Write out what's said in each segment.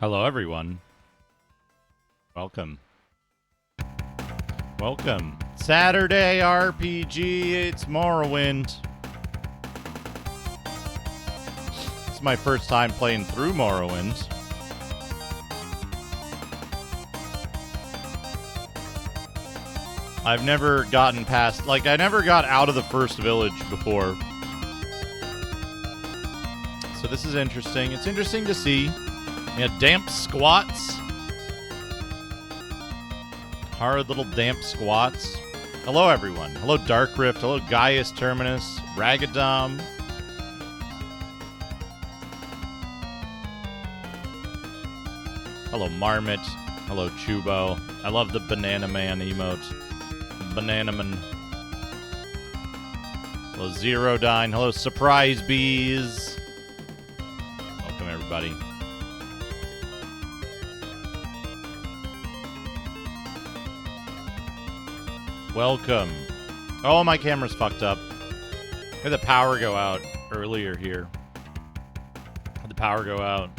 Hello, everyone. Welcome. Welcome. Saturday RPG, it's Morrowind. It's my first time playing through Morrowind. I've never gotten past, like, I never got out of the first village before. So this is interesting. It's interesting to see. Yeah, damp squats. Hard little damp squats. Hello, everyone. Hello, Dark Rift. Hello, Gaius Terminus. Ragadom. Hello, Marmot. Hello, Chubo. I love the Banana Man emote. Banana Man. Hello, Zerodyne. Hello, Surprise Bees. Welcome, everybody. Welcome. Oh, my camera's fucked up. I had the power go out earlier here. Had the power go out.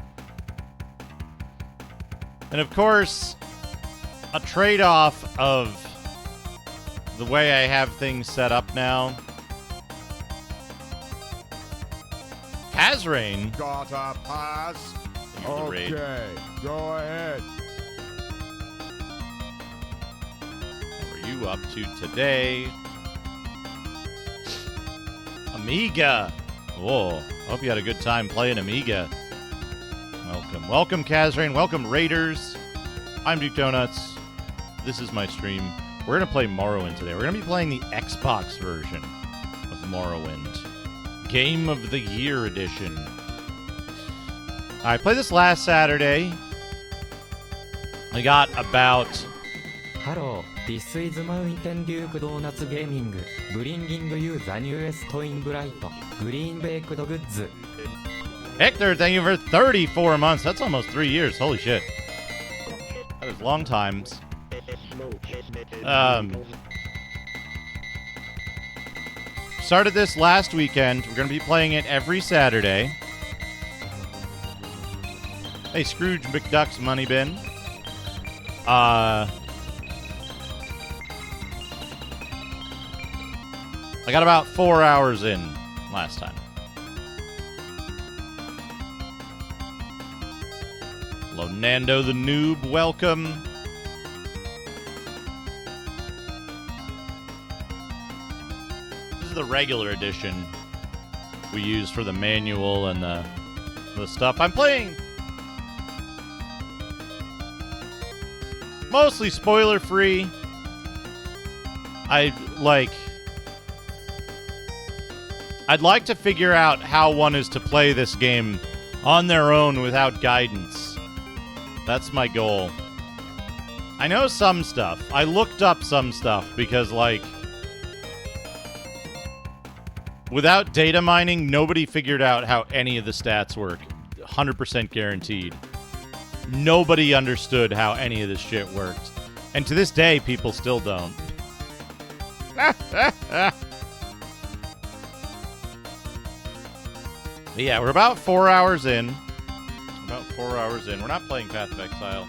And of course, a trade-off of the way I have things set up now. Kazrain. Gotta pass. Okay, go ahead. What are you up to today? Amiga. Whoa. Hope you had a good time playing Amiga. Welcome. Welcome, Kazrain. Welcome, Raiders. I'm Duke Donuts. This is my stream. We're going to play Morrowind today. We're going to be playing the Xbox version of Morrowind. Game of the Year edition. I played this last Saturday. I got about... Hello, this is Mountain Duke Donuts Gaming, bringing you the newest Coin Bright Green Baked Goods. Hector, thank you for 34 months. That's almost 3 years. Holy shit. That is long times. Started this last weekend. We're going to be playing it every Saturday. Hey, Scrooge McDuck's money bin. I got about 4 hours in last time. Hello, Nando the Noob. Welcome. This is the regular edition we use for the manual and the stuff. I'm playing mostly spoiler-free. I'd like to figure out how one is to play this game on their own without guidance. That's my goal. I know some stuff. I looked up some stuff because, like, without data mining, nobody figured out how any of the stats work. 100% guaranteed. Nobody understood how any of this shit worked. And to this day, people still don't. But yeah, we're about 4 hours in. We're not playing Path of Exile.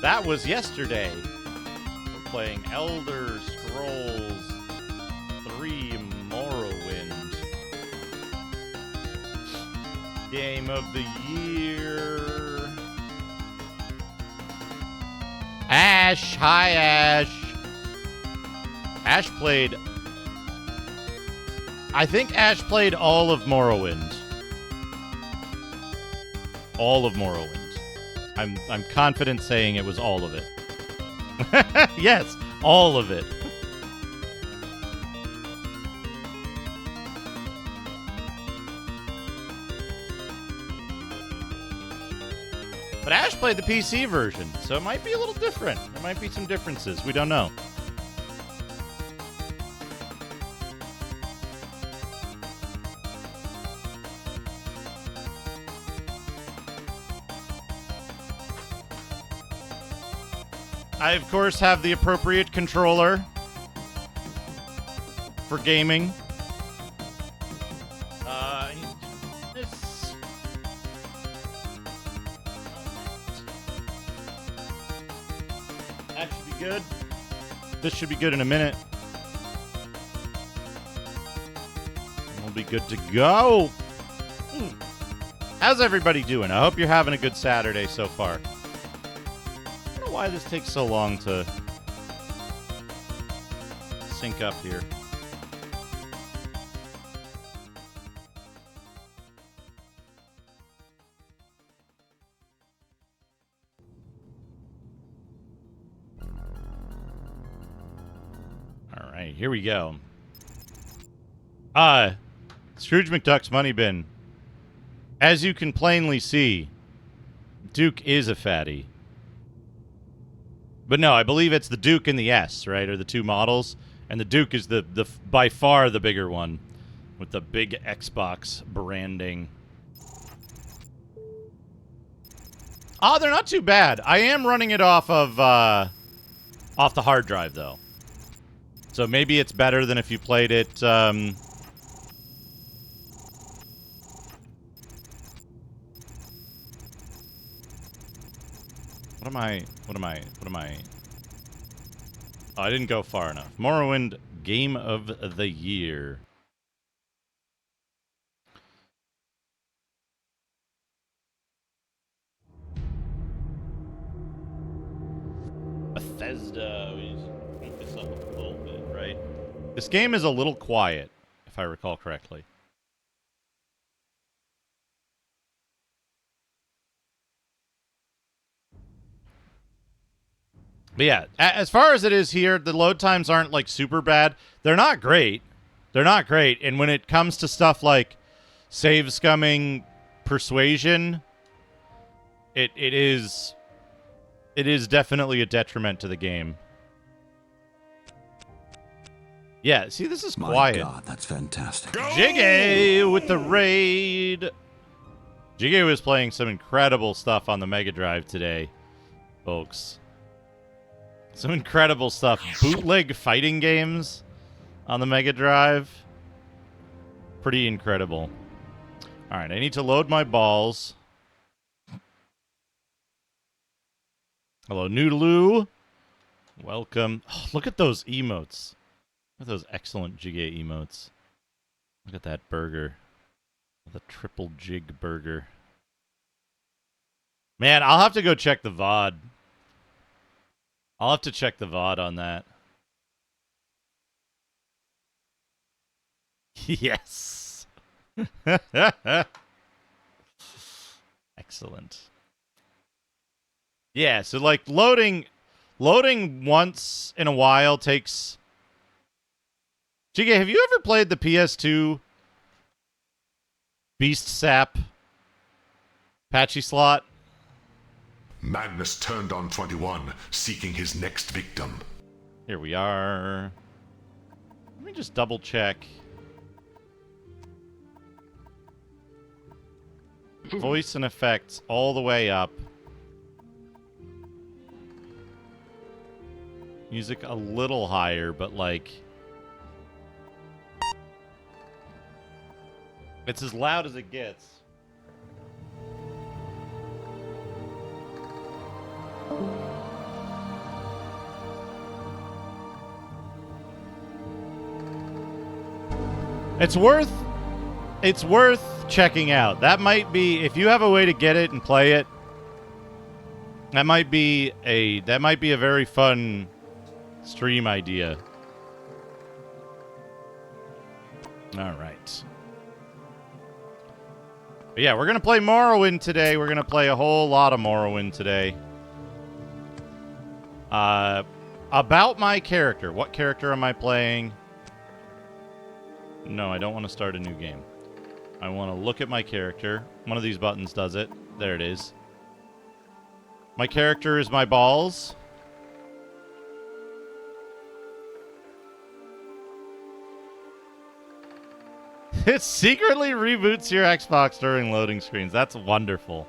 That was yesterday. We're playing Elder Scrolls 3 Morrowind. Game of the Year. Ash. Hi, Ash. Ash played... I think Ash played all of Morrowind. All of Morrowind. I'm confident saying it was all of it. Yes, all of it. But Ash played the PC version, so it might be a little different. There might be some differences. We don't know. I, of course, have the appropriate controller for gaming. This good. This should be good in a minute. We'll be good to go. How's everybody doing? I hope you're having a good Saturday so far. I don't know why this takes so long to sync up here. All right, here we go. Scrooge McDuck's money bin. As you can plainly see, Duke is a fatty. But no, I believe it's the Duke and the S, right? Are the two models. And the Duke is the by far the bigger one with the big Xbox branding. Oh, they're not too bad. I am running it off of the hard drive though. So maybe it's better than if you played it What am I? Oh, I didn't go far enough. Morrowind Game of the Year. Bethesda. We beat this up a little bit, right? This game is a little quiet, if I recall correctly. But yeah, as far as it is here, the load times aren't like super bad. They're not great. They're not great. And when it comes to stuff like save scumming, persuasion, it is definitely a detriment to the game. Yeah, see, this is quiet. My God, that's fantastic. Jiggy with the raid. Jiggy was playing some incredible stuff on the Mega Drive today, folks. Some incredible stuff. Bootleg fighting games on the Mega Drive. Pretty incredible. All right, I need to load my balls. Hello, Noodaloo. Welcome. Oh, look at those emotes. Look at those excellent Jiggy emotes. Look at that burger. The triple jig burger. Man, I'll have to go check the VOD. I'll have to check the VOD on that. Yes. Excellent. Yeah, so like loading once in a while takes... Jiggy, have you ever played the PS2 Beast Sap patchy slot? Madness turned on 21, seeking his next victim. Here we are. Let me just double check. Voice and effects all the way up. Music a little higher, but like... it's as loud as it gets. It's worth checking out. That might be, if you have a way to get it and play it, that might be a very fun stream idea. All right. But yeah, we're going to play Morrowind today. We're going to play a whole lot of Morrowind today. About my character. What character am I playing? No, I don't want to start a new game. I want to look at my character. One of these buttons does it. There it is. My character is my balls. It secretly reboots your Xbox during loading screens. That's wonderful.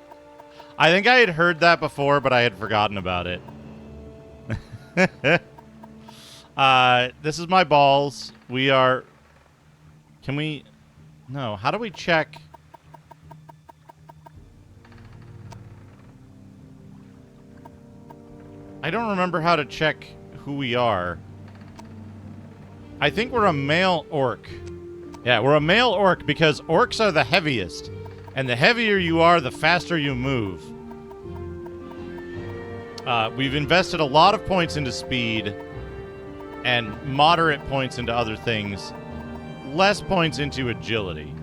I think I had heard that before, but I had forgotten about it. This is my balls. We are... Can we... No, how do we check... I don't remember how to check who we are. I think we're a male orc. Yeah, we're a male orc because orcs are the heaviest. And the heavier you are, the faster you move. We've invested a lot of points into speed and moderate points into other things. Less points into agility.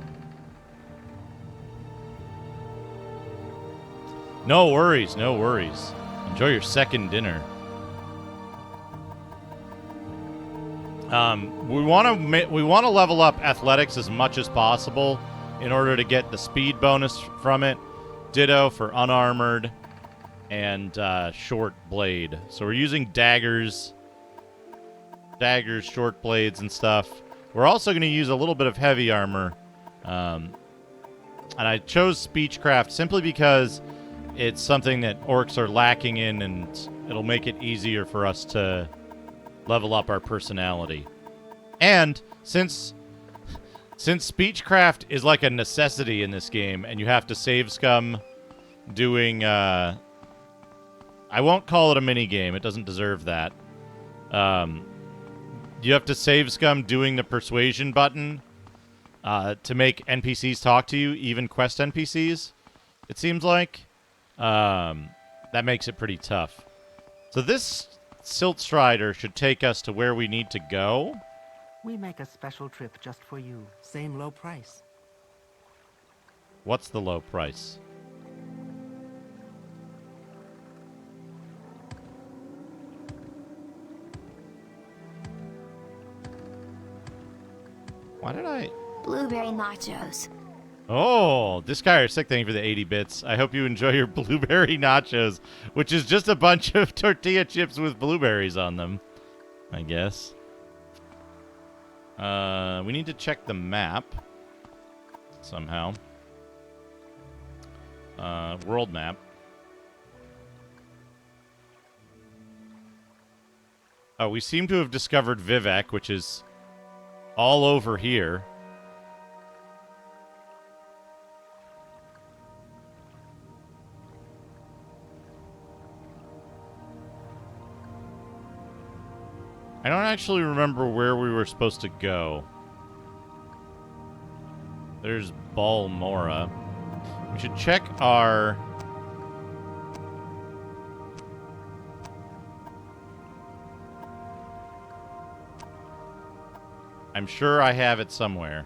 No worries, no worries. Enjoy your second dinner. We want to level up athletics as much as possible in order to get the speed bonus from it. Ditto for unarmored and short blade. So we're using daggers, short blades, and stuff. We're also going to use a little bit of heavy armor. And I chose Speechcraft simply because it's something that orcs are lacking in, and it'll make it easier for us to level up our personality. And since Speechcraft is like a necessity in this game, and you have to save scum doing, I won't call it a mini game. It doesn't deserve that. You have to save scum doing the persuasion button to make NPCs talk to you, even quest NPCs, it seems like. That makes it pretty tough. So this Silt Strider should take us to where we need to go. We make a special trip just for you. Same low price. What's the low price? Why did I... Blueberry nachos. Oh, this guy are sick. Thank you for the 80 bits. I hope you enjoy your blueberry nachos, which is just a bunch of tortilla chips with blueberries on them, I guess. We need to check the map somehow. World map. Oh, we seem to have discovered Vivek, which is all over here. I don't actually remember where we were supposed to go. There's Balmora. We should check our... I'm sure I have it somewhere.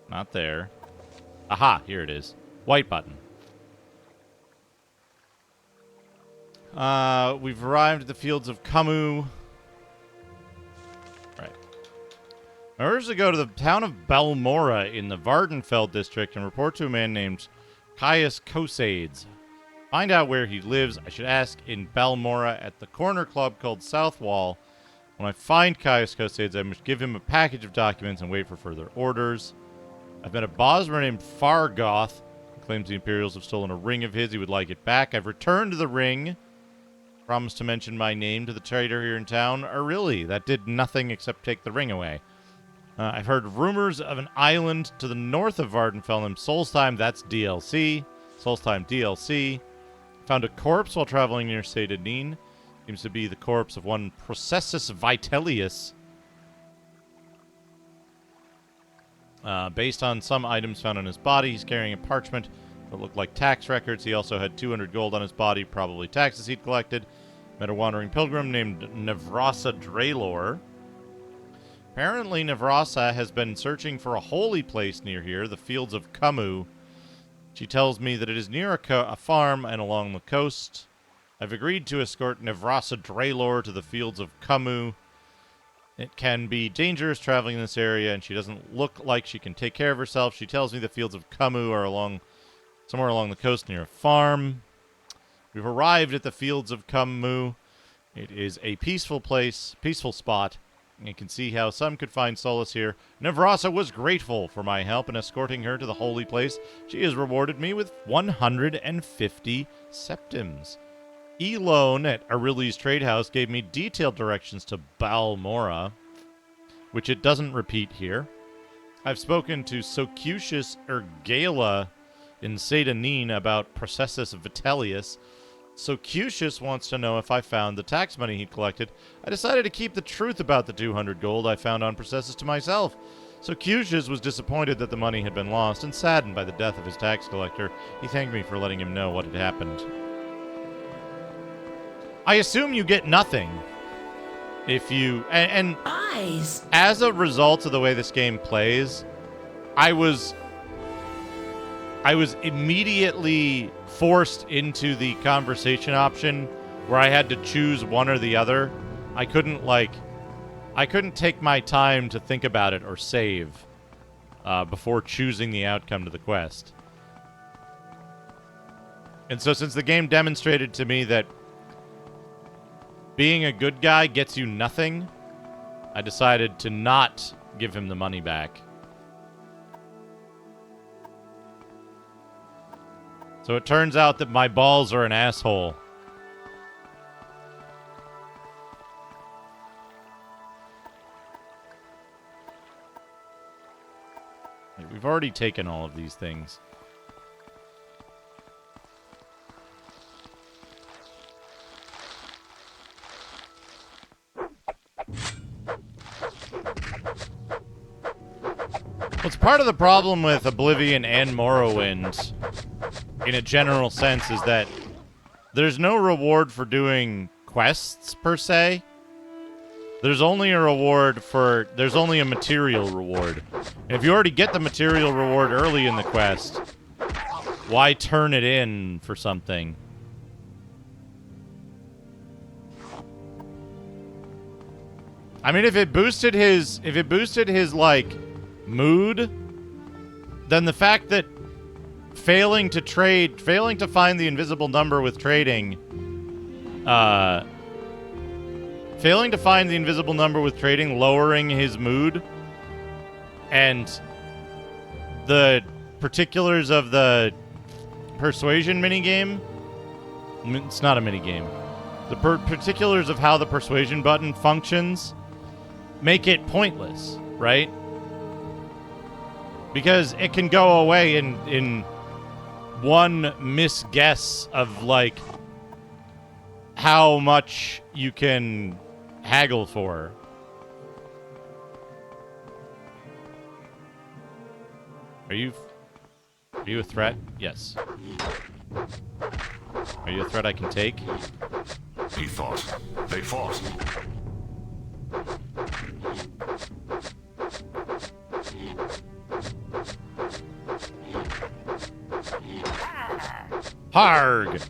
Not there. Aha, here it is. White button. We've arrived at the fields of Camus. Right. Orders to go to the town of Balmora in the Vardenfeld district and report to a man named Caius Cosades. Find out where he lives. I should ask in Balmora at the corner club called Southwall. When I find Caius Cosades, I must give him a package of documents and wait for further orders. I've met a Bosmer named Fargoth. He claims the Imperials have stolen a ring of his. He would like it back. I've returned the ring. Promised to mention my name to the trader here in town. Really, that did nothing except take the ring away. I've heard rumors of an island to the north of Vardenfell named Solstheim. That's DLC. Solstheim DLC. Found a corpse while traveling near Sedanin. Seems to be the corpse of one Processus Vitellius. Based on some items found on his body, he's carrying a parchment that looked like tax records. He also had 200 gold on his body, probably taxes he'd collected. Met a wandering pilgrim named Nevrasa Draylor. Apparently, Nevrasa has been searching for a holy place near here, the fields of Camus. She tells me that it is near a farm and along the coast. I've agreed to escort Nevrasa Draylor to the fields of Camus. It can be dangerous traveling in this area, and she doesn't look like she can take care of herself. She tells me the fields of Camus are somewhere along the coast near a farm. We've arrived at the fields of Camus. It is a peaceful place, peaceful spot. You can see how some could find solace here. Nevrasa was grateful for my help in escorting her to the holy place. She has rewarded me with 150 septims. Elone at Aureli's Trade House gave me detailed directions to Balmora, which it doesn't repeat here. I've spoken to Socutius Ergala in Satanine about Processus Vitellius. So Cutius wants to know if I found the tax money he'd collected. I decided to keep the truth about the 200 gold I found on Processus to myself. So Cutius was disappointed that the money had been lost and saddened by the death of his tax collector. He thanked me for letting him know what had happened. I assume you get nothing if you... And Eyes. as a result of the way this game plays, I was immediately forced into the conversation option where I had to choose one or the other. I couldn't take my time to think about it or save before choosing the outcome to the quest. And so since the game demonstrated to me that being a good guy gets you nothing, I decided to not give him the money back. So it turns out that my balls are an asshole. We've already taken all of these things. What's part of the problem with Oblivion and Morrowind, in a general sense, is that there's no reward for doing quests, per se. There's only a material reward. And if you already get the material reward early in the quest, why turn it in for something? I mean, if it boosted his like mood, then the fact that failing to find the invisible number with trading, lowering his mood, and the particulars of the persuasion minigame. It's not a minigame. The particulars of how the persuasion button functions make it pointless, right? Because it can go away in one misguess of, like, how much you can haggle for. Are you a threat? Yes. Are you a threat I can take? He thought. They fought. Harg!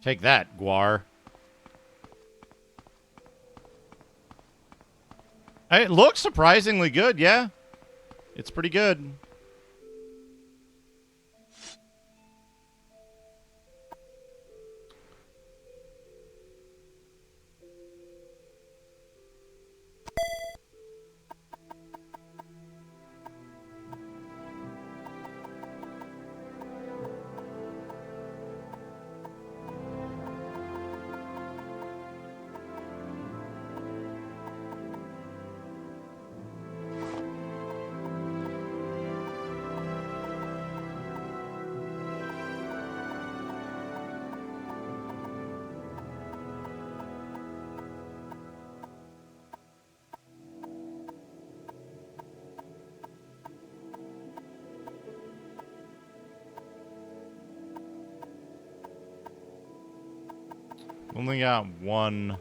Take that, Guar. It looks surprisingly good, yeah. It's pretty good. Only got one.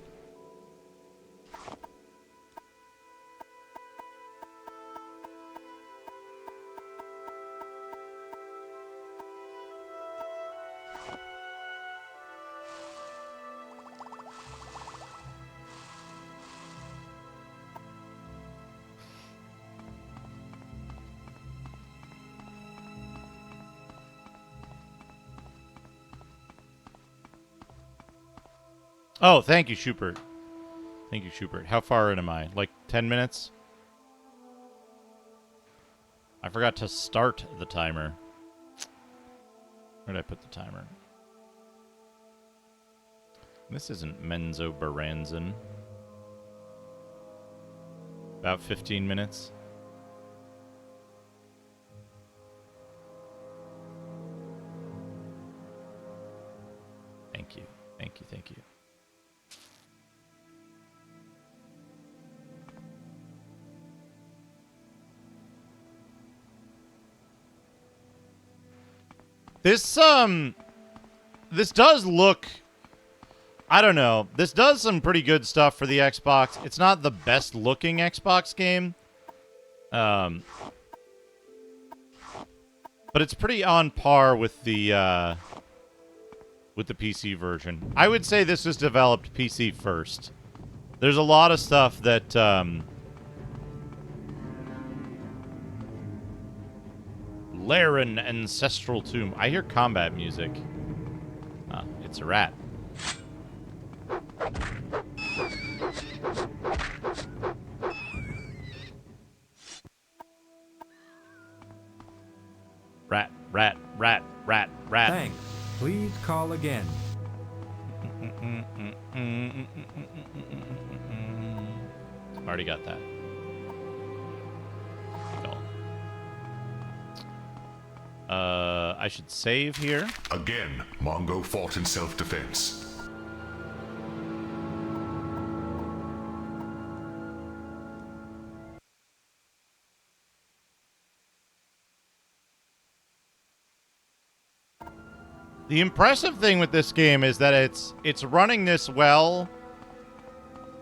Oh, thank you, Schubert. Thank you, Schubert. How far in am I? Like 10 minutes? I forgot to start the timer. Where did I put the timer? This isn't Menzo Baranzan. About 15 minutes. Thank you. Thank you. Thank you. This does look, I don't know. This does some pretty good stuff for the Xbox. It's not the best looking Xbox game. But it's pretty on par with the PC version. I would say this was developed PC first. There's a lot of stuff that Laren Ancestral Tomb. I hear combat music. It's a rat. Rat, rat, rat, rat, rat. Thanks. Please call again. Already got that. I should save here. Again, Mongo fought in self-defense. The impressive thing with this game is that it's running this well.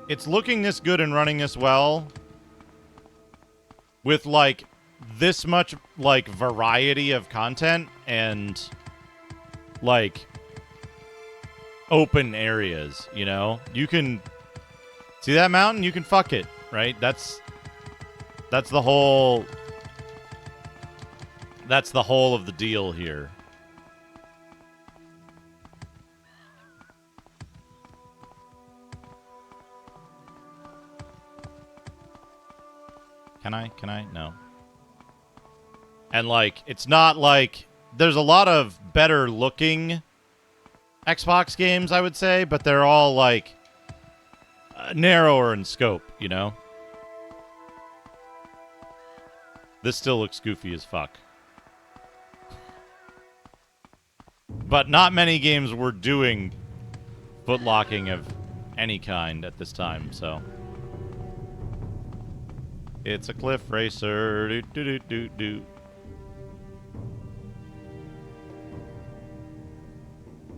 It's looking this good and running this well with like this much like variety of content and like open areas, you know? You can see that mountain, you can fuck it, right? That's the whole of the deal here. Can I? No. And, like, it's not like... There's a lot of better-looking Xbox games, I would say, but they're all, like, narrower in scope, you know? This still looks goofy as fuck. But not many games were doing footlocking of any kind at this time, so... It's a cliff racer. Do do do do do.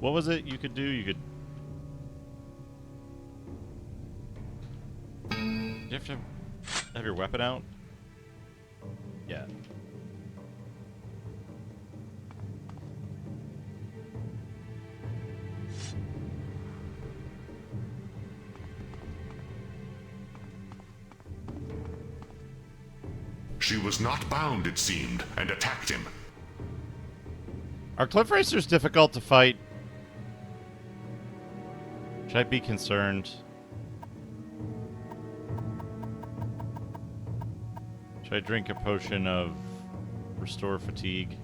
What was it you could do? You could. Do you have to have your weapon out? Yeah. She was not bound, it seemed, and attacked him. Are cliff racers difficult to fight? Should I be concerned? Should I drink a potion of restore fatigue?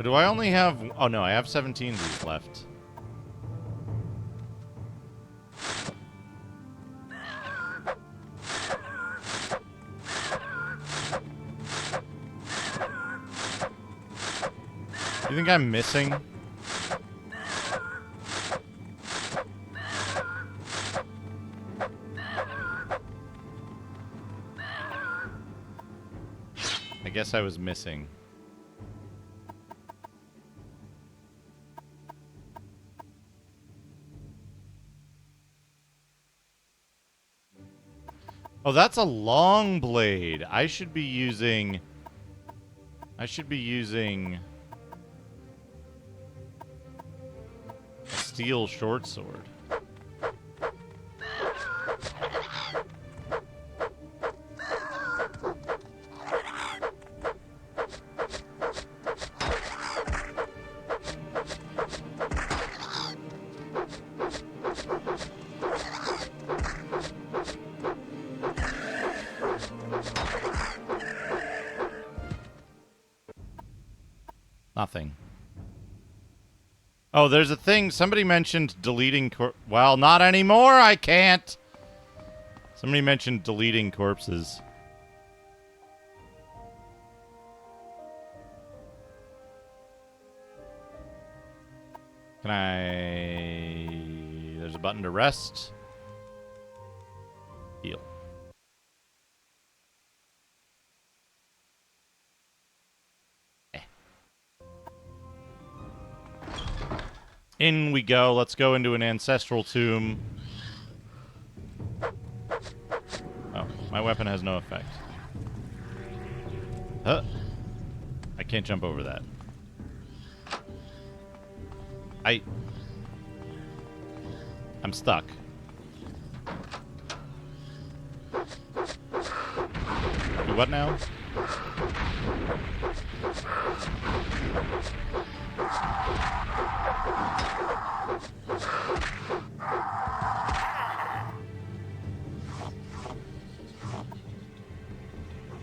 Do I only have... Oh, no, I have 17 of these left. You think I'm missing? I guess I was missing. Oh, that's a long blade. I should be using a steel short sword. Nothing. Oh, there's a thing. Somebody mentioned deleting well, not anymore. I can't. Somebody mentioned deleting corpses. Can I... There's a button to rest. Heal. In we go. Let's go into an ancestral tomb. Oh, my weapon has no effect. Huh. I can't jump over that. I'm stuck. Do what now?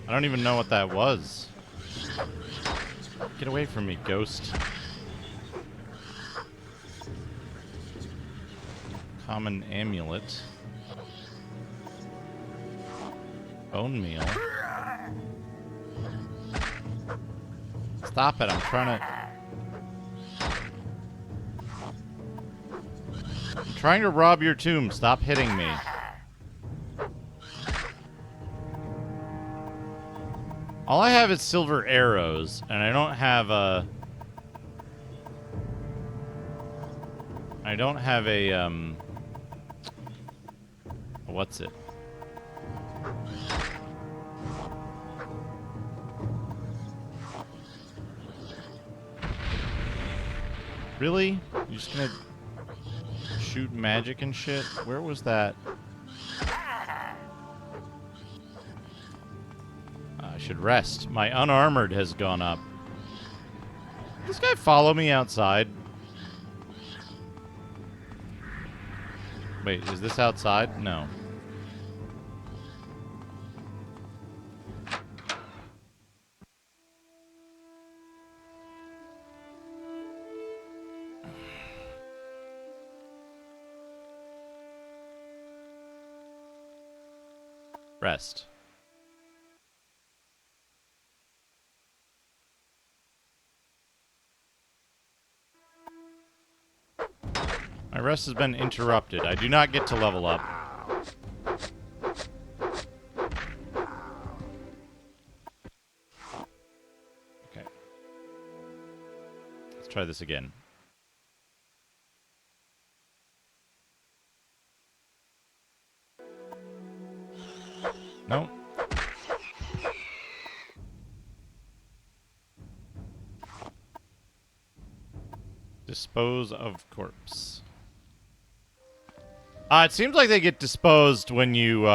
I don't even know what that was. Get away from me, ghost. Common amulet. Bone meal. Stop it, I'm trying to rob your tomb. Stop hitting me. All I have is silver arrows, and I don't have a... What's it? Really? You just gonna shoot magic and shit? Where was that? I should rest. My unarmored has gone up. Did this guy follow me outside? Wait, is this outside? No. Rest. My rest has been interrupted. I do not get to level up. Okay. Let's try this again. No. Dispose of corpse. It seems like they get disposed when you,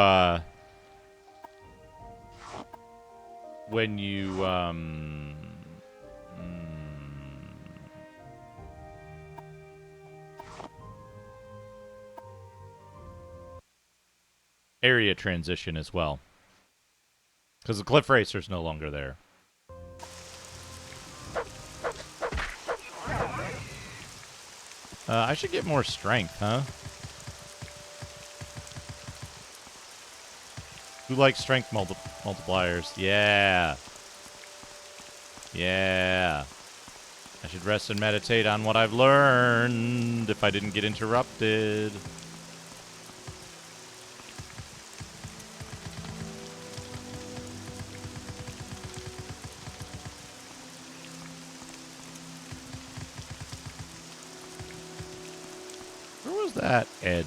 area transition as well. Because the Cliff Racer's no longer there. I should get more strength, huh? Who likes strength multipliers? Yeah. Yeah. I should rest and meditate on what I've learned if I didn't get interrupted. Where was that edge?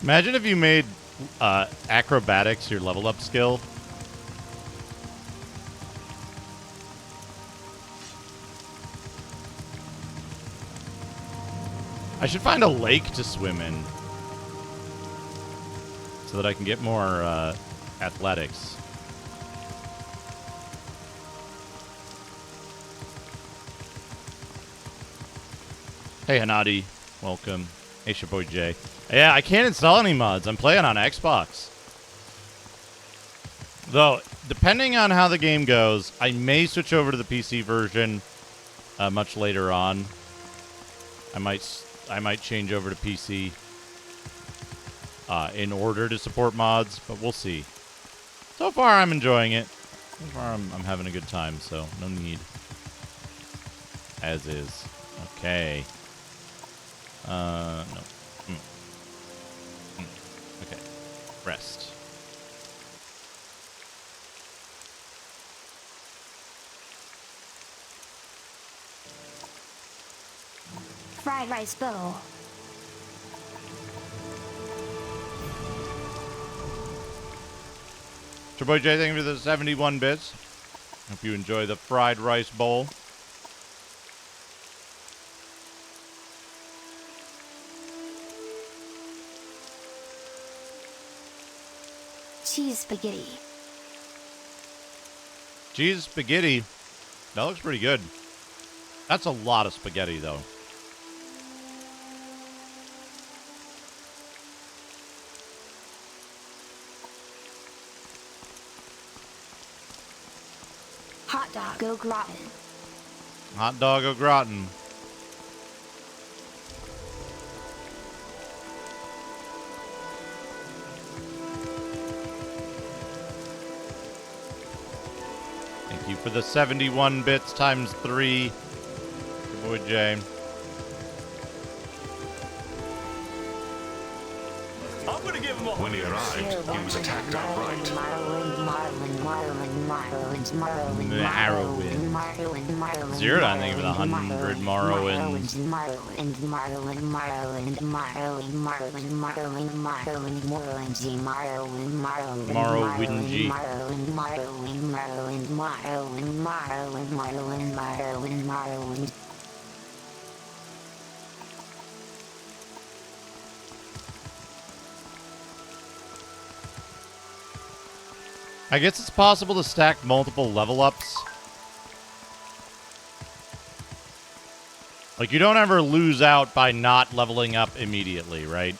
Imagine if you made acrobatics, your level up skill. I should find a lake to swim in so that I can get more athletics. Hey, Hanadi. Welcome. Hey, your boy Jay. Yeah, I can't install any mods. I'm playing on Xbox. Though, depending on how the game goes, I may switch over to the PC version much later on. I might change over to PC in order to support mods, but we'll see. So far, I'm enjoying it. So far, I'm having a good time, so no need. As is. Okay. No. Okay. Rest. Fried rice bowl. Boy J, thank you for the 71 bits. Hope you enjoy the fried rice bowl. Cheese spaghetti. Cheese spaghetti. That looks pretty good. That's a lot of spaghetti, though. Hot dog au gratin. Hot dog au gratin. Thank you for the 71 bits times 3. Good boy, Jay. When he arrived, he was attacked outright. Morrowind. Zero, I think, of the 100 Morrowinds. Morrowind. I guess it's possible to stack multiple level ups. Like, you don't ever lose out by not leveling up immediately, right?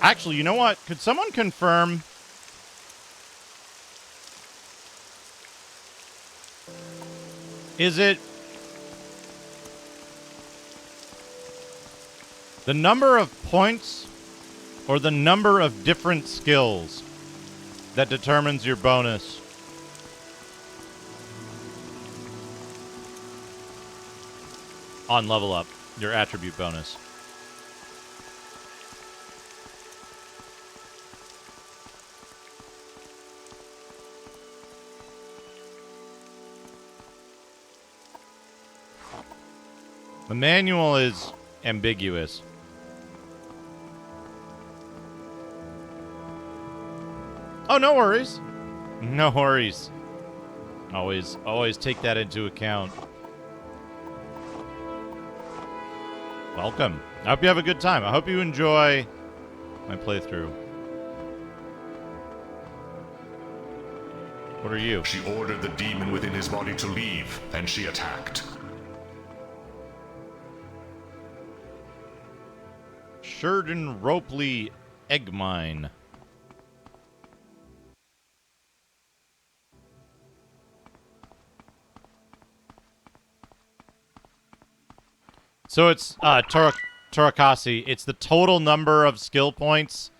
Actually, you know what? Could someone confirm? Is it the number of points or the number of different skills that determines your bonus? On level up, your attribute bonus. The manual is ambiguous. Oh, no worries. No worries. Always take that into account. Welcome. I hope you have a good time. I hope you enjoy my playthrough. What are you? She ordered the demon within his body to leave, and she attacked. Sheridan Ropley Egg Mine. So it's Torakasi. It's the total number of skill points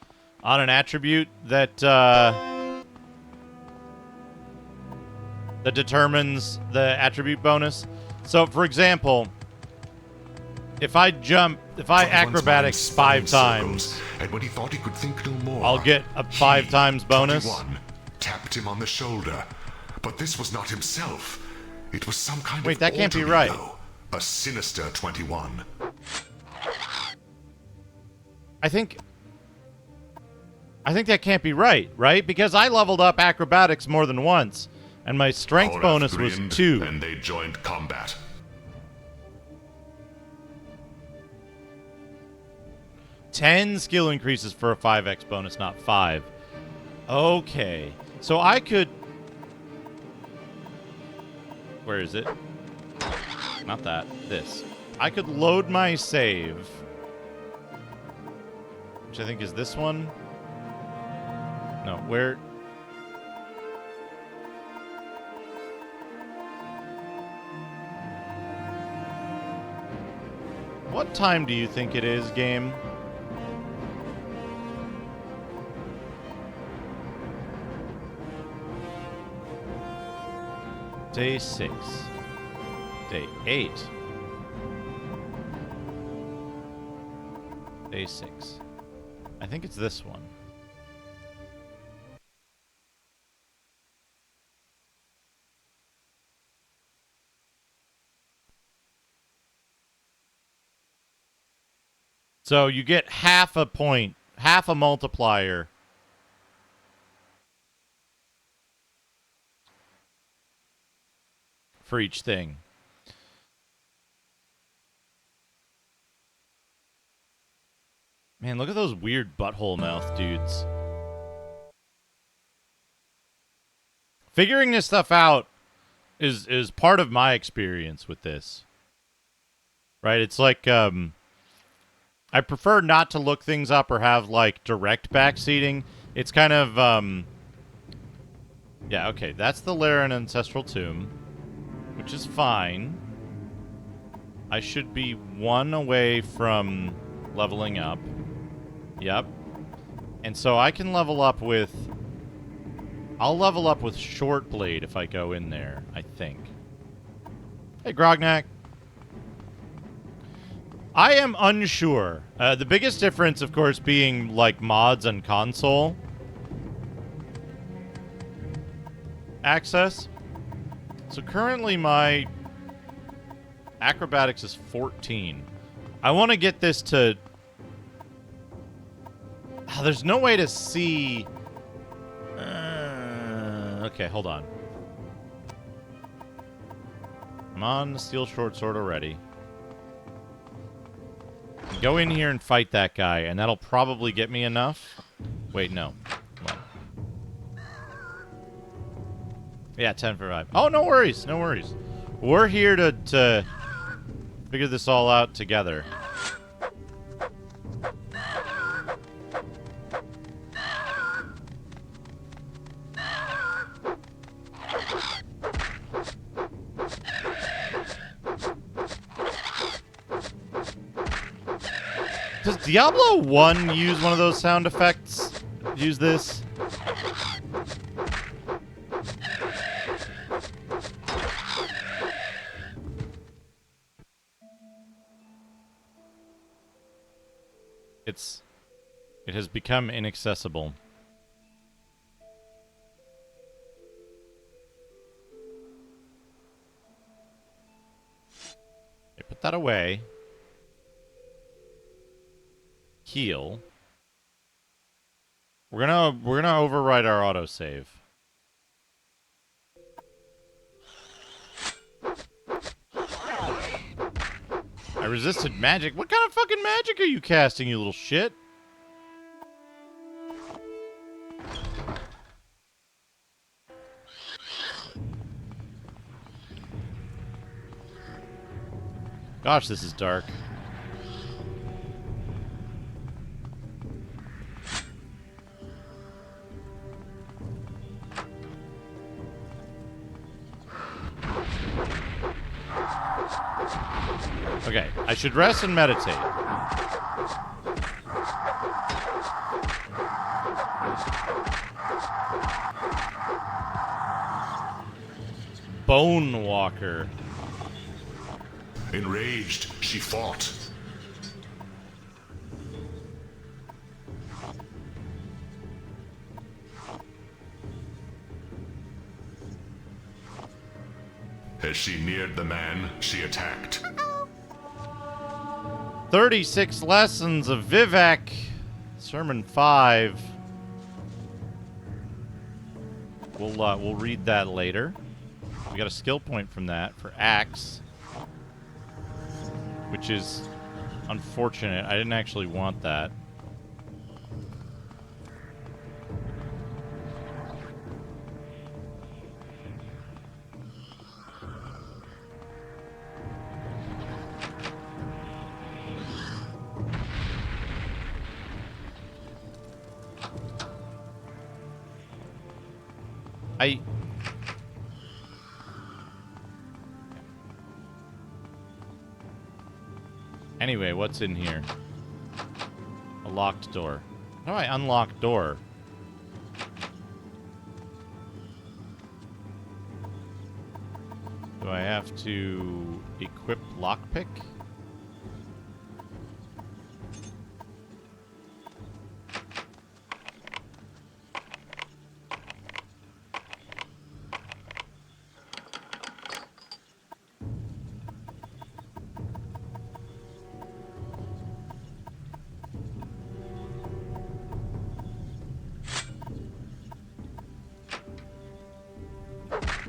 on an attribute that that determines the attribute bonus. So, for example, if I 21's acrobatics mind 5 spun in times, circles, and when he thought he could think no more, I'll get a 5 he, times bonus. 21, tapped him on the shoulder. But this was not himself. It was some kind Wait, of that can't be alter right. ego, a sinister 21. I think that can't be right? Because I leveled up acrobatics more than once, and my strength Horath bonus was grinned, 2. and they joined combat. 10 skill increases for a 5x bonus, not 5. Okay. So I could... Where is it? Not that. This. I could load my save. Which I think is this one. No, where... What time do you think it is, game? Day 6. Day 8. Day 6. I think it's this one. So you get half a point, half a multiplier. For each thing. Man, look at those weird butthole mouth dudes. Figuring this stuff out is part of my experience with this. Right? It's like I prefer not to look things up or have like direct backseating. It's kind of yeah, okay, that's the lair and ancestral tomb, which is fine. I should be 1 away from leveling up. Yep. And so I can level up with... I'll level up with Short Blade if I go in there, I think. Hey, Grognak. I am unsure. The biggest difference, of course, being, like, mods and console access. So currently my acrobatics is 14. I want to get this to... there's no way to see... okay, hold on. I'm on the steel short sword already. Go in here and fight that guy, and that'll probably get me enough. Wait, no. Come on. Yeah, 10 for 5. Oh, no worries, no worries. We're here to figure this all out together. Does Diablo 1 use one of those sound effects? Use this? It has become inaccessible. Okay, put that away. Heal. We're gonna override our autosave. I resisted magic. What kind of fucking magic are you casting, you little shit? Gosh, this is dark. Okay, I should rest and meditate. Bone Walker. Enraged, she fought. As she neared the man, she attacked. 36 lessons of Vivek. Sermon 5. We'll read that later. We got a skill point from that for Axe, which is unfortunate. I didn't actually want that. Anyway, what's in here? A locked door. How do I unlock door? Do I have to equip lockpick?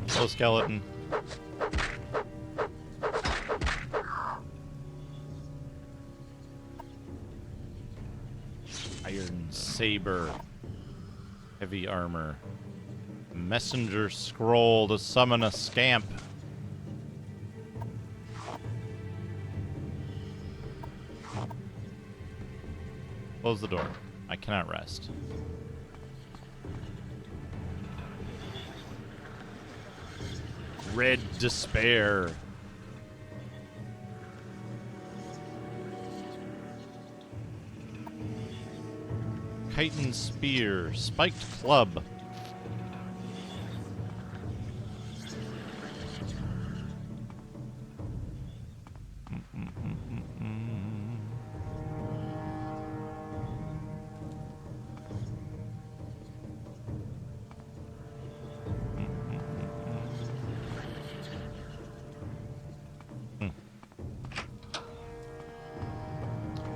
Hello, skeleton. Iron saber. Heavy armor. Messenger scroll to summon a scamp. Close the door. I cannot rest. Red despair. Chitin spear. Spiked club.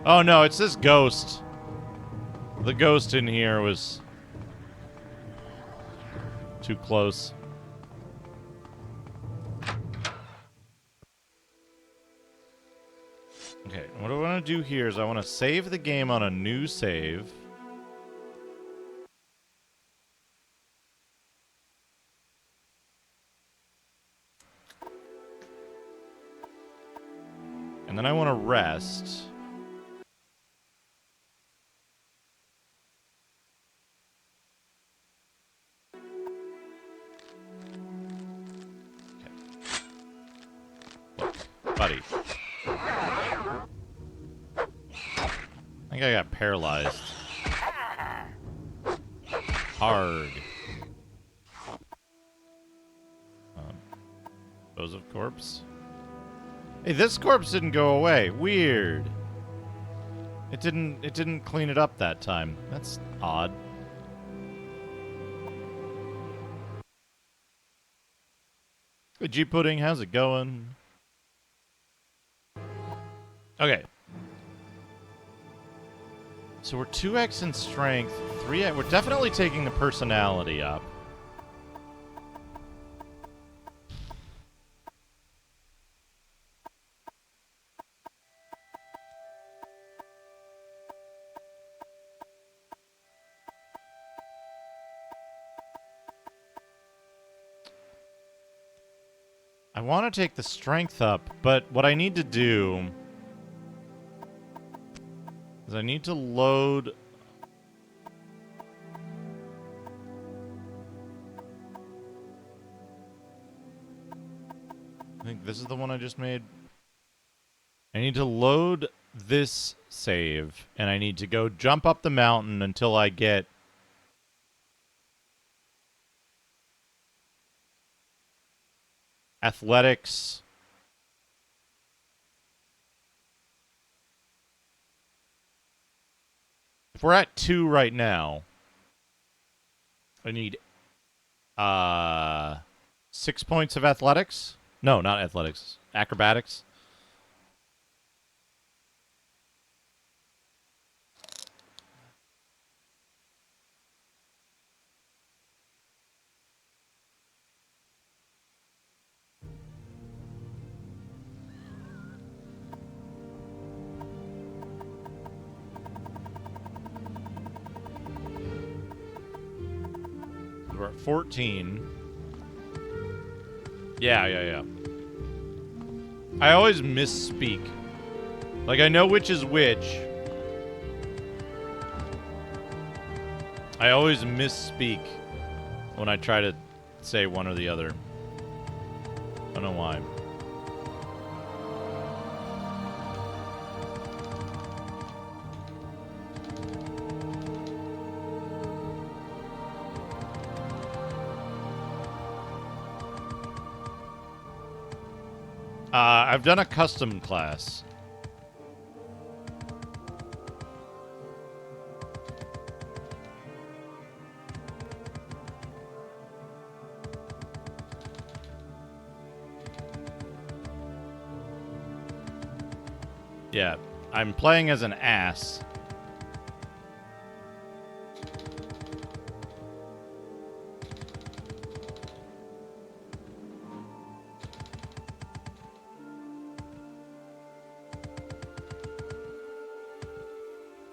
Oh no, it's this ghost. The ghost in here was too close. Okay, what I want to do here is I want to save the game on a new save. And then I want to rest. Buddy. I think I got paralyzed. Hard. Those of corpse. Hey, this corpse didn't go away. Weird. It didn't clean it up that time. That's odd. Good G Pudding, how's it going? Okay. So we're 2x in strength, 3x. We're definitely taking the personality up. I want to take the strength up, but what I need to do is I need to load... I think this is the one I just made. I need to load this save, and I need to go jump up the mountain until I get... athletics... If we're at 2 right now, I need 6 points of athletics. No, not athletics. Acrobatics. We're at 14. Yeah. I always misspeak. Like, I know which is which. I always misspeak when I try to say one or the other. I don't know why. I've done a custom class. Yeah, I'm playing as an ass.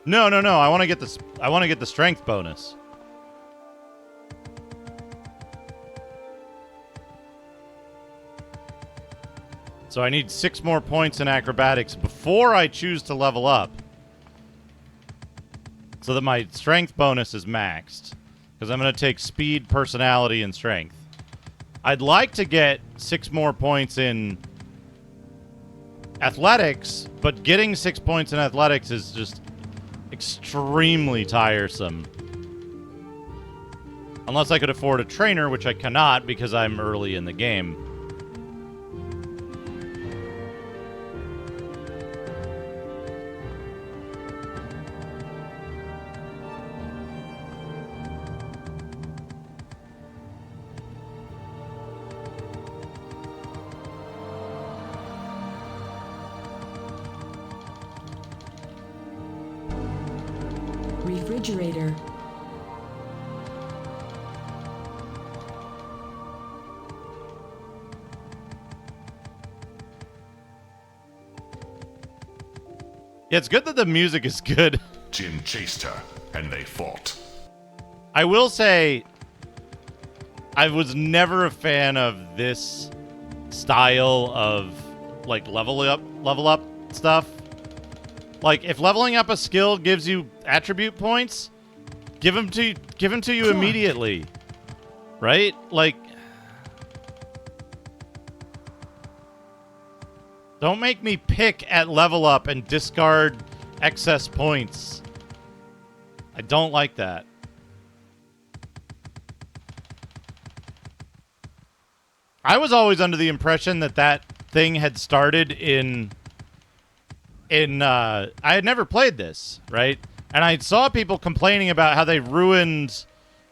No. I want to get this. I want to get the strength bonus. So I need 6 more points in acrobatics before I choose to level up, so that my strength bonus is maxed. Because I'm going to take speed, personality, and strength. I'd like to get 6 more points in athletics, but getting 6 points in athletics is just extremely tiresome. Unless I could afford a trainer, which I cannot because I'm early in the game. Refrigerator. Yeah, it's good that the music is good. Jin chased her, and they fought. I will say, I was never a fan of this style of, like, level up stuff. Like, if leveling up a skill gives you attribute points, give them to you immediately, right? Like, don't make me pick at level up and discard excess points. I don't like that. I was always under the impression that thing had started in I had never played this, right? And I saw people complaining about how they ruined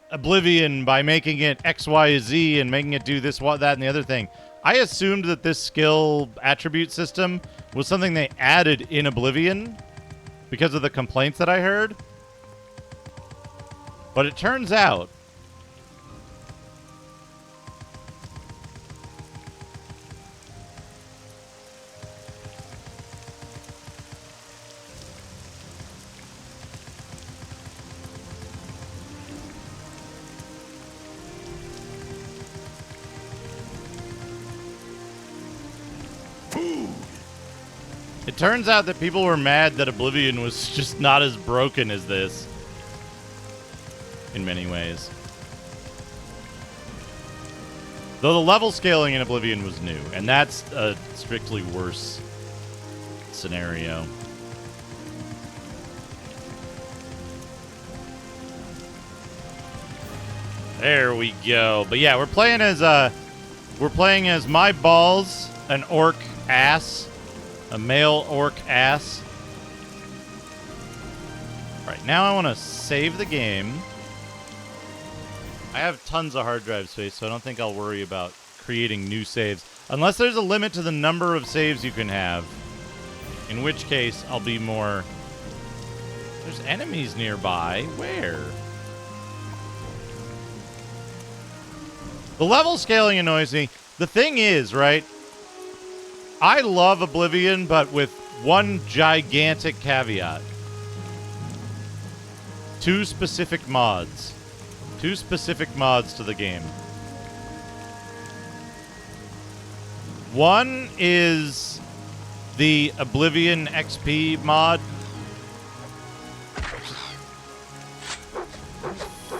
Oblivion by making it X, Y, Z and making it do this, what, that, and the other thing. I assumed that this skill attribute system was something they added in Oblivion because of the complaints that I heard. But it turns out that people were mad that Oblivion was just not as broken as this in many ways. Though the level scaling in Oblivion was new, and that's a strictly worse scenario. There we go. But yeah, we're playing as my balls, an orc ass. A male orc ass. Alright, now I want to save the game. I have tons of hard drive space, so I don't think I'll worry about creating new saves. Unless there's a limit to the number of saves you can have. In which case, I'll be more... There's enemies nearby. Where? The level scaling annoys me. The thing is, right? I love Oblivion, but with one gigantic caveat. 2 specific mods. 2 specific mods to the game. One is the Oblivion XP mod.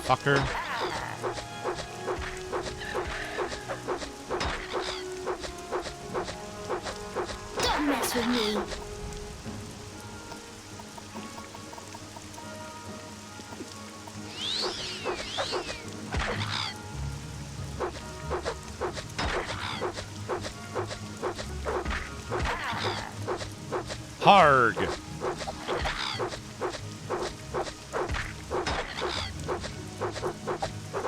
Fucker. Don't mess with me. Harg.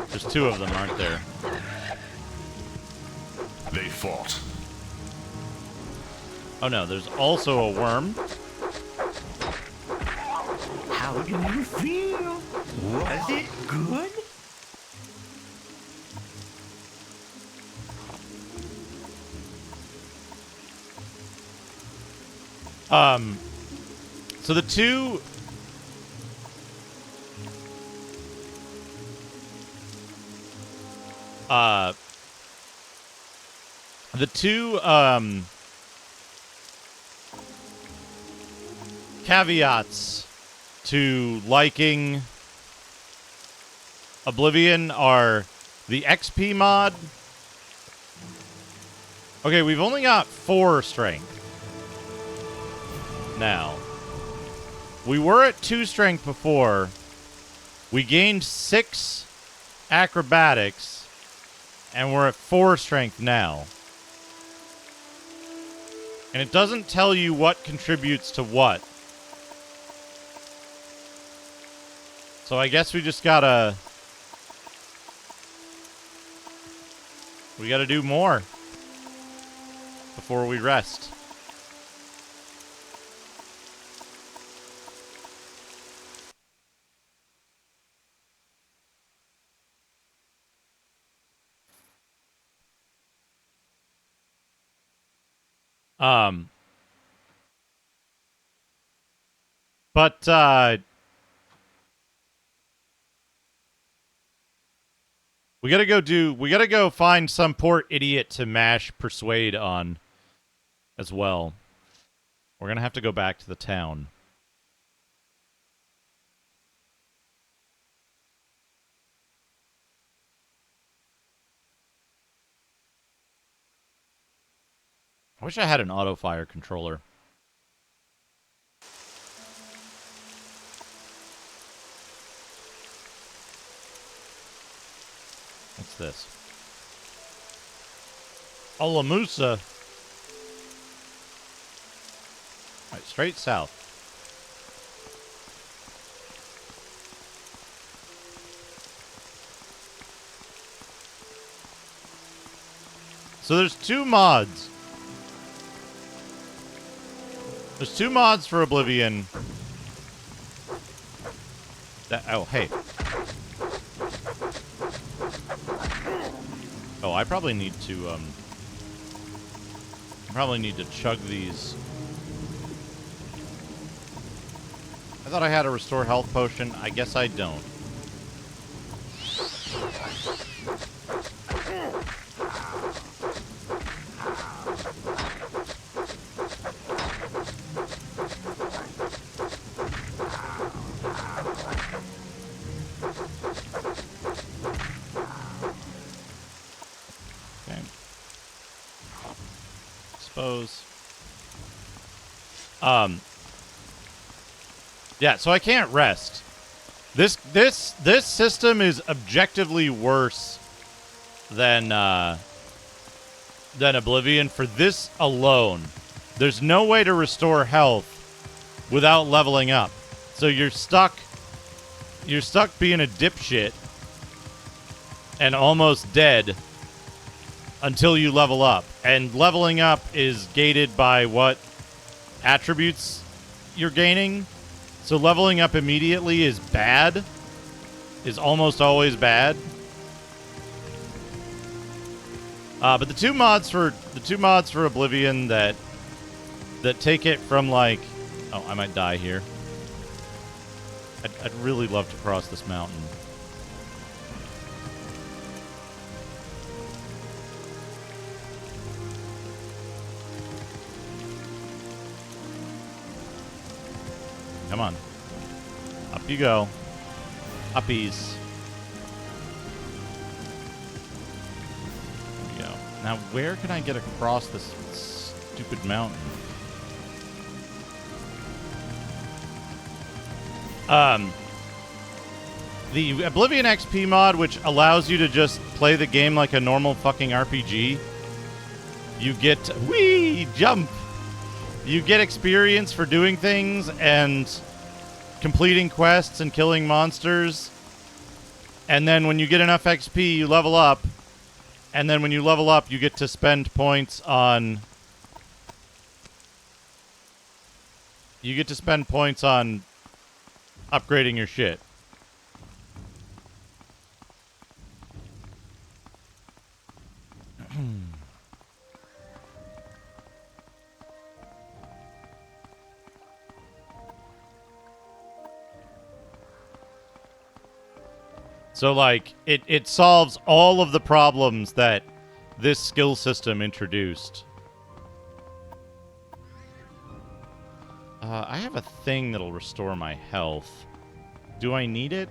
There's 2 of them, aren't there? They fought. Oh no, there's also a worm. How do you feel? Was it good? So the two caveats to liking Oblivion are the XP mod. Okay, we've only got 4 strength now. We were at 2 strength before. We gained 6 acrobatics, and we're at 4 strength now. And it doesn't tell you what contributes to what. So I guess we just gotta... We gotta do more before we rest. But we gotta go find some poor idiot to mash persuade on as well. We're gonna have to go back to the town. I wish I had an auto-fire controller. What's this? Olamusa. All right, straight south. So there's 2 mods. There's 2 mods for Oblivion. Oh, hey. Oh, I probably need to, chug these. I thought I had a restore health potion. I guess I don't. Yeah, so I can't rest. This system is objectively worse than Oblivion for this alone. There's no way to restore health without leveling up. So you're stuck being a dipshit and almost dead until you level up. And leveling up is gated by what attributes you're gaining. So leveling up immediately is bad. Is almost always bad. But the two mods for Oblivion that take it from like, oh, I might die here. I'd really love to cross this mountain. Come on. Up you go. Uppies. There we go. Now, where can I get across this stupid mountain? The Oblivion XP mod, which allows you to just play the game like a normal fucking RPG. You get... Whee! Jump! You get experience for doing things and completing quests and killing monsters. And then when you get enough XP, you level up. And then when you level up, you get to spend points on... You get to spend points on upgrading your shit. So, like, it solves all of the problems that this skill system introduced. I have a thing that'll restore my health. Do I need it?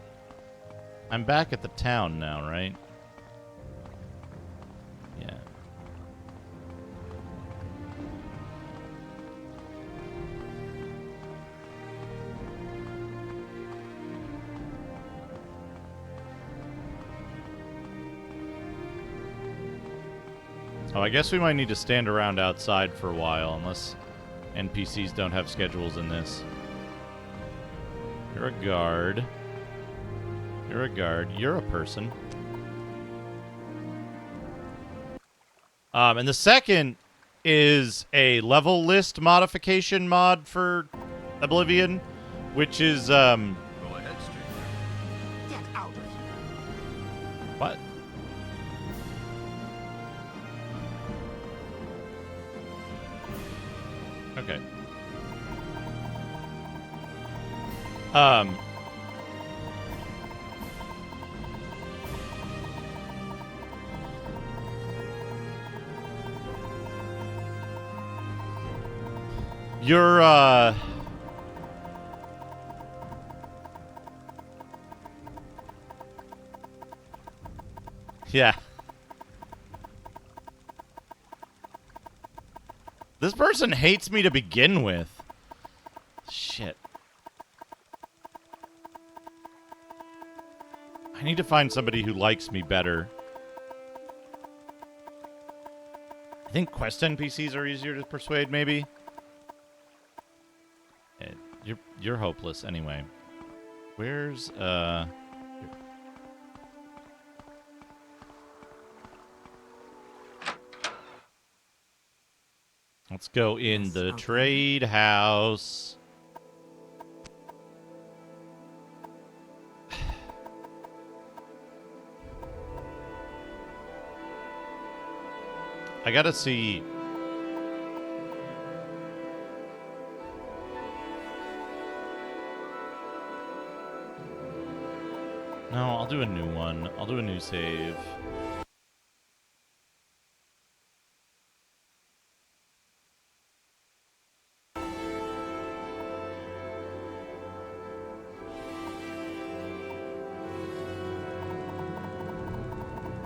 I'm back at the town now, right? Yeah. Oh, I guess we might need to stand around outside for a while, unless NPCs don't have schedules in this. You're a guard. You're a guard. You're a person. And the second is a level list modification mod for Oblivion, which is, Go ahead, stranger. Get out of here. What? Okay. You're, yeah. This person hates me to begin with. Shit. I need to find somebody who likes me better. I think quest NPCs are easier to persuade, maybe. You're hopeless anyway. Where's Let's go in the trade house. I gotta see. No, I'll do a new one. I'll do a new save.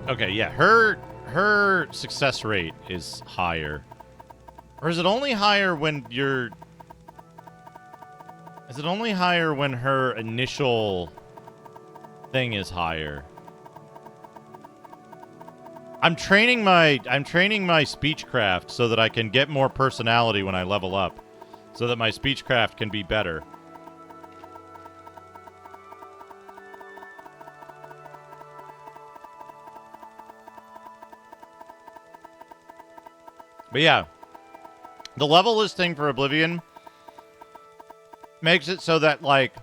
Okay, yeah, her success rate is higher. Or is it only higher when you're... Is it only higher when her initial thing is higher? I'm training my speechcraft so that I can get more personality when I level up. So that my speechcraft can be better. But yeah, the level listing for Oblivion makes it so that, like,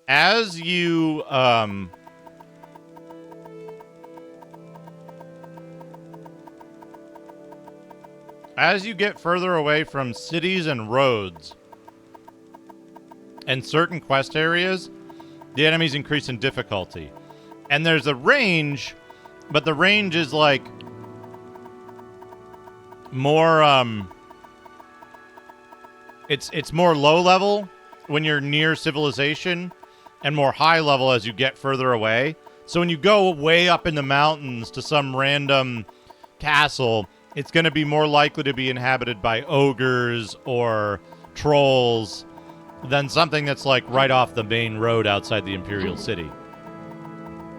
as you, as you get further away from cities and roads and certain quest areas, the enemies increase in difficulty. And there's a range, but the range is like more it's more low level when you're near civilization and more high level as you get further away. So when you go way up in the mountains to some random castle, it's going to be more likely to be inhabited by ogres or trolls than something that's like right off the main road outside the Imperial City.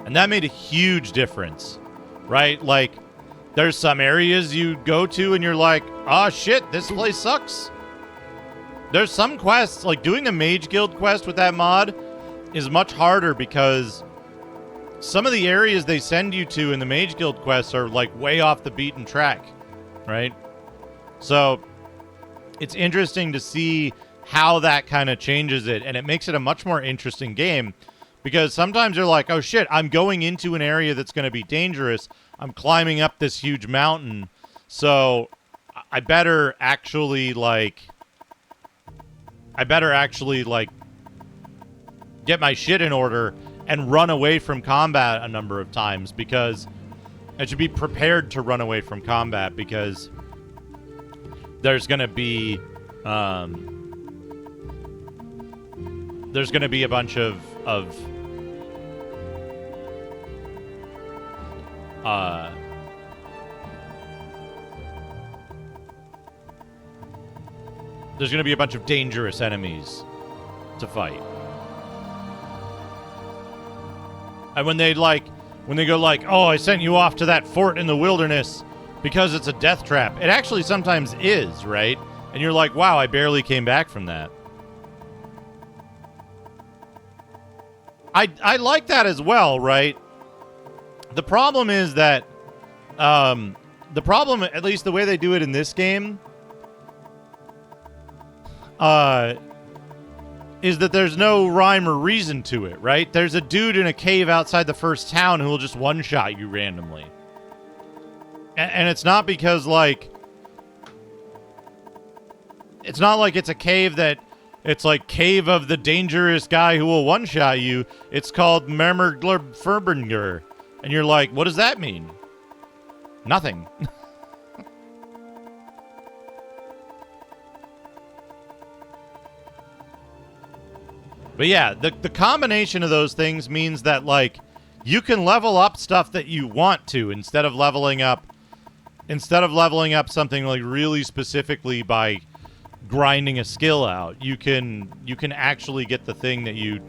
And that made a huge difference, right? Like, there's some areas you go to and you're like, oh shit, this place sucks. There's some quests, like doing the Mage Guild quest with that mod is much harder because some of the areas they send you to in the Mage Guild quests are like way off the beaten track, right? So it's interesting to see how that kind of changes it, and it makes it a much more interesting game because sometimes you're like, oh shit, I'm going into an area that's going to be dangerous. I'm climbing up this huge mountain, so I better actually get my shit in order and run away from combat a number of times because I should be prepared to run away from combat because there's going to be a bunch of there's going to be a bunch of dangerous enemies to fight. And when they go like, oh, I sent you off to that fort in the wilderness because it's a death trap. It actually sometimes is, right? And you're like, wow, I barely came back from that. I like that as well, right? The problem is that, at least the way they do it in this game, is that there's no rhyme or reason to it, right? There's a dude in a cave outside the first town who will just one-shot you randomly. And it's not because, like... It's not like it's a cave that... It's like Cave of the Dangerous Guy Who Will One-Shot You. It's called Mermerglurferbinger. And you're like, what does that mean? Nothing. But yeah, the combination of those things means that, like, you can level up stuff that you want to instead of leveling up something like really specifically by grinding a skill out. You can actually get the thing that you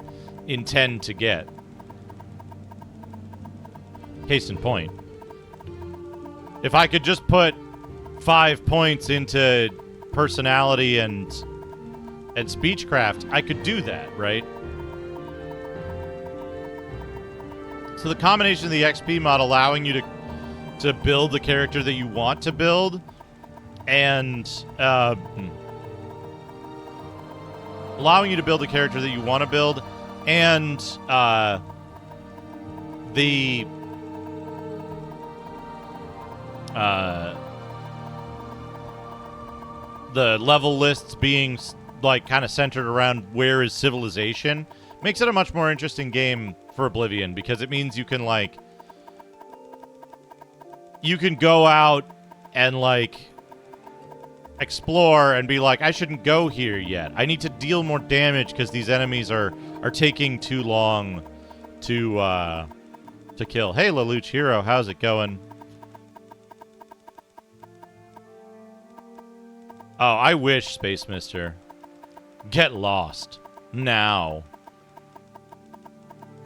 intend to get. Case in point. If I could just put 5 points into personality and speechcraft, I could do that, right? So the combination of the XP mod allowing you to build the character that you want to build and allowing you to build the character that you want to build and the level lists being like kind of centered around where is civilization makes it a much more interesting game for Oblivion because it means you can go out and like explore and be like, I shouldn't go here yet. I need to deal more damage because these enemies are taking too long to kill. Hey, Lelouch Hero, how's it going? Oh, I wish, Space Mister. Get lost. Now.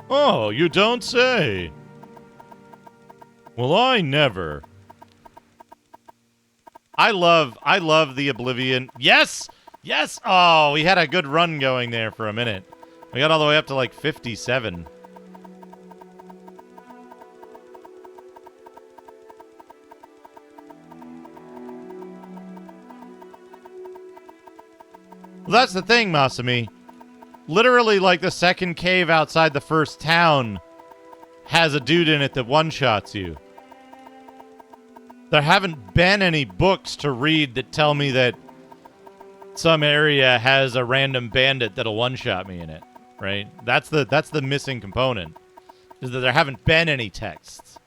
Oh, you don't say. Well, I never. I love the Oblivion. Yes! Yes! Oh, we had a good run going there for a minute. We got all the way up to like 57. Well, that's the thing, Masami. Literally, like, the second cave outside the first town has a dude in it that one-shots you. There haven't been any books to read that tell me that some area has a random bandit that'll one-shot me in it, right? That's the missing component, is that there haven't been any texts.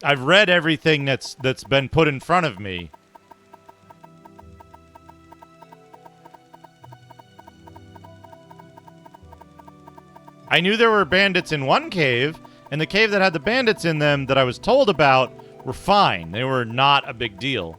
I've read everything that's been put in front of me. I knew there were bandits in one cave, and the cave that had the bandits in them that I was told about were fine. They were not a big deal.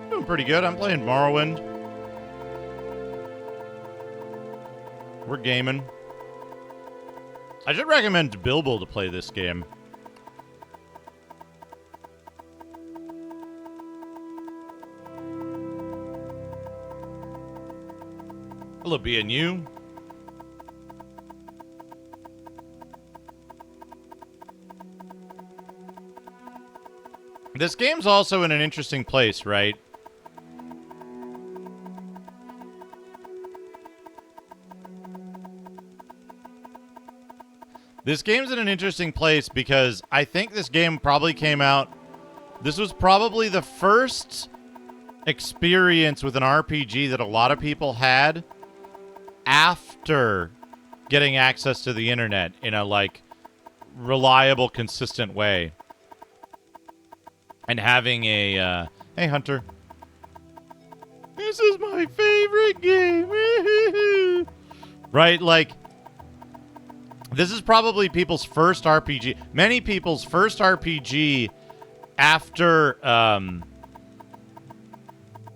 Doing pretty good. I'm playing Morrowind. We're gaming. I should recommend Bilbo to play this game. Hello, BNU. This game's also in an interesting place, right? This game's in an interesting place because I think this game probably came out... This was probably the first experience with an RPG that a lot of people had after getting access to the internet in a, like, reliable, consistent way. And having a, hey, Hunter. This is my favorite game. Right? Like, this is probably people's first RPG. Many people's first RPG after,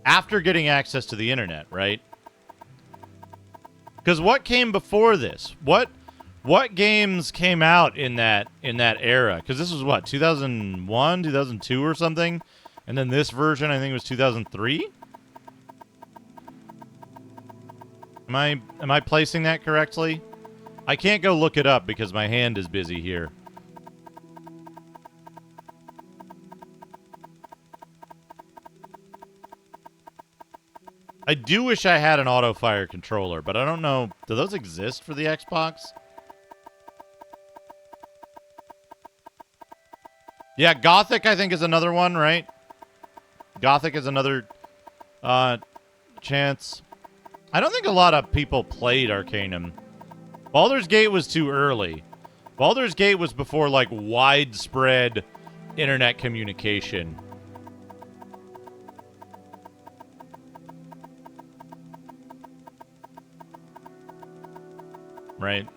after getting access to the internet, right? Because what came before this? What games came out in that era? Because this was what, 2001, 2002 or something, and then this version I think was 2003. Am I placing that correctly? I can't go look it up because my hand is busy here. I do wish I had an auto-fire controller, but I don't know. Do those exist for the Xbox? Yeah, Gothic, I think, is another one, right? Gothic is another chance. I don't think a lot of people played Arcanum. Baldur's Gate was too early. Baldur's Gate was before, like, widespread internet communication. Right?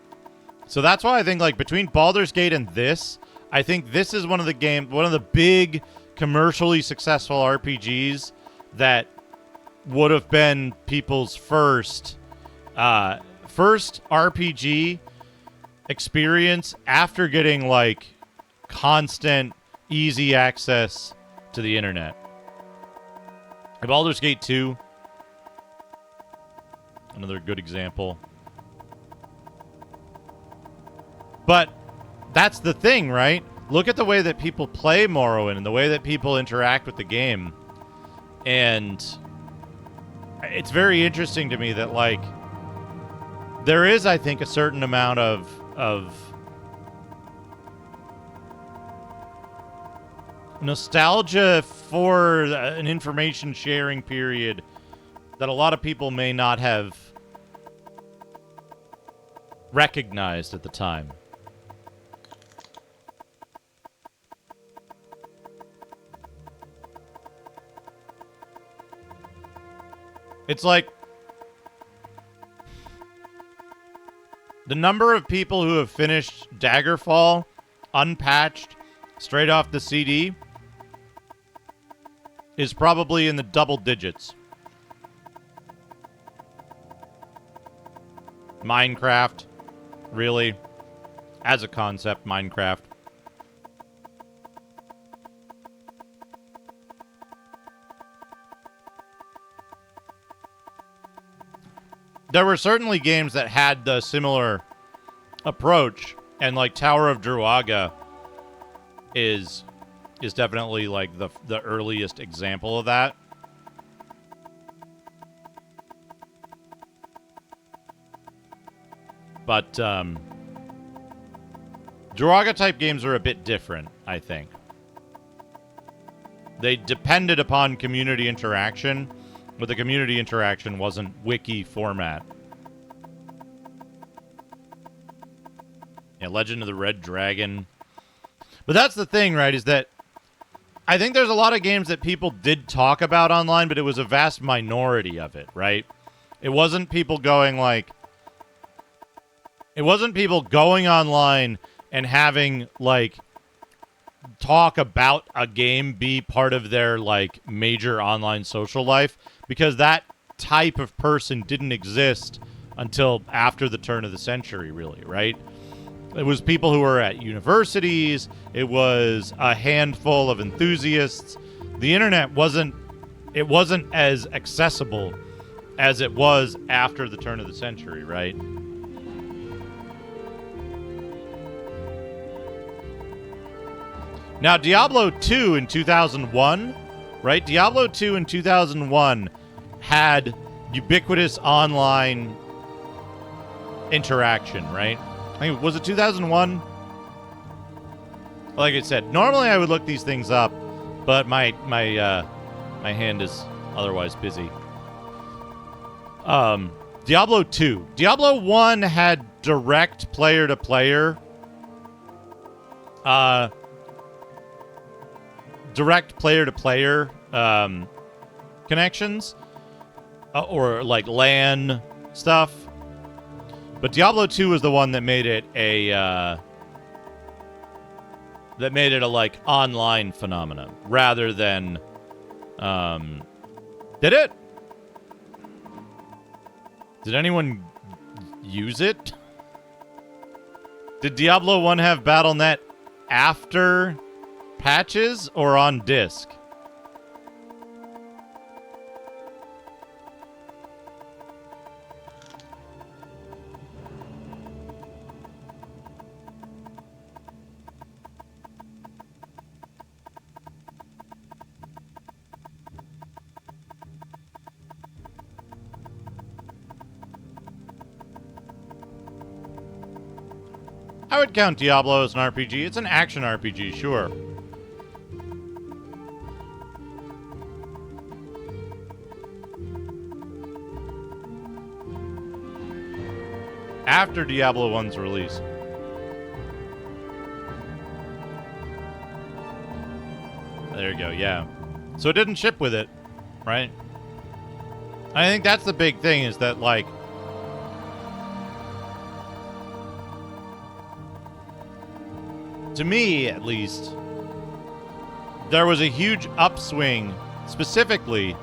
So that's why I think, like, between Baldur's Gate and this, I think this is one of the big commercially successful RPGs that would have been people's first RPG experience after getting, like, constant, easy access to the internet. Baldur's Gate 2, another good example. But that's the thing, right? Look at the way that people play Morrowind and the way that people interact with the game. And it's very interesting to me that, like, there is, I think, a certain amount of nostalgia for an information sharing period that a lot of people may not have recognized at the time. It's like the number of people who have finished Daggerfall unpatched straight off the CD is probably in the double digits. Minecraft, really, as a concept, Minecraft. There were certainly games that had the similar approach, and like Tower of Druaga is definitely like the earliest example of that. But Druaga type games are a bit different, I think. They depended upon community interaction, but the community interaction wasn't wiki format. Yeah, Legend of the Red Dragon. But that's the thing, right, is that I think there's a lot of games that people did talk about online, but it was a vast minority of it, right? It wasn't people going like... It wasn't people going online and having, like, talk about a game be part of their, like, major online social life, because that type of person didn't exist until after the turn of the century, really, right? It was people who were at universities. It was a handful of enthusiasts. The internet wasn't as accessible as it was after the turn of the century, right? Now, Diablo 2 in 2001, right? Diablo 2 in 2001 had ubiquitous online interaction, right? I think, was it 2001? Like I said, normally I would look these things up, but my hand is otherwise busy. Diablo 2. Diablo 1 had direct player-to-player connections, or like LAN stuff. But Diablo 2 was the one that made it a like online phenomenon rather than did it? Did anyone use it? Did Diablo 1 have BattleNet after patches or on disk? I would count Diablo as an RPG. It's an action RPG, sure. After Diablo 1's release. There you go, yeah. So it didn't ship with it, right? I think that's the big thing, is that, like, to me, at least, there was a huge upswing, specifically.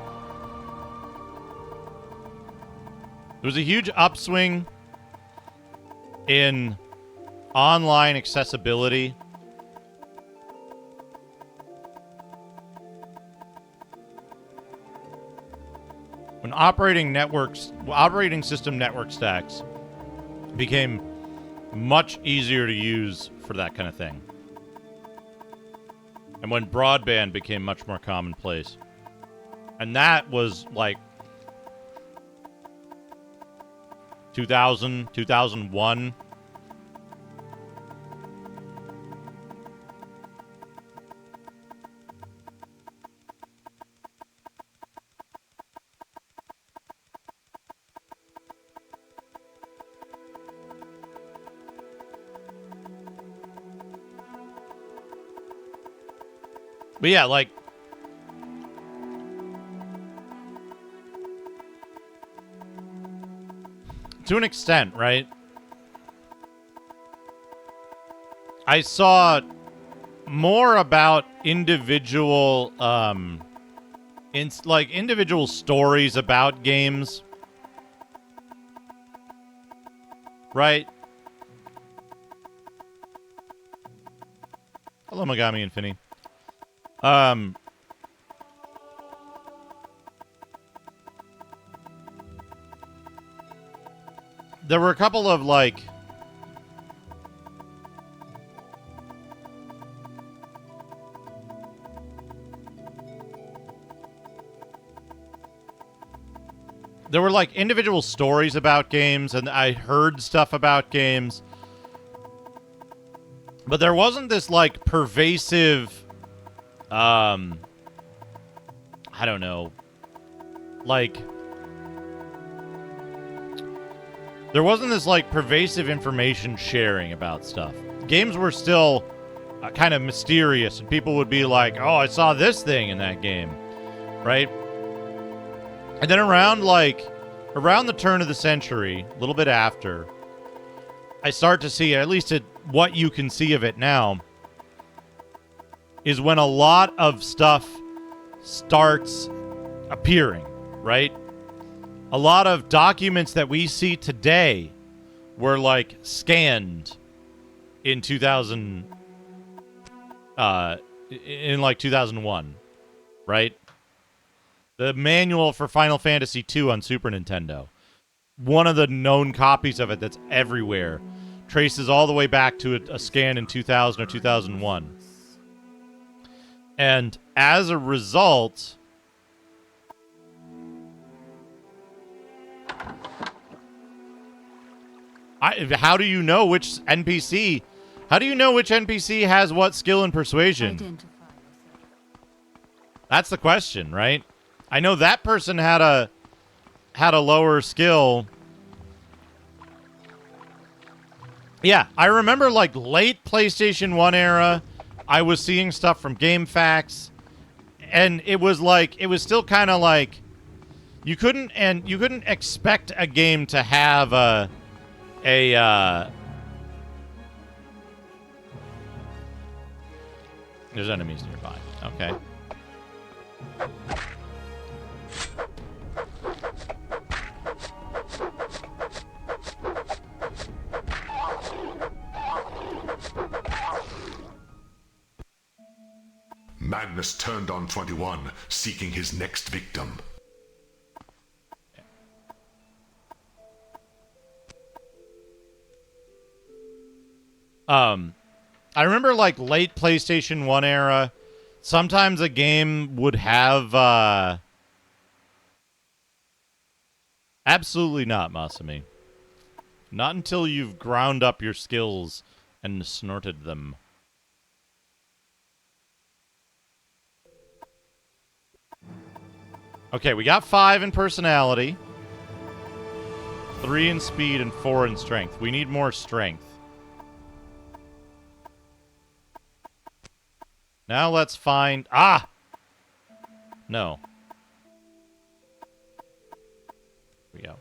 There was a huge upswing in online accessibility. When operating system network stacks became much easier to use for that kind of thing. And when broadband became much more commonplace. And that was like 2000, 2001. But yeah, like, to an extent, right? I saw more about individual, individual stories about games right? Hello, Megami and Finny. There were a couple of, like... There were, like, individual stories about games, and I heard stuff about games. But there wasn't this, like, pervasive... I don't know. Like... There wasn't this, like, pervasive information sharing about stuff. Games were still kind of mysterious, and people would be like, oh, I saw this thing in that game. Right? And then around the turn of the century, a little bit after, I start to see, at least what you can see of it now, is when a lot of stuff starts appearing, right? A lot of documents that we see today were, like, scanned in 2000, in, like, 2001, right? The manual for Final Fantasy II on Super Nintendo. One of the known copies of it that's everywhere traces all the way back to a scan in 2000 or 2001. And as a result... how do you know which NPC... How do you know which NPC has what skill and persuasion? That's the question, right? I know that person had a lower skill. Yeah, I remember, like, late PlayStation 1 era, I was seeing stuff from GameFAQs, and it was like, it was still kind of like, you couldn't expect a game to have there's enemies nearby. Okay. Madness turned on 21, seeking his next victim. I remember, like, late PlayStation 1 era, sometimes a game would have, Absolutely not, Masami. Not until you've ground up your skills and snorted them. Okay, we got 5 in personality, 3 in speed, and 4 in strength. We need more strength. Now let's find... Ah! No. Here we go.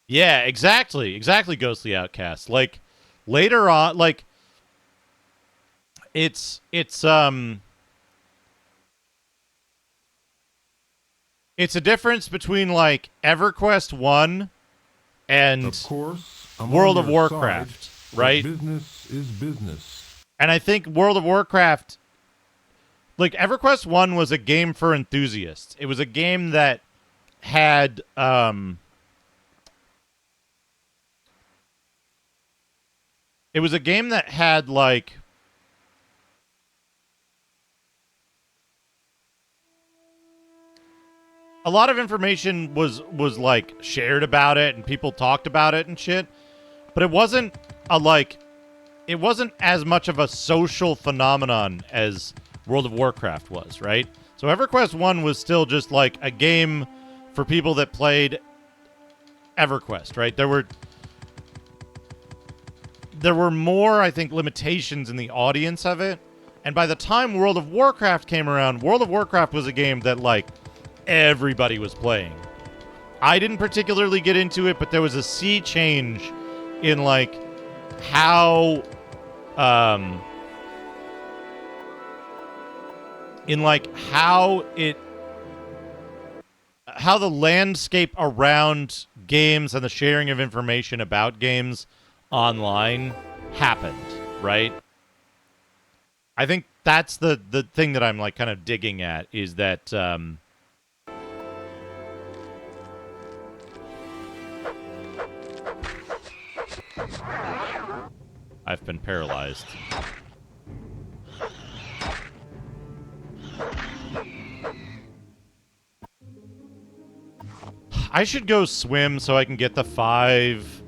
Yeah, exactly. Exactly, Ghostly Outcast. Like, later on, like... It's a difference between, like, EverQuest 1 and Of course, I'm World on of your Warcraft, side, but right? Business is business. And I think World of Warcraft, like, EverQuest 1 was a game for enthusiasts. It was a game that had, it was a game that had, like, a lot of information was like shared about it and people talked about it and shit, but it wasn't it wasn't as much of a social phenomenon as World of Warcraft was, right? So EverQuest 1 was still just like a game for people that played EverQuest, right? There were more, I think, limitations in the audience of it. And by the time World of Warcraft came around, World of Warcraft was a game that, like, everybody was playing. I didn't particularly get into it, but there was a sea change in, like, how it how the landscape around games and the sharing of information about games online happened, right? I think that's the thing that I'm like kind of digging at is that I've been paralyzed. I should go swim so I can get the 5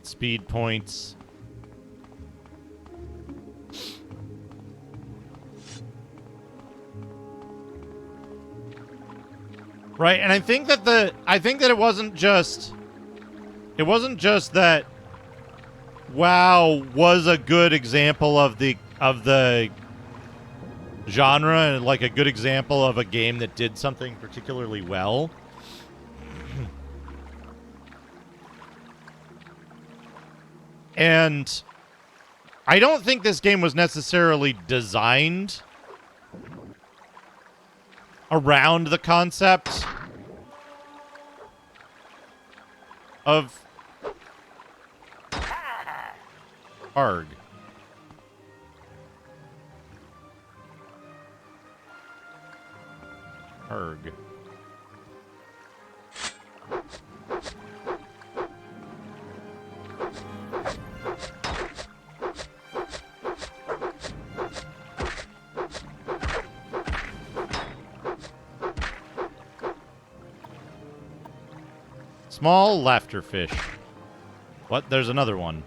speed points. Right, and I think that it wasn't just that WoW was a good example of the genre and like a good example of a game that did something particularly well. And I don't think this game was necessarily designed around the concept of ARG. ARG. Small laughter fish. What? There's another one.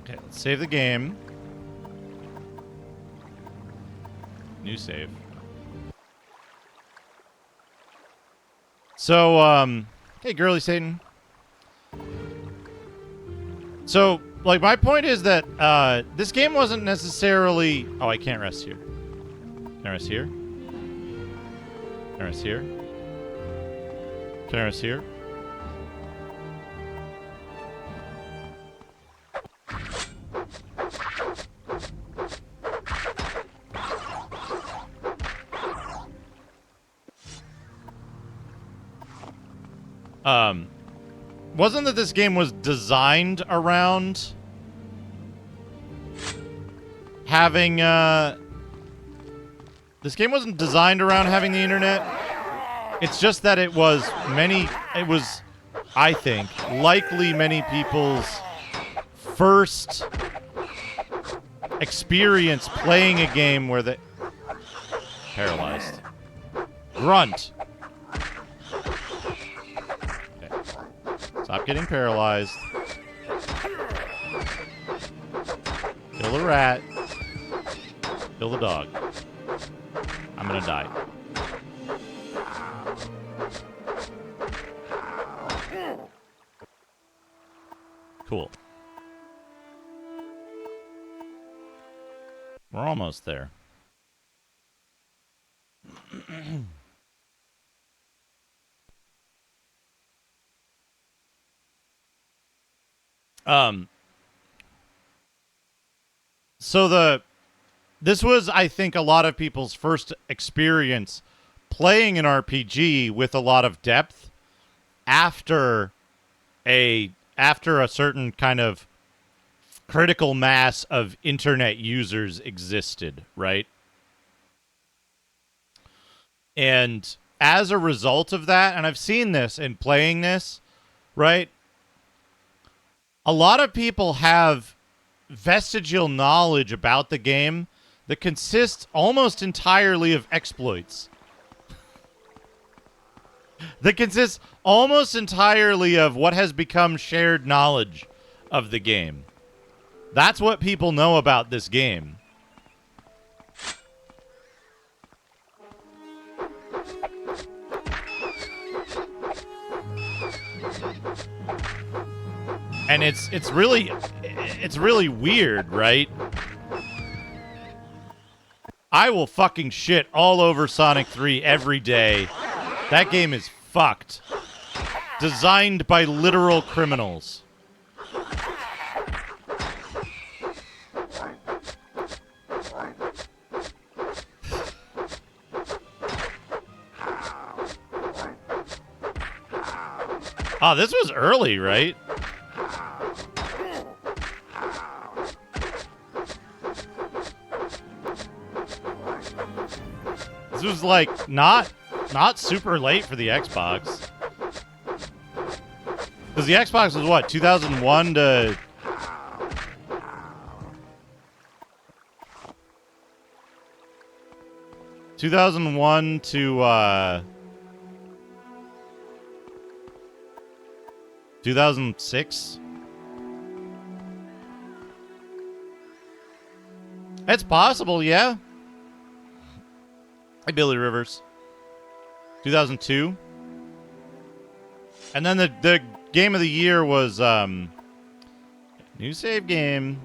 Okay, let's save the game. New save. So, hey, girly Satan. So, like, my point is that, this game wasn't necessarily... Oh, I can't rest here. Can I rest here? Can I rest here? Can I rest here? Wasn't that this game was designed around having, this game wasn't designed around having the internet. It's just that it was, I think, likely many people's first experience playing a game where they... Paralyzed. Grunt. Stop getting paralyzed. Kill the rat. Kill the dog. I'm gonna die. Cool. We're almost there. So this was, I think, a lot of people's first experience playing an RPG with a lot of depth after a certain kind of critical mass of internet users existed, right? And as a result of that, and I've seen this in playing this, right? A lot of people have vestigial knowledge about the game that consists almost entirely of exploits. That consists almost entirely of what has become shared knowledge of the game. That's what people know about this game. And it's really weird, right? I will fucking shit all over Sonic 3 every day. That game is fucked. Designed by literal criminals. Oh, this was early, right? This was like not super late for the Xbox. Because the Xbox was what, 2001 to 2001 to 2006? It's possible, yeah. Hey, Billy Rivers. 2002. And then the game of the year was new save game.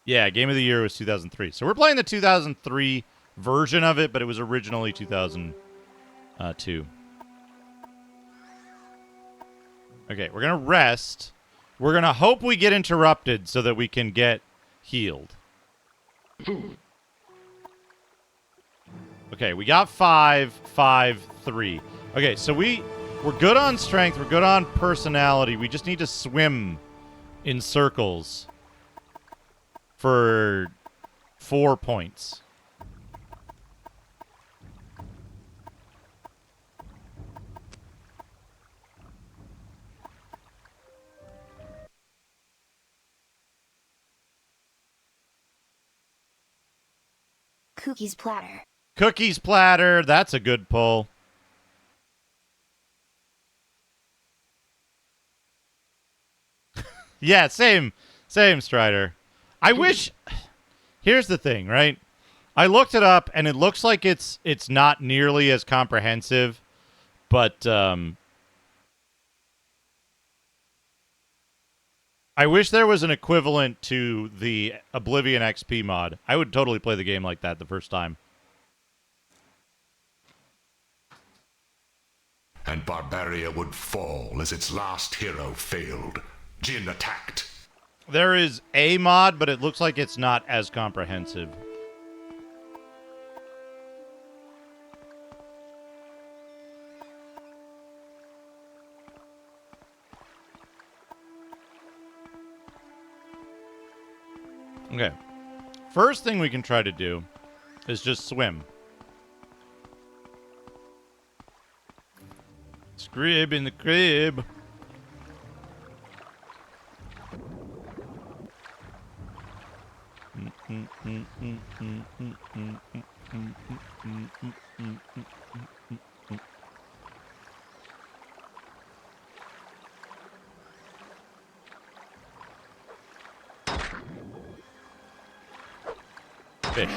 Yeah, game of the year was 2003. So we're playing the 2003 version of it, but it was originally 2002. Okay, we're going to rest. We're going to hope we get interrupted so that we can get healed. Okay, we got 5, 5, 3. Okay, so we're good on strength. We're good on personality. We just need to swim in circles for 4 points. Cookies platter. Cookies platter. That's a good pull. Yeah, same, Strider. I wish... Here's the thing, right? I looked it up, and it looks like it's not nearly as comprehensive, but I wish there was an equivalent to the Oblivion XP mod. I would totally play the game like that the first time. And Barbaria would fall as its last hero failed. Jin attacked. There is a mod, but it looks like it's not as comprehensive. Okay. First thing we can try to do is just swim. Scrib in the crib. Fish.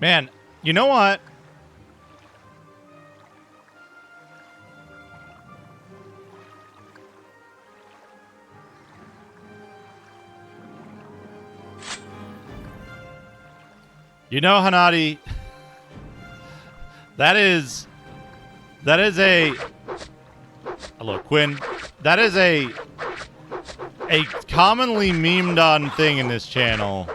Man, you know what? You know, Hanadi, that is a... Hello, Quinn. That is a commonly memed on thing in this channel.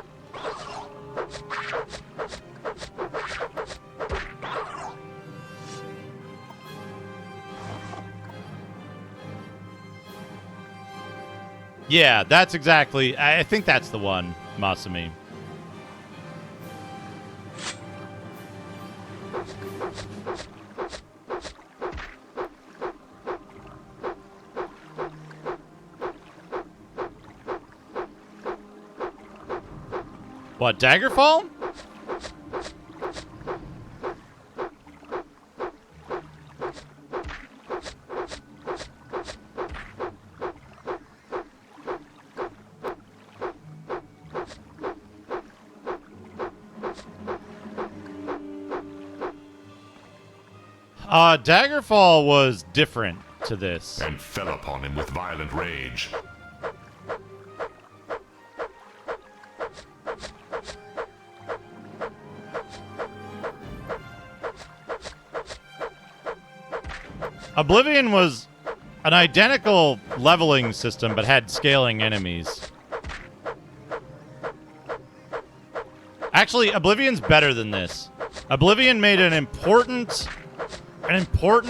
Yeah, that's exactly... I think that's the one, Masumi. What, Daggerfall? Daggerfall was different to this. And fell upon him with violent rage. Oblivion was an identical leveling system, but had scaling enemies. Actually, Oblivion's better than this. Oblivion made an important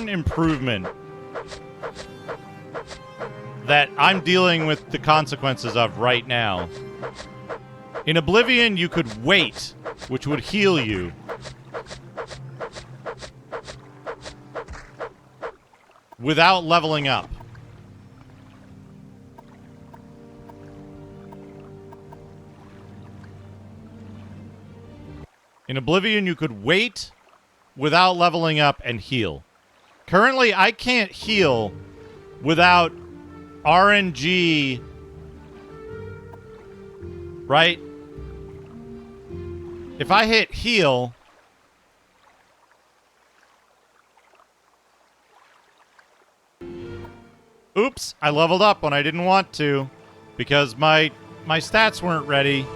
improvement that I'm dealing with the consequences of right now. In Oblivion, you could wait, which would heal you. Without leveling up. In Oblivion, you could wait without leveling up and heal. Currently, I can't heal without RNG, right? If I hit heal, oops, I leveled up when I didn't want to because my stats weren't ready.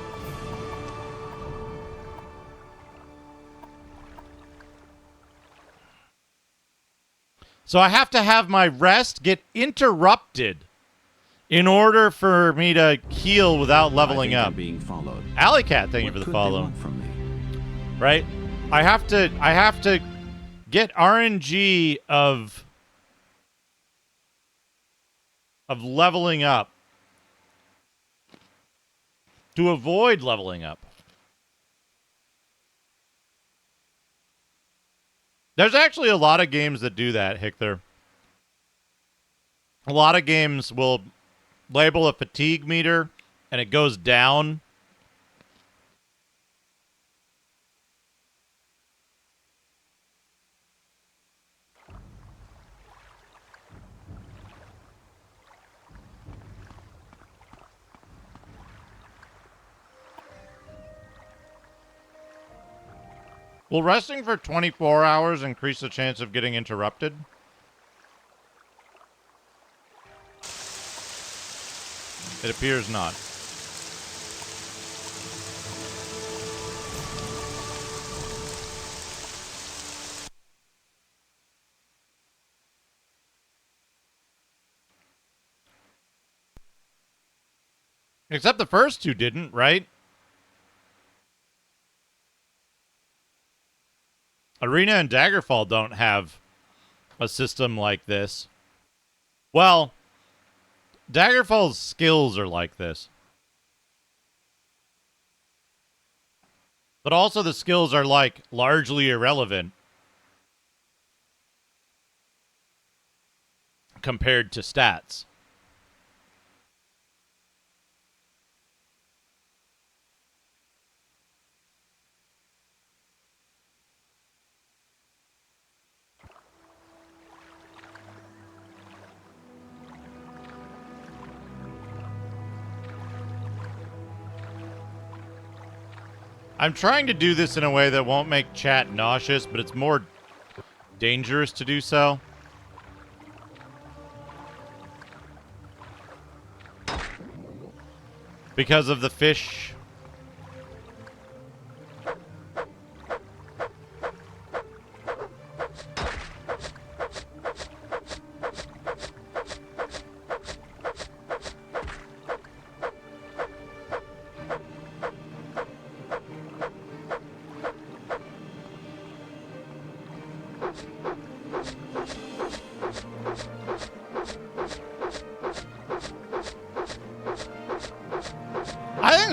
So I have to have my rest get interrupted in order for me to heal without leveling up. Being followed. Alley Cat, thank you for the follow. From me? Right? I have to get RNG of leveling up to avoid leveling up. There's actually a lot of games that do that, Hickler. A lot of games will label a fatigue meter and it goes down. Will resting for 24 hours increase the chance of getting interrupted? It appears not. Except the first two didn't, right? Arena and Daggerfall don't have a system like this. Well, Daggerfall's skills are like this. But also the skills are, like, largely irrelevant compared to stats. I'm trying to do this in a way that won't make chat nauseous, but it's more dangerous to do so. Because of the fish.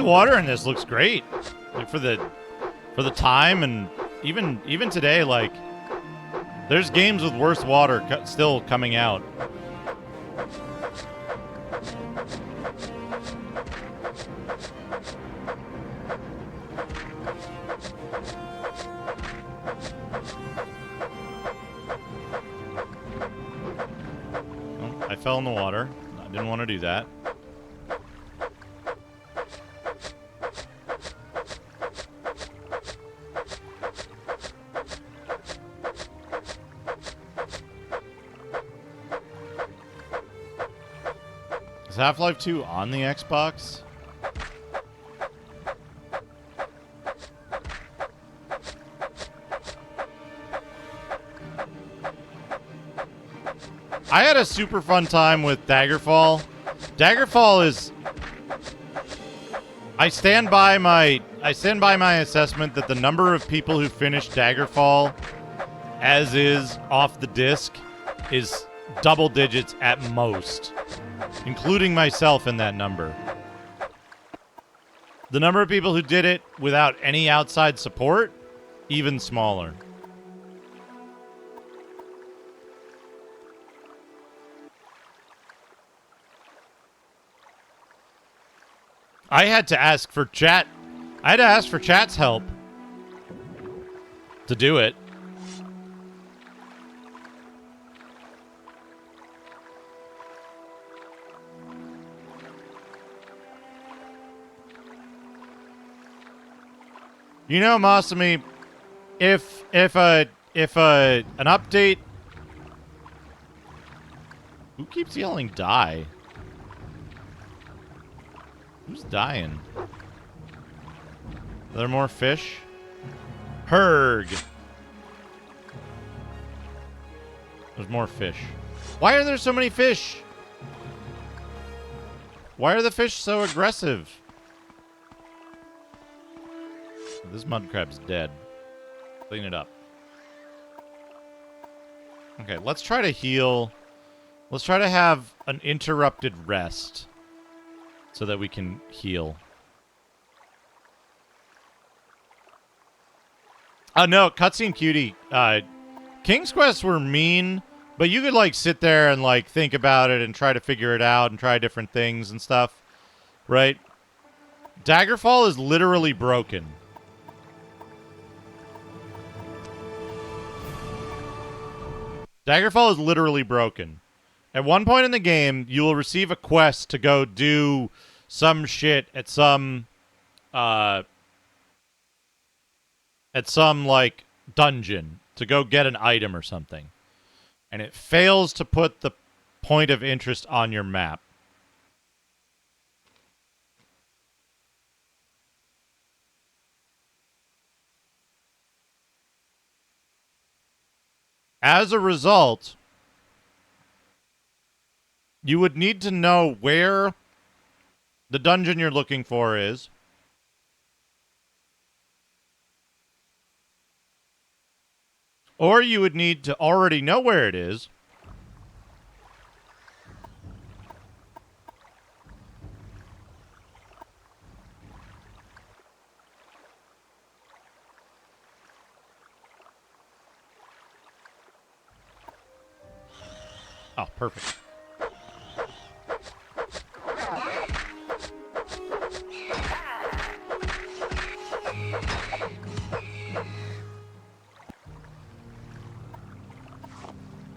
Water in this looks great, like for the time, and even today, like there's games with worse water still coming out. Oh, I fell in the water. I didn't want to do that. Is Half-Life 2 on the Xbox? I had a super fun time with Daggerfall. Daggerfall is... I stand by my assessment that the number of people who finish Daggerfall as is off the disc is double digits at most, including myself in that number. The number of people who did it without any outside support, even smaller. I had to ask for chat. I had to ask for chat's help to do it. You know, Masami, if an update... Who keeps yelling die? Who's dying? Are there more fish? Herg. There's more fish. Why are there so many fish? Why are the fish so aggressive? This mud crab's dead. Clean it up. Okay, let's try to heal. Let's try to have an interrupted rest so that we can heal. Oh, no, cutscene cutie. King's Quest were mean, but you could, like, sit there and, like, think about it and try to figure it out and try different things and stuff, right? Daggerfall is literally broken. Daggerfall is literally broken. At one point in the game, you will receive a quest to go do some shit at some like dungeon to go get an item or something. And it fails to put the point of interest on your map. As a result, you would need to know where the dungeon you're looking for is. Or you would need to already know where it is. Oh, perfect.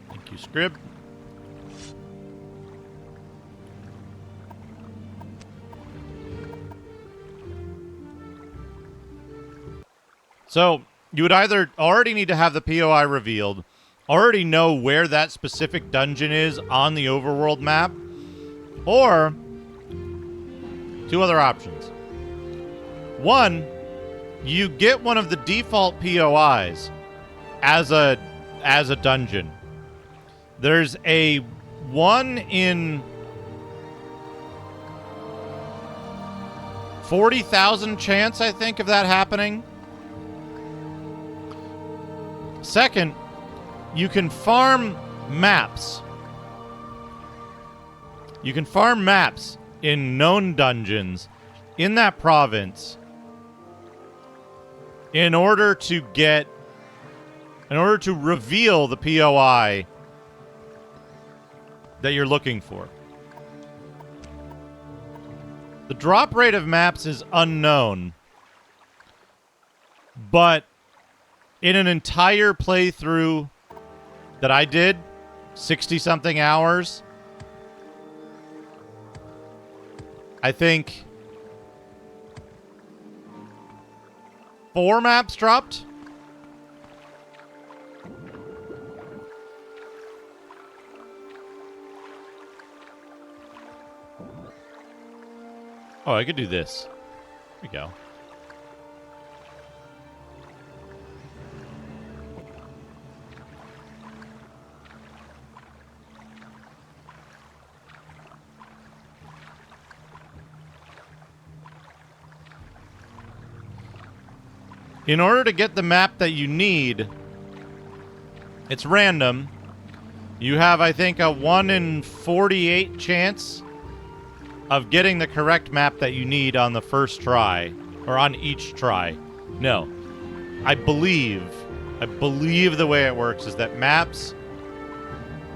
Thank you, Scrib. So, you would either already need to have the POI revealed, already know where that specific dungeon is on the overworld map, or two other options. One, you get one of the default POIs as a dungeon. There's a 1 in 40,000 chance, I think, of that happening. Second, you can farm maps. You can farm maps in known dungeons in that province in order to reveal the POI that you're looking for. The drop rate of maps is unknown, but in an entire playthrough that I did, 60-something hours, I think 4 maps dropped. Oh, I could do this. There we go. In order to get the map that you need, it's random. You have, I think, a 1 in 48 chance of getting the correct map that you need on the first try, or on each try. No. I believe the way it works is that maps,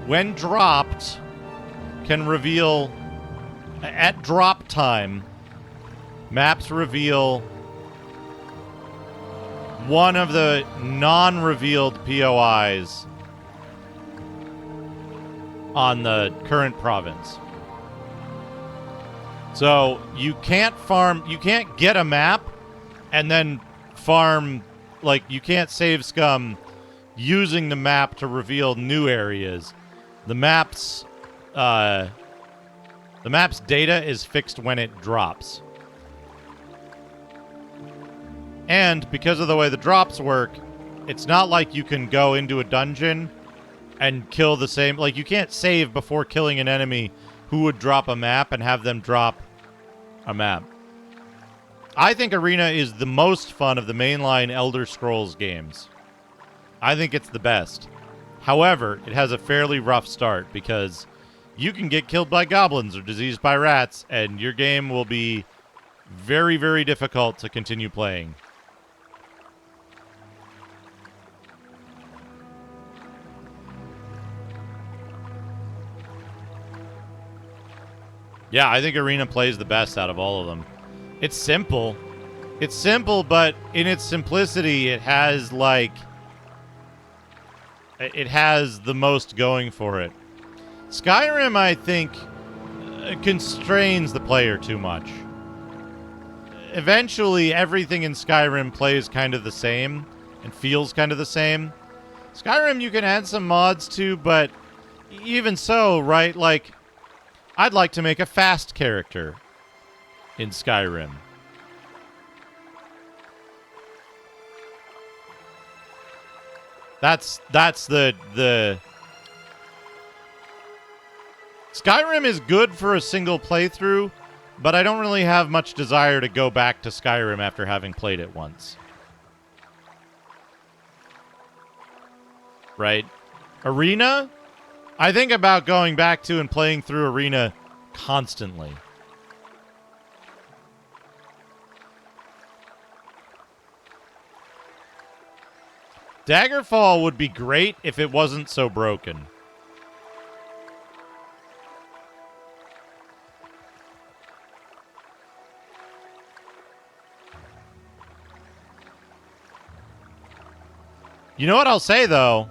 when dropped, can reveal, at drop time, maps reveal one of the non-revealed POIs on the current province. So you can't get a map and then farm, like, you can't save scum using the map to reveal new areas. The map's data is fixed when it drops. And because of the way the drops work, it's not like you can go into a dungeon and kill the same... Like, you can't save before killing an enemy who would drop a map and have them drop a map. I think Arena is the most fun of the mainline Elder Scrolls games. I think it's the best. However, it has a fairly rough start because you can get killed by goblins or diseased by rats, and your game will be very, very difficult to continue playing. Yeah, I think Arena plays the best out of all of them. It's simple. It's simple, but in its simplicity, it has, like... It has the most going for it. Skyrim, I think, constrains the player too much. Eventually, everything in Skyrim plays kind of the same and feels kind of the same. Skyrim, you can add some mods to, but even so, right, like... I'd like to make a fast character in Skyrim. That's the Skyrim is good for a single playthrough, but I don't really have much desire to go back to Skyrim after having played it once. Right? Arena? I think about going back to and playing through Arena constantly. Daggerfall would be great if it wasn't so broken. You know what I'll say, though?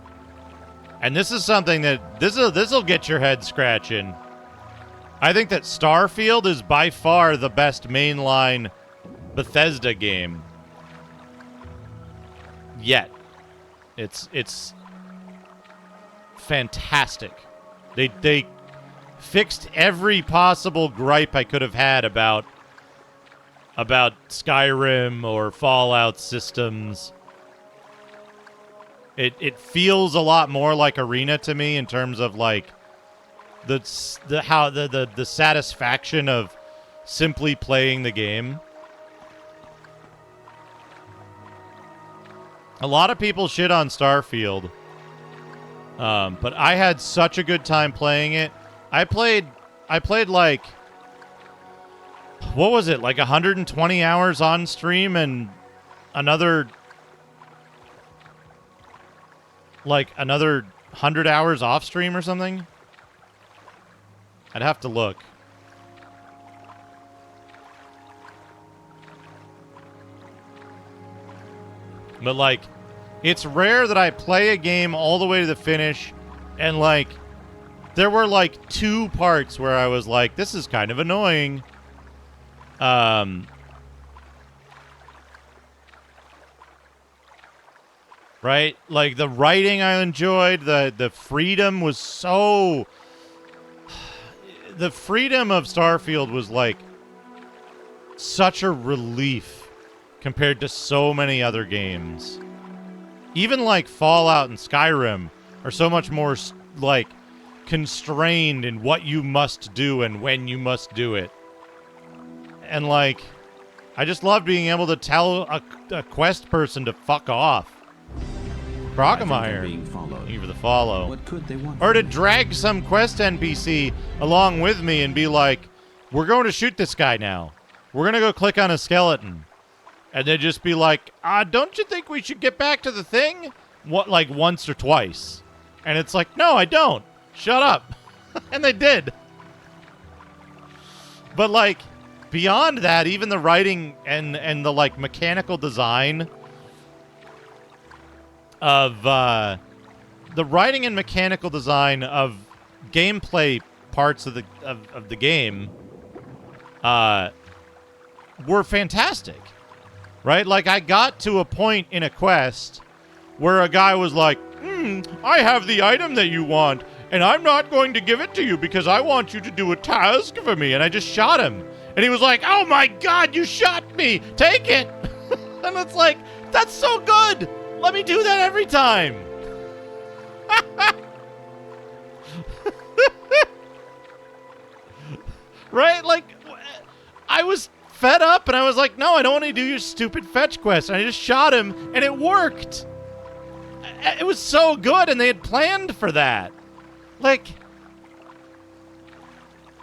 And this is something that... This'll get your head scratching. I think that Starfield is by far the best mainline Bethesda game yet. It's fantastic. They fixed every possible gripe I could have had about Skyrim or Fallout systems. It feels a lot more like Arena to me in terms of like the satisfaction of simply playing the game. A lot of people shit on Starfield, but I had such a good time playing it. I played like, what was it, like 120 hours on stream and another 100 hours off stream or something? I'd have to look. But, like, it's rare that I play a game all the way to the finish, and, like, there were, like, 2 parts where I was like, this is kind of annoying. Right? Like, the writing I enjoyed, the freedom was so... The freedom of Starfield was, like, such a relief compared to so many other games. Even, like, Fallout and Skyrim are so much more, like, constrained in what you must do and when you must do it. And, like, I just love being able to tell a quest person to fuck off. Brockmeyer, being followed. thank you for the follow. What could they want? Or to drag some quest NPC along with me and be like, we're going to shoot this guy now. We're going to go click on a skeleton. And then just be like, don't you think we should get back to the thing? What, like once or twice? And it's like, no, I don't. Shut up. And they did. But like, beyond that, even the writing and the like mechanical design of the writing and mechanical design of gameplay parts of the game were fantastic. Right? Like, I got to a point in a quest where a guy was like, I have the item that you want, and I'm not going to give it to you because I want you to do a task for me. And I just shot him. And he was like, oh my God, you shot me. Take it. And it's like, that's so good. Let me do that every time. Right? Like, I was fed up and I was like, no, I don't want to do your stupid fetch quest. And I just shot him and it worked. It was so good and they had planned for that. Like,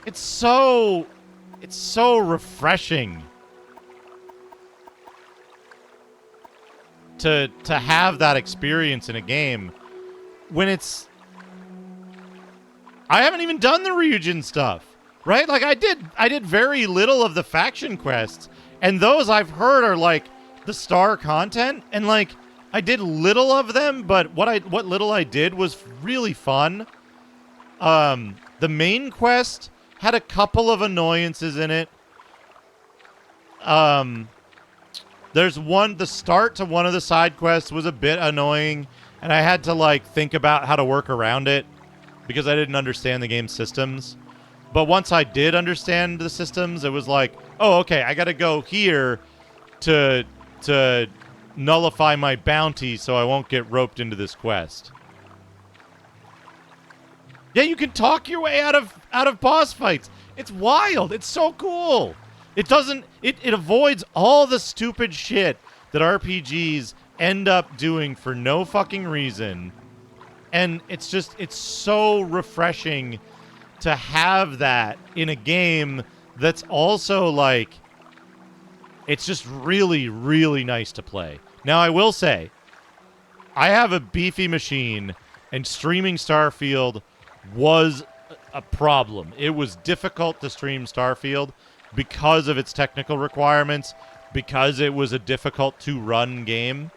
it's so refreshing to have that experience in a game when it's, I haven't even done the Ryujin stuff, right? Like I did very little of the faction quests, and those I've heard are like the star content, and like I did little of them, but what little I did was really fun. The main quest had a couple of annoyances in it. There's one, the start to one of the side quests was a bit annoying, and I had to like think about how to work around it because I didn't understand the game's systems. But once I did understand the systems, it was like, oh, okay, I gotta go here to nullify my bounty so I won't get roped into this quest. Yeah, you can talk your way out of boss fights. It's wild. It's so cool. It avoids all the stupid shit that RPGs end up doing for no fucking reason. And it's so refreshing to have that in a game that's also like, it's just really, really nice to play. Now, I will say, I have a beefy machine, and streaming Starfield was a problem. It was difficult to stream Starfield because of its technical requirements, because it was a difficult to run game.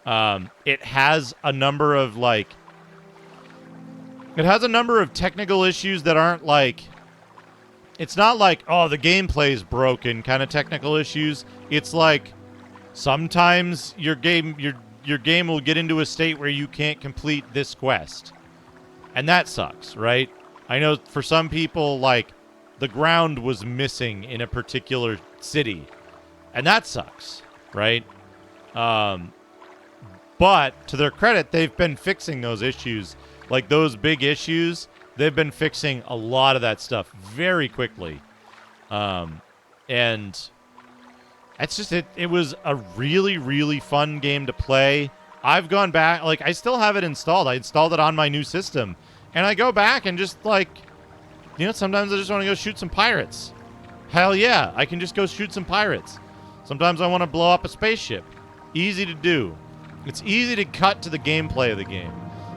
It has a number of technical issues that aren't like, it's not like, oh, the gameplay's broken kind of technical issues. It's like sometimes your game will get into a state where you can't complete this quest. And that sucks, right? I know for some people, like, the ground was missing in a particular city. And that sucks, right? But to their credit, they've been fixing those issues. Like, those big issues, they've been fixing a lot of that stuff very quickly. And it's just, it was a really, really fun game to play. I've gone back, like, I still have it installed. I installed it on my new system. And I go back and just, like, you know, sometimes I just want to go shoot some pirates. Hell yeah, I can just go shoot some pirates. Sometimes I want to blow up a spaceship. Easy to do. It's easy to cut to the gameplay of the game.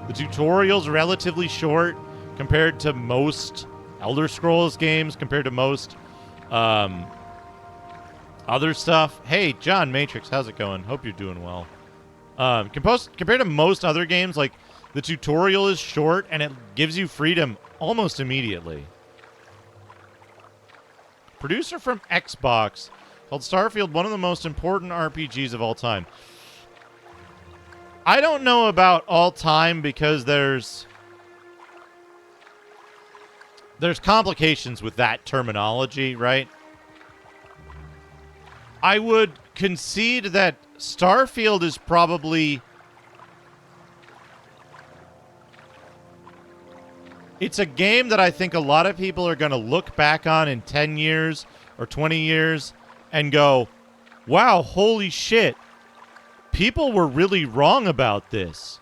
The tutorial's relatively short compared to most Elder Scrolls games, compared to most other stuff. Hey, John Matrix, how's it going? Hope you're doing well. Compared to most other games, like, the tutorial is short, and it gives you freedom almost immediately. Producer from Xbox called Starfield one of the most important RPGs of all time. I don't know about all time because there's complications with that terminology, right? I would concede that Starfield is probably... It's a game that I think a lot of people are going to look back on in 10 years or 20 years and go, wow, holy shit. People were really wrong about this.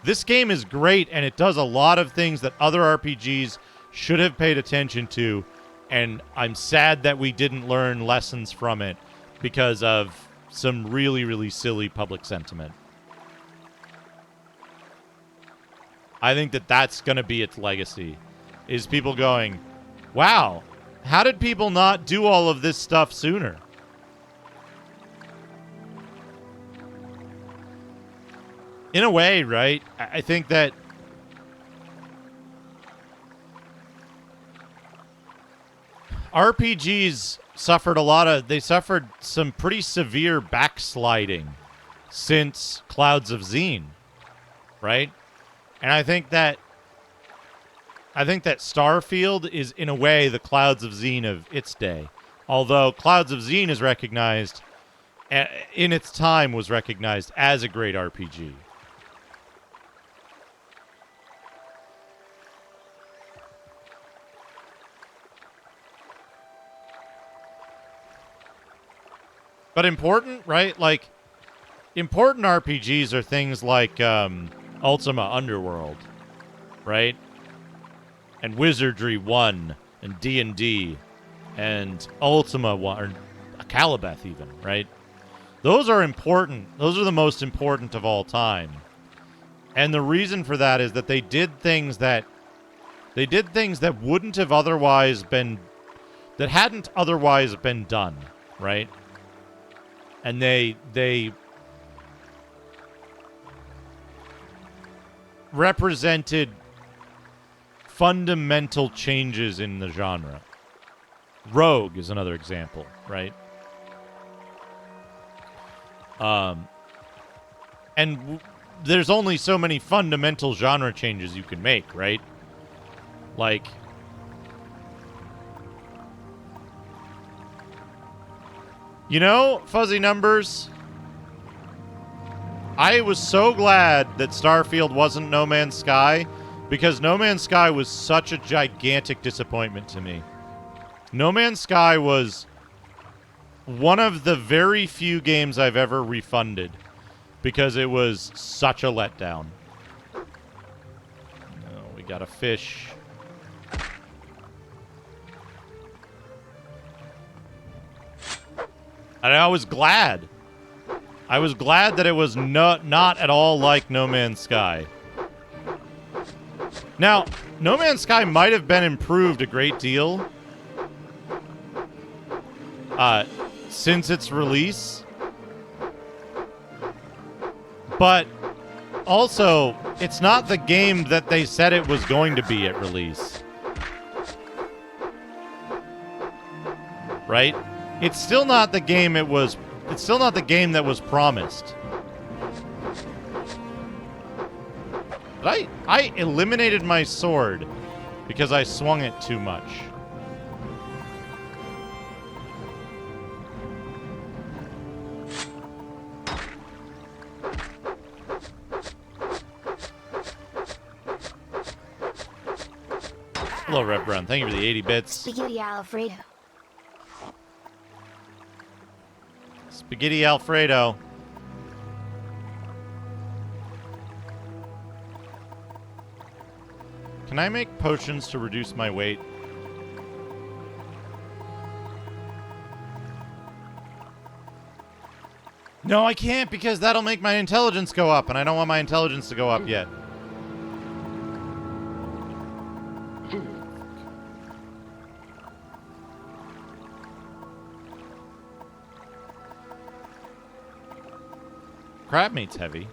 This game is great, and it does a lot of things that other RPGs should have paid attention to, and I'm sad that we didn't learn lessons from it because of some really, really silly public sentiment. I think that that's going to be its legacy, is people going, wow, how did people not do all of this stuff sooner? In a way, right? I think that RPGs suffered some pretty severe backsliding since Clouds of Xene, right? And I think that Starfield is, in a way, the Clouds of Xene of its day. Although Clouds of Xene is recognized, in its time, was recognized as a great RPG. But important, right? Like, important RPGs are things like Ultima Underworld, right? And Wizardry 1, and D&D, and Ultima 1, or Calibeth even, right? Those are important. Those are the most important of all time. And the reason for that is that they did things that wouldn't have otherwise been, that hadn't otherwise been done, right? And they represented fundamental changes in the genre. Rogue is another example, right? There's only so many fundamental genre changes you can make, right? Like, you know, Fuzzy Numbers, I was so glad that Starfield wasn't No Man's Sky, because No Man's Sky was such a gigantic disappointment to me. No Man's Sky was one of the very few games I've ever refunded because it was such a letdown. Oh, we got a fish. And I was glad. I was glad that it was not at all like No Man's Sky. Now, No Man's Sky might have been improved a great deal since its release. But also, it's not the game that they said it was going to be at release. Right? It's still not the game it's still not the game that was promised. But I eliminated my sword because I swung it too much. Hello, Red Brown. Thank you for the 80 bits. Spaghetti Alfredo. Spaghetti Alfredo. Can I make potions to reduce my weight? No, I can't, because that'll make my intelligence go up, and I don't want my intelligence to go up yet. Crab meat's heavy.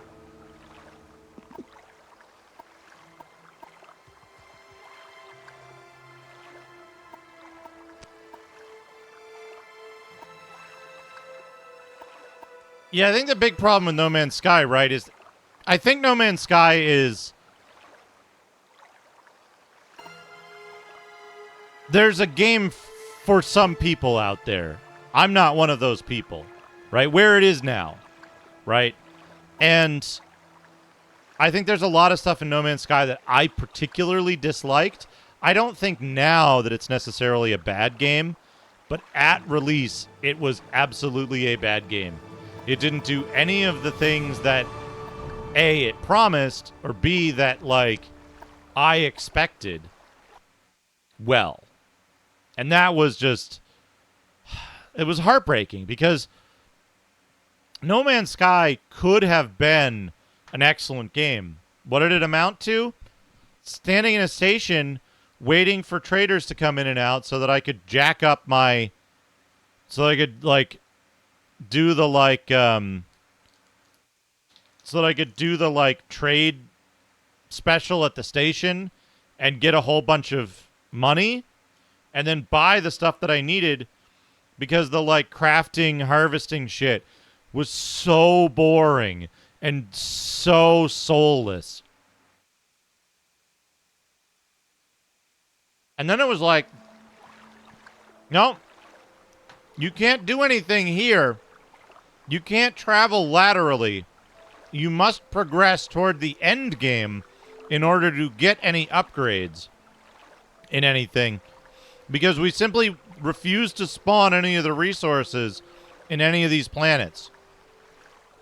Yeah, I think the big problem with No Man's Sky, right, is I think No Man's Sky is... There's a game for some people out there. I'm not one of those people, right? Where it is now, right? And I think there's a lot of stuff in No Man's Sky that I particularly disliked. I don't think now that it's necessarily a bad game, but at release, it was absolutely a bad game. It didn't do any of the things that A, it promised, or B, that, like, I expected well. And that was just, it was heartbreaking because No Man's Sky could have been an excellent game. What did it amount to? Standing in a station waiting for traders to come in and out so that I could jack up my, so I could, like, do the, like, so that I could do the, like, trade special at the station and get a whole bunch of money and then buy the stuff that I needed, because the, like, crafting, harvesting shit was so boring and so soulless. And then it was like, no, you can't do anything here. You can't travel laterally. You must progress toward the end game in order to get any upgrades in anything, because we simply refuse to spawn any of the resources in any of these planets.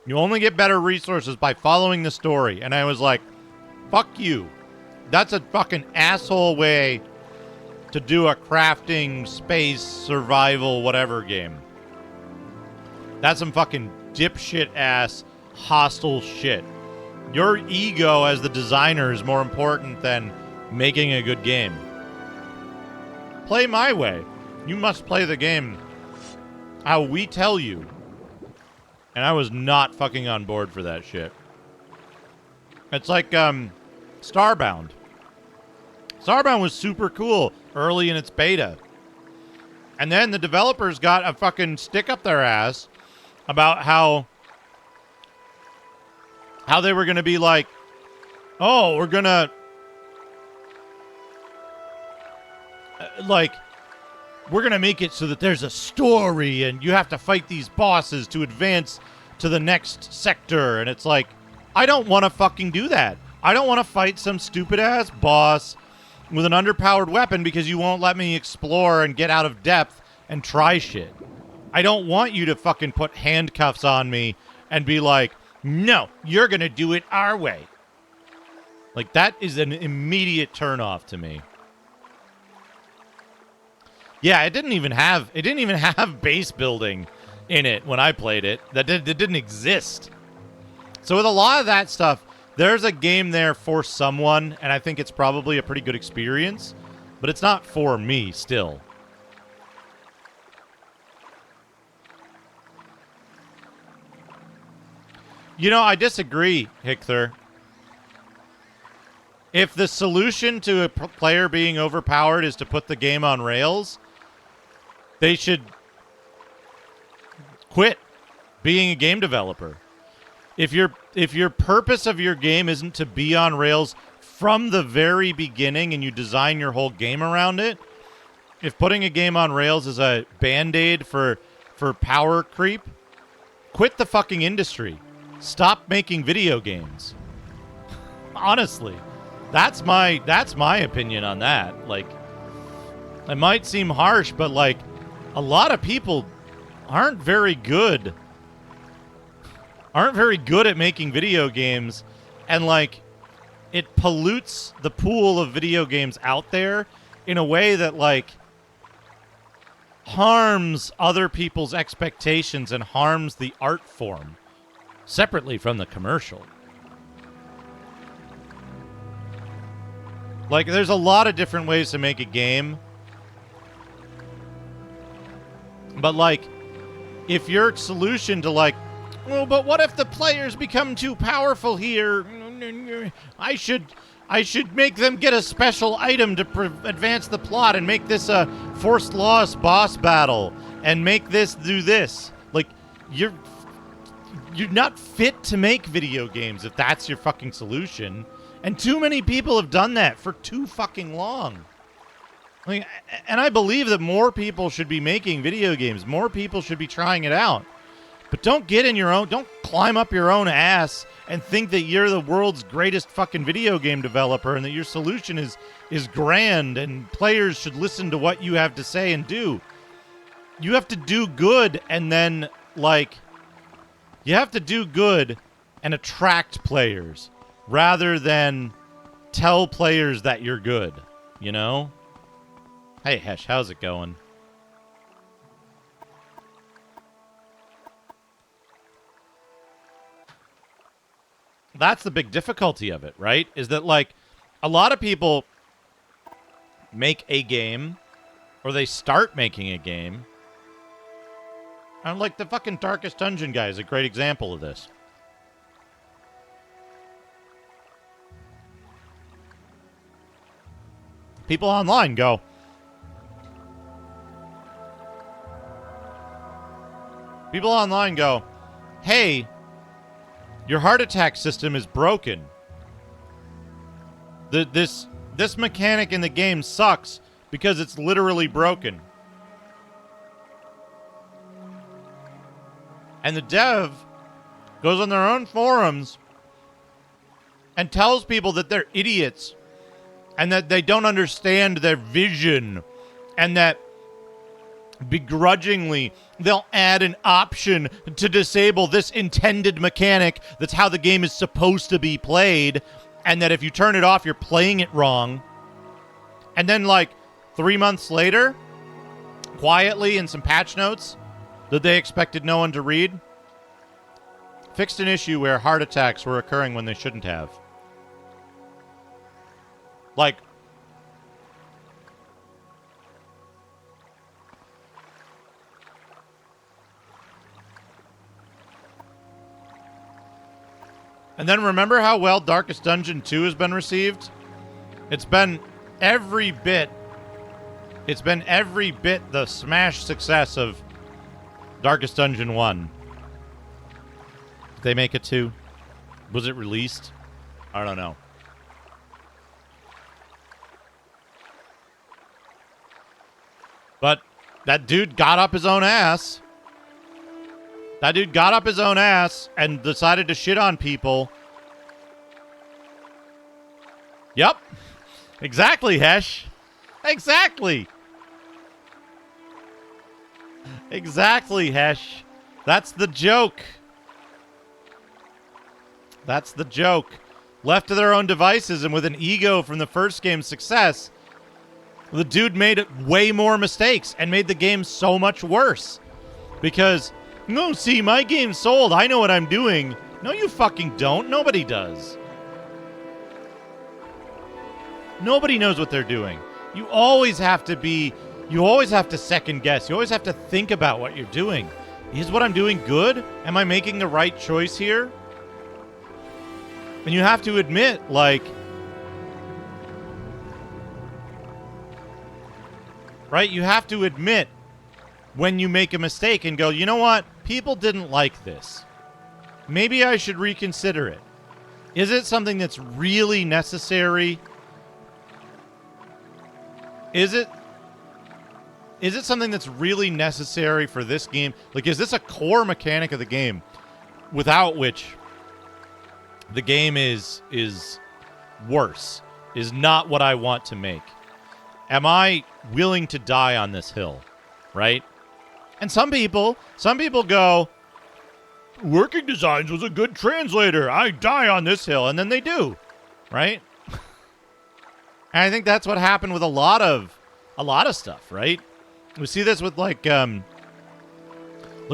You only get better resources by following the story. And I was like, fuck you. That's a fucking asshole way to do a crafting, space, survival, whatever game. That's some fucking dipshit ass, hostile shit. Your ego as the designer is more important than making a good game. Play my way. You must play the game how we tell you. And I was not fucking on board for that shit. It's like Starbound. Starbound was super cool early in its beta. And then the developers got a fucking stick up their ass about how they were going to be like, oh, we're going to we're going to make it so that there's a story and you have to fight these bosses to advance to the next sector. And it's like, I don't want to fucking do that. I don't want to fight some stupid ass boss with an underpowered weapon because you won't let me explore and get out of depth and try shit. I don't want you to fucking put handcuffs on me and be like, no, you're going to do it our way. Like, that is an immediate turnoff to me. Yeah, it didn't even have base building in it when I played it. That didn't exist. So with a lot of that stuff, there's a game there for someone, and I think it's probably a pretty good experience, but it's not for me still. You know, I disagree, Hichther. If the solution to a player being overpowered is to put the game on rails, they should quit being a game developer. If your purpose of your game isn't to be on rails from the very beginning and you design your whole game around it, if putting a game on rails is a band-aid for power creep, quit the fucking industry. Stop making video games. Honestly, that's my opinion on that. Like, it might seem harsh, but like, a lot of people aren't very good at making video games, and like, it pollutes the pool of video games out there in a way that like harms other people's expectations and harms the art form separately from the commercial. Like, there's a lot of different ways to make a game, but like, if your solution to like, well, but what if the players become too powerful here? I should make them get a special item to advance the plot and make this a forced loss boss battle and make this do this. Like, you're not fit to make video games if that's your fucking solution. And too many people have done that for too fucking long. Like, and I believe that more people should be making video games. More people should be trying it out. But don't climb up your own ass and think that you're the world's greatest fucking video game developer and that your solution is grand and players should listen to what you have to say and do. you have to do good and then, like, you have to do good and attract players rather than tell players that you're good, you know? Hey, Hesh, how's it going? That's the big difficulty of it, right? Is that, like, a lot of people make a game, or they start making a game. And, like, the fucking Darkest Dungeon guy is a great example of this. People online go, hey, your heart attack system is broken. This mechanic in the game sucks because it's literally broken. And the dev goes on their own forums and tells people that they're idiots and that they don't understand their vision and that begrudgingly they'll add an option to disable this intended mechanic that's how the game is supposed to be played, and that if you turn it off, you're playing it wrong. And then, like, 3 months later, quietly in some patch notes that they expected no one to read, fixed an issue where heart attacks were occurring when they shouldn't have. Like, and then remember how well Darkest Dungeon 2 has been received? It's been every bit the smash success of Darkest Dungeon 1. Did they make it 2? Was it released? I don't know. But that dude got up his own ass. That dude got up his own ass and decided to shit on people. Yep. Exactly, Hesh. Exactly. Exactly, Hesh. That's the joke. That's the joke. Left to their own devices and with an ego from the first game's success, the dude made way more mistakes and made the game so much worse. Because, no, see, my game's sold. I know what I'm doing. No, you fucking don't. Nobody does. Nobody knows what they're doing. You always have to second guess. You always have to think about what you're doing. Is what I'm doing good? Am I making the right choice here? And you have to admit, like, right? You have to admit when you make a mistake and go, you know what? People didn't like this. Maybe I should reconsider it. Is it something that's really necessary? Is it something that's really necessary for this game? Like, is this a core mechanic of the game without which the game is worse, is not what I want to make? Am I willing to die on this hill, right? And some people go, Working Designs was a good translator. I die on this hill. And then they do, right? And I think that's what happened with a lot of stuff, right? We see this with, like, look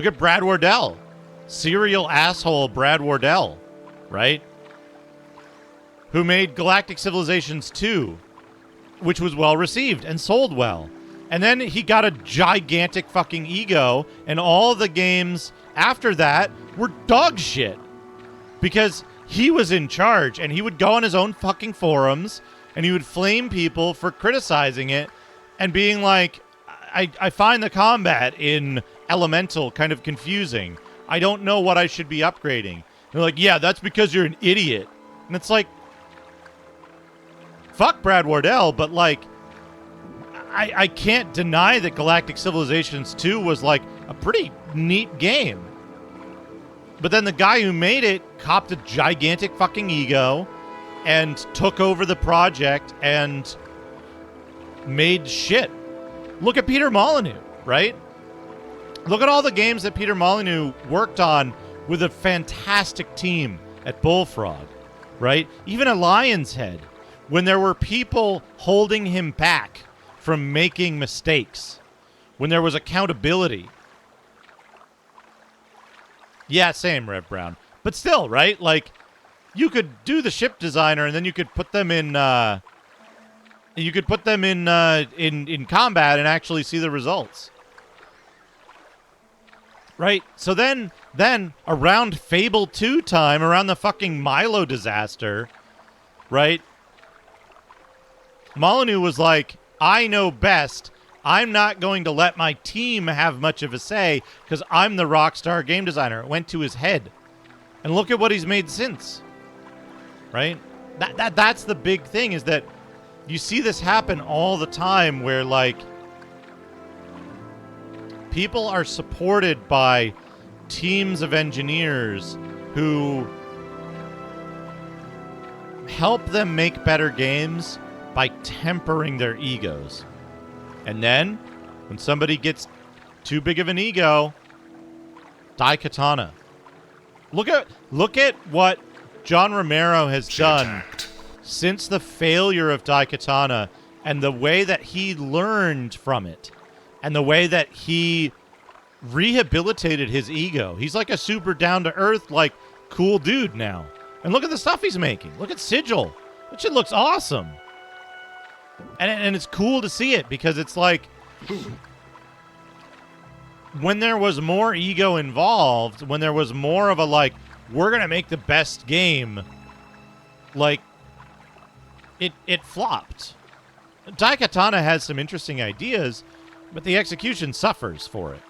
at Brad Wardell. Serial asshole Brad Wardell, right? Who made Galactic Civilizations 2, which was well received and sold well. And then he got a gigantic fucking ego, and all the games after that were dog shit. Because he was in charge, and he would go on his own fucking forums, and he would flame people for criticizing it, and being like, I find the combat in Elemental kind of confusing. I don't know what I should be upgrading. And they're like, yeah, that's because you're an idiot. And it's like, fuck Brad Wardell, but, like, I can't deny that Galactic Civilizations 2 was, like, a pretty neat game. But then the guy who made it copped a gigantic fucking ego and took over the project and made shit. Look at Peter Molyneux, right? Look at all the games that Peter Molyneux worked on with a fantastic team at Bullfrog, right? Even at Lion's Head, when there were people holding him back from making mistakes, when there was accountability. Yeah, same, Rev Brown. But still, right? Like, you could do the ship designer, and then you could put them in, in combat and actually see the results. Right? So then around Fable 2 time, around the fucking Milo disaster, right? Molyneux was like, I know best. I'm not going to let my team have much of a say because I'm the rockstar game designer. It went to his head. And look at what he's made since. Right? That's the big thing, is that you see this happen all the time where, like, people are supported by teams of engineers who help them make better games by tempering their egos. And then, when somebody gets too big of an ego, Daikatana. Look at what John Romero has done since the failure of Daikatana, and the way that he learned from it, and the way that he rehabilitated his ego. He's like a super down-to-earth, like, cool dude now. And look at the stuff he's making. Look at Sigil. That shit looks awesome. And it's cool to see it, because it's like, when there was more ego involved, when there was more of a, like, we're going to make the best game, like, it flopped. Daikatana has some interesting ideas, but the execution suffers for it.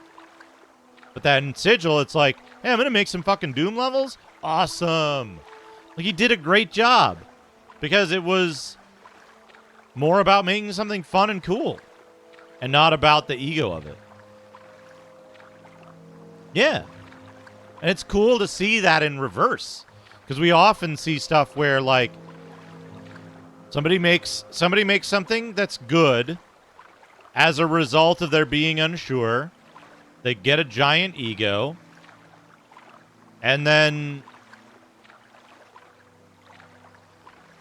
But then Sigil, it's like, hey, I'm going to make some fucking Doom levels? Awesome. Like, he did a great job, because it was more about making something fun and cool, and not about the ego of it. Yeah. And it's cool to see that in reverse, because we often see stuff where, like, somebody makes something that's good as a result of their being unsure. They get a giant ego, and then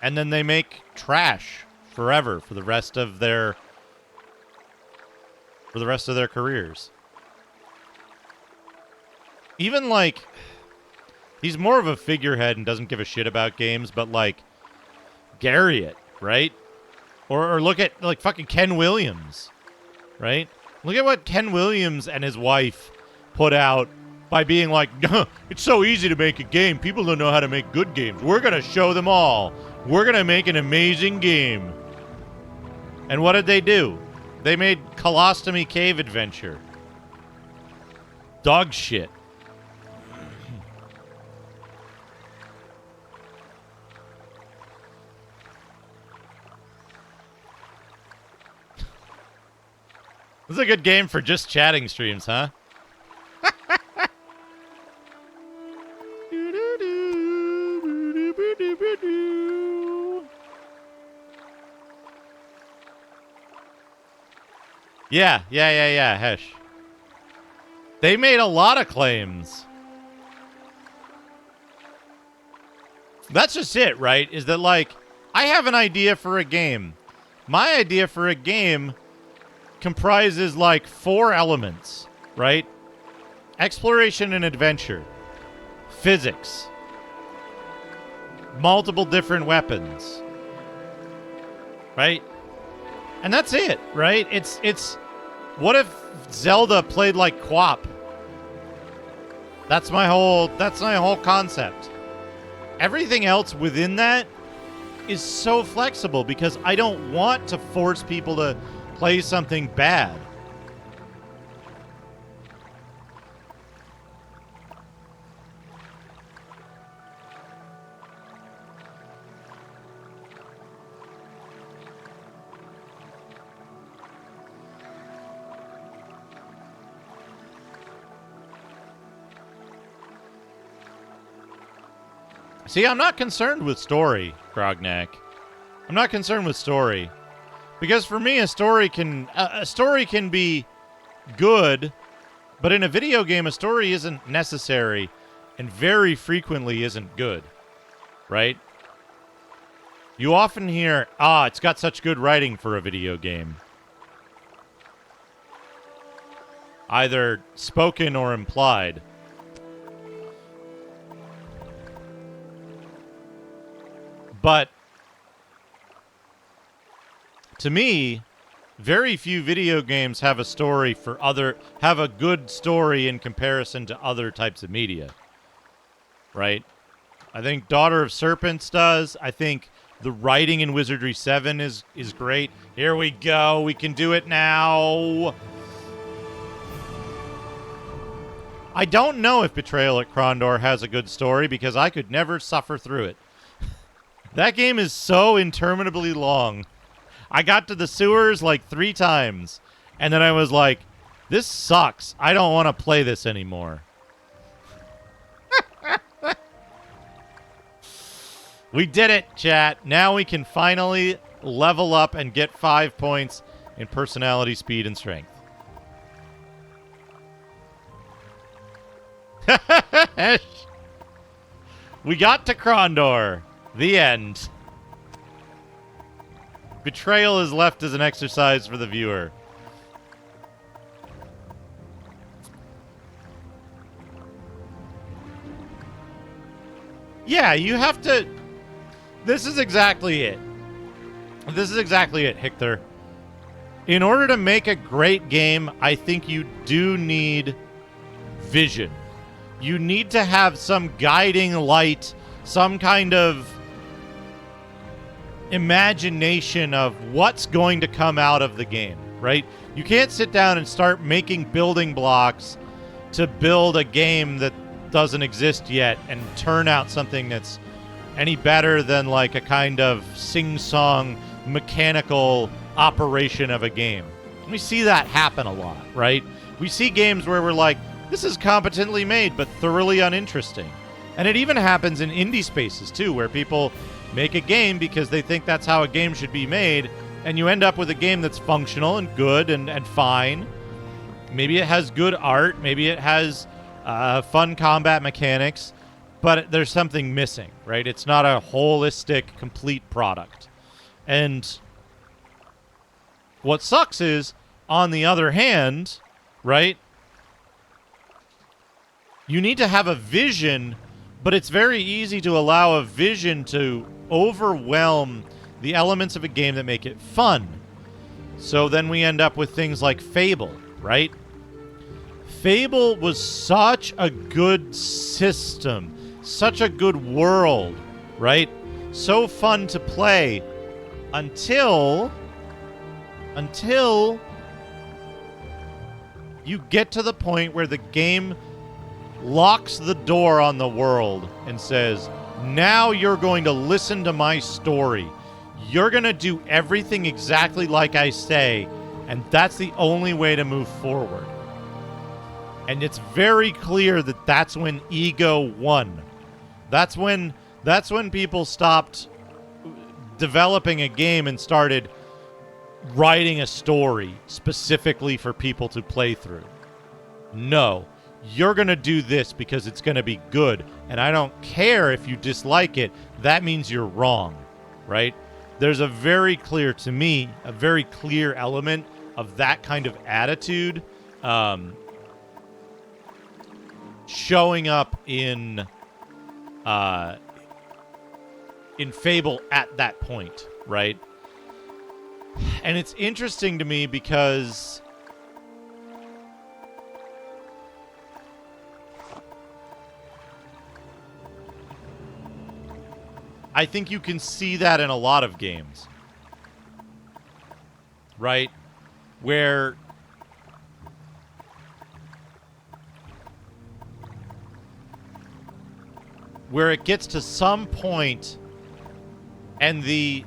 they make trash forever for the rest of their careers. Even, like, he's more of a figurehead and doesn't give a shit about games, but, like, Garriott, right? Or look at, like, fucking Ken Williams, right? Look at what Ken Williams and his wife put out by being like, it's so easy to make a game. People don't know how to make good games. We're going to show them all. We're going to make an amazing game. And what did they do? They made Colostomy Cave Adventure. Dog shit. This is a good game for just chatting streams, huh? Yeah, Hesh. They made a lot of claims. That's just it, right? Is that, like, I have an idea for a game. My idea for a game comprises, like, 4 elements, right? Exploration and adventure, physics, multiple different weapons, right? And that's it, right? It's what if Zelda played like Quap? That's my whole concept. Everything else within that is so flexible, because I don't want to force people to play something bad. See, I'm not concerned with story, Grognak. I'm not concerned with story. Because for me, a story can be good But in a video game, a story isn't necessary and very frequently isn't good, right? You often hear, it's got such good writing for a video game. Either spoken or implied. But to me, very few video games have a good story in comparison to other types of media. Right? I think Daughter of Serpents does. I think the writing in Wizardry 7 is great. Here we go. We can do it now. I don't know if Betrayal at Krondor has a good story because I could never suffer through it. That game is so interminably long. I got to the sewers like 3 times, and then I was like, this sucks. I don't want to play this anymore. We did it, chat. Now we can finally level up and get 5 points in personality, speed, and strength. We got to Krondor. The end. Betrayal is left as an exercise for the viewer. Yeah, you have to... This is exactly it. This is exactly it, Hector. In order to make a great game, I think you do need vision. You need to have some guiding light, some kind of imagination of what's going to come out of the game, right? You can't sit down and start making building blocks to build a game that doesn't exist yet and turn out something that's any better than like a kind of sing-song mechanical operation of a game. We see that happen a lot, right? We see games where we're like, this is competently made but thoroughly uninteresting. And it even happens in indie spaces too, where people make a game because they think that's how a game should be made, and you end up with a game that's functional and good and fine. Maybe it has good art, maybe it has fun combat mechanics, but there's something missing, right? It's not a holistic, complete product. And what sucks is, on the other hand, right, you need to have a vision, but it's very easy to allow a vision to overwhelm the elements of a game that make it fun. So then we end up with things like Fable, right? Fable was such a good system, such a good world, right? So fun to play until you get to the point where the game locks the door on the world and says, now you're going to listen to my story. You're going to do everything exactly like I say, and that's the only way to move forward. And it's very clear that that's when ego won. That's when people stopped developing a game and started writing a story specifically for people to play through. No, you're going to do this because it's going to be good, and I don't care if you dislike it. That means you're wrong, right? There's a very clear element of that kind of attitude showing up in Fable at that point, right? And it's interesting to me because I think you can see that in a lot of games, right? Where it gets to some point and the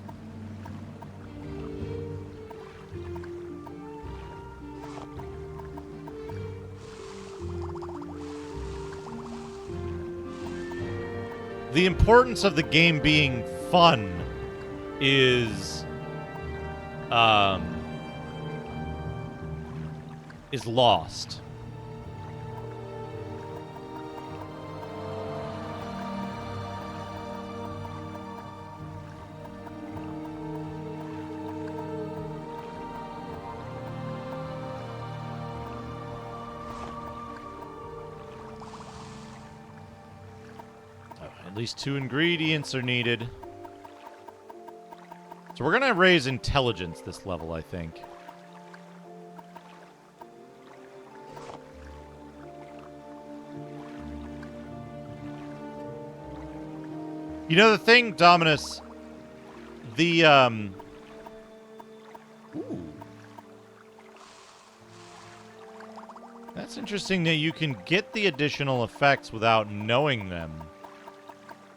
importance of the game being fun is lost, At least 2 ingredients are needed. So we're gonna raise intelligence this level, I think. You know the thing, Dominus, the, Ooh. That's interesting that you can get the additional effects without knowing them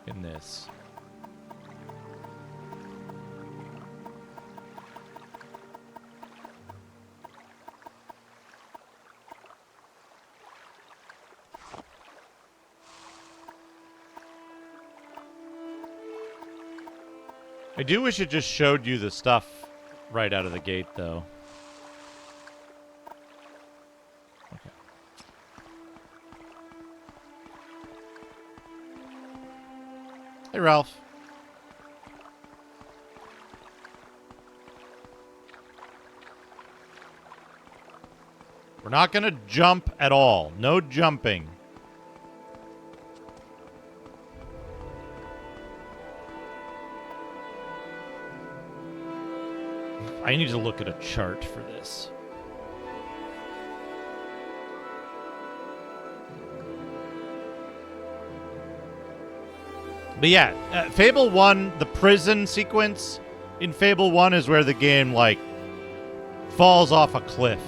in this. I do wish it just showed you the stuff right out of the gate, though. Okay. Hey, Ralph. We're not going to jump at all. No jumping. I need to look at a chart for this. But yeah, Fable 1, the prison sequence in Fable 1 is where the game, like, falls off a cliff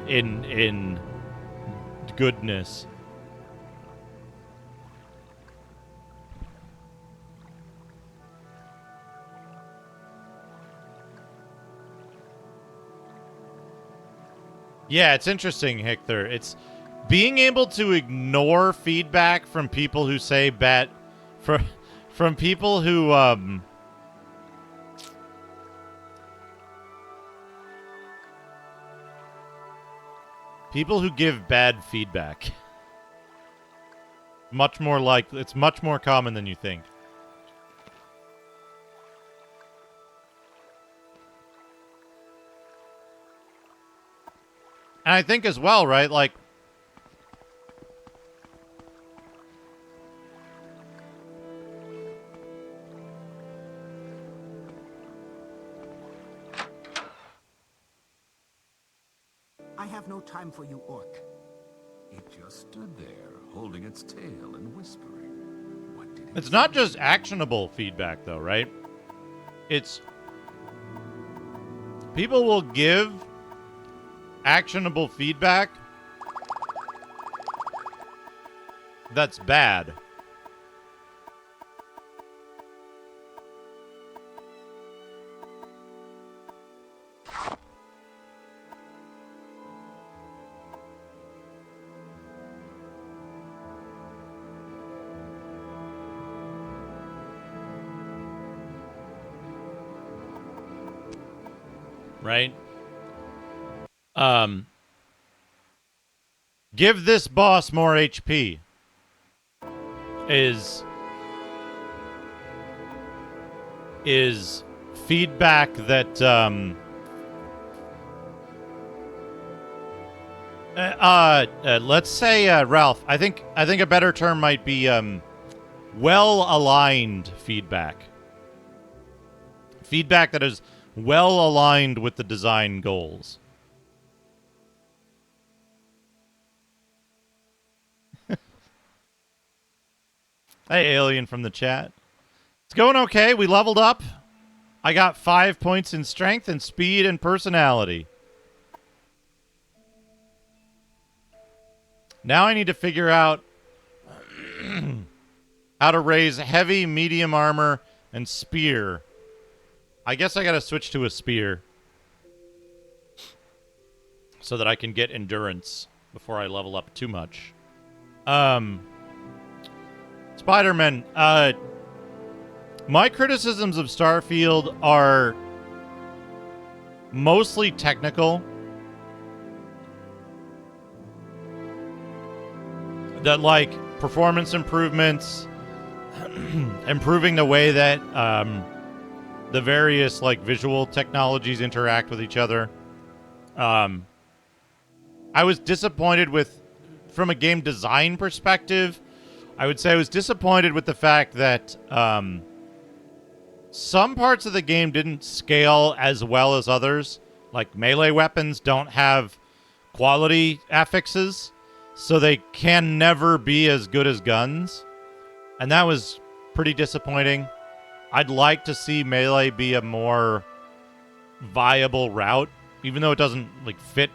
in goodness. Yeah, it's interesting, Hector. It's being able to ignore feedback from people who say bad, from people who give bad feedback. It's much more common than you think. And I think as well, right? Like, I have no time for you, Orc. It just stood there, holding its tail and whispering. What did it it's not just actionable feedback, though, right? It's people will give actionable feedback that's bad. Right? Give this boss more HP is feedback that let's say Ralph, I think a better term might be well-aligned feedback. Feedback that is well aligned with the design goals. Hey, Alien from the chat. It's going okay. We leveled up. I got 5 points in strength and speed and personality. Now I need to figure out how to raise heavy, medium armor, and spear. I guess I gotta switch to a spear so that I can get endurance before I level up too much. Spider-Man, my criticisms of Starfield are mostly technical. That, like, performance improvements, improving the way that the various, like, visual technologies interact with each other. I was disappointed with, from a game design perspective, I would say I was disappointed with the fact that some parts of the game didn't scale as well as others. Like melee weapons don't have quality affixes, so they can never be as good as guns. And that was pretty disappointing. I'd like to see melee be a more viable route, even though it doesn't like fit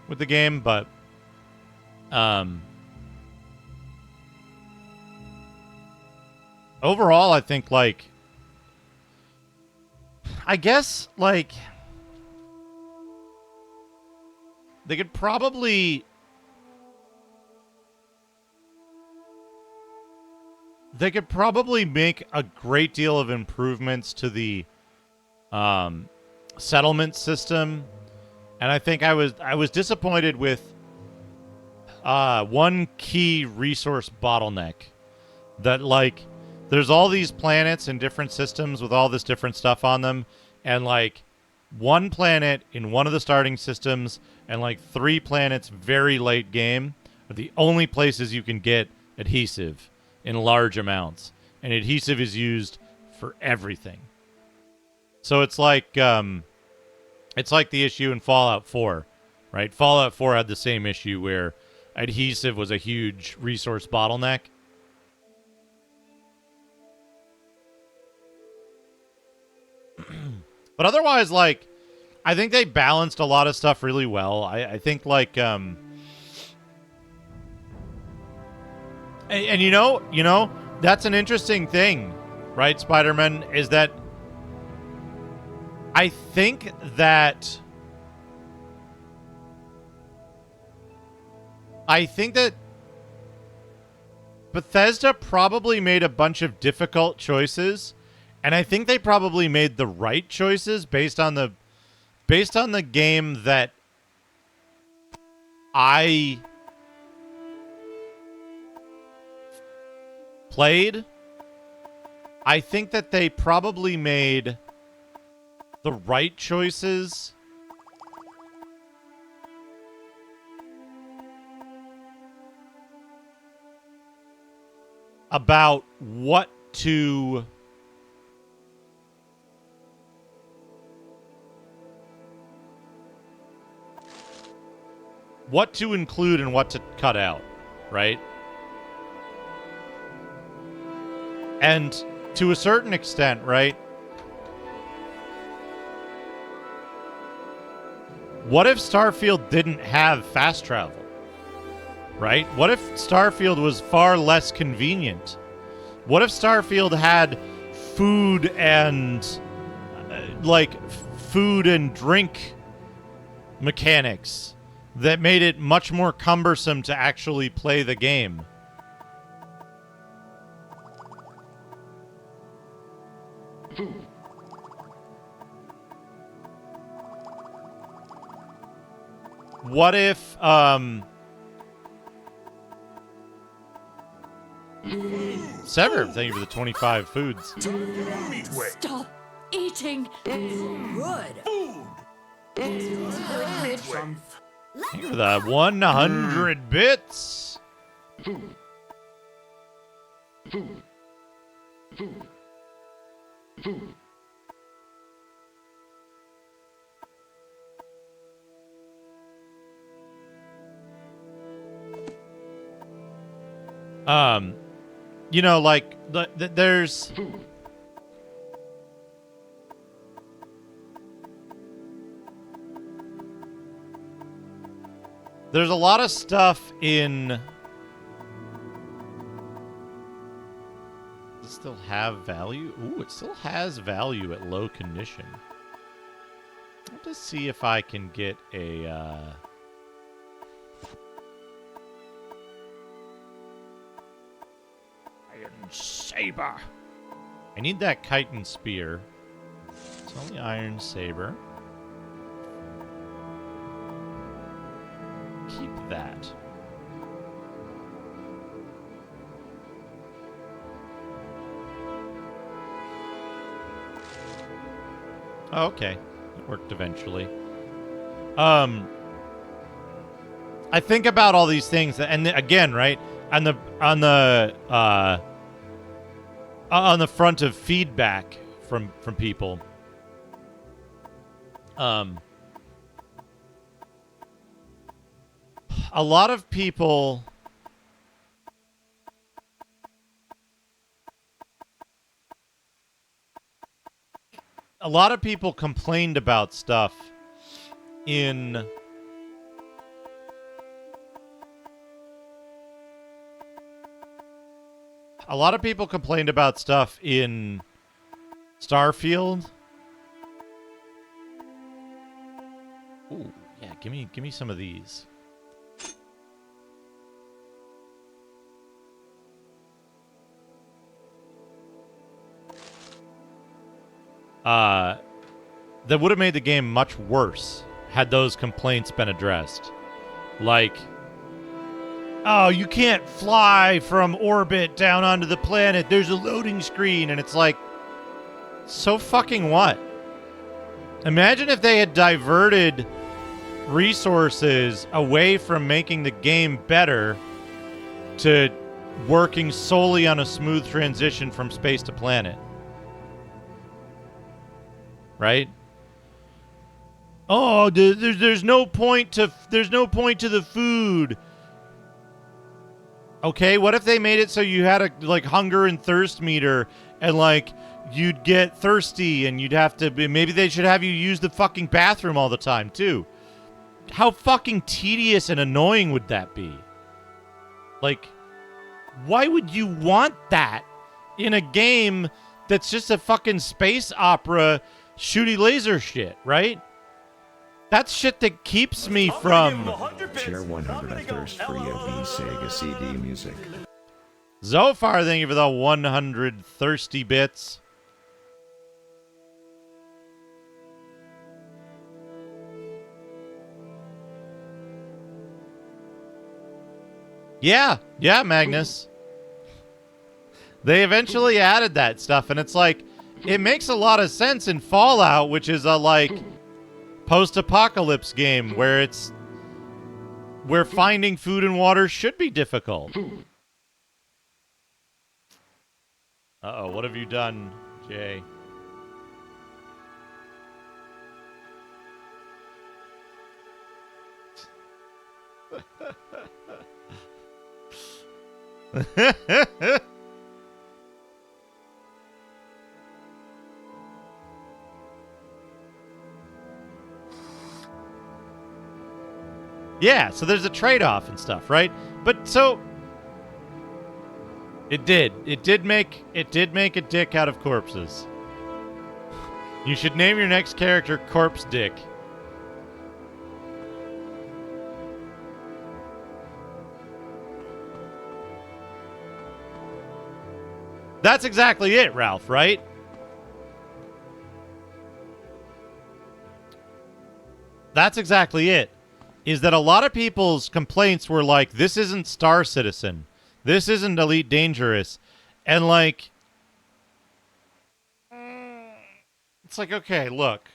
with the game, but overall I think like I guess like they could probably make a great deal of improvements to the settlement system, and I think I was disappointed with one key resource bottleneck. That like there's all these planets in different systems with all this different stuff on them, and like one planet in one of the starting systems and like 3 planets very late game are the only places you can get adhesive in large amounts, and adhesive is used for everything. So it's like the issue in Fallout 4, right? Fallout 4 had the same issue where adhesive was a huge resource bottleneck. But otherwise, like, I think they balanced a lot of stuff really well. I think like and you know, that's an interesting thing, right, Spider-Man, is that I think that Bethesda probably made a bunch of difficult choices, and I think they probably made the right choices based on the game that I played. I think that they probably made the right choices about what to include and what to cut out, right? And to a certain extent, right? What if Starfield didn't have fast travel? Right? What if Starfield was far less convenient? What if Starfield had food and food and drink mechanics that made it much more cumbersome to actually play the game? What if Sever, thank you for the 25 foods. Stop eating. Good. Thank you for the 100 bits. You know, like there's a lot of stuff in. Does it still have value? Ooh, it still has value at low condition. I'll have to see if I can get a Iron Saber. I need that chitin spear. It's only Iron Saber. Keep that. Oh, okay. It worked eventually. I think about all these things, and again, right? on the front of feedback from people. A lot of people complained about stuff in Starfield. Ooh, yeah, give me some of these. That would have made the game much worse had those complaints been addressed. Like, oh, you can't fly from orbit down onto the planet. There's a loading screen. And it's like, so fucking what? Imagine if they had diverted resources away from making the game better to working solely on a smooth transition from space to planet. Right? Oh, there's no point to the food. Okay, what if they made it so you had a like hunger and thirst meter, and like you'd get thirsty and you'd have to maybe they should have you use the fucking bathroom all the time too. How fucking tedious and annoying would that be? Like, why would you want that in a game that's just a fucking space opera shooty laser shit, right? That's shit that keeps me from... Share 100 of thirst for EOB Sega CD music. Zofar, thank you for the 100 thirsty bits. Yeah, Magnus. They eventually added that stuff, and it's like, it makes a lot of sense in Fallout, which is a, like, post-apocalypse game where finding food and water should be difficult. Uh-oh, what have you done, Jay? Yeah, so there's a trade-off and stuff, right? But so it did make a dick out of corpses. You should name your next character Corpse Dick. That's exactly it, Ralph, right? That's exactly it. Is that a lot of people's complaints were like, this isn't Star Citizen. This isn't Elite Dangerous. And like, it's like, okay, look.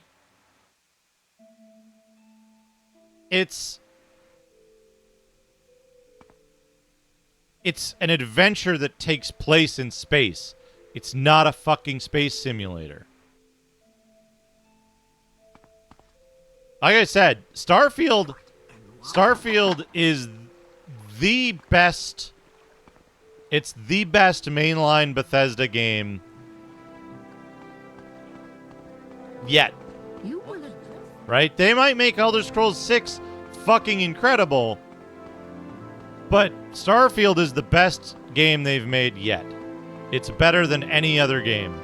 It's an adventure that takes place in space. It's not a fucking space simulator. Like I said, Starfield is the best. It's the best mainline Bethesda game yet. Right? They might make Elder Scrolls 6 fucking incredible, but Starfield is the best game they've made yet. It's better than any other game.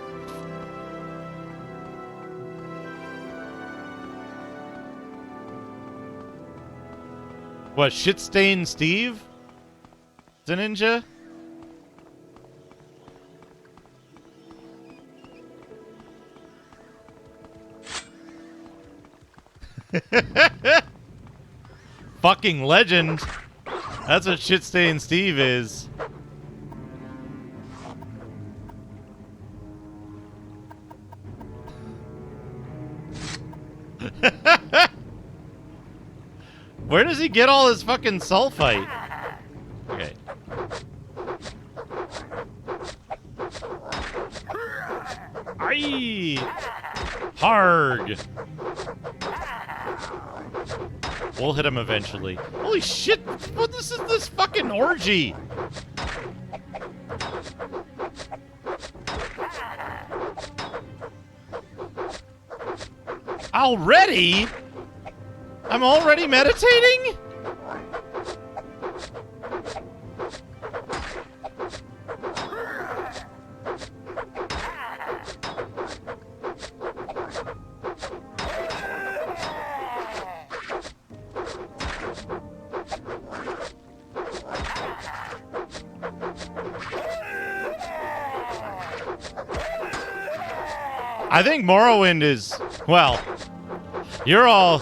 What, Shitstain Steve? The ninja? Fucking legend. That's what Shitstain Steve is. Where does he get all his fucking sulfite? Okay. Aye. Harg. We'll hit him eventually. Holy shit! What is this fucking orgy? Already? I'm already meditating? I think Morrowind is, well, you're all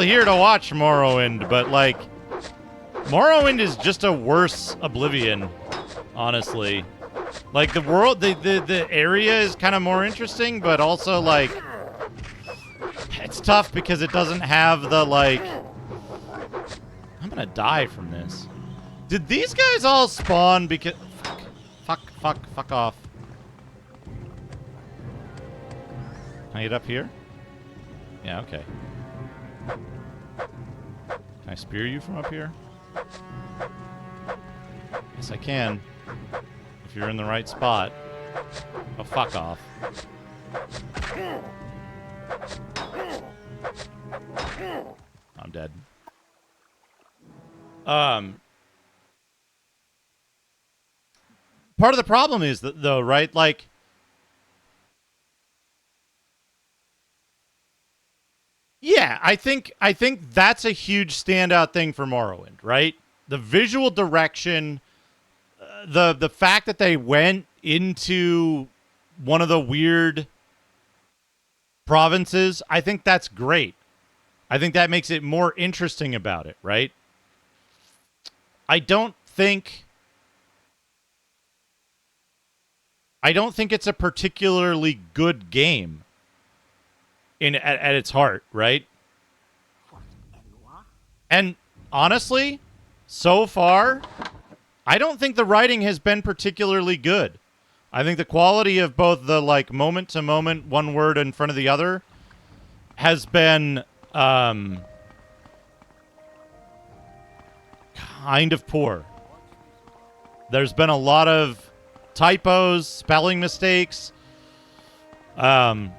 here to watch Morrowind, but like Morrowind is just a worse Oblivion, honestly. Like the world, the area is kind of more interesting, but also like it's tough because it doesn't have the like. I'm gonna die from this. Did these guys all spawn because? Fuck off. Can I get up here? Yeah, okay. Can I spear you from up here? Yes, I can. If you're in the right spot. Oh, fuck off. I'm dead. Part of the problem is that, though, right? Like, yeah, I think that's a huge standout thing for Morrowind, right? The visual direction, the fact that they went into one of the weird provinces, I think that's great. I think that makes it more interesting about it, right? I don't think it's a particularly good game at its heart, right? And honestly, so far, I don't think the writing has been particularly good. I think the quality of both the like moment to moment, one word in front of the other, has been kind of poor. There's been a lot of typos, spelling mistakes. There's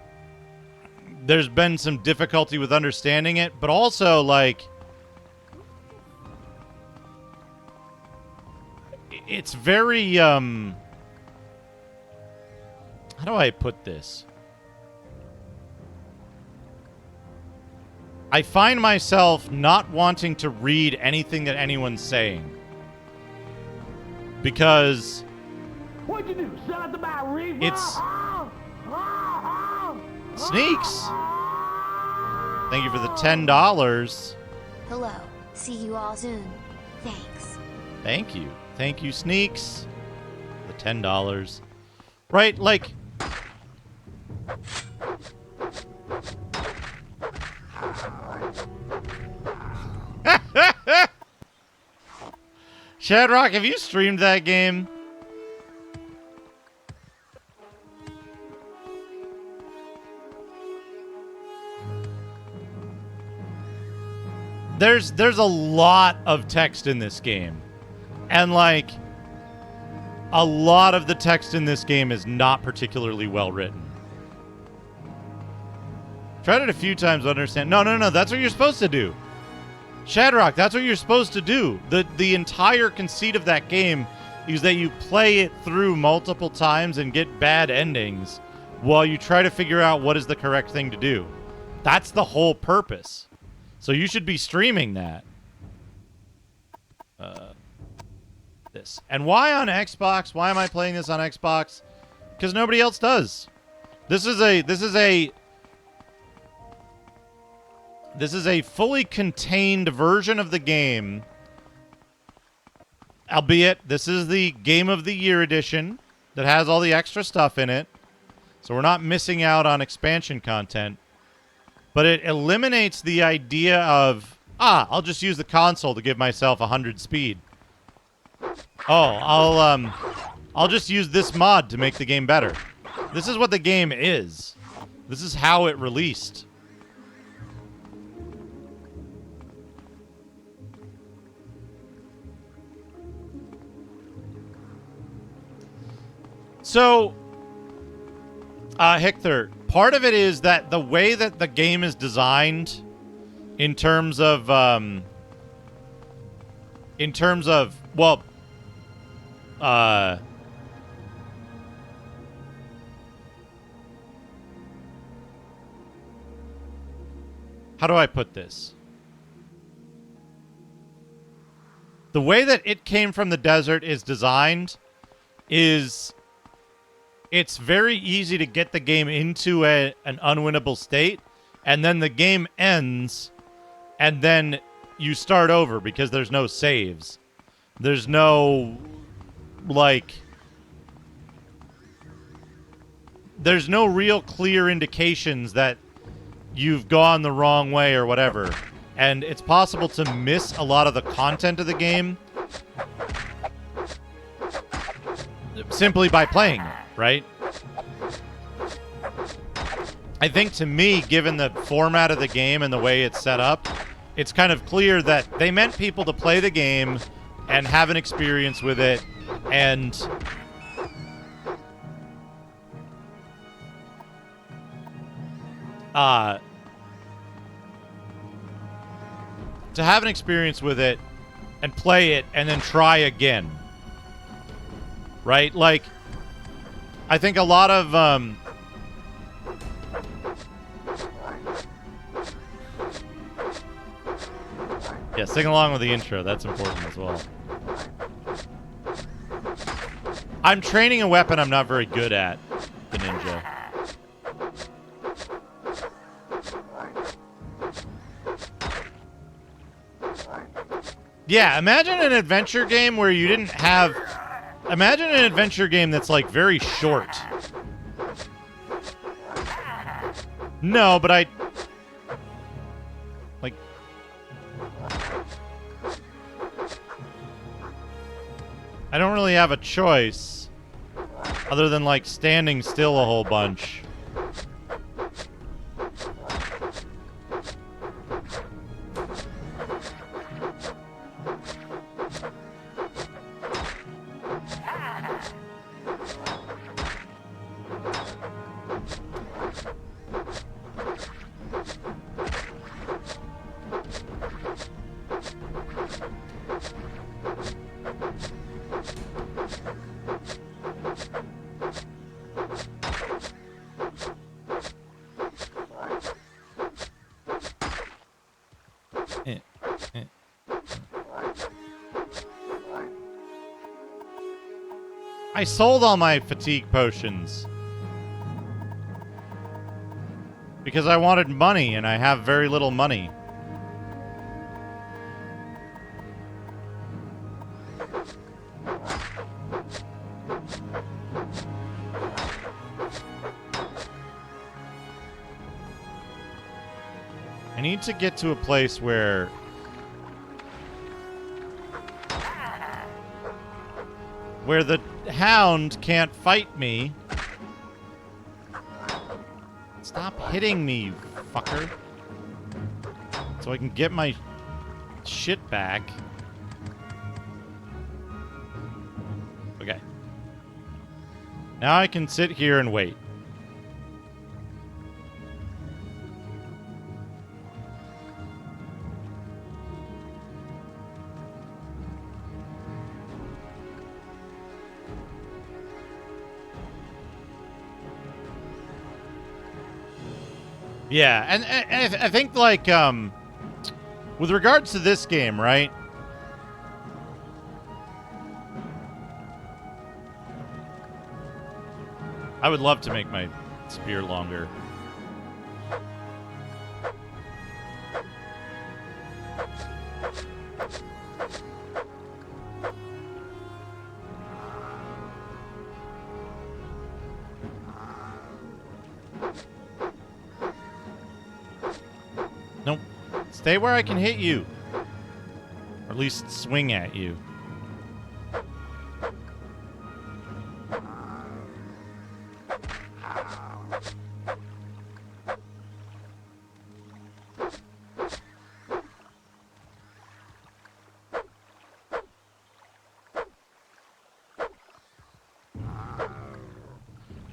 been some difficulty with understanding it, but also, like, it's very, how do I put this? I find myself not wanting to read anything that anyone's saying. Because What'd you do? Sell it to my reef? it's Sneaks. Thank you for the $10. Hello. See you all soon. Thanks. Thank you. Thank you, Sneaks. The $10. Right, like... Shadrock, have you streamed that game? There's a lot of text in this game. And like a lot of the text in this game is not particularly well written. Tried it a few times to understand. No, that's what you're supposed to do. Shadrock, that's what you're supposed to do. The entire conceit of that game is that you play it through multiple times and get bad endings while you try to figure out what is the correct thing to do. That's the whole purpose. So you should be streaming that. This. And why on Xbox? Why am I playing this on Xbox? Because nobody else does. This is a fully contained version of the game. Albeit, this is the Game of the Year edition that has all the extra stuff in it. So we're not missing out on expansion content. But it eliminates the idea of, I'll just use the console to give myself 100 speed. Oh, I'll just use this mod to make the game better. This is what the game is. This is how it released. So, Hector, part of it is that the way that the game is designed in terms of, well, how do I put this? The way that It Came from the Desert is designed is it's very easy to get the game into an unwinnable state, and then the game ends, and then you start over because there's no saves. There's no, like... There's no real clear indications that you've gone the wrong way or whatever. And it's possible to miss a lot of the content of the game simply by playing it, right? I think to me, given the format of the game and the way it's set up, it's kind of clear that they meant people to play the game and have an experience with it and to have an experience with it and play it and then try again. Right? Like, I think a lot of, yeah, sing along with the intro. That's important as well. I'm training a weapon I'm not very good at, the ninja. Yeah, imagine an adventure game where you didn't have... Imagine an adventure game that's, like, very short. No, but I... Like... I don't really have a choice other than, like, standing still a whole bunch. I sold all my fatigue potions because I wanted money, and I have very little money. I need to get to a place where the hound can't fight me. Stop hitting me, you fucker. So I can get my shit back. Okay. Now I can sit here and wait. Yeah, and I think, like, with regards to this game, right? I would love to make my spear longer. Nope. Stay where I can hit you. Or at least swing at you.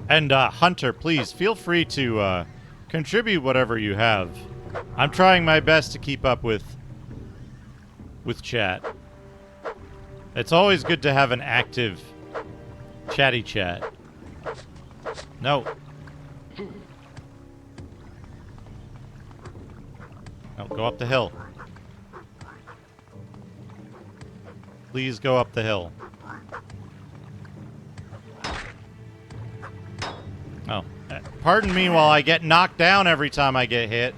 And Hunter, please feel free to contribute whatever you have. I'm trying my best to keep up with chat. It's always good to have an active chatty chat. No. No, go up the hill. Please go up the hill. Oh. Pardon me while I get knocked down every time I get hit.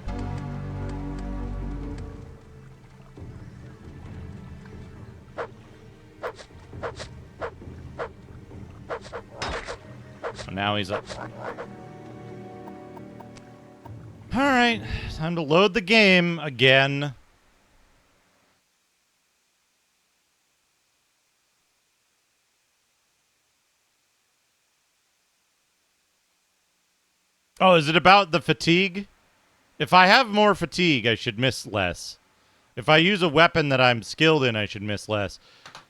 Oh, now he's up. Alright, time to load the game again. Oh, is it about the fatigue? If I have more fatigue, I should miss less. If I use a weapon that I'm skilled in, I should miss less.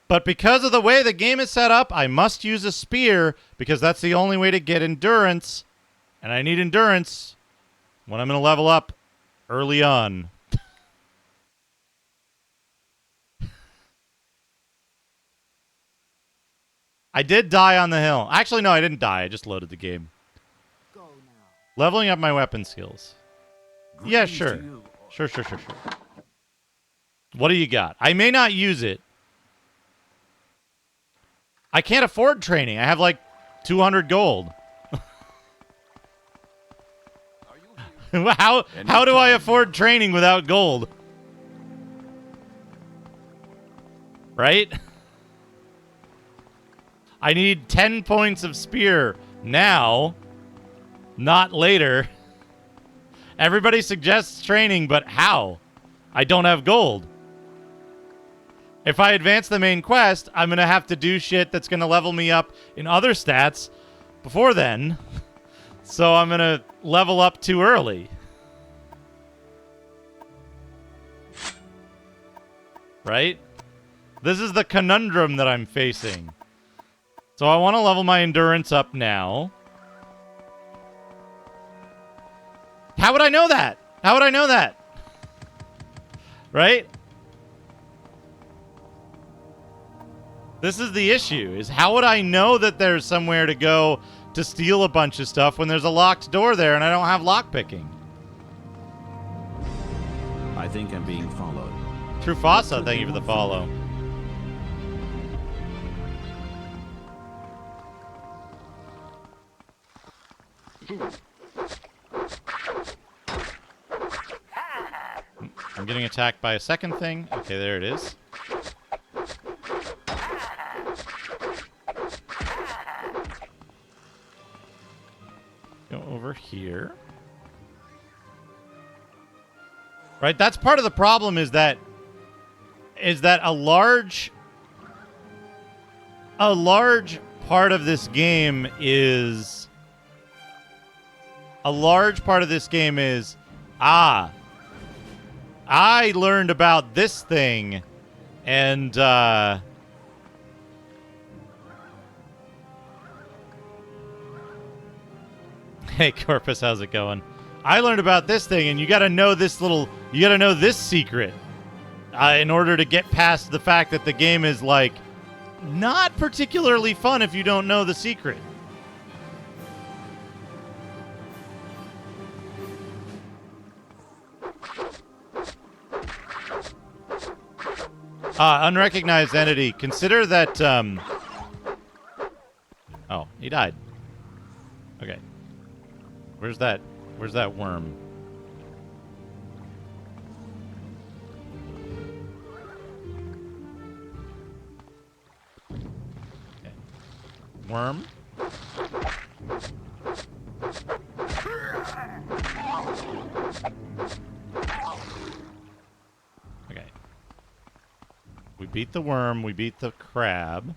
But because of the way the game is set up, I must use a spear because that's the only way to get endurance. And I need endurance when I'm going to level up early on. I did die on the hill. Actually, no, I didn't die. I just loaded the game. Leveling up my weapon skills. Yeah, sure. Sure. What do you got? I may not use it. I can't afford training. I have like 200 gold. How do I afford training without gold? Right? I need 10 points of spear now, not later. Everybody suggests training, but how? I don't have gold. If I advance the main quest, I'm going to have to do shit that's going to level me up in other stats before then. So I'm going to level up too early. Right? This is the conundrum that I'm facing. So I want to level my endurance up now. How would I know that? How would I know that? Right? This is the issue, is how would I know that there's somewhere to go to steal a bunch of stuff when there's a locked door there and I don't have lockpicking? I think I'm being followed. Trufasa, thank you for the follow. I'm getting attacked by a second thing. Okay, there it is. Go over here. Right, that's part of the problem is that a large part of this game is I learned about this thing and hey Corpus, how's it going? I learned about this thing and you gotta know this secret in order to get past the fact that the game is like not particularly fun if you don't know the secret. Unrecognized entity. Consider that, oh, he died. Okay. Where's that worm? Okay. Worm? Okay. We beat the worm. We beat the crab.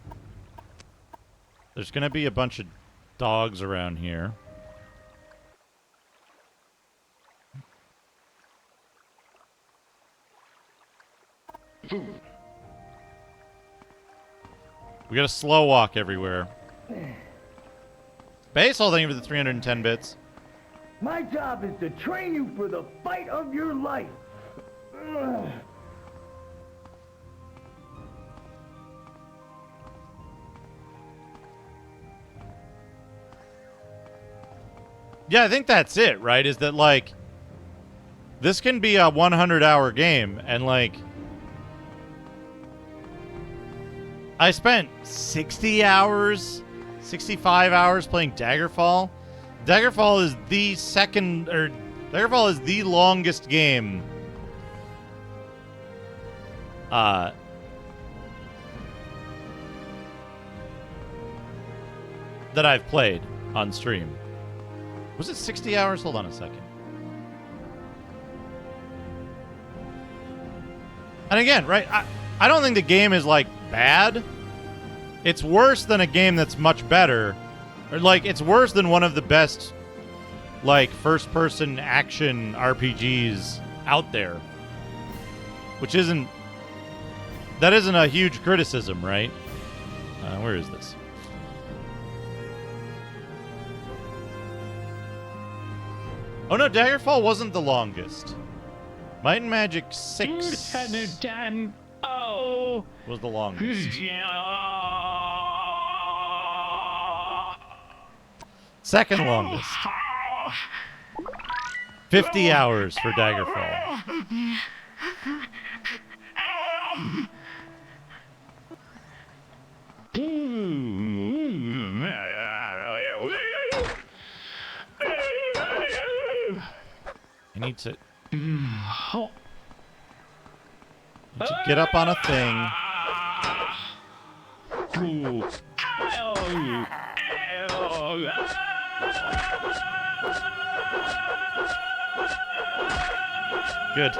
There's going to be a bunch of dogs around here. We got to slow walk everywhere. Baseball, thank you for the 310 bits. My job is to train you for the fight of your life. Ugh. Yeah, I think that's it, right? Is that, like, this can be a 100-hour game, and, like, I spent 60 hours, 65 hours playing Daggerfall. Daggerfall is the Daggerfall is the longest game that I've played on stream. Was it 60 hours? Hold on a second. And again, right, I don't think the game is, like, bad. It's worse than a game that's much better. Or, like, it's worse than one of the best, like, first-person action RPGs out there. Which isn't... That isn't a huge criticism, right? Where is this? Oh no, Daggerfall wasn't the longest. Might and Magic 6 was the longest. Second longest. 50 hours for Daggerfall. I need to get up on a thing. Good.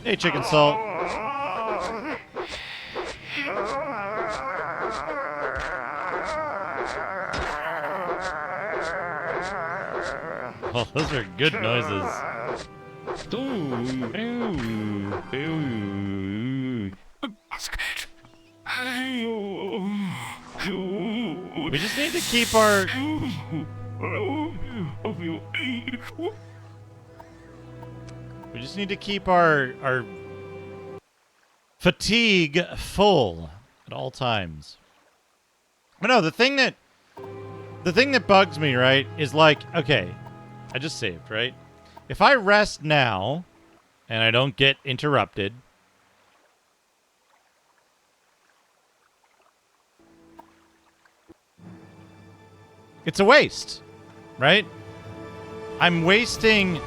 Hey, Chicken Salt. Oh, those are good noises. We just need to keep our... We just need to keep our fatigue full at all times. But no, the thing that bugs me, right, is like, okay, I just saved, right? If I rest now and I don't get interrupted, it's a waste, right? I'm wasting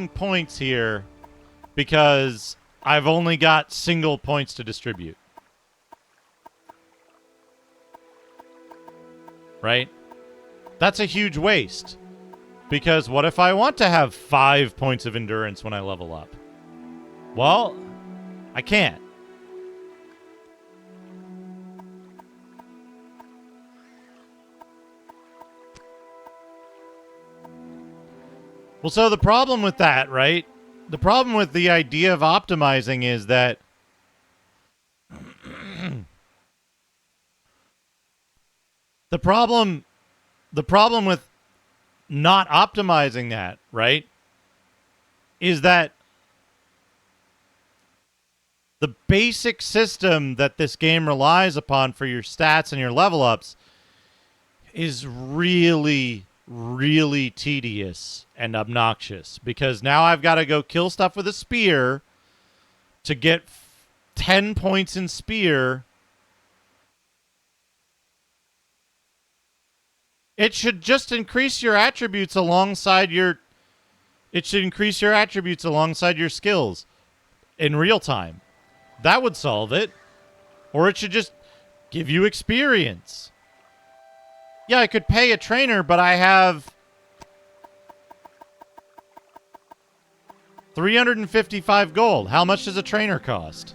points here because I've only got single points to distribute. Right? That's a huge waste. Because what if I want to have 5 points of endurance when I level up? Well, I can't. Well, so the problem with that, right? The problem with the idea of optimizing is that the problem with not optimizing that, right, is that the basic system that this game relies upon for your stats and your level ups is really, really tedious and obnoxious, because now I've got to go kill stuff with a spear to get 10 points in spear. It should just increase your attributes alongside your... It should increase your attributes alongside your skills in real time. That would solve it. Or it should just give you experience. Yeah, I could pay a trainer, but I have 355 gold. How much does a trainer cost?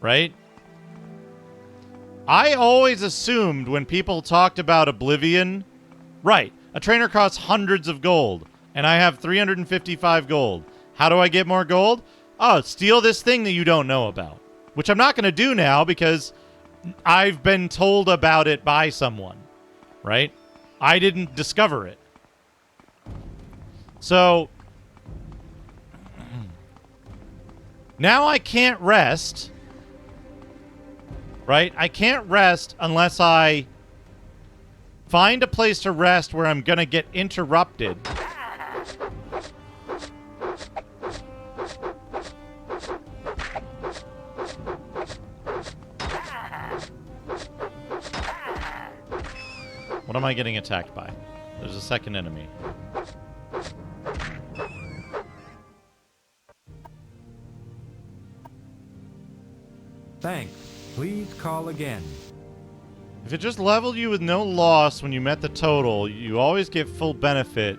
Right? I always assumed when people talked about Oblivion, right, A trainer costs hundreds of gold, and I have 355 gold. How do I get more gold? Oh, steal this thing that you don't know about, which I'm not going to do now because I've been told about it by someone, right? I didn't discover it. So now I can't rest, right? I can't rest unless I find a place to rest where I'm going to get interrupted. What am I getting attacked by? There's a second enemy. Thanks. Please call again. If it just leveled you with no loss when you met the total, you always get full benefit.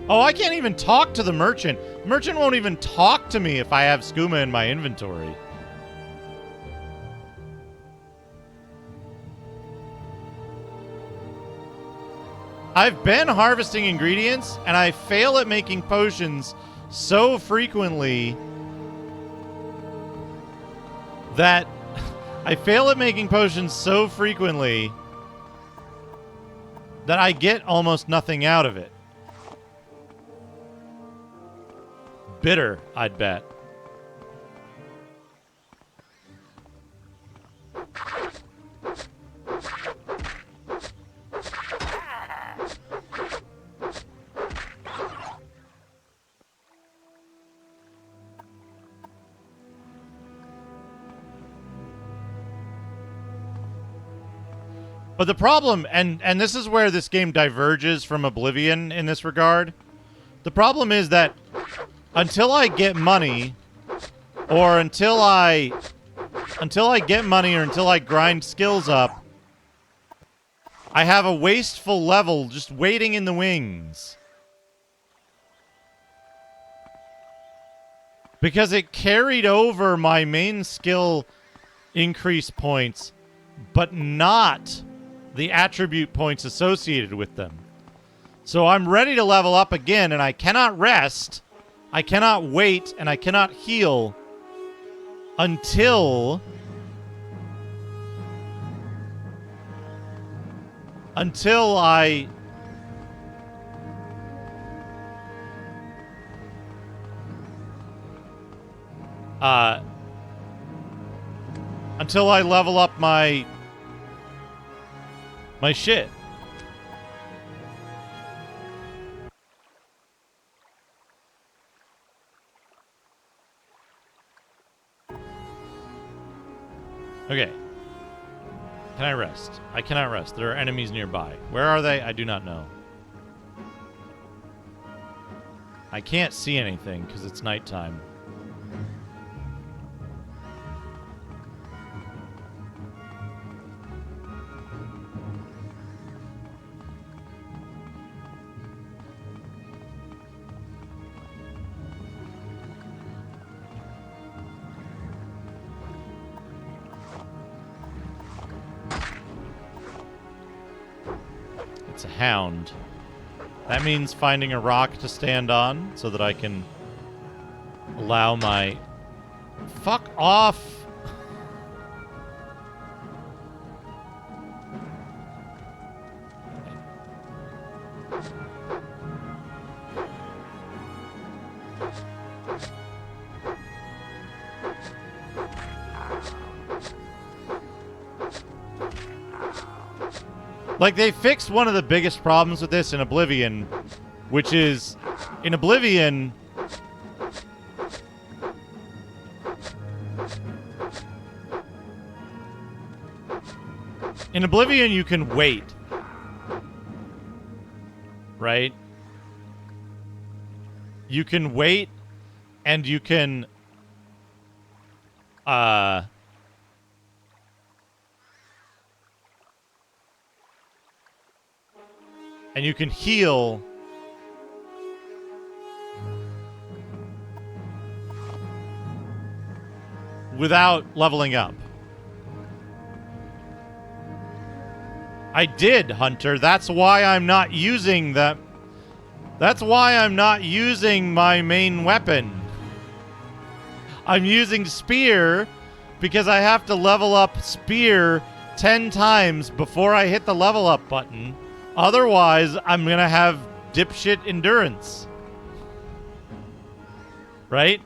Oh, I can't even talk to the merchant. Merchant won't even talk to me if I have skooma in my inventory. I've been harvesting ingredients, and I fail at making potions so frequently that I get almost nothing out of it. Bitter, I'd bet. But the problem, and this is where this game diverges from Oblivion in this regard, the problem is that until I get money, or until I grind skills up, I have a wasteful level just waiting in the wings. Because it carried over my main skill increase points, but not the attribute points associated with them. So I'm ready to level up again, and I cannot rest, I cannot wait, and I cannot heal until I level up my shit. Okay. Can I rest? I cannot rest. There are enemies nearby. Where are they? I do not know. I can't see anything because it's nighttime. It's a hound. That means finding a rock to stand on so that I can allow my... Fuck off! Like, they fixed one of the biggest problems with this in Oblivion, which is, in Oblivion, you can wait, right? You can wait, and you can, and you can heal without leveling up. I did, Hunter. That's why I'm not using that. That's why I'm not using my main weapon. I'm using Spear because I have to level up Spear 10 times before I hit the level up button. Otherwise, I'm going to have dipshit endurance. Right?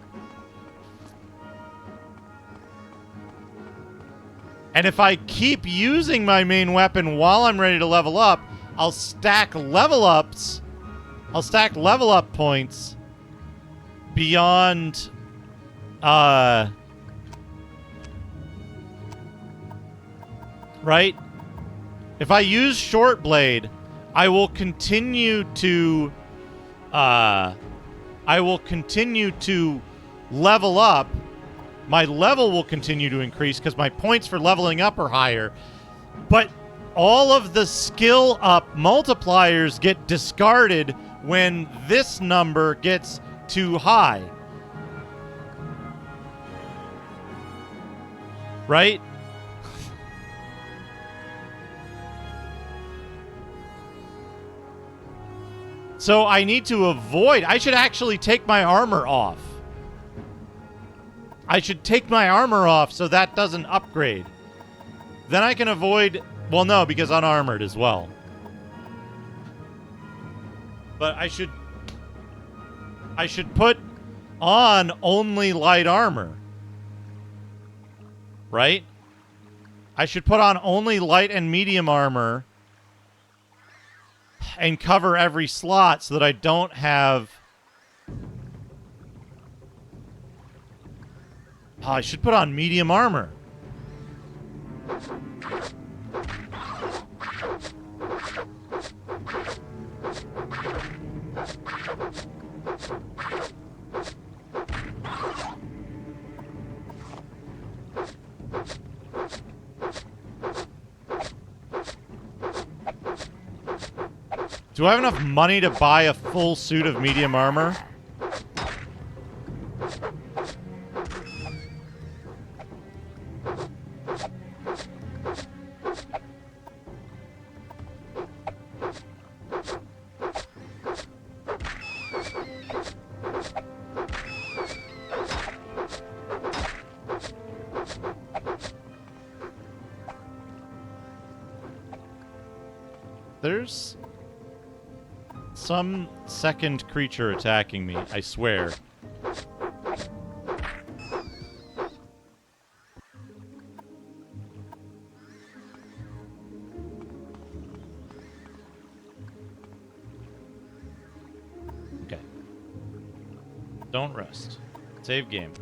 And if I keep using my main weapon while I'm ready to level up, I'll stack level ups. I'll stack level up points beyond right? If I use Short Blade, I will continue to level up. My level will continue to increase because my points for leveling up are higher. But all of the skill up multipliers get discarded when this number gets too high. Right? So I need to avoid... I should actually take my armor off. I should take my armor off so that doesn't upgrade. Then I can avoid... Well, no, because unarmored as well. But I should put on only light armor. Right? I should put on only light and medium armor and cover every slot so that I don't have... Oh, I should put on medium armor. Do I have enough money to buy a full suit of medium armor? There's some second creature attacking me, I swear. Okay. Don't rest. Save game.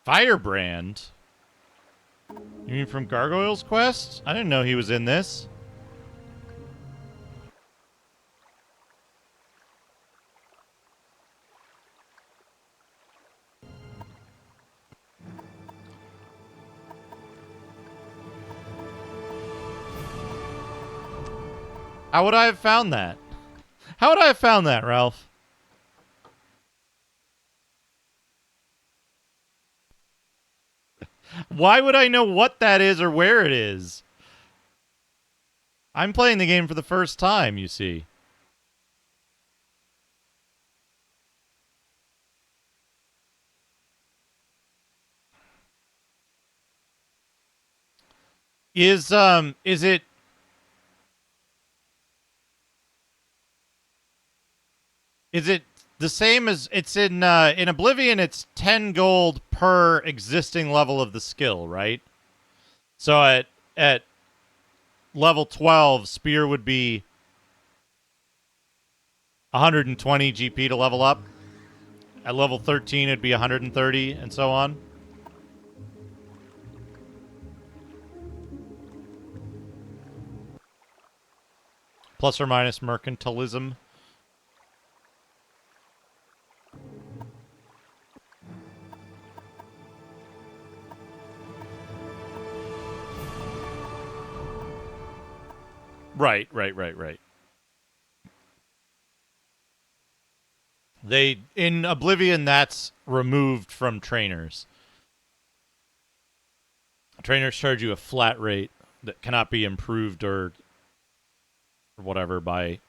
Firebrand? You mean from Gargoyle's Quest? I didn't know he was in this. How would I have found that? How would I have found that, Ralph? Why would I know what that is or where it is? I'm playing the game for the first time, you see. Is it the same as it's in Oblivion? It's 10 gold per existing level of the skill, right? So at level 12, Spear would be 120 GP to level up. At level 13, it'd be 130, and so on. Plus or minus mercantilism. Right. They in Oblivion, that's removed from trainers. Trainers charge you a flat rate that cannot be improved or whatever by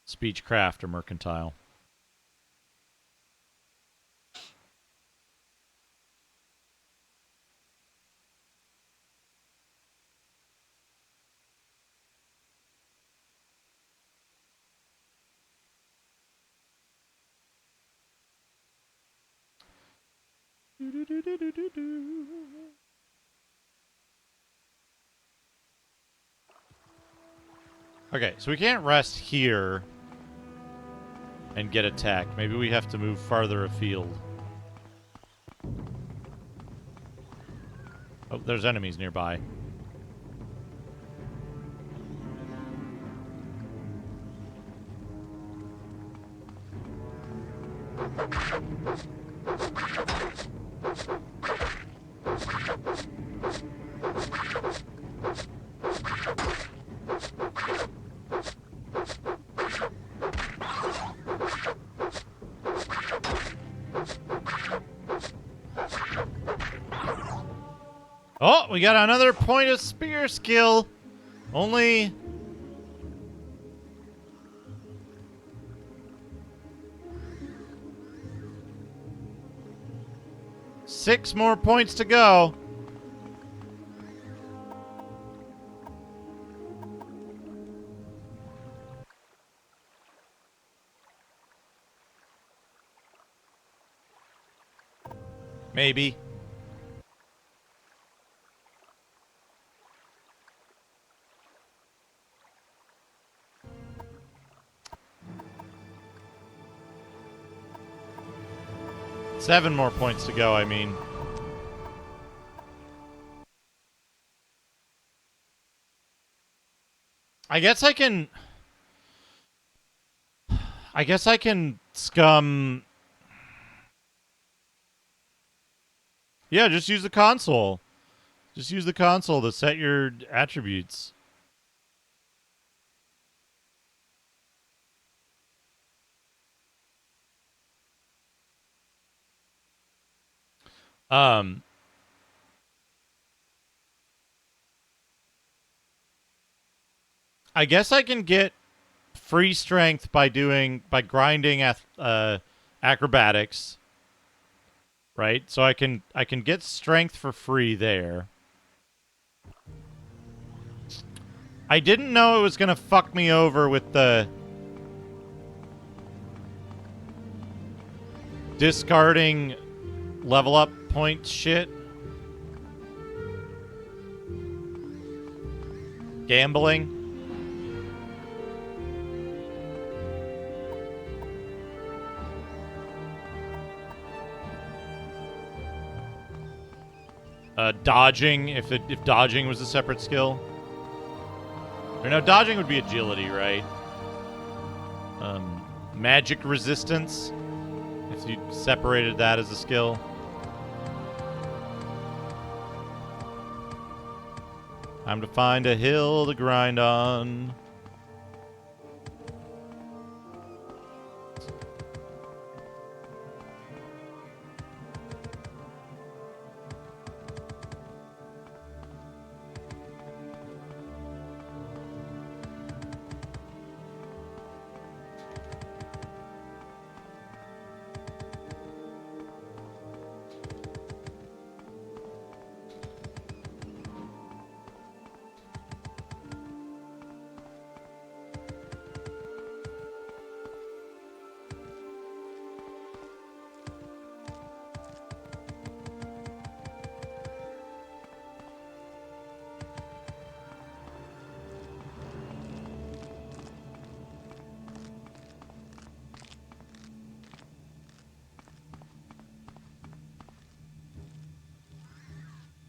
speechcraft or mercantile. Okay, so we can't rest here and get attacked. Maybe we have to move farther afield. Oh, there's enemies nearby. Oh, we got another point of spear skill. Only 6 more points to go. Maybe. Seven more points to go, I mean. I guess I can scum. Yeah, just use the console. Just use the console to set your attributes. I guess I can get free strength by grinding acrobatics. Right? So I can get strength for free there. I didn't know it was going to fuck me over with the discarding level up point shit. Gambling. Dodging, if dodging was a separate skill. Or no, dodging would be agility, right? Magic resistance, if you separated that as a skill. Time to find a hill to grind on.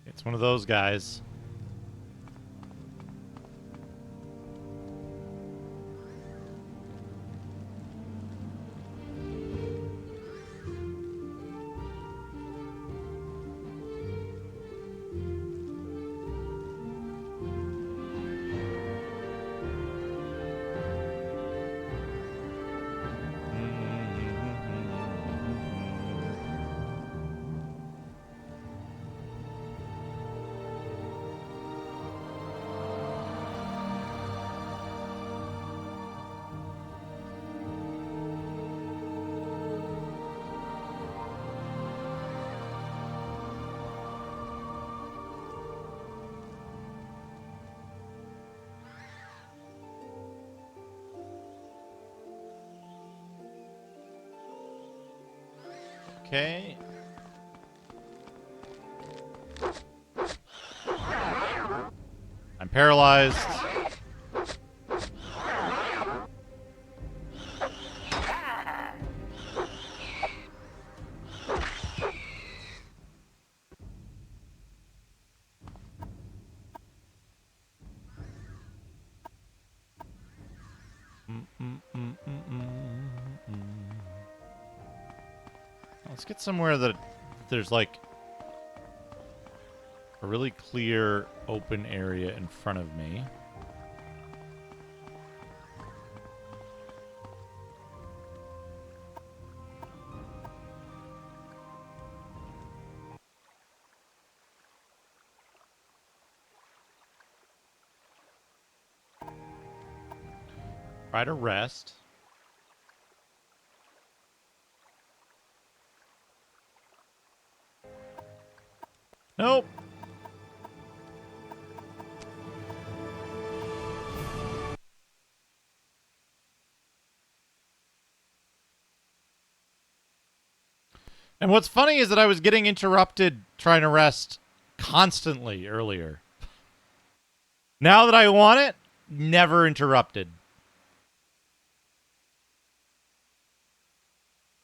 It's one of those guys. Okay. I'm paralyzed. Let's get somewhere that there's like a really clear open area in front of me. Try to rest. Nope. And what's funny is that I was getting interrupted trying to rest constantly earlier. Now that I want it, never interrupted.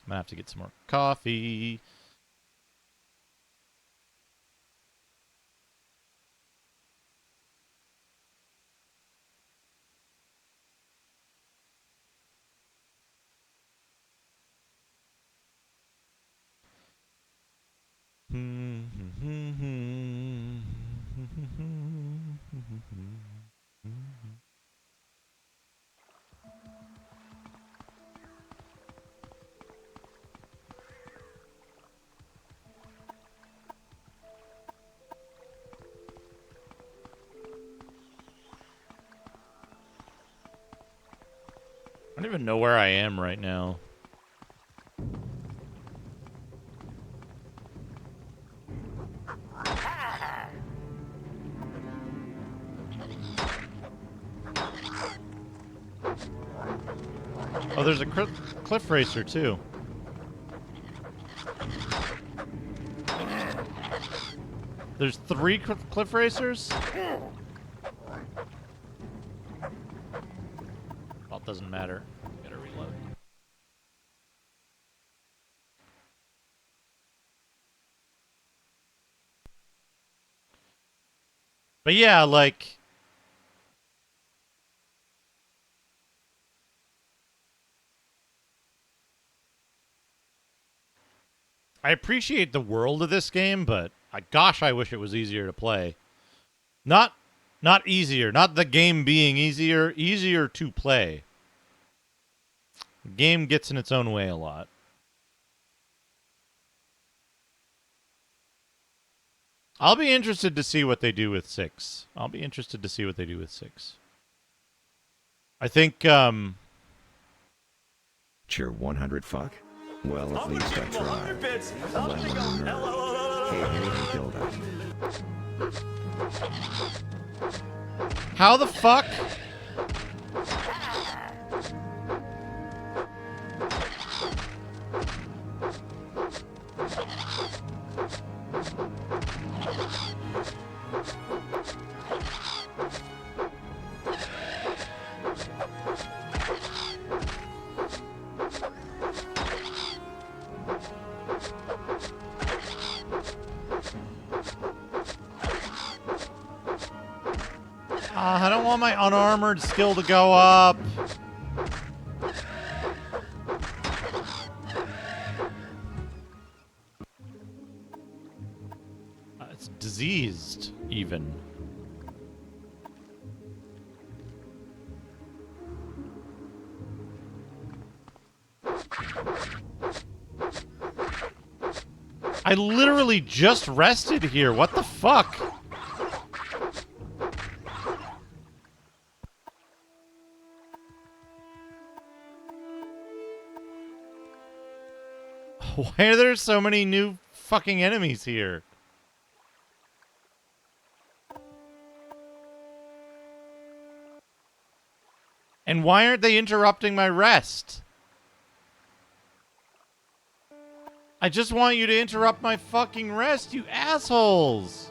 I'm gonna have to get some more coffee. I don't even know where I am right now. Oh, there's a cliff racer, too. There's 3 cliff racers? Well, it doesn't matter. Gotta reload. But yeah, like... I appreciate the world of this game, but gosh, I wish it was easier to play. Not easier, not the game being easier, easier to play. The game gets in its own way a lot. I'll be interested to see what they do with 6. I think, Cheer 100 fuck? Well, at least I tried. Hey, Dildo. How the fuck? I don't want my unarmored skill to go up. It's diseased, even. I literally just rested here. What the fuck? Why are there so many new fucking enemies here? And why aren't they interrupting my rest? I just want you to interrupt my fucking rest, you assholes!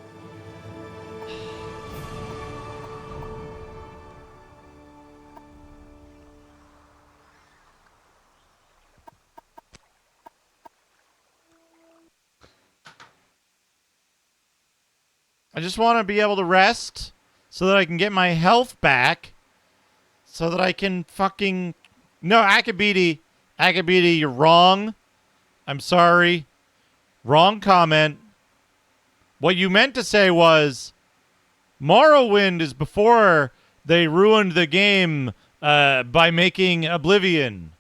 I just want to be able to rest so that I can get my health back so that I can fucking... No, Akabiti, you're wrong. I'm sorry. Wrong comment. What you meant to say was Morrowind is before they ruined the game by making Oblivion.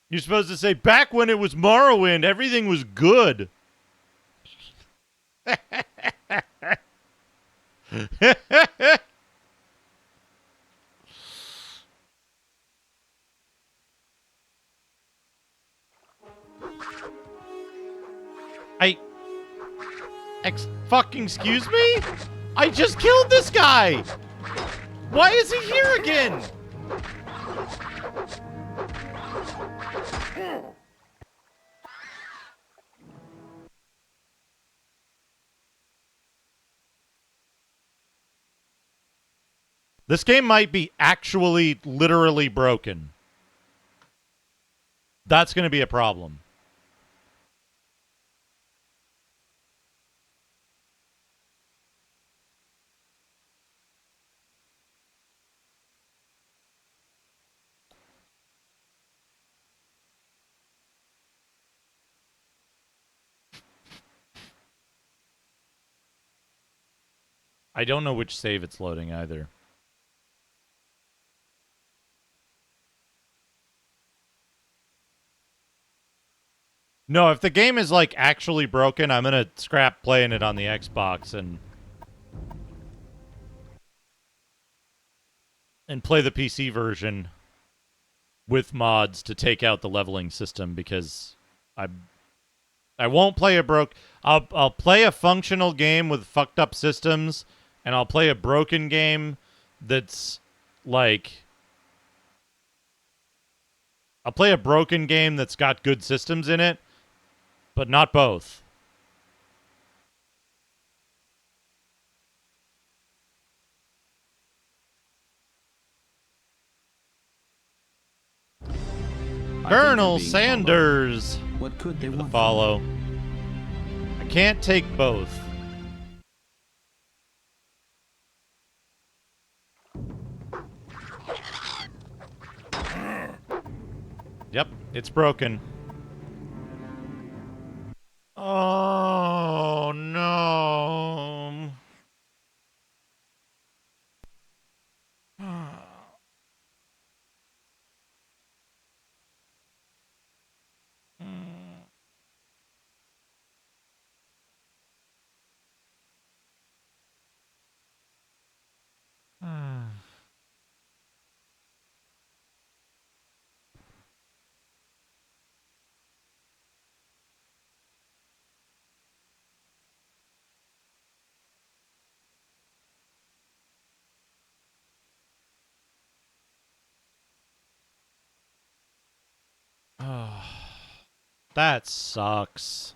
You're supposed to say, back when it was Morrowind, everything was good. Fucking excuse me? I just killed this guy! Why is he here again? This game might be actually literally broken. That's going to be a problem. I don't know which save it's loading either. No, if the game is like actually broken, I'm going to scrap playing it on the Xbox and play the PC version with mods to take out the leveling system because I won't play a I'll play a functional game with fucked up systems, and I'll play a broken game that's like I'll play a broken game that's got good systems in it, but not both. Colonel Sanders. What could they want? Follow. I can't take both. Yep, it's broken. Oh no. That sucks.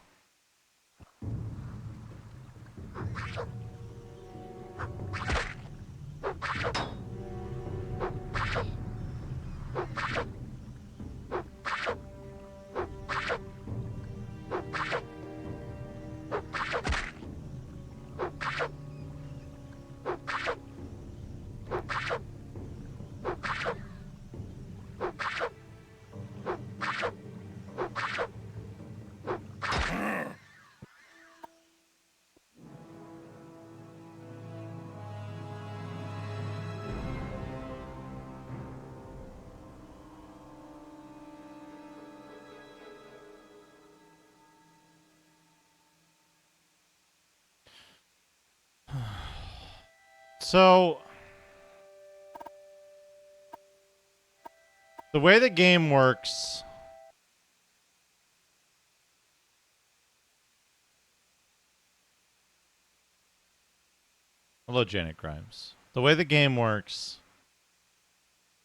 So, the way the game works... Hello, Janet Grimes. The way the game works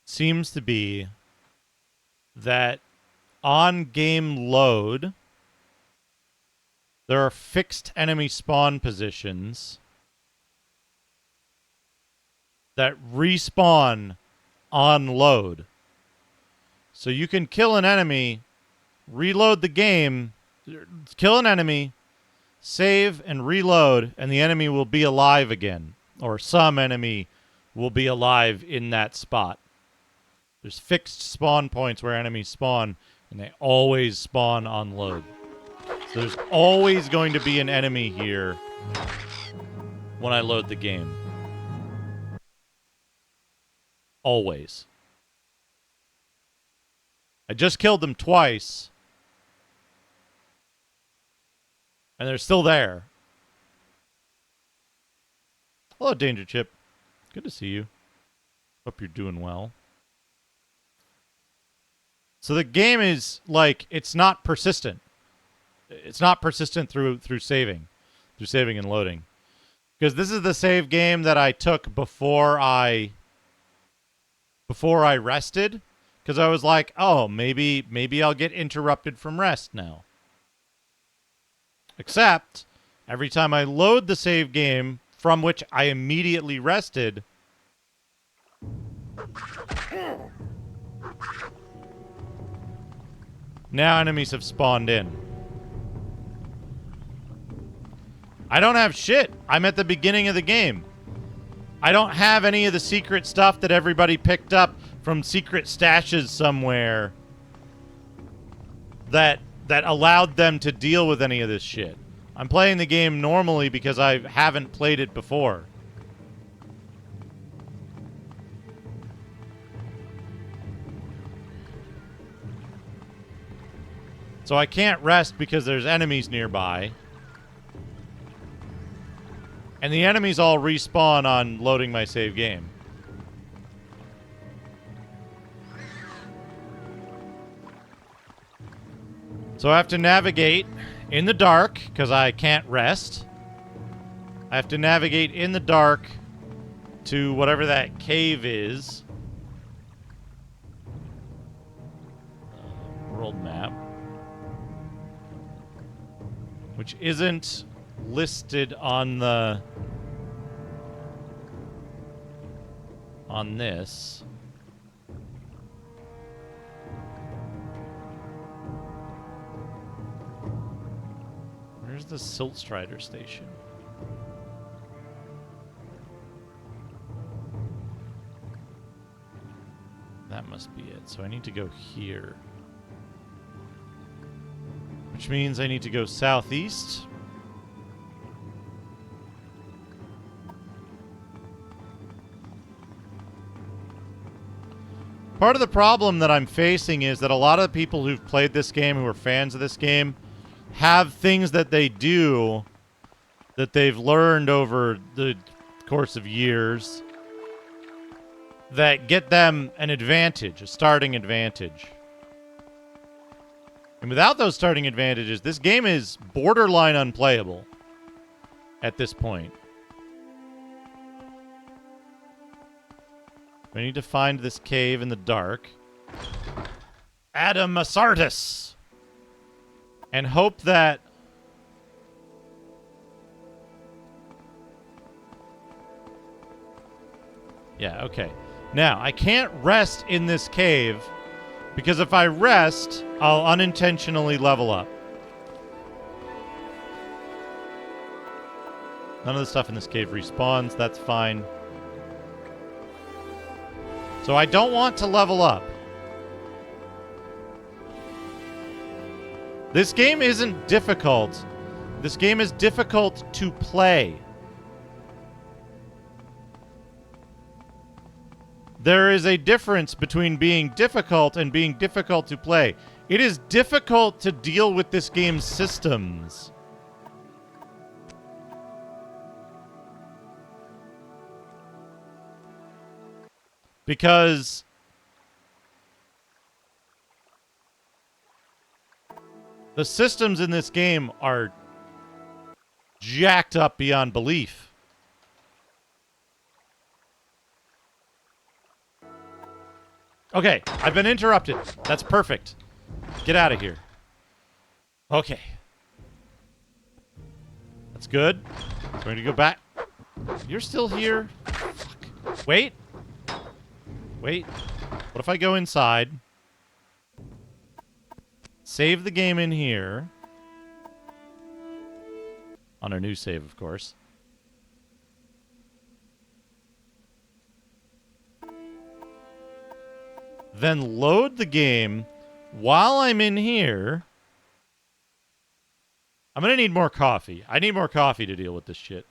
seems to be that on game load, there are fixed enemy spawn positions that respawn on load. So you can kill an enemy, reload the game, kill an enemy, save and reload, and the enemy will be alive again. Or some enemy will be alive in that spot. There's fixed spawn points where enemies spawn, and they always spawn on load. So there's always going to be an enemy here when I load the game. Always. I just killed them twice, and they're still there. Hello, Danger Chip. Good to see you. Hope you're doing well. So the game is, like, it's not persistent. It's not persistent through saving and loading. Because this is the save game that I took before I rested. Because I was like, oh, maybe I'll get interrupted from rest now. Except, every time I load the save game, from which I immediately rested, now enemies have spawned in. I don't have shit. I'm at the beginning of the game. I don't have any of the secret stuff that everybody picked up from secret stashes somewhere that allowed them to deal with any of this shit. I'm playing the game normally because I haven't played it before. So I can't rest because there's enemies nearby. And the enemies all respawn on loading my save game. So I have to navigate in the dark because I can't rest. I have to navigate in the dark to whatever that cave is. World map. Which isn't listed on this. Where's the Siltstrider station? That must be it. So I need to go here. Which means I need to go southeast. Part of the problem that I'm facing is that a lot of the people who've played this game, who are fans of this game, have things that they do that they've learned over the course of years that get them an advantage, a starting advantage. And without those starting advantages, this game is borderline unplayable at this point. I need to find this cave in the dark. Adam Asartis! And hope that... Yeah, okay. Now, I can't rest in this cave because if I rest, I'll unintentionally level up. None of the stuff in this cave respawns. That's fine. So I don't want to level up. This game isn't difficult. This game is difficult to play. There is a difference between being difficult and being difficult to play. It is difficult to deal with this game's systems. Because the systems in this game are jacked up beyond belief. Okay, I've been interrupted. That's perfect. Get out of here. Okay. That's good. I'm going to go back. You're still here? Fuck. Wait. Wait. What if I go inside? Save the game in here. On a new save, of course. Then load the game while I'm in here. I'm going to need more coffee. I need more coffee to deal with this shit.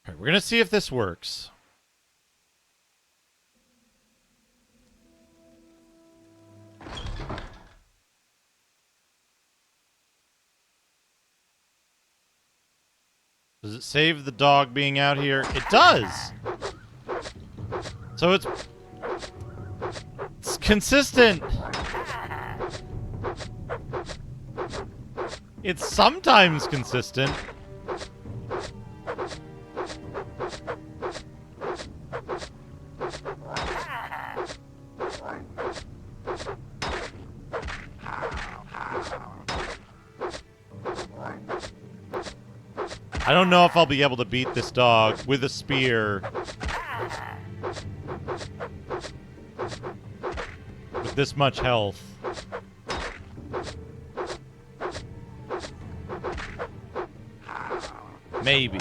All right, we're going to see if this works. Does it save the dog being out here? It does! So it's consistent. It's sometimes consistent. I don't know if I'll be able to beat this dog with a spear. With this much health. Maybe.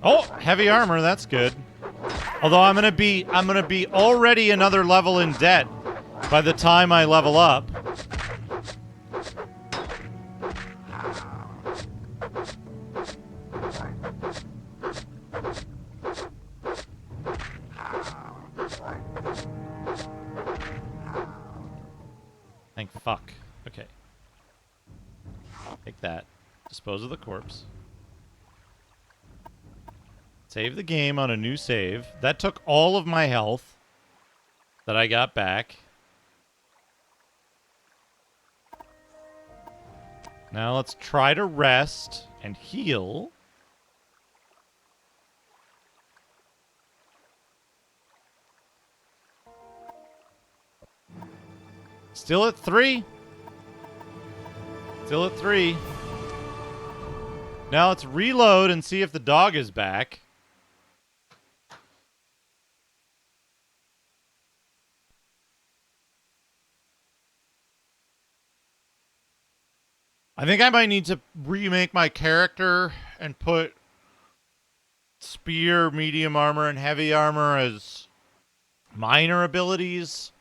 Oh, heavy armor, that's good. Although I'm gonna be already another level in debt by the time I level up. Thank fuck. Okay. Take that. Dispose of the corpse. Save the game on a new save. That took all of my health that I got back. Now let's try to rest and heal. Still at 3. Still at 3. Now let's reload and see if the dog is back. I think I might need to remake my character and put spear, medium armor, and heavy armor as minor abilities.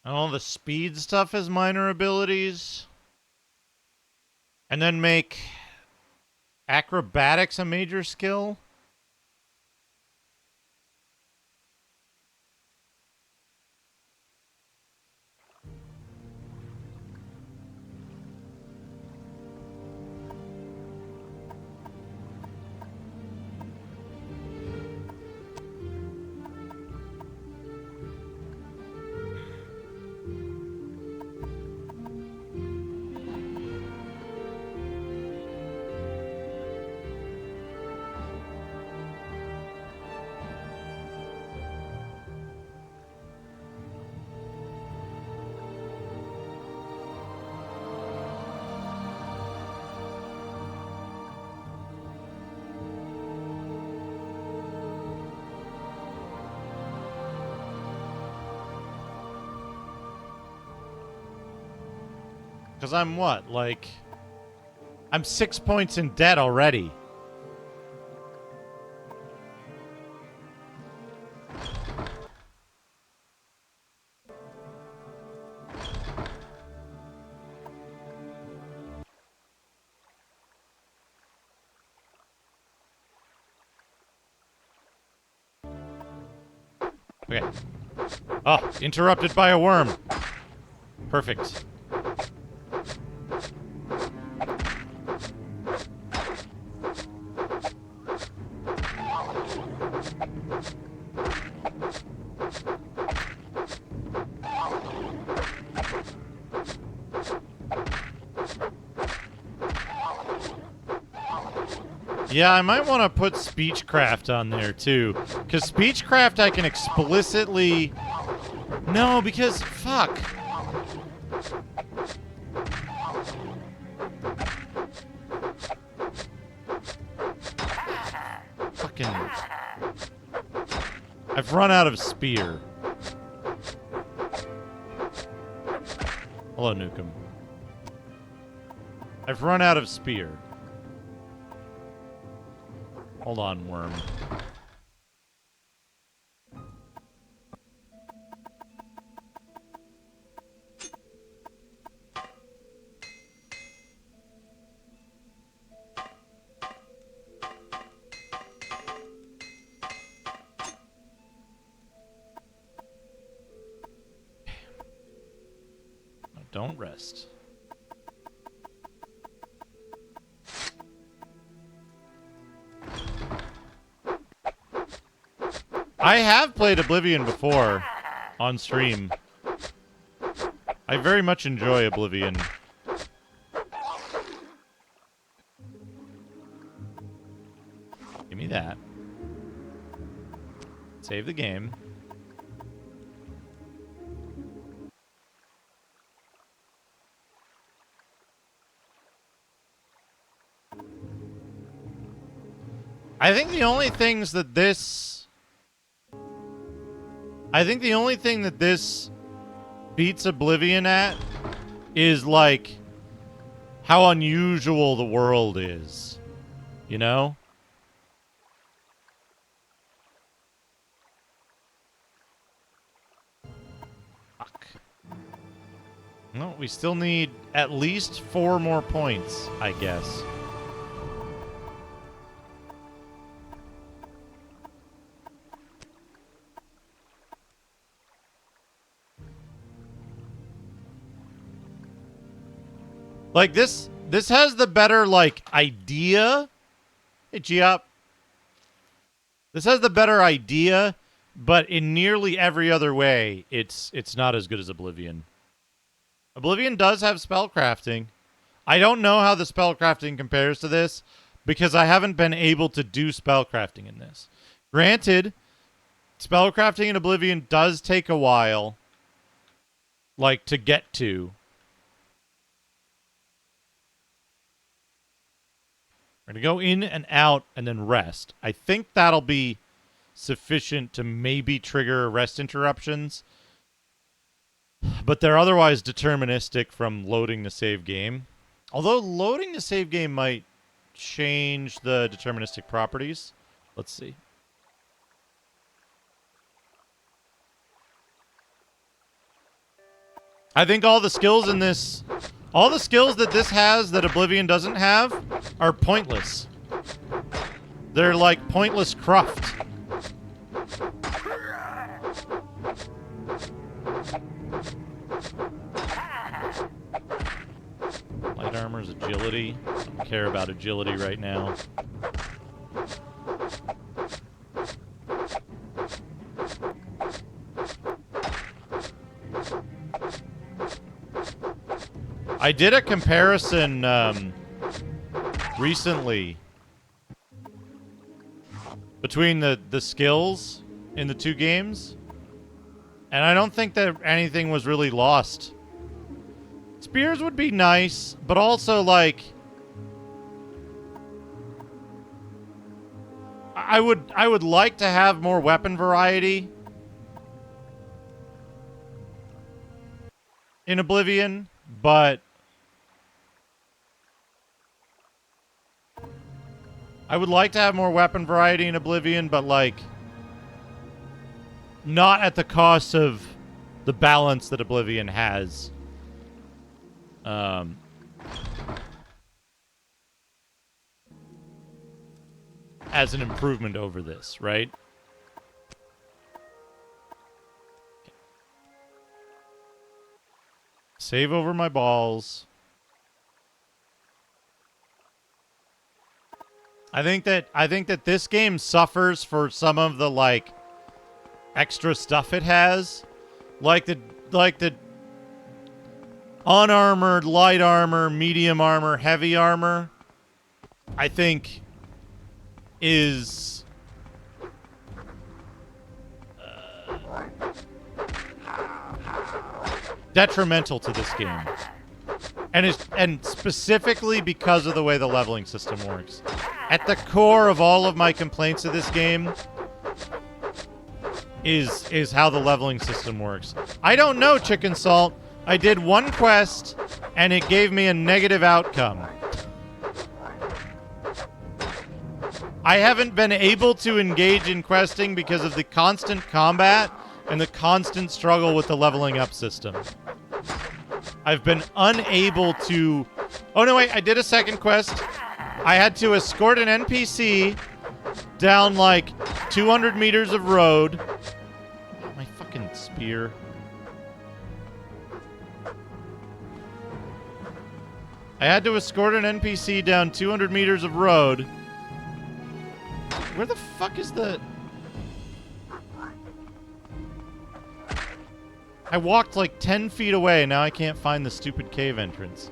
And all the speed stuff as minor abilities. And then make acrobatics a major skill. Because I'm what? Like, I'm 6 points in debt already. Okay. Oh, interrupted by a worm. Perfect. Yeah, I might want to put Speechcraft on there, too. Because Speechcraft I can explicitly... No, because... Fuck. Fucking... I've run out of spear. Hello, Nukem. I've run out of spear. Hold on, worm. No, don't rest. I have played Oblivion before on stream. I very much enjoy Oblivion. Give me that. Save the game. I think the only things that this... I think the only thing that this beats Oblivion at is, like, how unusual the world is. You know? Fuck. No, we still need at least 4 more points, I guess. Like, this has the better, like, idea. Hey, G-Up. This has the better idea, but in nearly every other way, it's not as good as Oblivion. Oblivion does have spellcrafting. I don't know how the spellcrafting compares to this, because I haven't been able to do spellcrafting in this. Granted, spellcrafting in Oblivion does take a while, like, to get to. We're going to go in and out and then rest. I think that'll be sufficient to maybe trigger rest interruptions. But they're otherwise deterministic from loading the save game. Although loading the save game might change the deterministic properties. Let's see. I think all the skills in this... All the skills that this has that Oblivion doesn't have are pointless. They're like pointless cruft. Light armor's agility. I don't care about agility right now. I did a comparison recently between the skills in the two games, and I don't think that anything was really lost. Spears would be nice, but also, like, I would like to have more weapon variety in Oblivion, but I would like to have more weapon variety in Oblivion, but, like, not at the cost of the balance that Oblivion has. As an improvement over this, right? Save over my balls. I think that this game suffers for some of the like extra stuff it has. Like the unarmored, light armor, medium armor, heavy armor, I think is detrimental to this game. And specifically because of the way the leveling system works. At the core of all of my complaints of this game is how the leveling system works. I don't know, Chicken Salt. I did one quest, and it gave me a negative outcome. I haven't been able to engage in questing because of the constant combat and the constant struggle with the leveling up system. I've been unable to... Oh, no, wait. I did a second quest. I had to escort an NPC down, like, 200 meters of road. My fucking spear. I had to escort an NPC down 200 meters of road. Where the fuck is the... I walked like 10 feet away, and now I can't find the stupid cave entrance.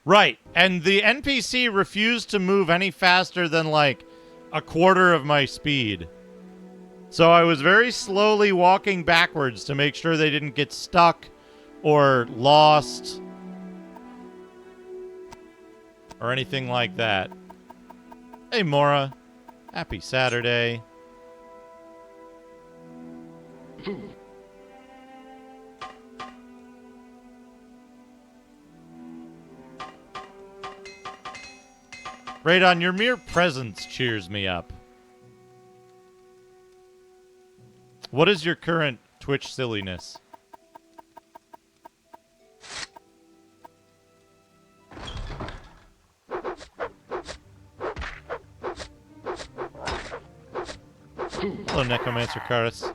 Right, and the NPC refused to move any faster than like a quarter of my speed. So I was very slowly walking backwards to make sure they didn't get stuck or lost or anything like that. Hey, Mora. Happy Saturday. Radon, your mere presence cheers me up. What is your current Twitch silliness? Hello, Necromancer Karis.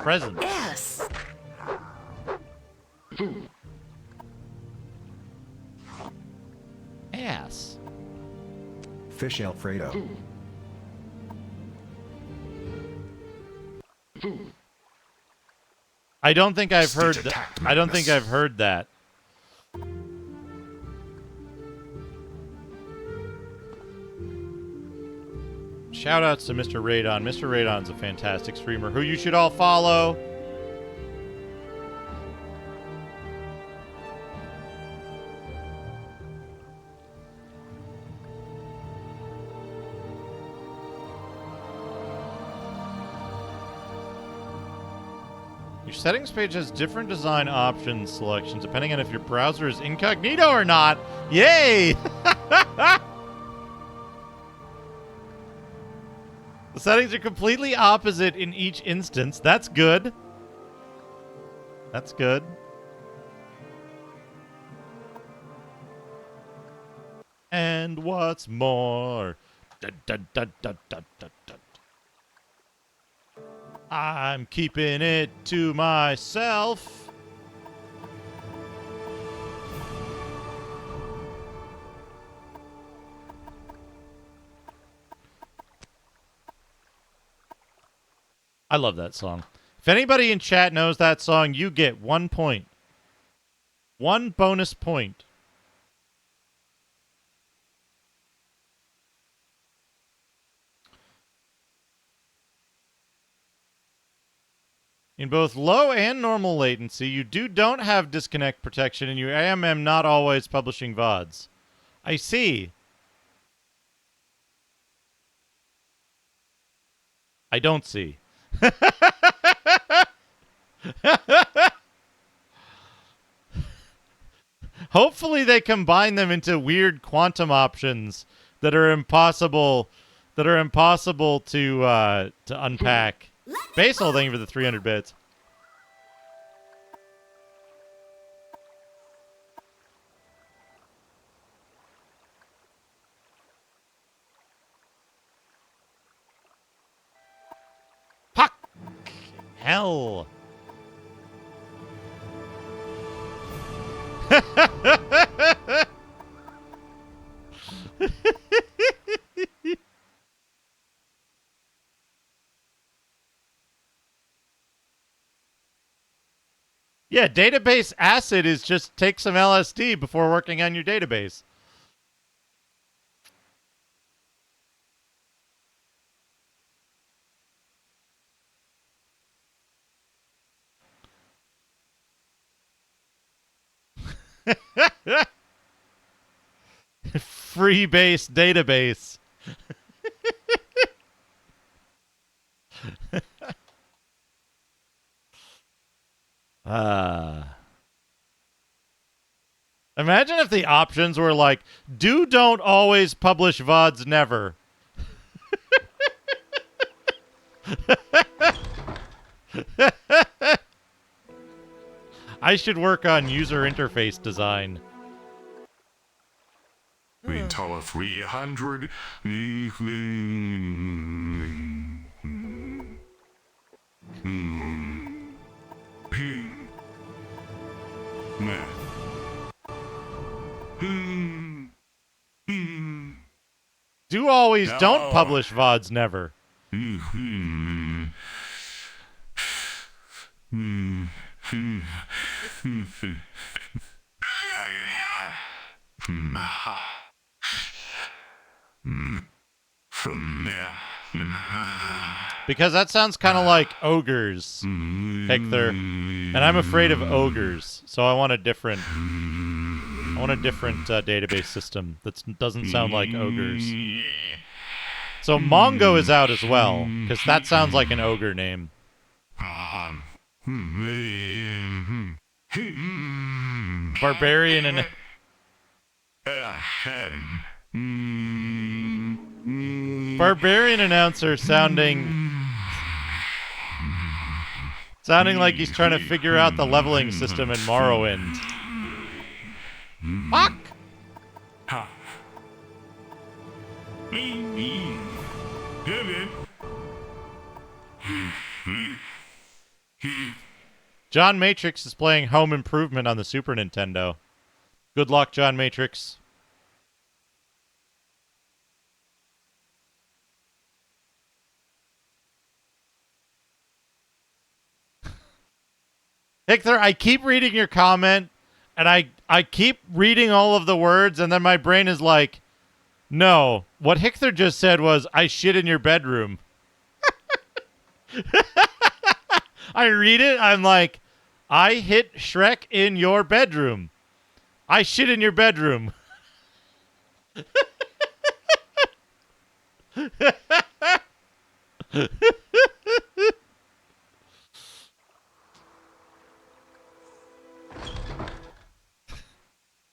Presents. Yes. Ass. Fish Alfredo. I don't think I've heard that. I don't think I've heard that. Shoutouts to Mr. Radon. Mr. Radon's a fantastic streamer who you should all follow. Your settings page has different design options selections depending on if your browser is incognito or not. Yay! The settings are completely opposite in each instance. That's good. That's good. And what's more? Dun, dun, dun, dun, dun, dun, dun. I'm keeping it to myself. I love that song. If anybody in chat knows that song, you get 1 point. 1 bonus point. In both low and normal latency, you don't have disconnect protection, and your AMM not always publishing VODs. I see. I don't see. Hopefully they combine them into weird quantum options that are impossible to unpack. Basil, thank you for the 300 bits. hell? Yeah, database acid is just take some LSD before working on your database. Free-base database. Imagine if the options were like, don't always publish VODs never. I should work on user interface design. Tower 300. Do always don't publish VODs never. Because that sounds kind of like ogres, Hector. And I'm afraid of ogres, so I want a different database system that doesn't sound like ogres. So Mongo is out as well, because that sounds like an ogre name. Barbarian and... Barbarian announcer sounding like he's trying to figure out the leveling system in Morrowind. Fuck! John Matrix is playing Home Improvement on the Super Nintendo. Good luck, John Matrix. Hector, I keep reading your comment, and I keep reading all of the words, and then my brain is like, no, what Hector just said was, I shit in your bedroom. I read it, I'm like, I hit Shrek in your bedroom. I shit in your bedroom.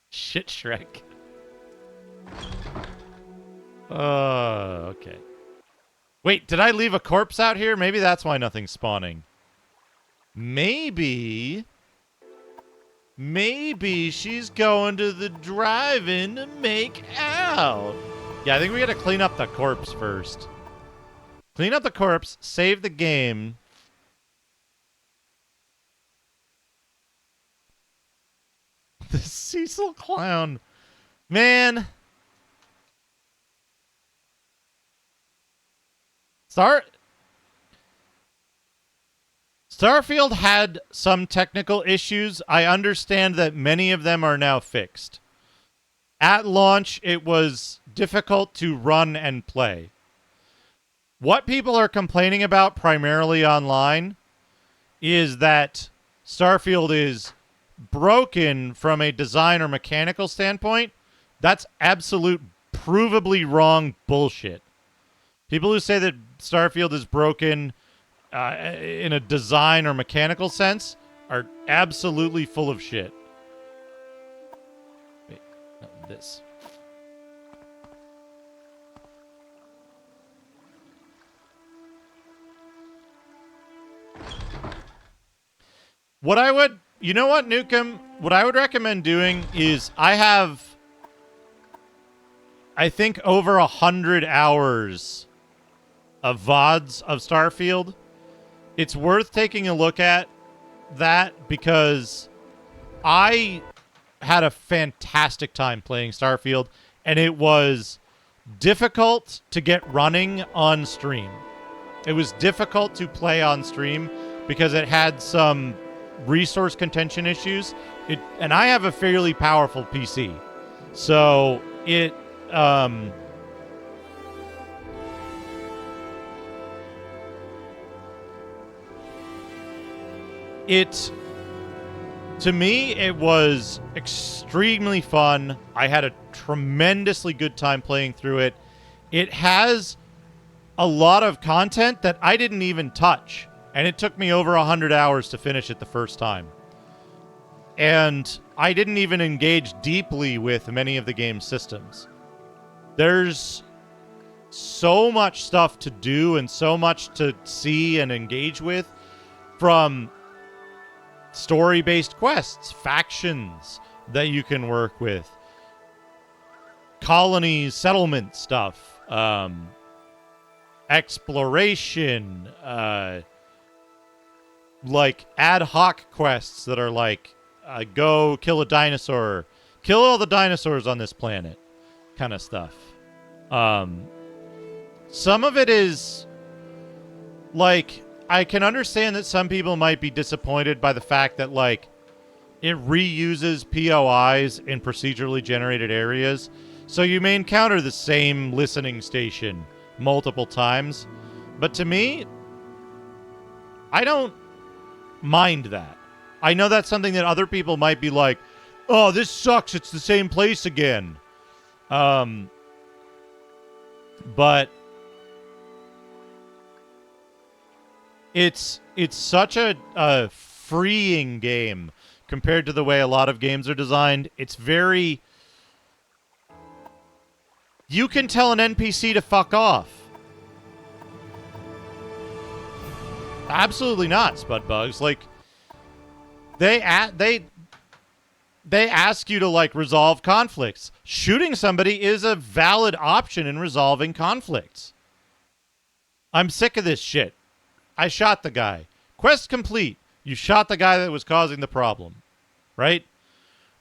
Shit Shrek. Okay. Wait, did I leave a corpse out here? Maybe that's why nothing's spawning. Maybe she's going to the drive-in to make out. Yeah, I think we gotta clean up the corpse first. Clean up the corpse, save the game. The Cecil Clown. Man. Starfield had some technical issues. I understand that many of them are now fixed. At launch, it was difficult to run and play. What people are complaining about primarily online is that Starfield is broken from a design or mechanical standpoint. That's absolute provably wrong bullshit. People who say that Starfield is broken in a design or mechanical sense are absolutely full of shit. Wait, no, this. What I would, you know what, Nukem? What I would recommend doing is I think over 100 hours of VODs of Starfield. it's worth taking a look at that because I had a fantastic time playing Starfield, and it was difficult to get running on stream. It was difficult to play on stream because it had some resource contention issues. And I have a fairly powerful PC. So it to me, it was extremely fun. I had a tremendously good time playing through it. It has a lot of content that I didn't even touch, and it took me over 100 hours to finish it the first time. And I didn't even engage deeply with many of the game's systems. There's so much stuff to do and so much to see and engage with, from story-based quests, factions that you can work with, colonies, settlement stuff, exploration, like ad hoc quests that are like, go kill a dinosaur, kill all the dinosaurs on this planet, kind of stuff. Some of it is like, I can understand that some people might be disappointed by the fact that, like, it reuses POIs in procedurally generated areas. So you may encounter the same listening station multiple times. But to me, I don't mind that. I know that's something that other people might be like, oh, this sucks, it's the same place again. But it's such a freeing game compared to the way a lot of games are designed. It's very... You can tell an NPC to fuck off. Absolutely not, Spudbugs. Like, they ask you to, like, resolve conflicts. Shooting somebody is a valid option in resolving conflicts. I'm sick of this shit. I shot the guy. Quest complete. You shot the guy that was causing the problem. Right?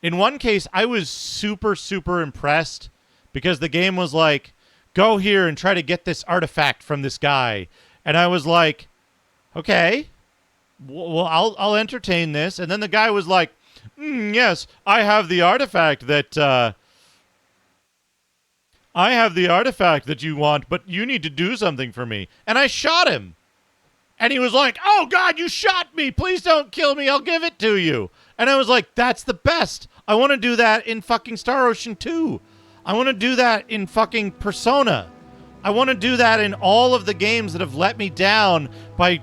In one case, I was super, super impressed because the game was like, go here and try to get this artifact from this guy. And I was like, okay, well, I'll entertain this. And then the guy was like, yes, I have the artifact that you want, but you need to do something for me. And I shot him. And he was like, oh, God, you shot me. Please don't kill me. I'll give it to you. And I was like, that's the best. I want to do that in fucking Star Ocean 2. I want to do that in fucking Persona. I want to do that in all of the games that have let me down by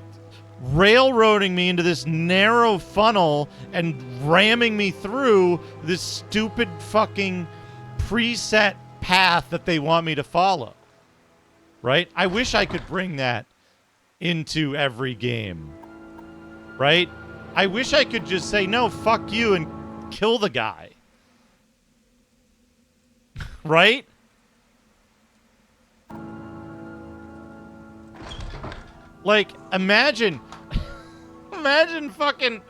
railroading me into this narrow funnel and ramming me through this stupid fucking preset path that they want me to follow. Right? I wish I could bring that into every game. Right? I wish I could just say, no, fuck you, and kill the guy. Right? Like, imagine fucking...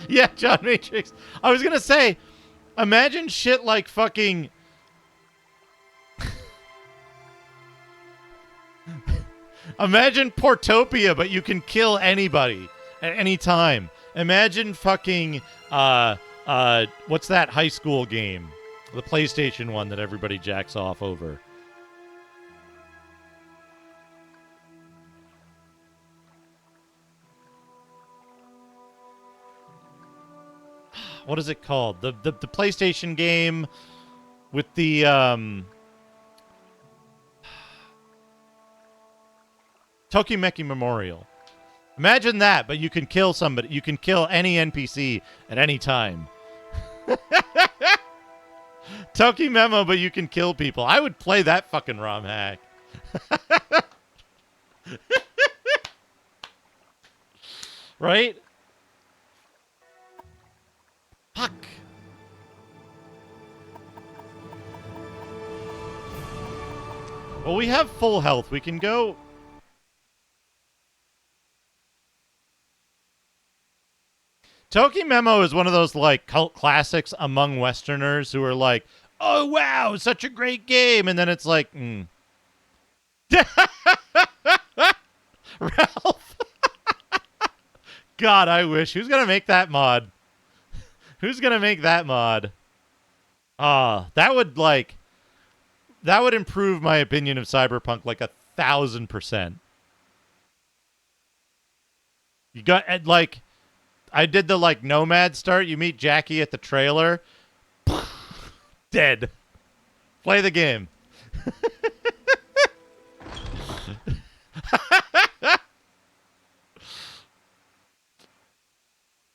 Yeah, John Matrix. I was gonna say, imagine shit like fucking... Imagine Portopia, but you can kill anybody at any time. Imagine fucking, what's that high school game? The PlayStation one that everybody jacks off over. What is it called? The PlayStation game with the, Tokimeki Memorial. Imagine that, but you can kill somebody. You can kill any NPC at any time. Tokimemo, but you can kill people. I would play that fucking ROM hack. Right? Fuck. Well, we have full health. We can go... Toki Memo is one of those like cult classics among Westerners who are like, "Oh wow, such a great game," and then it's like, Ralph. God, I wish. Who's gonna make that mod? Who's gonna make that mod? That would improve my opinion of Cyberpunk like 1,000%. You got like, I did the like Nomad start. You meet Jackie at the trailer. Dead. Play the game.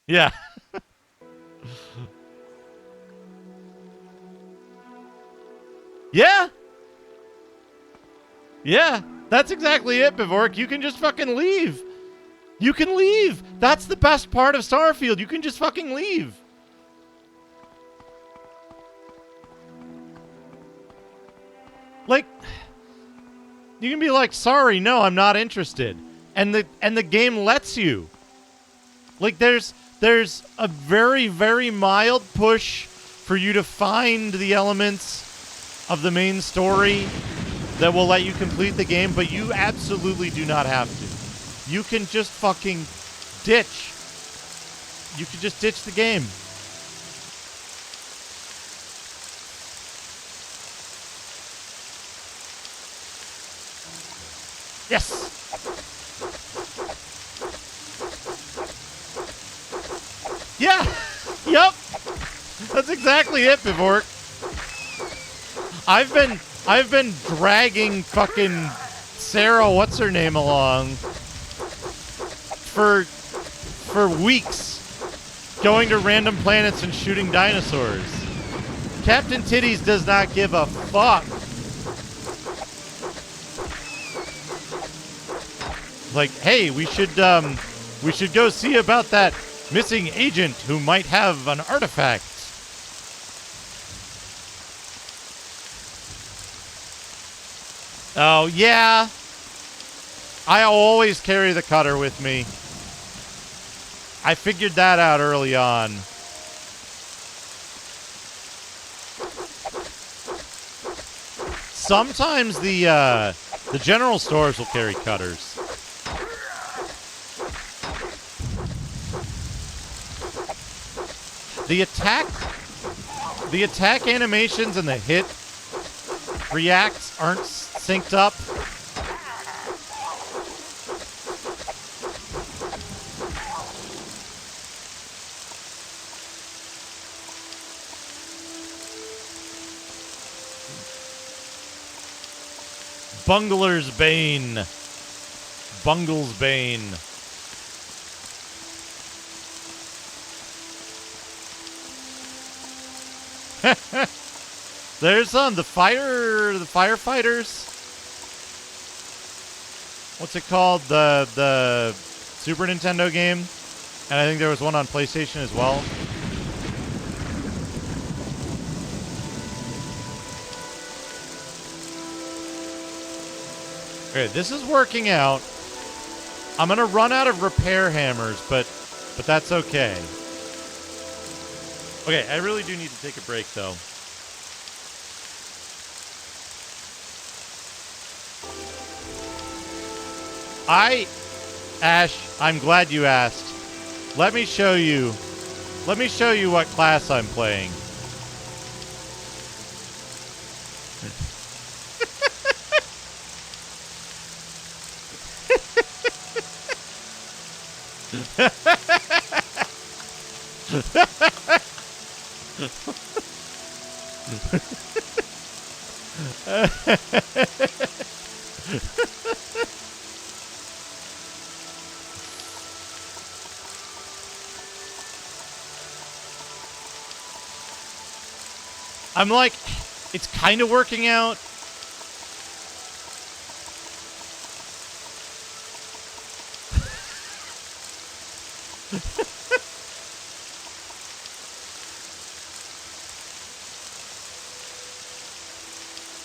Yeah. Yeah. Yeah. That's exactly it, Bivork. You can just fucking leave. You can leave. That's the best part of Starfield. You can just fucking leave. Like, you can be like, sorry, no, I'm not interested. And the game lets you. Like, there's a very, very mild push for you to find the elements of the main story that will let you complete the game, but you absolutely do not have to. You can just fucking ditch. You can just ditch the game. Yes! Yeah! Yep! That's exactly it, Bivork. I've been dragging fucking Sarah, what's her name, along for weeks, going to random planets and shooting dinosaurs. Captain Titties does not give a fuck. Like, hey, we should go see about that missing agent who might have an artifact. Oh, yeah. I always carry the cutter with me. I figured that out early on. Sometimes the general stores will carry cutters. The attack animations and the hit reacts aren't synced up. Bungler's Bane. Bungle's Bane. There's the firefighters. What's it called? The Super Nintendo game. And I think there was one on PlayStation as well. Okay, this is working out. I'm gonna run out of repair hammers, but that's okay. Okay, I really do need to take a break, though. Ash, I'm glad you asked. Let me show you what class I'm playing. I'm like, it's kind of working out.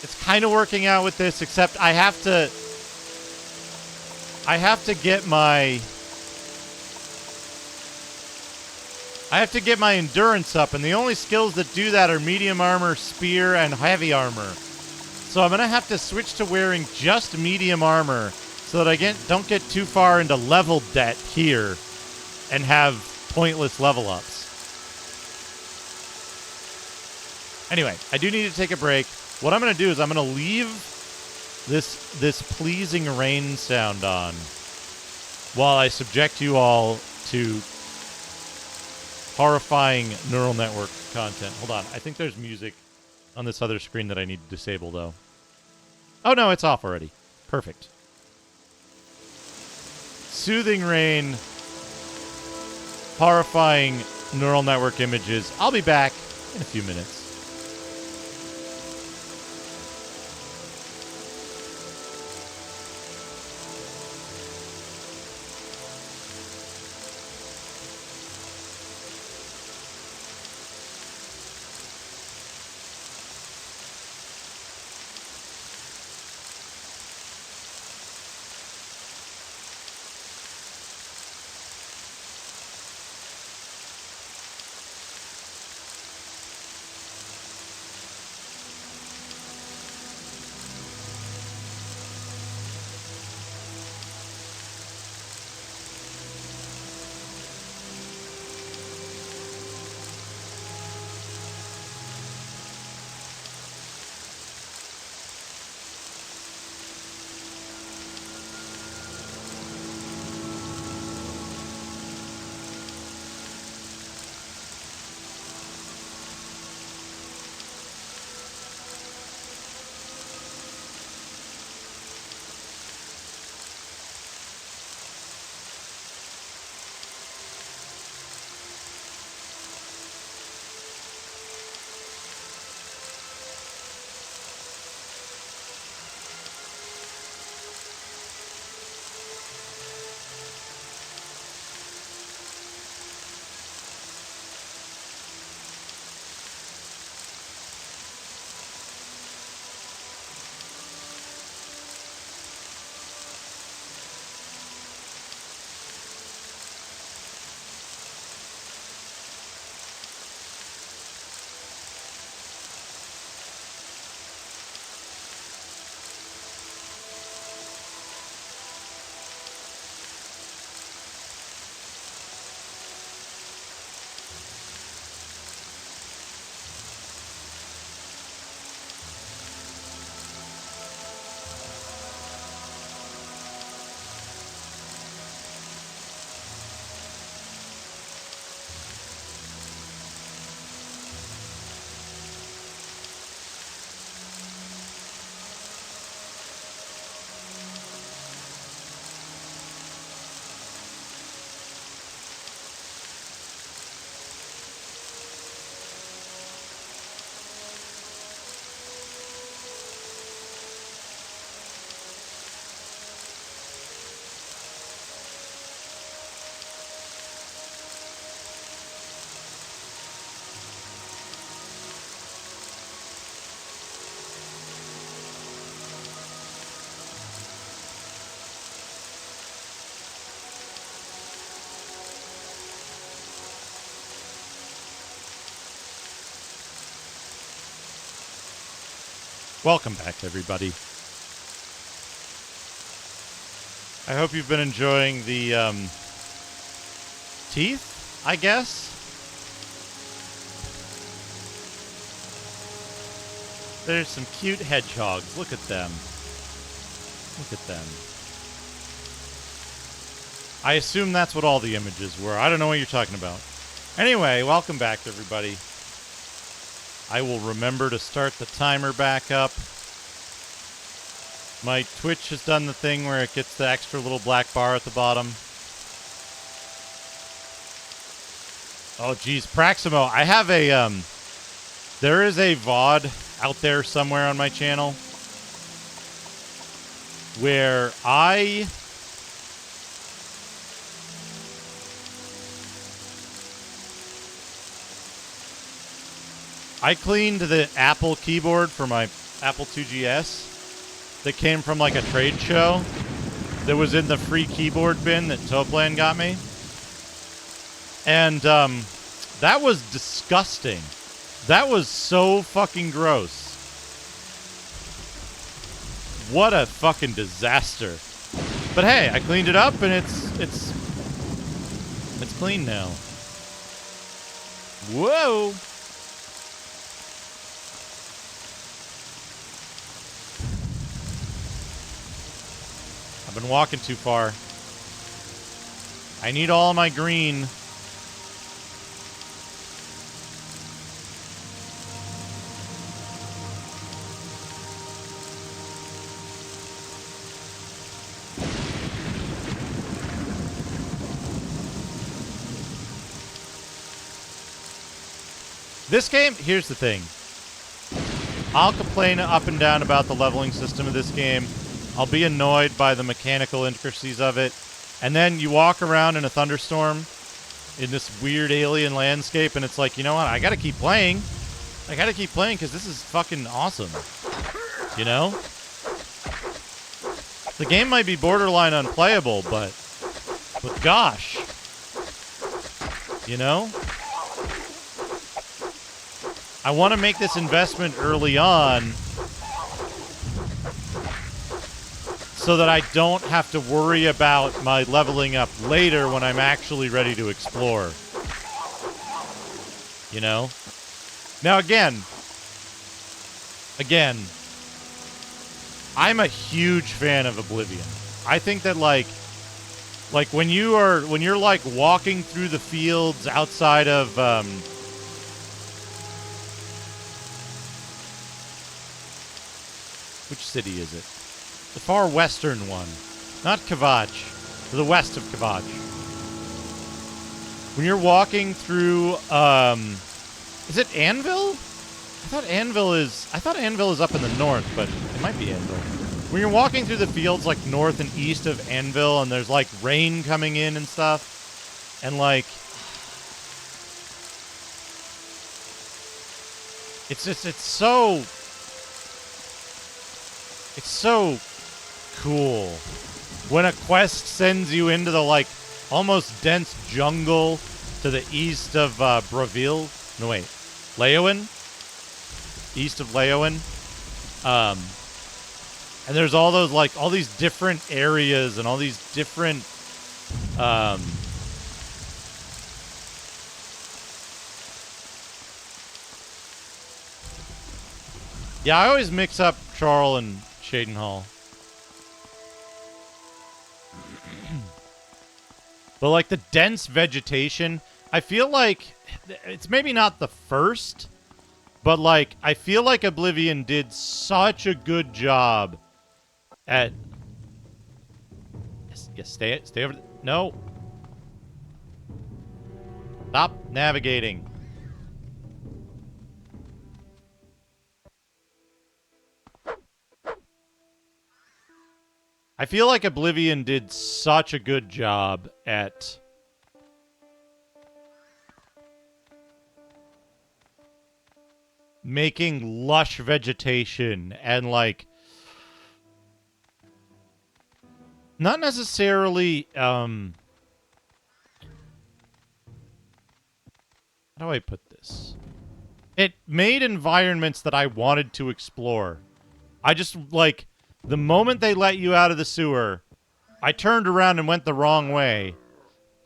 It's kind of working out with this, except I have to get my I have to get my endurance up, and the only skills that do that are medium armor, spear, and heavy armor. So I'm going to have to switch to wearing just medium armor so that I don't get too far into level debt here and have pointless level ups. Anyway, I do need to take a break. What I'm going to do is I'm going to leave this pleasing rain sound on while I subject you all to horrifying neural network content. Hold on. I think there's music on this other screen that I need to disable, though. Oh, no, it's off already. Perfect. Soothing rain, horrifying neural network images. I'll be back in a few minutes. Welcome back, everybody. I hope you've been enjoying the teeth, I guess. There's some cute hedgehogs. Look at them. Look at them. I assume that's what all the images were. I don't know what you're talking about. Anyway, welcome back, everybody. I will remember to start the timer back up. My Twitch has done the thing where it gets the extra little black bar at the bottom. Oh, geez. Praximo, I have a, there is a VOD out there somewhere on my channel where I cleaned the Apple keyboard for my Apple 2GS that came from like a trade show that was in the free keyboard bin that Toplan got me. And That was disgusting. That was so fucking gross. What a fucking disaster. But hey, I cleaned it up and it's clean now. Whoa. I've been walking too far. I need all my green. This game, here's the thing. I'll complain up and down about the leveling system of this game. I'll be annoyed by the mechanical intricacies of it. And then you walk around in a thunderstorm in this weird alien landscape, and it's like, you know what? I gotta keep playing. I gotta keep playing because this is fucking awesome. You know? The game might be borderline unplayable, but gosh. You know? I want to make this investment early on so that I don't have to worry about my leveling up later when I'm actually ready to explore. You know? Now again, I'm a huge fan of Oblivion. I think that like when you're like walking through the fields outside of which city is it? The far western one. Not Kvatch. To the west of Kvatch. When you're walking through, is it Anvil? I thought Anvil is up in the north, but it might be Anvil. When you're walking through the fields like north and east of Anvil, and there's like rain coming in and stuff, and like, it's so cool when a quest sends you into the like almost dense jungle to the east of Bravil. No wait, Leowen. East of Leowen. And there's all those like all these different areas and all these different yeah, I always mix up Charl and Shadenhall. But like the dense vegetation, I feel like it's maybe not the first, but like I feel like Oblivion did such a good job at yes, stay over. No. Stop navigating. I feel like Oblivion did such a good job at making lush vegetation and like not necessarily how do I put this? It made environments that I wanted to explore. I just like the moment they let you out of the sewer, I turned around and went the wrong way,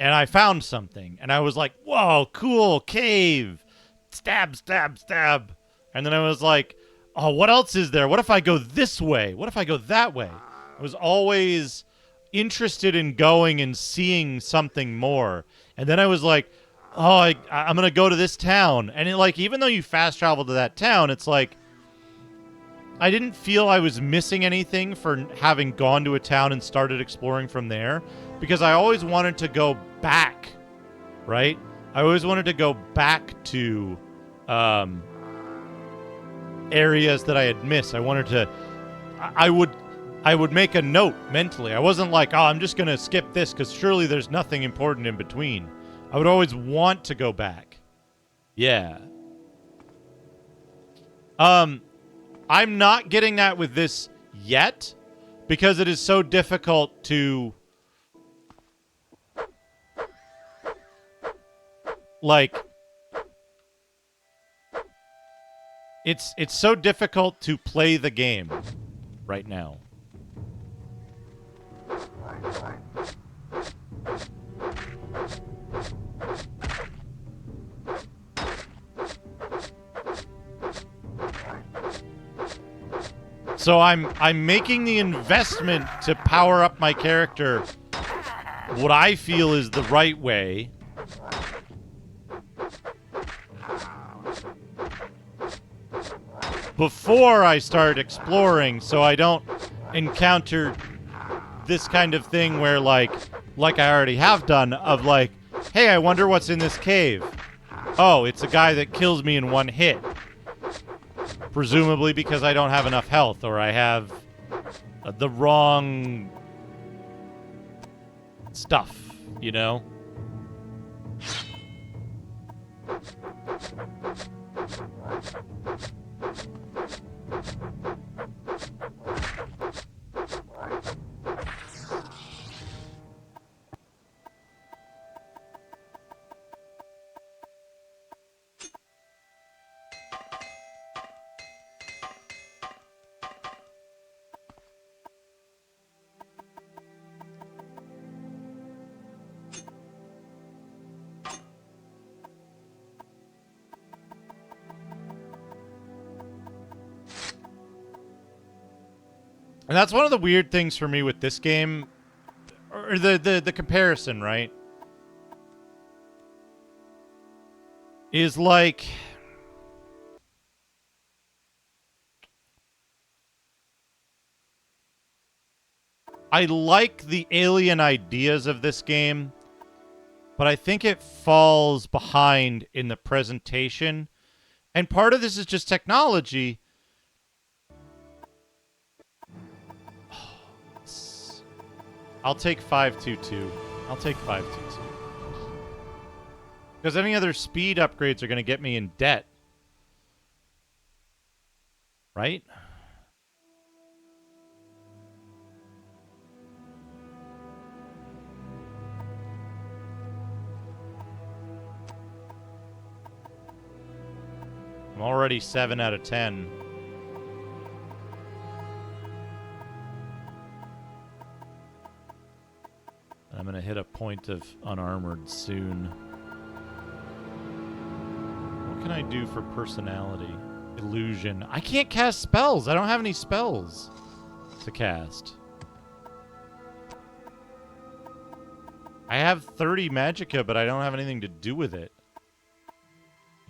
and I found something, and I was like, whoa, cool, cave, stab, stab, stab. And then I was like, oh, what else is there? What if I go this way? What if I go that way? I was always interested in going and seeing something more. And then I was like, oh, I'm going to go to this town. And it, like, even though you fast travel to that town, it's like, I didn't feel I was missing anything for having gone to a town and started exploring from there, because I always wanted to go back, right? I always wanted to go back to areas that I had missed. I wanted to, I would make a note mentally. I wasn't like, oh, I'm just going to skip this because surely there's nothing important in between. I would always want to go back. Yeah. I'm not getting that with this yet because it is so difficult to like It's so difficult to play the game right now. So I'm making the investment to power up my character what I feel is the right way. Before I start exploring, so I don't encounter this kind of thing where like I already have done, of like, hey, I wonder what's in this cave. Oh, it's a guy that kills me in one hit. Presumably because I don't have enough health, or I have the wrong stuff, you know? And that's one of the weird things for me with this game, or the comparison, right? Is like, I like the alien ideas of this game, but I think it falls behind in the presentation. And part of this is just technology. I'll take 522. I'll take 522. Because any other speed upgrades are going to get me in debt. Right? I'm already 7 out of 10. I'm going to hit a point of unarmored soon. What can I do for personality? Illusion. I can't cast spells. I don't have any spells to cast. I have 30 magicka, but I don't have anything to do with it.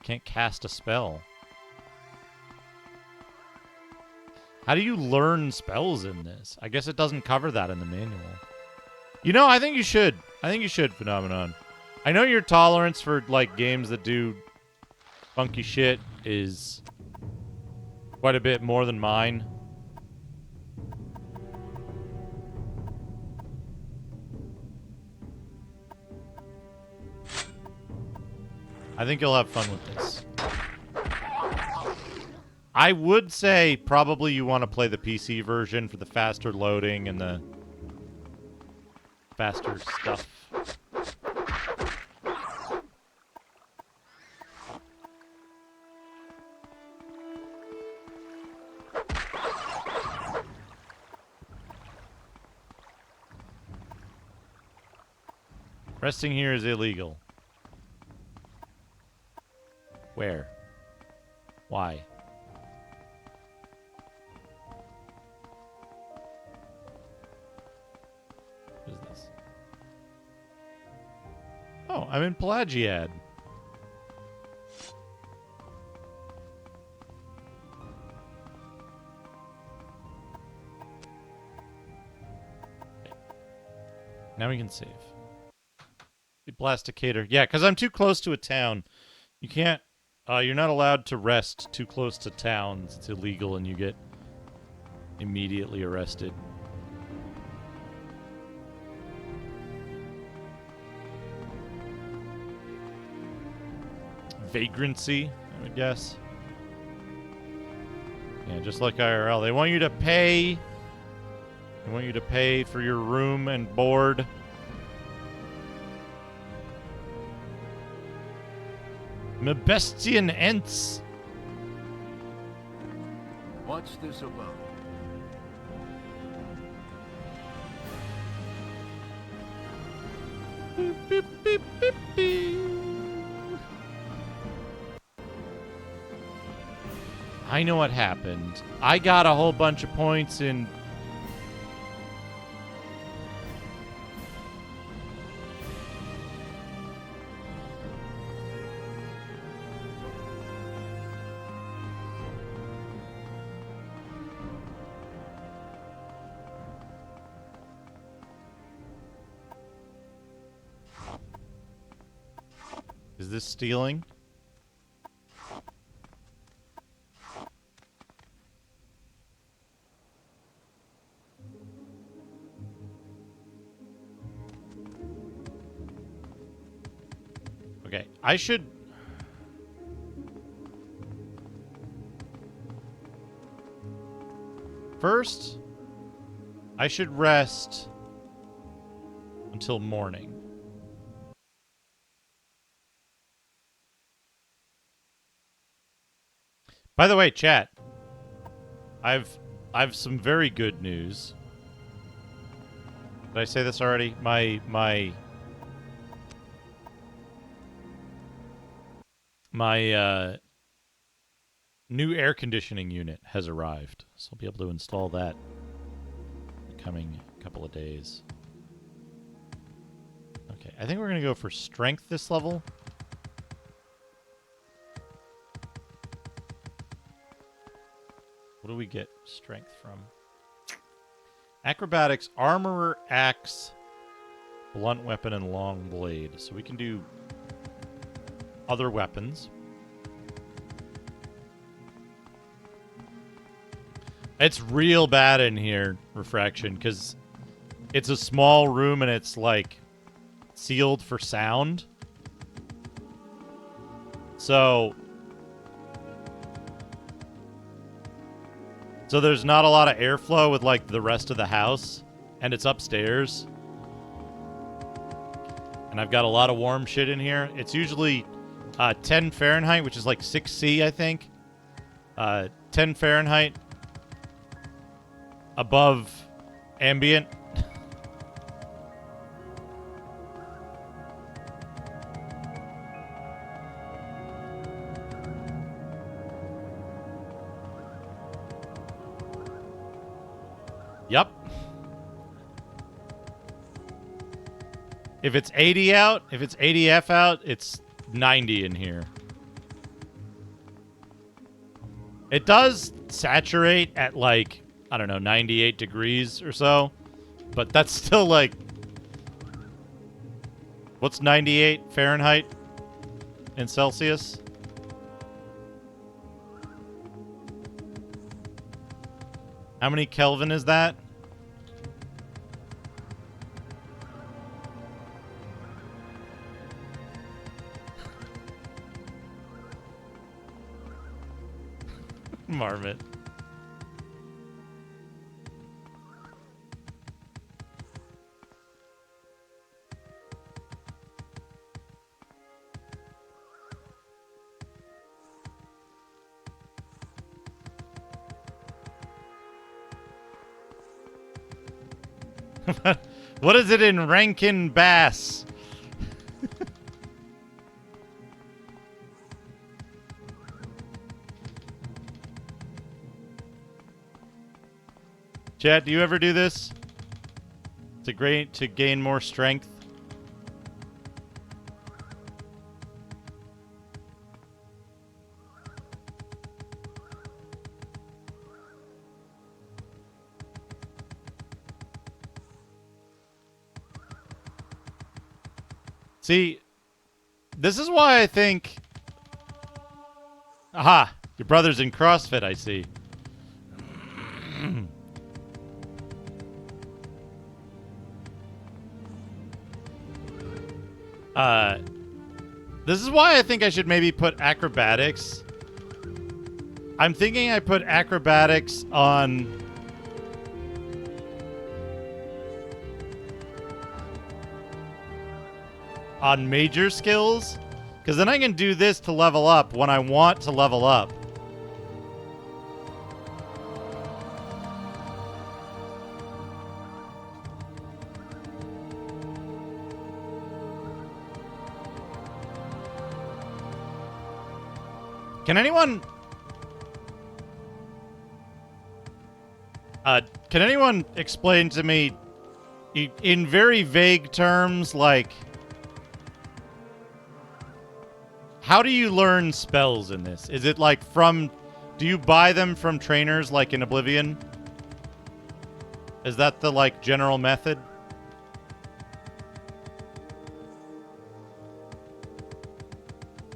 I can't cast a spell. How do you learn spells in this? I guess it doesn't cover that in the manual. You know, I think you should. I think you should, Phenomenon. I know your tolerance for, like, games that do funky shit is quite a bit more than mine. I think you'll have fun with this. I would say probably you want to play the PC version for the faster loading and the faster stuff. Resting here is illegal. Where? Why? What is this? Oh, I'm in Pelagiad. Okay. Now we can save. The Blasticator. Yeah, because I'm too close to a town. You can't... you're not allowed to rest too close to towns. It's illegal and you get immediately arrested. Vagrancy, I would guess. Yeah, just like IRL. They want you to pay. They want you to pay for your room and board. Mebestian Ents. What's this about? Beep, beep, beep, beep, beep. I know what happened. I got a whole bunch of points in... Is this stealing? Okay, I should... First, I should rest until morning. By the way, chat, I've some very good news. Did I say this already? My new air conditioning unit has arrived, so I'll be able to install that in the coming couple of days. Okay, I think we're gonna go for strength this level. What do we get strength from? Acrobatics, armorer, axe, blunt weapon, and long blade. So we can do other weapons. It's real bad in here, Refraction, because it's a small room and it's like sealed for sound. So there's not a lot of airflow with like the rest of the house, and it's upstairs. And I've got a lot of warm shit in here. It's usually 10 Fahrenheit, which is like 6C, I think. 10 Fahrenheit above ambient. Yep. If it's 80 out, if it's 80F out, it's 90 in here. It does saturate at like, I don't know, 98 degrees or so. But that's still like... What's 98 Fahrenheit in Celsius? How many Kelvin is that? Marmot. What is it in Rankin Bass? Chad, do you ever do this? To gain more strength? See, this is why I think... Aha! Your brother's in CrossFit, I see. This is why I think I should maybe put acrobatics. I'm thinking I put acrobatics on... on major skills, because then I can do this to level up when I want to level up. Can anyone... can anyone explain to me in very vague terms, like, how do you learn spells in this? Is it like from... Do you buy them from trainers like in Oblivion? Is that the, like, general method?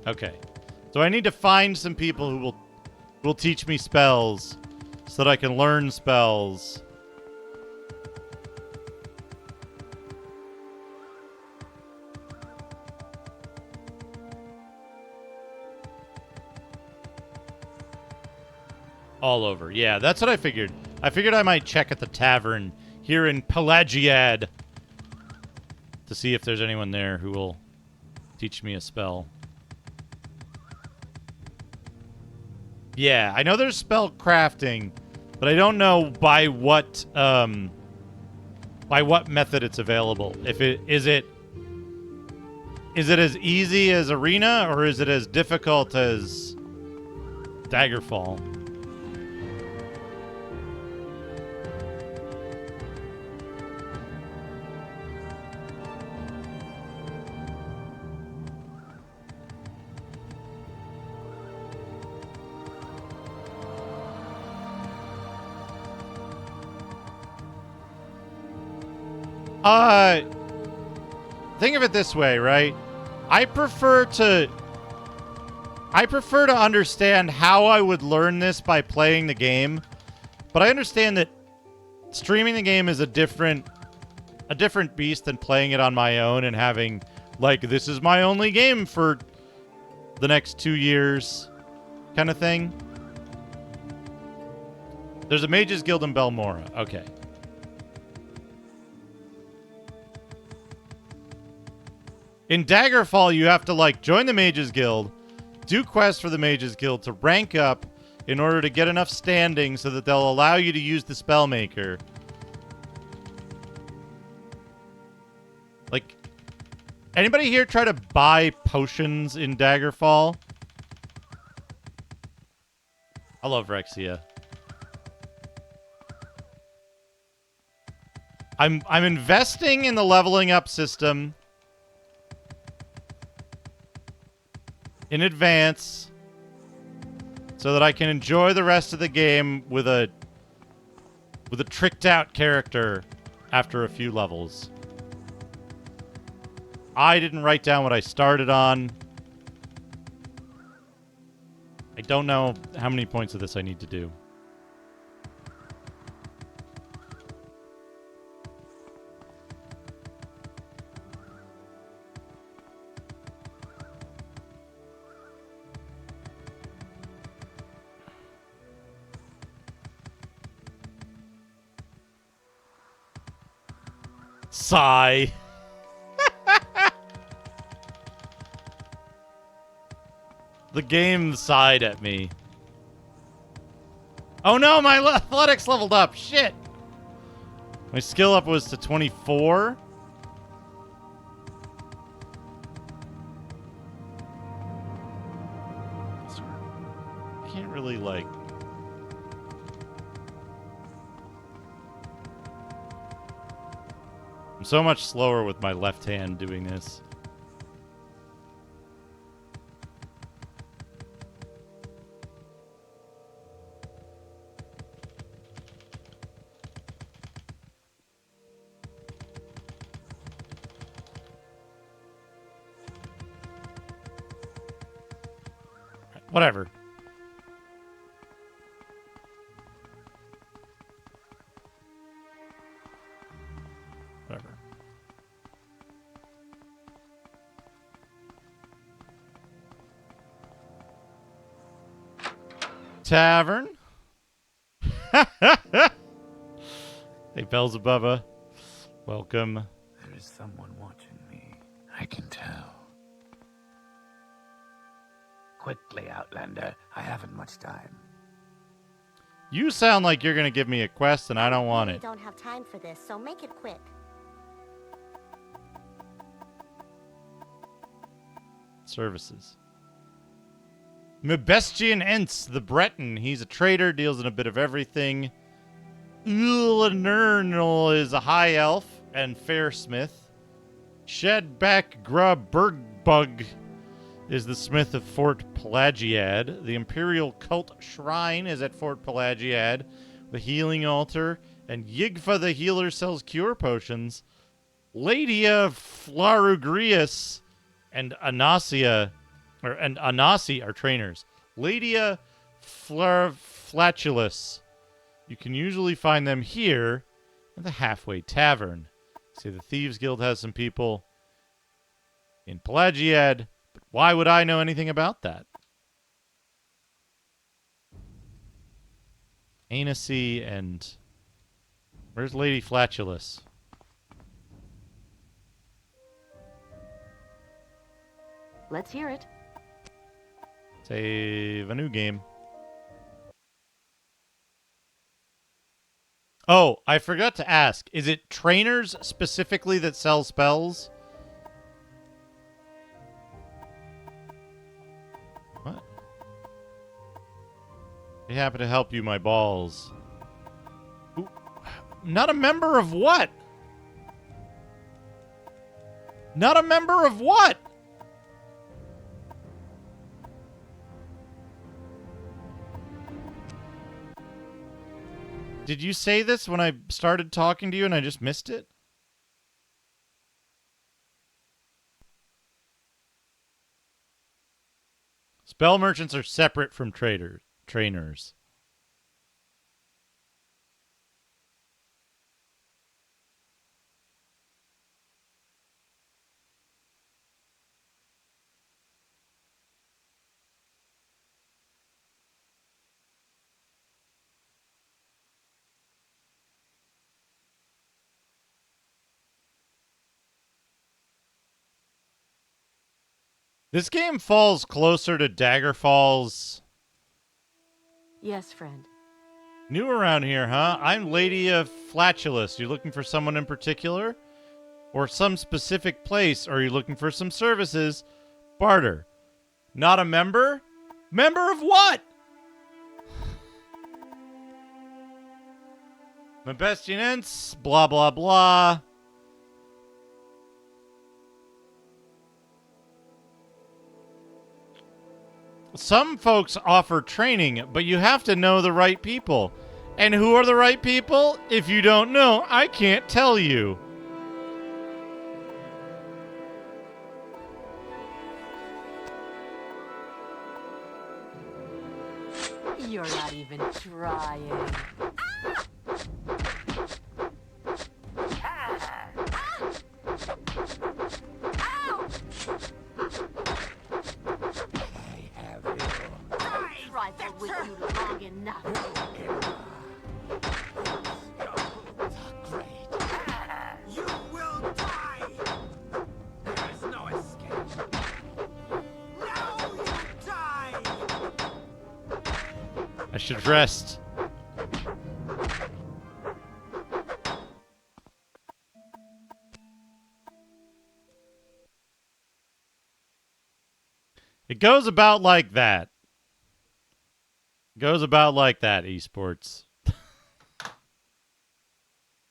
Okay. So I need to find some people who will teach me spells so that I can learn spells. All over. Yeah, that's what I figured. I figured I might check at the tavern here in Pelagiad to see if there's anyone there who will teach me a spell. Yeah, I know there's spell crafting, but I don't know by what method it's available. If it is it as easy as Arena, or is it as difficult as Daggerfall? Think of it this way, right? I prefer to understand how I would learn this by playing the game, but I understand that streaming the game is a different beast than playing it on my own and having, like, this is my only game for the next 2 years kind of thing. There's a Mages Guild in Belmora. Okay. In Daggerfall, you have to, like, join the Mages Guild, do quests for the Mages Guild to rank up in order to get enough standing so that they'll allow you to use the Spellmaker. Like, anybody here try to buy potions in Daggerfall? I love Rexia. I'm investing in the leveling up system in advance so that I can enjoy the rest of the game with a tricked out character after a few levels. I didn't write down what I started on. I don't know how many points of this I need to do. Sigh. The game sighed at me. Oh no, my athletics leveled up. Shit. My skill up was to 24. I can't really, like... I'm so much slower with my left hand doing this. Whatever. Whatever. Tavern. Hey, Beelzebubba. Welcome. There is someone watching me. I can tell. Quickly, Outlander. I haven't much time. You sound like you're gonna give me a quest and I don't want it. Don't have time for this, so make it quick. Services. Mebestian Ents, the Breton. He's a trader, deals in a bit of everything. Ulanernal is a high elf and fair smith. Shedback Grubbergbug is the smith of Fort Pelagiad. The Imperial Cult Shrine is at Fort Pelagiad. The healing altar. And Yigfa the healer sells cure potions. Ladia Flarugrius and Anasi are trainers. Ladia Flatulus. You can usually find them here at the Halfway Tavern. See, the Thieves Guild has some people in Pelagiad, but why would I know anything about that? Anasi and... Where's Lady Flatulus? Let's hear it. Save a new game. Oh, I forgot to ask. Is it trainers specifically that sell spells? What? They happen to help you, my balls. Ooh, not a member of what? Not a member of what? Did you say this when I started talking to you and I just missed it? Spell merchants are separate from trainers. This game falls closer to Daggerfall's. Yes, friend. New around here, huh? I'm Lady of Flatulus. You looking for someone in particular? Or some specific place? Or are you looking for some services? Barter. Not a member? Member of what? Mebestianense, blah, blah, blah. Some folks offer training, but you have to know the right people. And who are the right people? If you don't know, I can't tell you. You're not even trying. Trifled with you long enough. You will die! There is no escape. Now you die! I should rest. It goes about like that. Goes about like that, esports.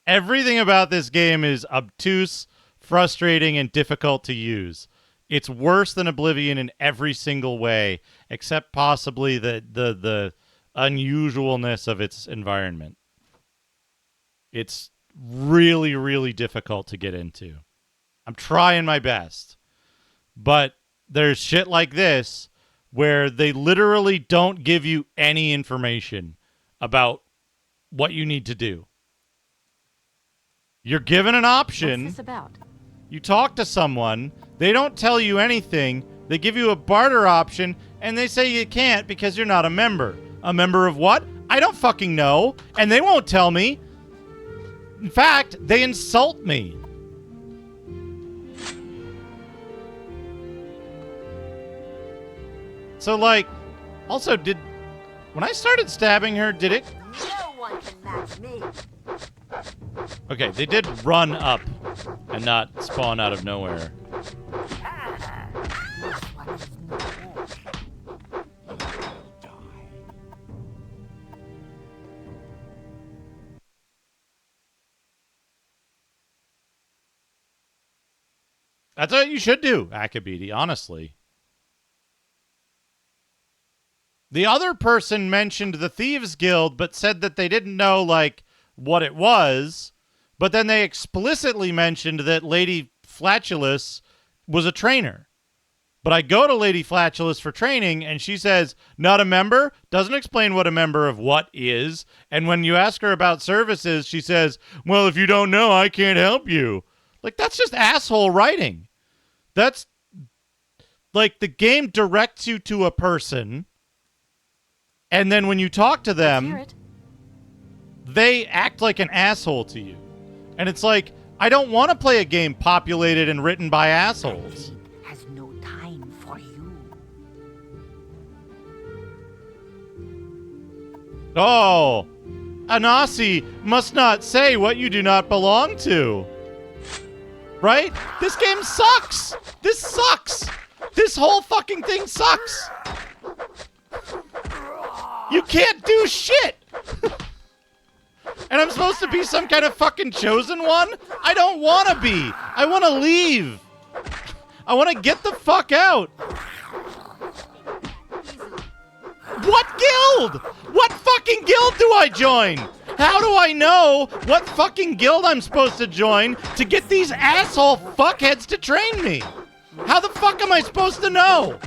Everything about this game is obtuse, frustrating, and difficult to use. It's worse than Oblivion in every single way, except possibly the unusualness of its environment. It's really, really difficult to get into. I'm trying my best. But there's shit like this where they literally don't give you any information about what you need to do. You're given an option. What's this about? You talk to someone. They don't tell you anything. They give you a barter option, and they say you can't because you're not a member. A member of what? I don't fucking know, and they won't tell me. In fact, they insult me. So, like, also, when I started stabbing her, did it? No one can match me. Okay, they did run up and not spawn out of nowhere. That's what you should do, Akabidi, honestly. The other person mentioned the Thieves Guild, but said that they didn't know, like, what it was. But then they explicitly mentioned that Lady Flatulus was a trainer. But I go to Lady Flatulus for training, and she says, not a member? Doesn't explain what a member of what is. And when you ask her about services, she says, well, if you don't know, I can't help you. Like, that's just asshole writing. That's, like, the game directs you to a person, and then when you talk to them, they act like an asshole to you. And it's like, I don't want to play a game populated and written by assholes. Has no time for you. Oh, Anasi must not say what you do not belong to. Right? This game sucks. This sucks. This whole fucking thing sucks. You can't do shit. And I'm supposed to be some kind of fucking chosen one? I don't want to be. I want to leave. I want to get the fuck out. What guild? What fucking guild do I join? How do I know what fucking guild I'm supposed to join to get these asshole fuckheads to train me? How the fuck am I supposed to know?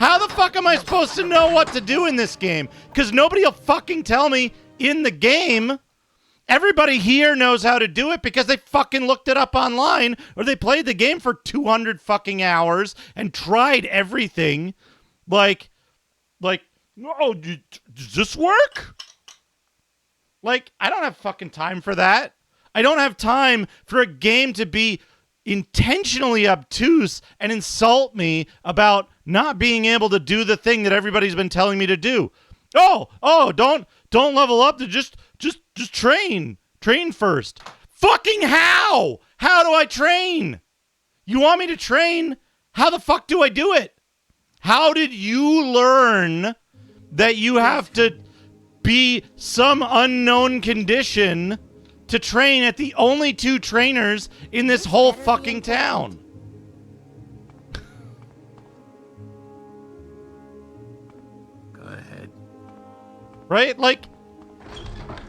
How the fuck am I supposed to know what to do in this game? Because nobody will fucking tell me in the game. Everybody here knows how to do it because they fucking looked it up online, or they played the game for 200 fucking hours and tried everything. Like, oh, does this work? Like, I don't have fucking time for that. I don't have time for a game to be intentionally obtuse and insult me about not being able to do the thing that everybody's been telling me to do. Oh, don't level up to just train. Train first. Fucking how? How do I train? You want me to train? How the fuck do I do it? How did you learn that you have to be some unknown condition to train at the only two trainers in this whole fucking town? Go ahead. Right? Like,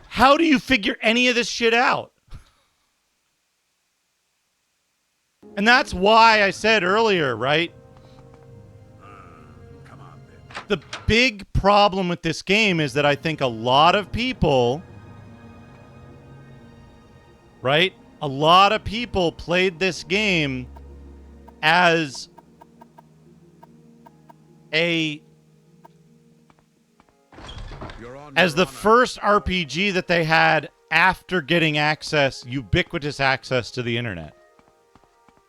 how do you figure any of this shit out? And that's why I said earlier, right? The big problem with this game is that I think a lot of people, right? A lot of people played this game as the first RPG that they had after getting ubiquitous access to the internet.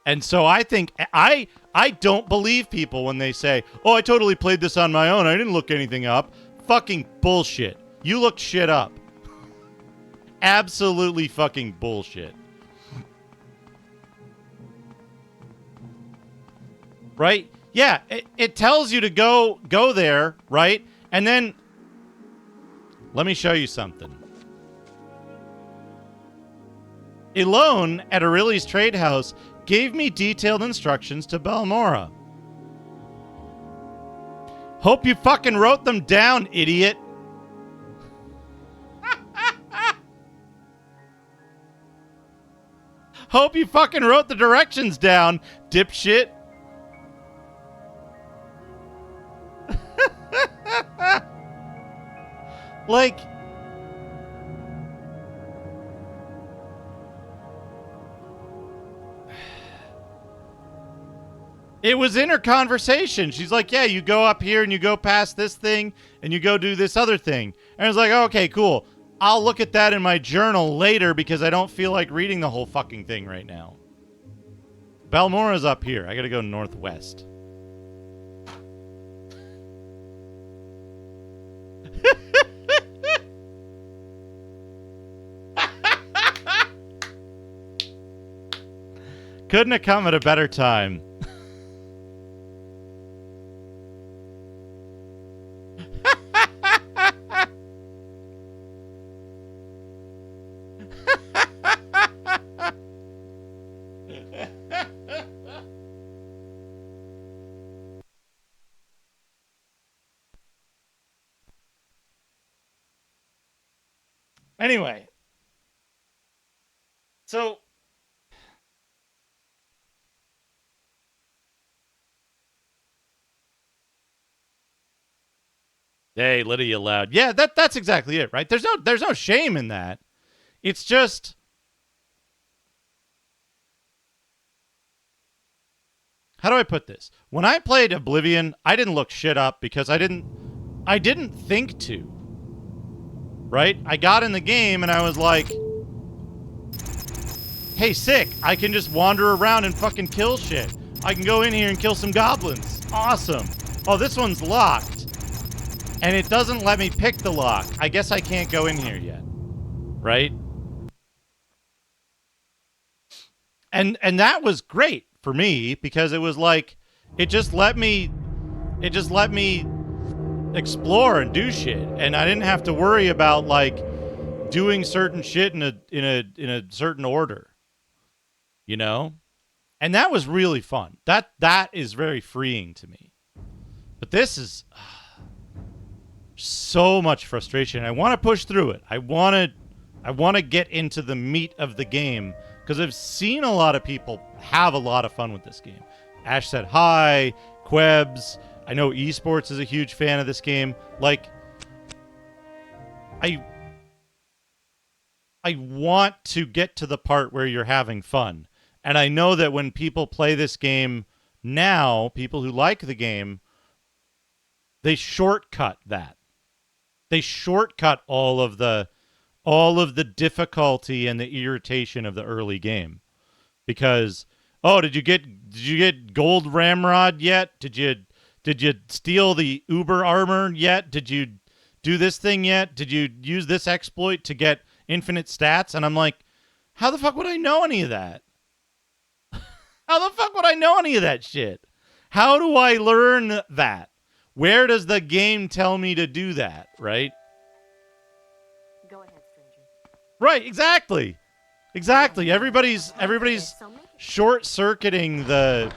And so I think I don't believe people when they say, oh, I totally played this on my own. I didn't look anything up. Fucking bullshit. You looked shit up. Absolutely fucking bullshit. Right? Yeah, it tells you to go there, right? And then let me show you something. Elone at Aureli's Trade House gave me detailed instructions to Balmora. Hope you fucking wrote them down, idiot. Hope you fucking wrote the directions down, dipshit. Like, it was in her conversation. She's like, yeah, you go up here and you go past this thing and you go do this other thing. And I was like, oh, okay, cool. I'll look at that in my journal later because I don't feel like reading the whole fucking thing right now. Balmora's up here. I gotta go northwest. Couldn't have come at a better time. Anyway. So... Hey, Lydia loud. Yeah, that's exactly it, right? There's no shame in that. It's just... How do I put this? When I played Oblivion, I didn't look shit up because I didn't think to. Right? I got in the game and I was like, hey, sick. I can just wander around and fucking kill shit. I can go in here and kill some goblins. Awesome. Oh, this one's locked. And it doesn't let me pick the lock. I guess I can't go in here yet. Right? And that was great for me because it was like it just let me explore and do shit, and I didn't have to worry about like doing certain shit in a certain order, you know. And that was really fun. That is very freeing to me. But this is so much frustration. I want to push through it. I want to get into the meat of the game. Because I've seen a lot of people have a lot of fun with this game. Ash said hi, Quebs. I know Esports is a huge fan of this game. Like, I want to get to the part where you're having fun. And I know that when people play this game now, people who like the game, they shortcut that. They shortcut all of the difficulty and the irritation of the early game. Because, oh, did you get gold ramrod yet? Did you steal the Uber armor yet? Did you do this thing yet? Did you use this exploit to get infinite stats? And I'm like, how the fuck would I know any of that? How the fuck would I know any of that shit? How do I learn that? Where does the game tell me to do that, right? Go ahead, stranger. Right, exactly. Exactly. Everybody's short-circuiting the...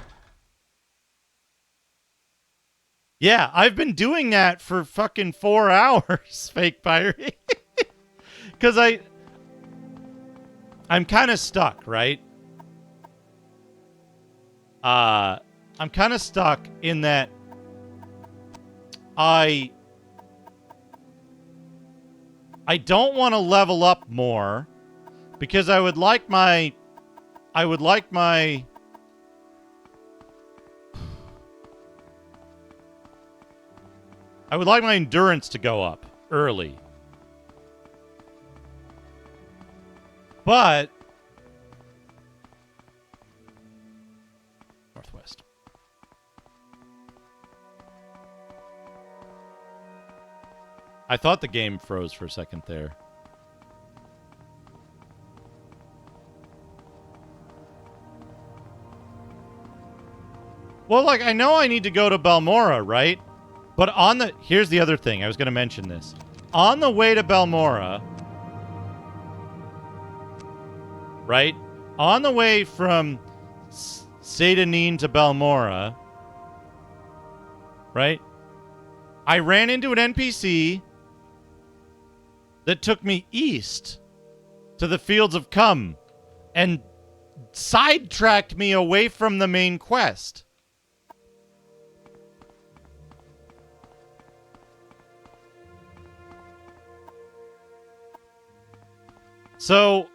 Yeah, I've been doing that for fucking 4 hours, Fake Pirate. Because I'm kind of stuck, right? I'm kind of stuck in that I don't want to level up more because I would like my endurance to go up early. But Northwest. I thought the game froze for a second there. Well, like, I know I need to go to Balmora, right? But here's the other thing. I was going to mention this. On the way to Balmora, right? On the way from Sadanin to Balmora, right? I ran into an NPC that took me east to the Fields of Cum and sidetracked me away from the main quest. So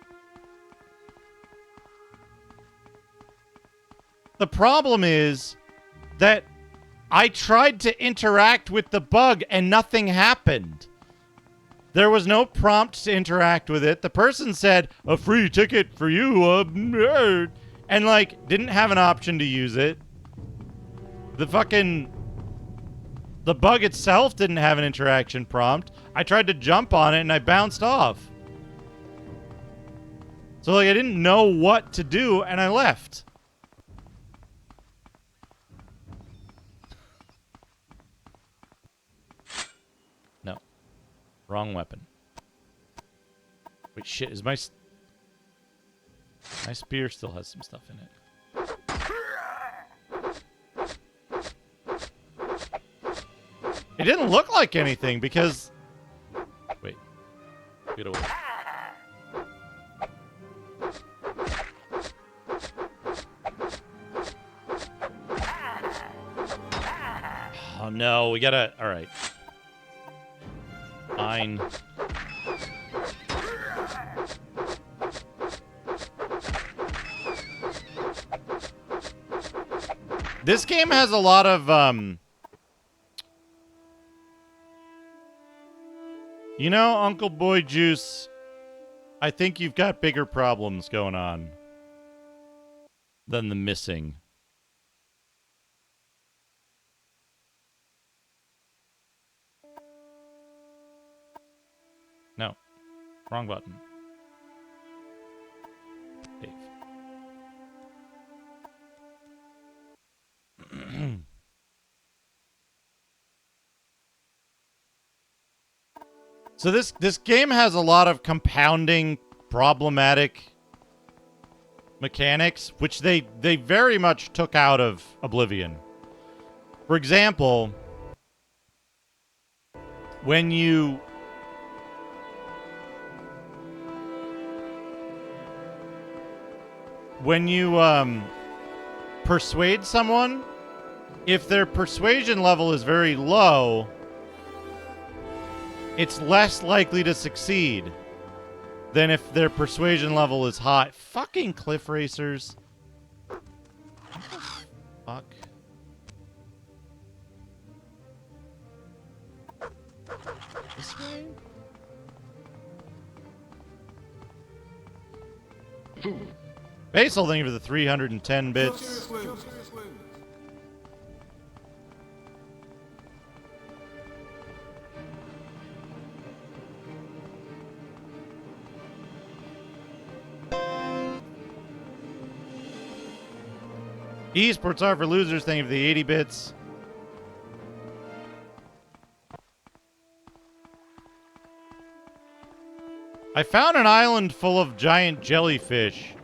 the problem is that I tried to interact with the bug and nothing happened. There was no prompt to interact with it. The person said, a free ticket for you, and like, didn't have an option to use it. The bug itself didn't have an interaction prompt. I tried to jump on it and I bounced off. So like, I didn't know what to do and I left. No. Wrong weapon. Wait, shit, is my spear still has some stuff in it. It didn't look like anything because... Wait. Get away. Oh no, we gotta... Alright. Fine. This game has a lot of, you know, Uncle Boy Juice, I think you've got bigger problems going on than the missing. No. Wrong button. Dave. So this game has a lot of compounding problematic mechanics, which they very much took out of Oblivion. For example, when you persuade someone, if their persuasion level is very low, it's less likely to succeed than if their persuasion level is high. Fucking cliff racers. Fuck. This way? Basil, thank you for the 310 bits. Esports are for losers, thank you for the 80 bits. I found an island full of giant jellyfish,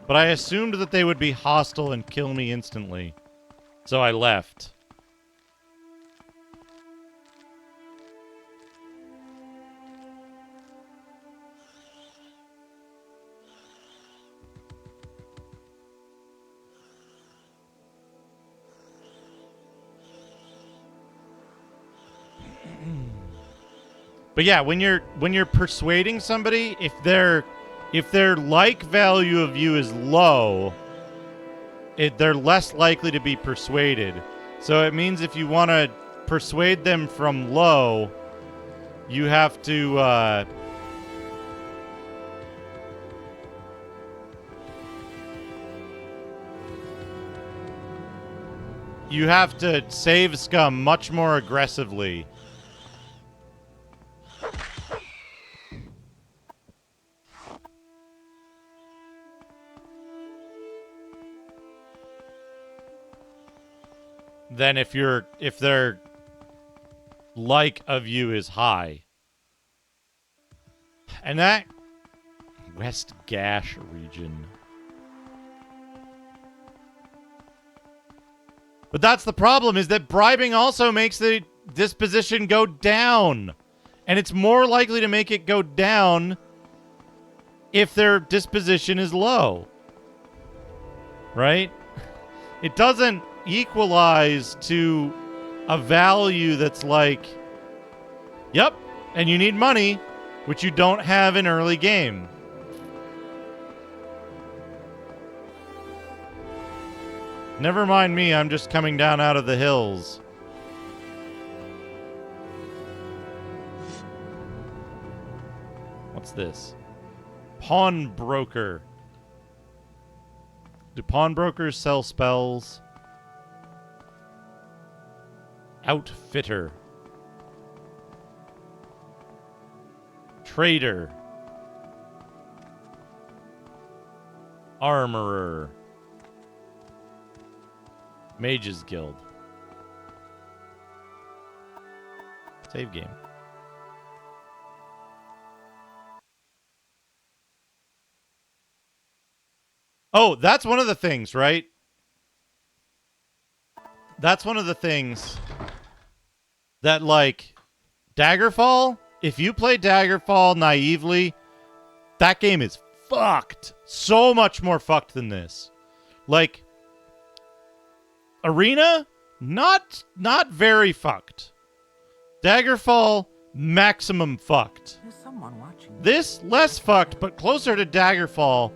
but I assumed that they would be hostile and kill me instantly. So I left. But yeah, when you're persuading somebody, if their like value of you is low, they're less likely to be persuaded. So it means if you want to persuade them from low, you have to save scum much more aggressively. Than if their like of you is high. And that West Gash region. But that's the problem, is that bribing also makes the disposition go down. And it's more likely to make it go down if their disposition is low. Right? It doesn't equalize to a value that's like, yep, and you need money, which you don't have in early game. Never mind me, I'm just coming down out of the hills. What's this? Pawnbroker. Do pawnbrokers sell spells? Outfitter. Trader. Armorer. Mages Guild. Save game. Oh, that's one of the things, right? That's one of the things that, like, Daggerfall, if you play Daggerfall naively, that game is fucked. So much more fucked than this. Like, Arena, Not very fucked. Daggerfall, maximum fucked. There's someone watching. This, less fucked, but closer to Daggerfall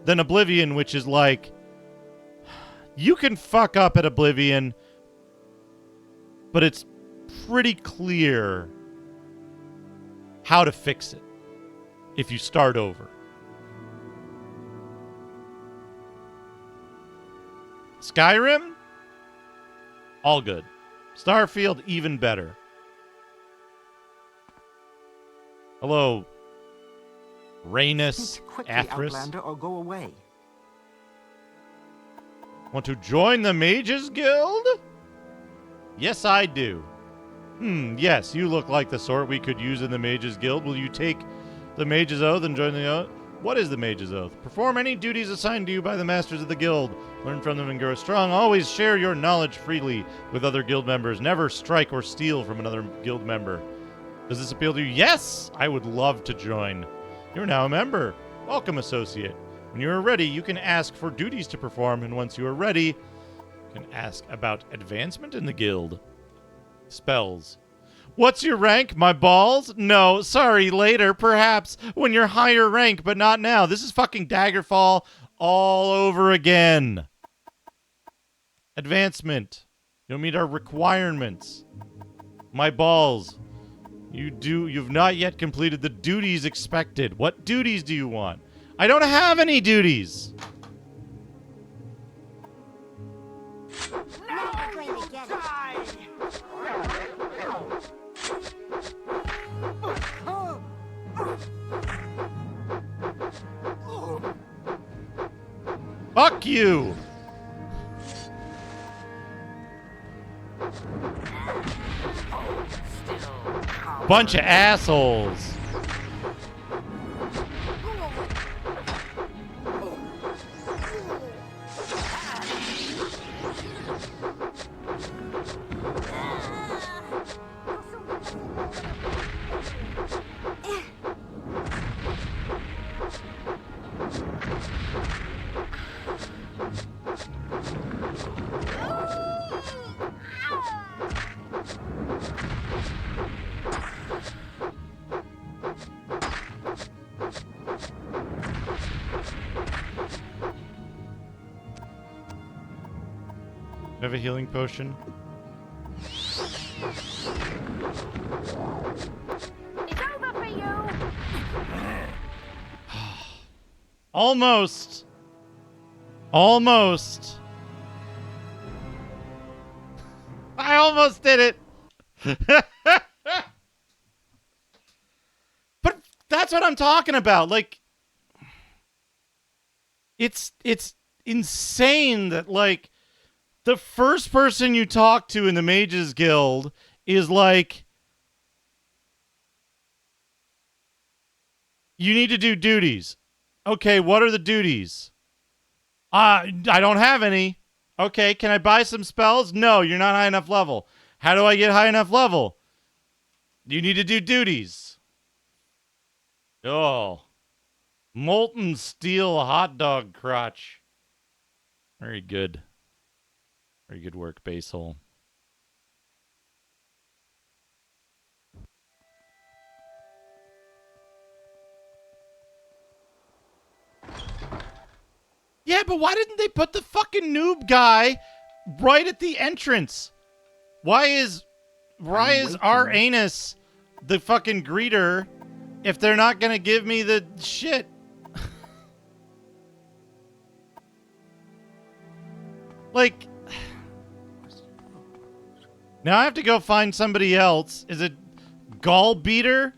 than Oblivion, which is like, you can fuck up at Oblivion, but it's pretty clear how to fix it if you start over. Skyrim, all good. Starfield, even better. Hello, Rhaenys Speak quickly, Athris. Outlander, or go away. Want to join the Mages Guild? Yes, I do. Yes, you look like the sort we could use in the Mages Guild. Will you take the Mage's Oath and join the Oath? What is the Mage's Oath? Perform any duties assigned to you by the Masters of the Guild. Learn from them and grow strong. Always share your knowledge freely with other guild members. Never strike or steal from another guild member. Does this appeal to you? Yes! I would love to join. You're now a member. Welcome, associate. When you are ready, you can ask for duties to perform, and once you are ready, you can ask about advancement in the guild. Spells. What's your rank, my balls? No, sorry, later, perhaps, when you're higher rank, but not now. This is fucking Daggerfall all over again. Advancement. You'll meet our requirements. My balls. You've not yet completed the duties expected. What duties do you want? I don't have any duties. Fuck you! Bunch of assholes. I have a healing potion. It's over for you. Almost. Almost. I almost did it. But that's what I'm talking about. Like, it's insane that, like, the first person you talk to in the Mages Guild is like, you need to do duties. Okay, what are the duties? I don't have any. Okay, can I buy some spells? No, you're not high enough level. How do I get high enough level? You need to do duties. Oh. Molten steel hot dog crotch. Very good. Very good work, base hole. Yeah, but why didn't they put the fucking noob guy right at the entrance? Why is our anus the fucking greeter if they're not gonna give me the shit? Like, now I have to go find somebody else. Is it Gallbeater?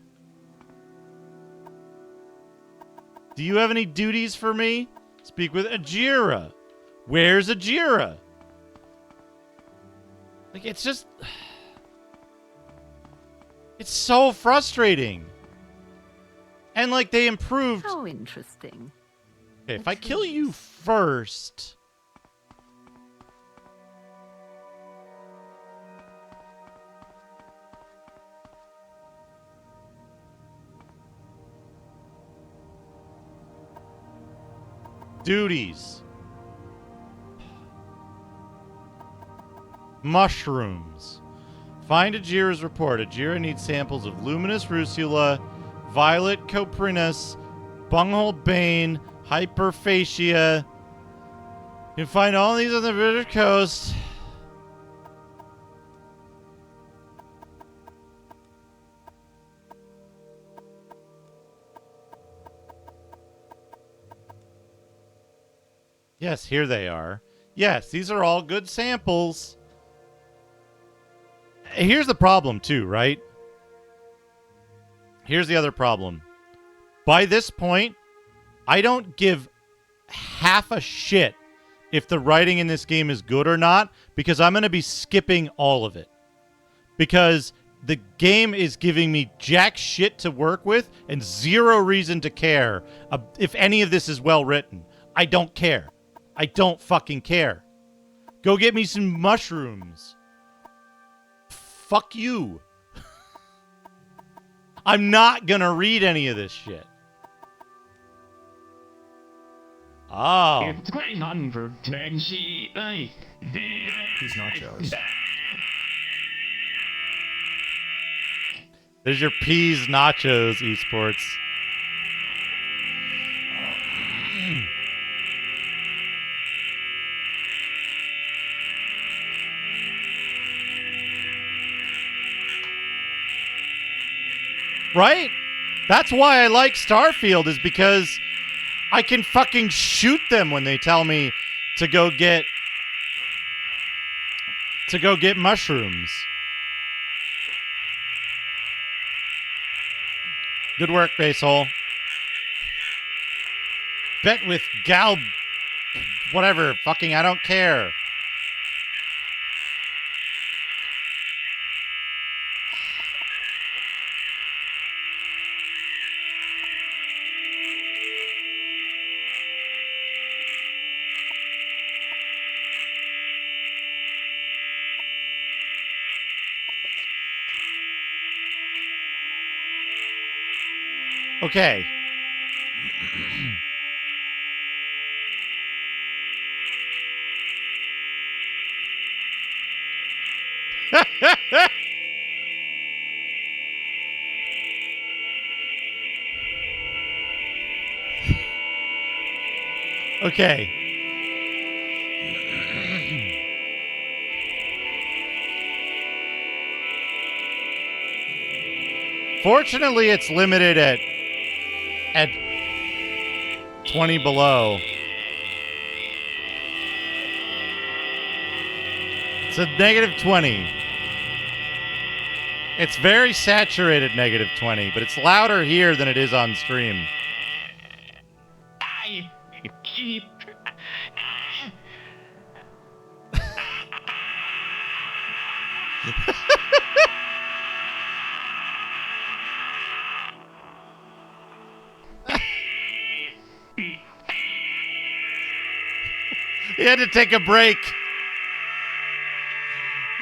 Do you have any duties for me? Speak with Ajira. Where's Ajira? Like, it's just... It's so frustrating. And, like, they improved... How interesting. Okay, if I kill you first... Duties. Mushrooms. Find Ajira's report. Ajira needs samples of luminous rusula, violet coprinus, bunghole bane, hyperphagia. You can find all these on the British coast. Yes, here they are. Yes, these are all good samples. Here's the problem too, right? Here's the other problem. By this point, I don't give half a shit if the writing in this game is good or not, because I'm going to be skipping all of it. Because the game is giving me jack shit to work with and zero reason to care if any of this is well written. I don't care. I don't fucking care. Go get me some mushrooms. Fuck you. I'm not gonna read any of this shit. Oh. These nachos. There's your peas nachos, esports. Right? That's why I like Starfield, is because I can fucking shoot them when they tell me to go get mushrooms. Good work, Basehole. Bet with Gal... Whatever. Fucking I don't care. Okay. Okay. Fortunately, it's limited at 20 below. It's a -20. It's very saturated -20, but it's louder here than it is on stream. I keep... He had to take a break.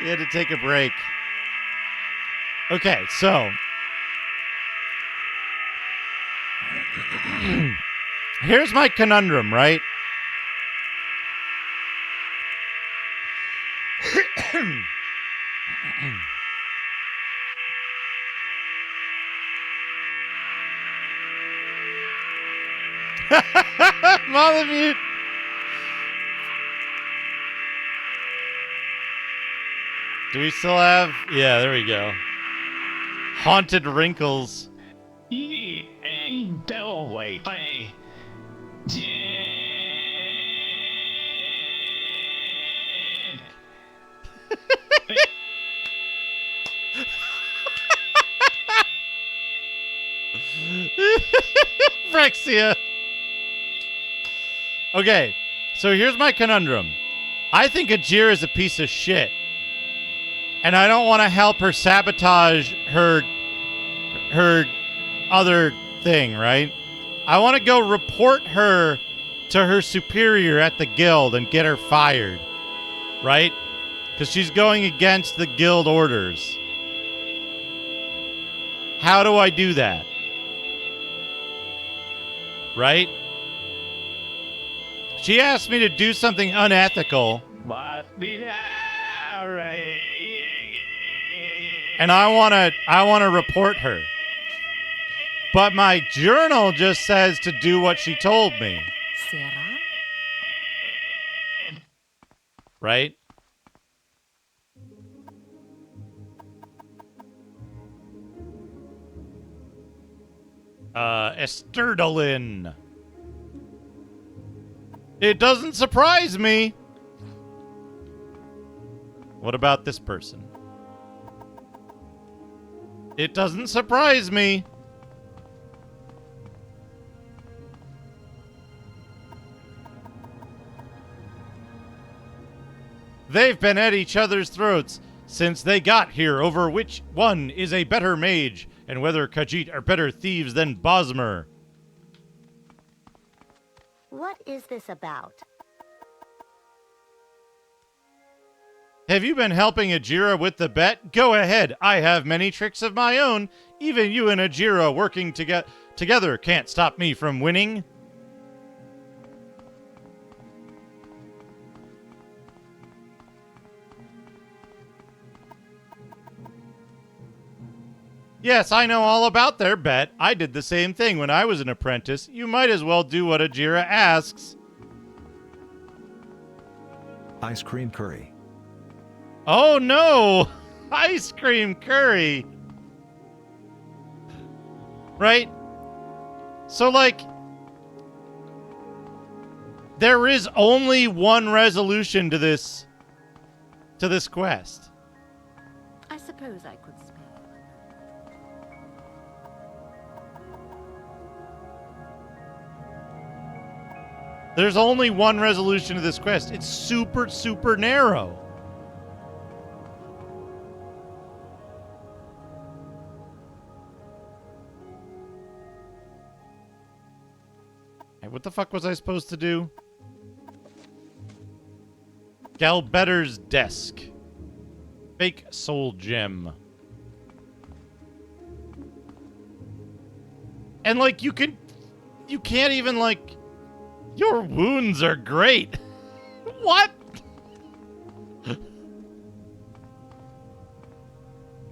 He had to take a break. Okay, so here's my conundrum, right? Malamute. Do we still have? Yeah, there we go. Haunted Wrinkles. Frexia. Okay, so here's my conundrum. I think Ajira is a piece of shit. And I don't want to help her sabotage her other thing, right? I want to go report her to her superior at the guild and get her fired, right? Because she's going against the guild orders. How do I do that? Right? She asked me to do something unethical. All right. And I want to report her. But my journal just says to do what she told me. Sarah? Right? Esterdalin. It doesn't surprise me. What about this person? It doesn't surprise me. They've been at each other's throats since they got here over which one is a better mage and whether Khajiit are better thieves than Bosmer. What is this about? Have you been helping Ajira with the bet? Go ahead. I have many tricks of my own. Even you and Ajira working together can't stop me from winning. Yes, I know all about their bet. I did the same thing when I was an apprentice. You might as well do what Ajira asks. Ice cream curry. Oh no! Ice cream curry! Right? So, like, there is only one resolution to this quest. I suppose I could spare. There's only one resolution to this quest. It's super, super narrow. Hey, what the fuck was I supposed to do? Galbetter's desk. Fake soul gem. And like you can't even like, your wounds are great. What?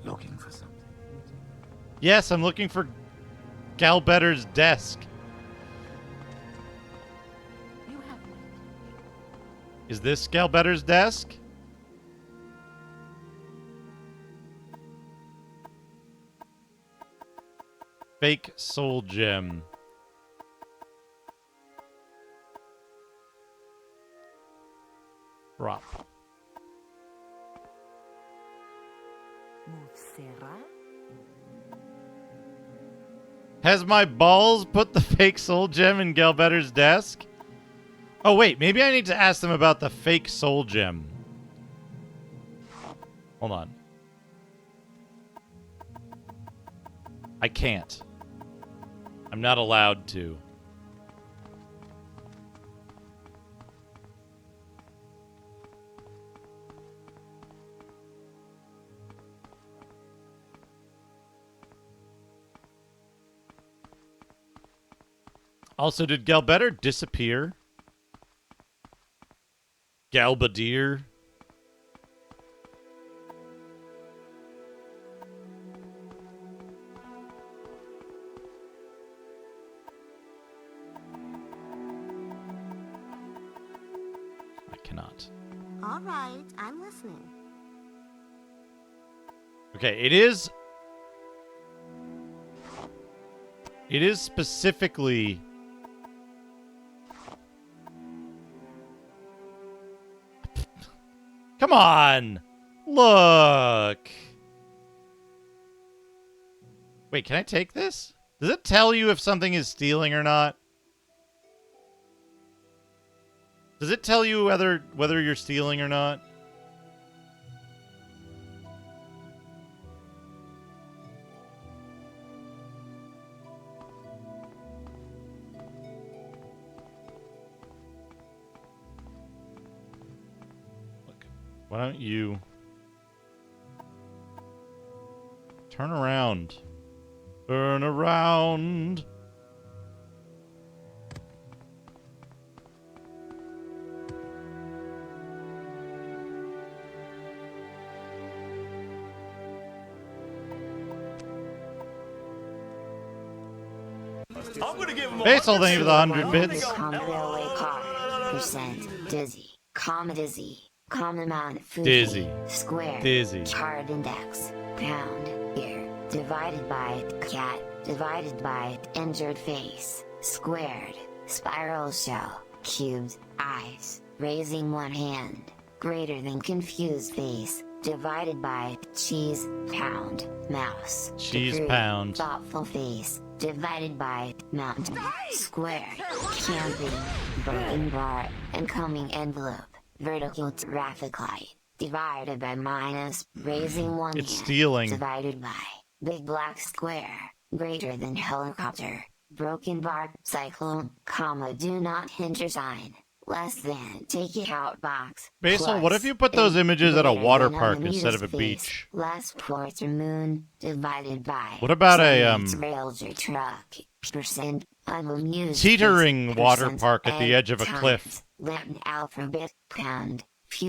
Looking for something. Yes, I'm looking for Galbetter's desk. You have my Is this Galbetter's desk? Fake soul gem. Drop. Move Sarah? Has my balls put the fake soul gem in Galbetter's desk? Oh, wait. Maybe I need to ask them about the fake soul gem. Hold on. I can't. I'm not allowed to. Also, did Galbetter disappear? Galbadir? I cannot. All right, I'm listening. Okay, it is specifically Come on! Look! Wait, can I take this? Does it tell you if something is stealing or not? Does it tell you whether you're stealing or not? Why don't you turn around? Turn around. I'm gonna give him Basil, thank you for the 100 bits. Common railway car. Percent. Dizzy. Comma dizzy. Common amount of food. Dizzy. Square. Dizzy. Card index. Pound. Ear. Divided by cat. Divided by injured face. Squared. Spiral shell. Cubed. Eyes. Raising one hand. Greater than confused face. Divided by cheese. Pound. Mouse. Cheese Degree. pound. Thoughtful face. Divided by mountain. Square. Camping. Broken bar. Incoming envelope. Vertical traffic light. Divided by minus. Raising one It's hand. stealing. Divided by big black square. Greater than helicopter. Broken bar. Cyclone. Comma. Do not hinder sign. Less than take it out box. Basil, what Plus, if you put those images at a greater water than park on the instead of a meter's face. beach? Less ports or moon. Divided by. What about a, rails or truck. Percent. Unamused. teetering water Percent park at the egg edge of a times cliff? Latin alphabet. Pound.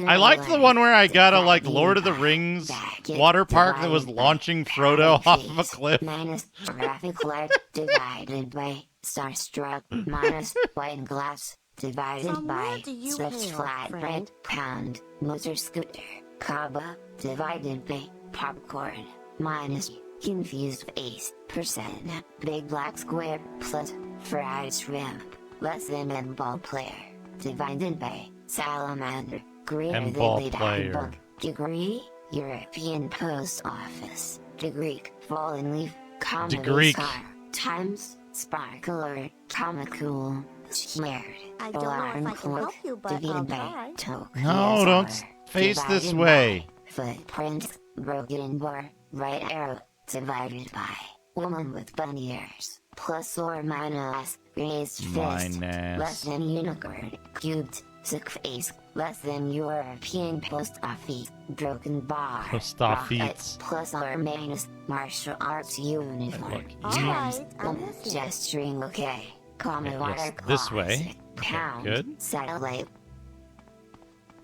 I liked the one where I got a, like, Divided Lord of the by Rings bracket, water park that was divided by launching Frodo pound off of a face, cliff. Minus traffic light. Divided by starstruck. Minus white glass. Divided From by where do you such hail, flat friend? bread. Pound. Motor scooter. Kaba. Divided by popcorn. Minus confused face. Percent. Big black square. Plus fried shrimp. Less than ball player. Divided by salamander. Greater than M-ball lead player. book. Degree. European post office. Degree. Fallen leaf. Comedy Degreek. star. Times. Sparkler. Comma cool. Squared. I don't know Alarm if I can clock. help you, but Divided I'll by try. toke. No, don't face this Divided way. by footprints. Broken bar. Right arrow. Divided by woman with bunny ears. Plus or minus. Raised fist. Minus. Less than unicorn. Cubed. Sick face. Less than European post office. Broken bar. Post Rocket. office. Plus or minus. Martial arts uniform. Look, All Times. right, I'm listening. Gesturing okay. Common Okay, water yes, this closet. way. Okay, Pound. good. Satellite.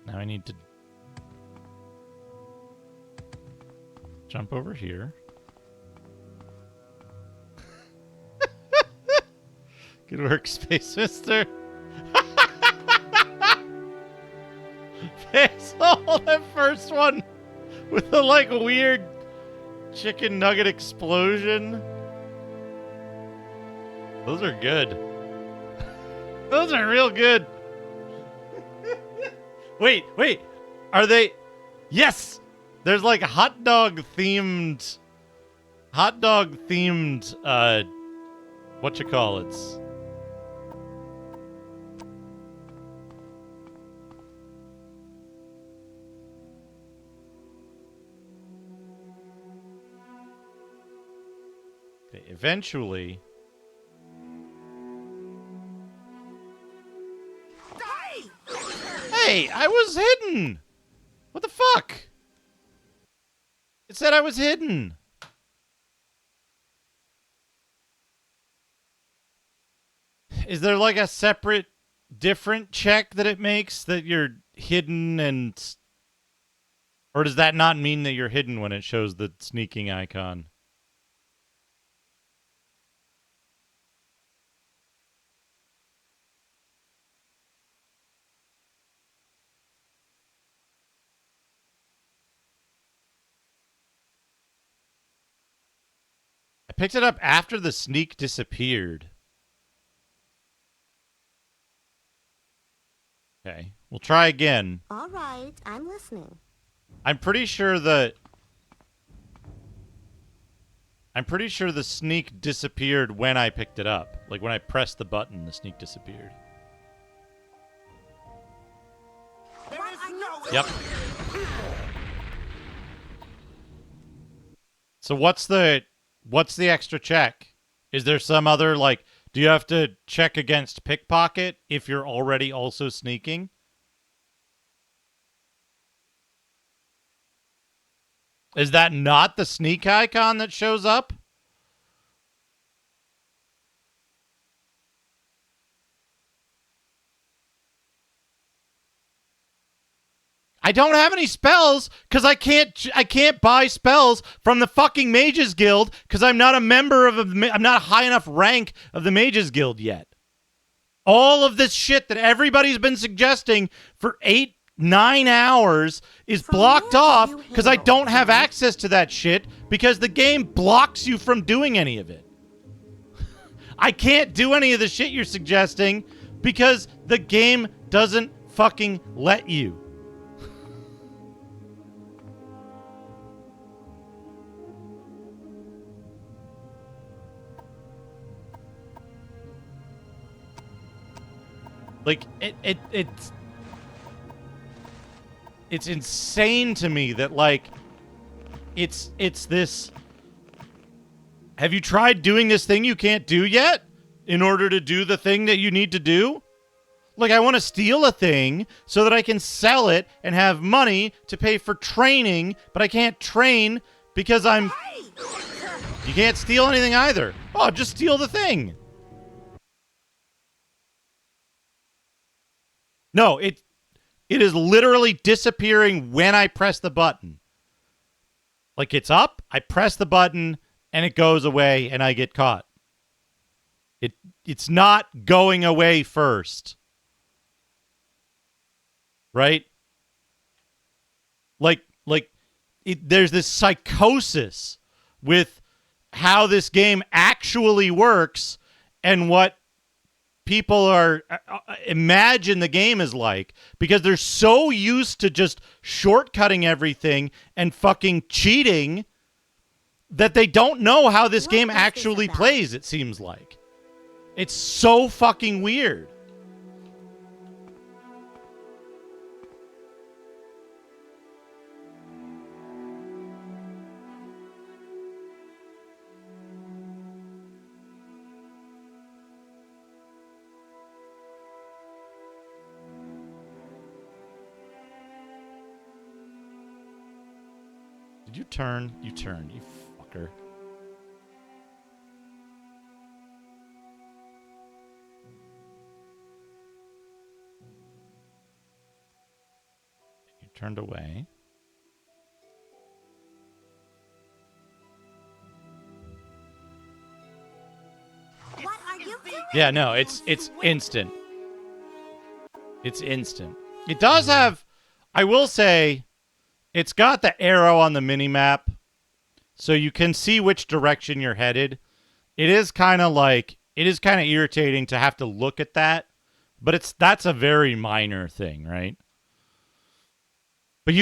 Now I need to jump over here. Good work, Space Mister. Basil, that first one with the like weird chicken nugget explosion. Those are good. Those are real good. Wait. Are they? Yes! There's like hot dog themed, whatchamacallits. Okay, eventually. Hey, I was hidden! What the fuck? It said I was hidden. Is there like a separate, different check that it makes that you're hidden and... Or does that not mean that you're hidden when it shows the sneaking icon? I picked it up after the sneak disappeared. Okay, we'll try again. All right, I'm listening. I'm pretty sure the sneak disappeared when I picked it up. Like when I pressed the button, the sneak disappeared. Yep. So what's the extra check? Is there some other, like, do you have to check against pickpocket if you're already also sneaking? Is that not the sneak icon that shows up? I don't have any spells because I can't buy spells from the fucking Mages Guild because I'm not a member of I'm not high enough rank of the Mages Guild yet. All of this shit that everybody's been suggesting for 8-9 hours is blocked off because I don't have access to that shit because the game blocks you from doing any of it. I can't do any of the shit you're suggesting because the game doesn't fucking let you. Like, it's insane to me that, like, it's this... Have you tried doing this thing you can't do yet in order to do the thing that you need to do? Like, I want to steal a thing so that I can sell it and have money to pay for training, but I can't train because I'm... You can't steal anything either. Oh, just steal the thing. No, it is literally disappearing when I press the button. Like, it's up, I press the button, and it goes away, and I get caught. It's not going away first. Right? Like there's this psychosis with how this game actually works and what people are imagine the game is like, because they're so used to just shortcutting everything and fucking cheating that they don't know how this game actually plays, it seems like. It's so fucking weird. Did you turn? You turned, you fucker. You turned away. What are you doing? Yeah, no, it's instant. It's instant. It does have, I will say, it's got the arrow on the mini-map, so you can see which direction you're headed. It is kind of irritating to have to look at that, but that's a very minor thing, right? But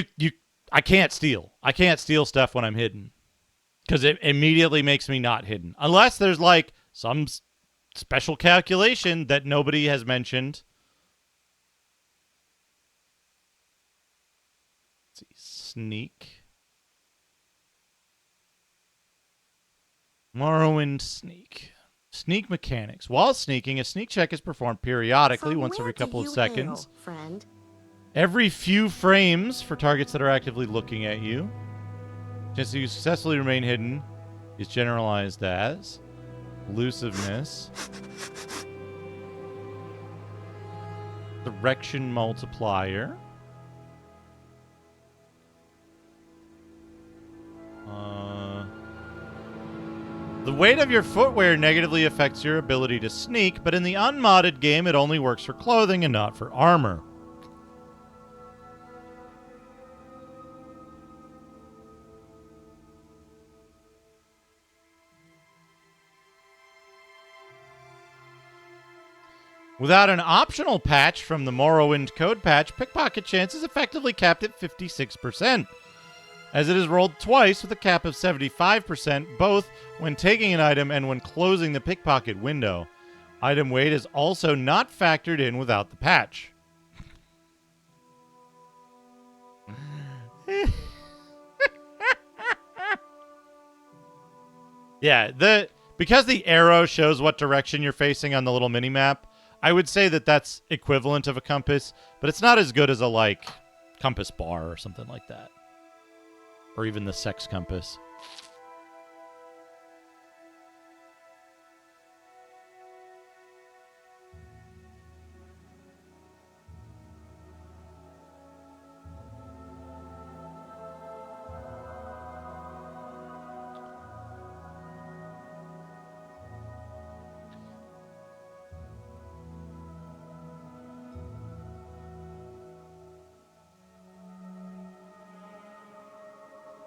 I can't steal. I can't steal stuff when I'm hidden, because it immediately makes me not hidden. Unless there's, like, some special calculation that nobody has mentioned. Let's see. Sneak. Morrowind sneak. Sneak mechanics. While sneaking, a sneak check is performed periodically, once every couple of seconds. Friend? Every few frames for targets that are actively looking at you. Chance that you successfully remain hidden is generalized as elusiveness. Direction multiplier. The weight of your footwear negatively affects your ability to sneak, but in the unmodded game, it only works for clothing and not for armor. Without an optional patch from the Morrowind code patch, pickpocket chance is effectively capped at 56%. As it is rolled twice with a cap of 75%, both when taking an item and when closing the pickpocket window. Item weight is also not factored in without the patch. Yeah, because the arrow shows what direction you're facing on the little mini-map, I would say that that's equivalent of a compass, but it's not as good as a, like, compass bar or something like that. Or even the sex compass.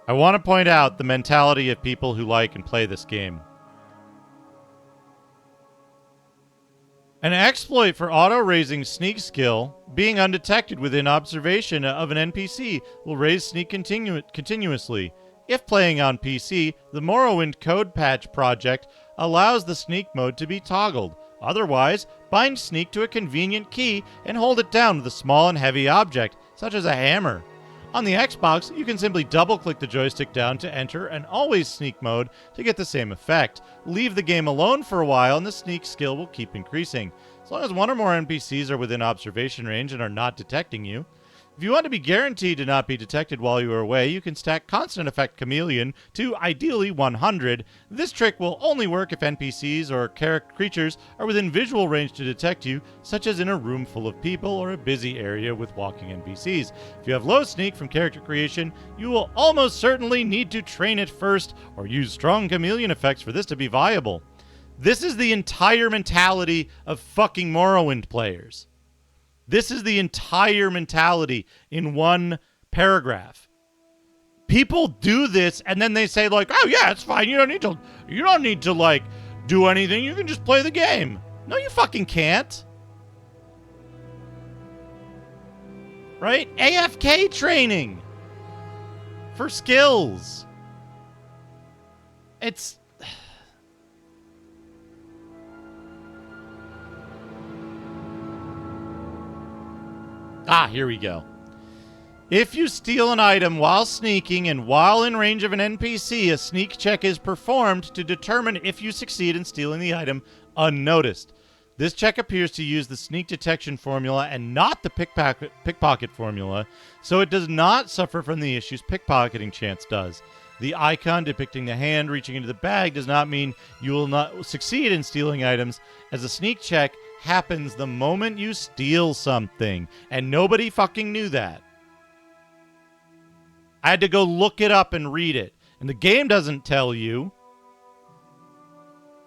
I want to point out the mentality of people who like and play this game. An exploit for auto-raising sneak skill, being undetected within observation of an NPC, will raise sneak continuously. If playing on PC, the Morrowind code patch project allows the sneak mode to be toggled. Otherwise, bind sneak to a convenient key and hold it down with a small and heavy object, such as a hammer. On the Xbox, you can simply double-click the joystick down to enter an always sneak mode to get the same effect. Leave the game alone for a while and the sneak skill will keep increasing. As long as one or more NPCs are within observation range and are not detecting you. If you want to be guaranteed to not be detected while you are away, you can stack Constant Effect Chameleon to ideally 100. This trick will only work if NPCs or creatures are within visual range to detect you, such as in a room full of people or a busy area with walking NPCs. If you have low sneak from character creation, you will almost certainly need to train it first or use strong chameleon effects for this to be viable. This is the entire mentality of fucking Morrowind players. This is the entire mentality in one paragraph. People do this and then they say like, "Oh yeah, it's fine. You don't need to like do anything. You can just play the game." No, you fucking can't. Right? AFK training for skills. It's here we go. If you steal an item while sneaking and while in range of an NPC, a sneak check is performed to determine if you succeed in stealing the item unnoticed. This check appears to use the sneak detection formula and not the pickpocket formula, so it does not suffer from the issues pickpocketing chance does. The icon depicting the hand reaching into the bag does not mean you will not succeed in stealing items, as a sneak check happens the moment you steal something, and nobody fucking knew that. I had to go look it up and read it, and the game doesn't tell you.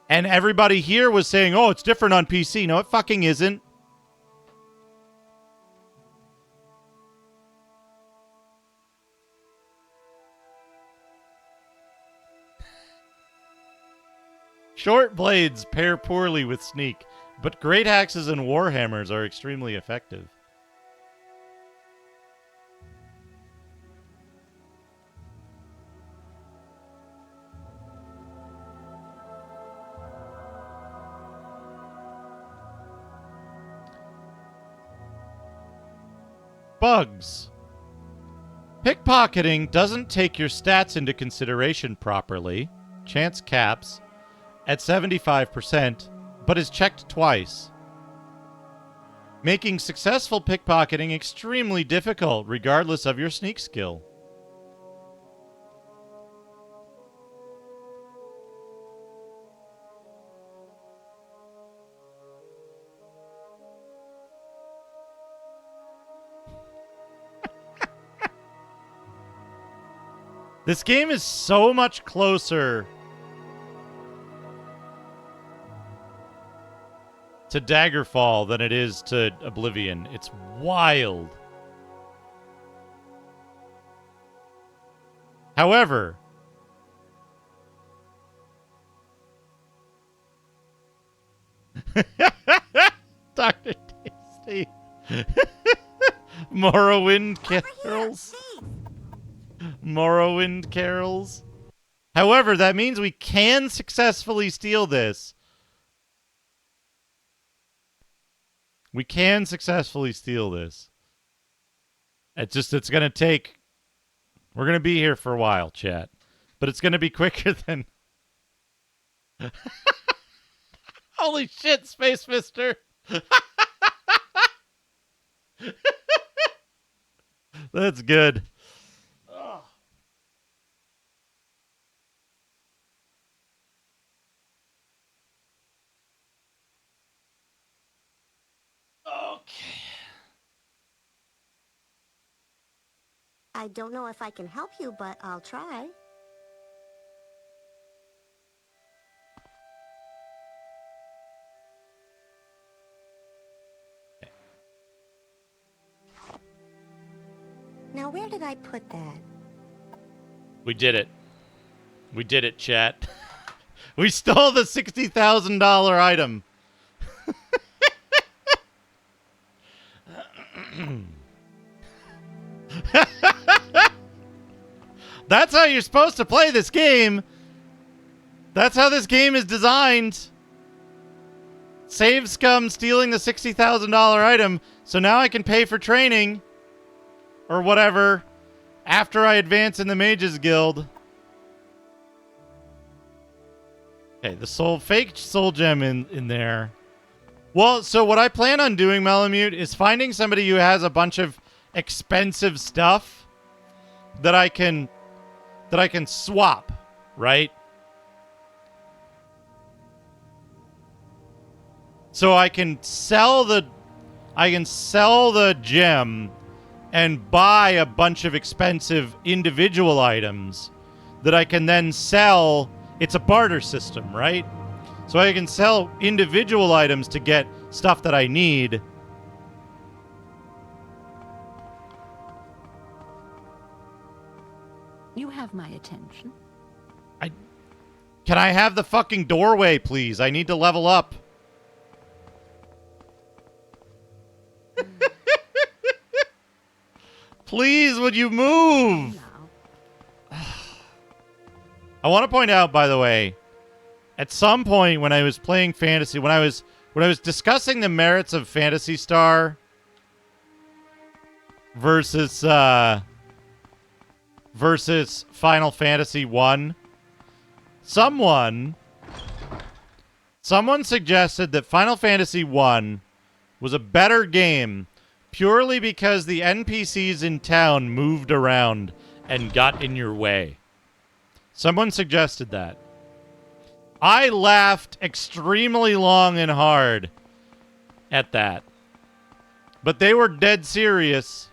And everybody here was saying, "Oh, it's different on PC." No, it fucking isn't. Short blades pair poorly with sneak, but great axes and warhammers are extremely effective. Bugs. Pickpocketing doesn't take your stats into consideration properly. Chance caps at 75%, but is checked twice, making successful pickpocketing extremely difficult regardless of your sneak skill. This game is so much closer to Daggerfall than it is to Oblivion. It's wild. However, Dr. Tasty. Morrowind carols. Morrowind carols. However, that means we can successfully steal this. We can successfully steal this. It's going to take... We're going to be here for a while, chat. But it's going to be quicker than... Holy shit, Space Mister! That's good. Okay. I don't know if I can help you, but I'll try. Now, where did I put that? We did it. We did it, chat. We stole the $60,000 item. That's how you're supposed to play this game. That's how this game is designed. Save scum stealing the $60,000 item, so now I can pay for training or whatever after I advance in the Mages Guild. Okay, the fake soul gem in there. Well, so what I plan on doing, Malamute, is finding somebody who has a bunch of expensive stuff that I can swap, right? So I can sell the gem and buy a bunch of expensive individual items that I can then sell. It's a barter system, right? So I can sell individual items to get stuff that I need. You have my attention. Can I have the fucking doorway, please? I need to level up. Please, would you move? I want to point out, by the way, at some point when I was playing Fantasy, when I was discussing the merits of Phantasy Star versus Final Fantasy 1, someone suggested that Final Fantasy 1 was a better game purely because the NPCs in town moved around and got in your way. Someone suggested that. I laughed extremely long and hard at that. But they were dead serious.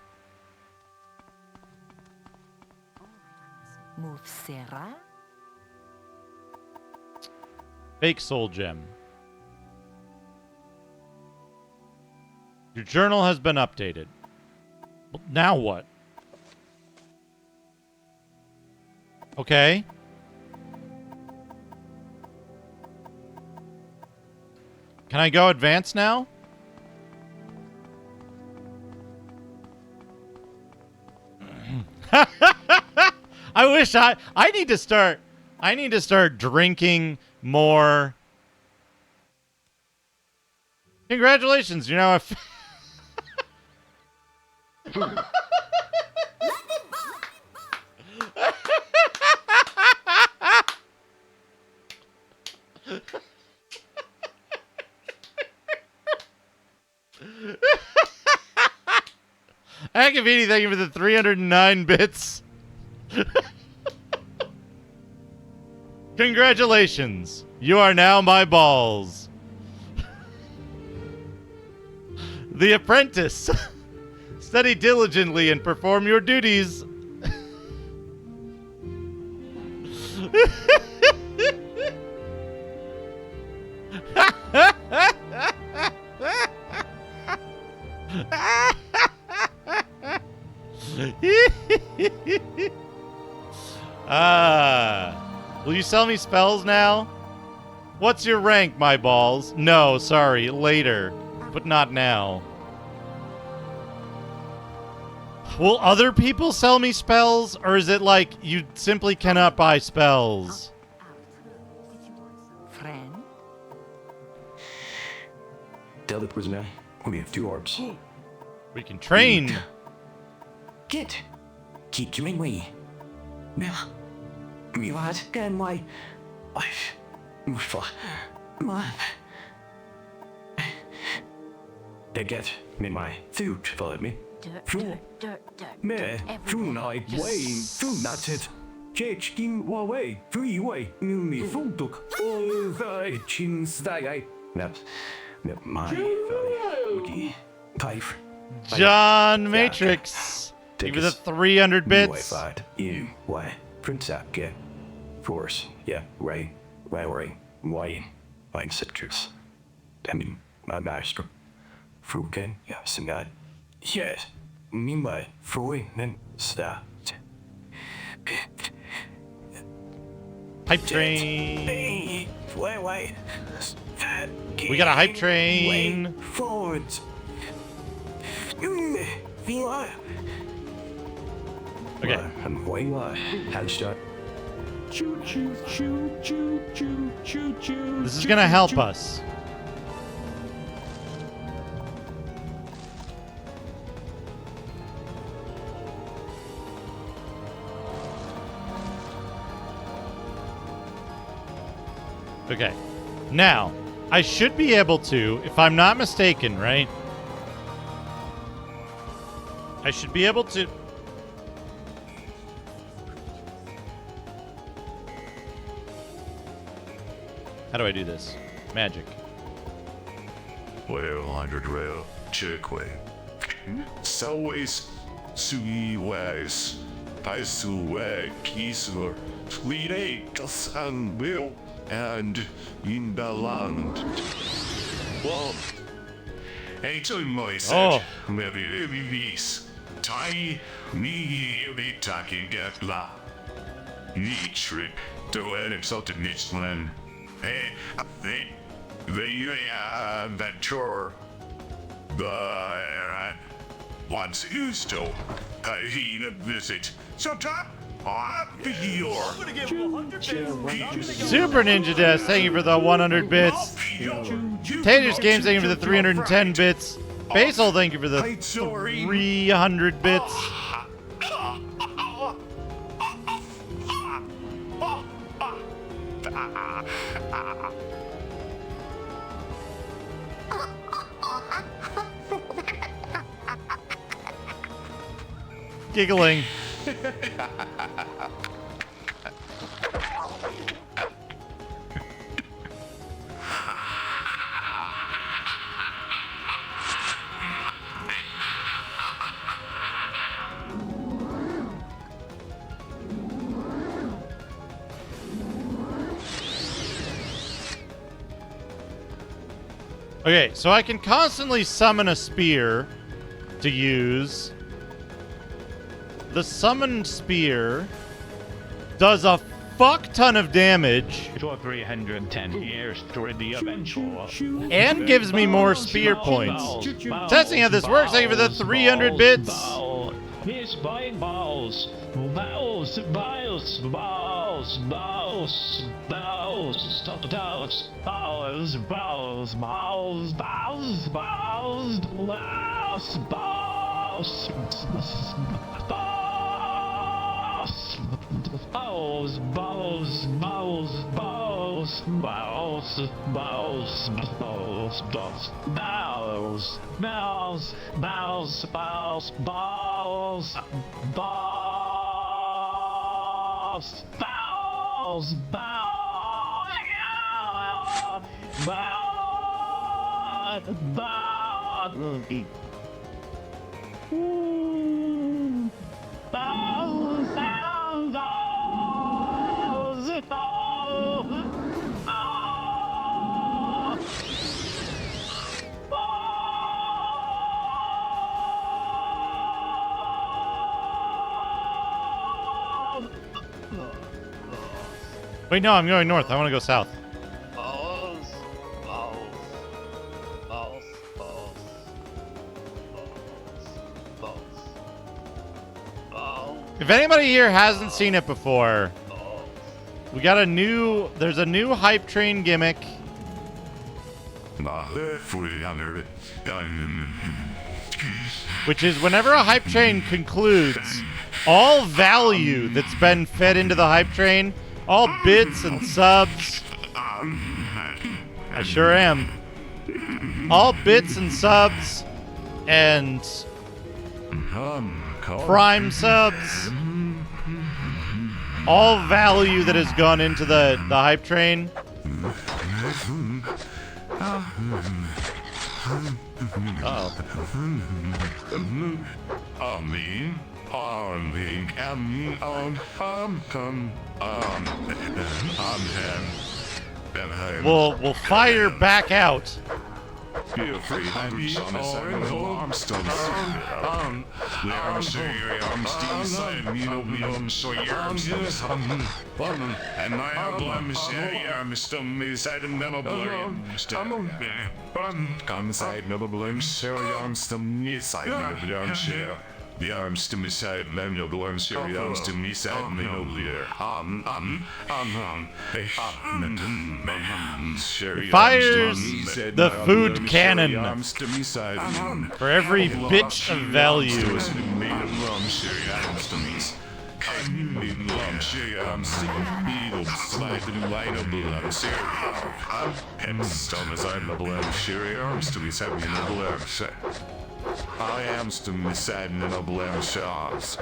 Move Sarah. Fake soul gem. Your journal has been updated. Now what? Okay. Can I go advance now? I wish I need to start drinking more. Congratulations, you're now a Akavini, thank you for the 309 bits. Congratulations. You are now my balls. The Apprentice. Study diligently and perform your duties. Will you sell me spells now? What's your rank, my balls? No, sorry, later, but not now. Will other people sell me spells, or is it like you simply cannot buy spells? Friend? Tell the prisoner we have 2 orbs. We can train. Get. Keep doing we. Now. We what can my life. My. They get me my food for me. Dirt. Me, food I way, food not it. Checking way, freeway, me food took. Oh, the chin stag. Naps. My okay. Type. John Matrix. Give me the 300 bits. You, why? Prince up, get. Force, yeah, right. Why? Fine citrus. Damn, my master. Fruken, yeah, some god. Yes, me my fruit, then stop. Hype train. Wait. We got a hype train. Wait, forwards. Okay. I'm waiting. Headshot. Choo choo choo choo choo choo choo. This is gonna help us. Okay. Now, I should be able to, if I'm not mistaken, right? I should be able to... How do I do this? Magic. Well, underrail, checkway. Salways, sui ways, paisu way, kisur, lire, kasan will, and in the land. Well, ain't my said, maybe this. Tai, me, the talking get la. Each trip to an exalted niche land. Hey, the adventure. The once used to a visit. Sometime I'll be your Super Ninja Death, thank you for the 100 bits. Taters Games, thank you for the 310 bits. Basil, thank you for the 300 bits. Giggling. Okay, so I can constantly summon a spear to use. The summoned spear does a fuck ton of damage. 310 years to the eventual. And gives me more spear points. Testing how this works, thank you for the 300 bits. He's buying balls. Balls. Balls. Balls. Balls. Balls. Balls. Balls. Balls. Balls. Balls. Balls. Balls. Balls. Balls, balls, balls, balls, balls, balls, balls, balls, balls, balls, balls, balls, balls, balls, balls, Wait, no, I'm going north. I want to go south. Balls, balls, balls, balls, balls, balls. If anybody here hasn't seen it before, we got there's a new hype train gimmick. Which is whenever a hype train concludes, all value that's been fed into the hype train, all bits and subs, I sure am, all bits and subs and prime subs, all value that has gone into the hype train will fire back out Feel free, happy, I'm still I'm sure I'm still saying, you know, I'm sure I'm still and I am still inside and never blame. I'm inside, never blame, sure, I'm still inside, never share. The arms to me side, man, no arms, sure, the arms to me side, me no leader. Fires the food cannon for every bit of value. I am to me sad and no blame shots.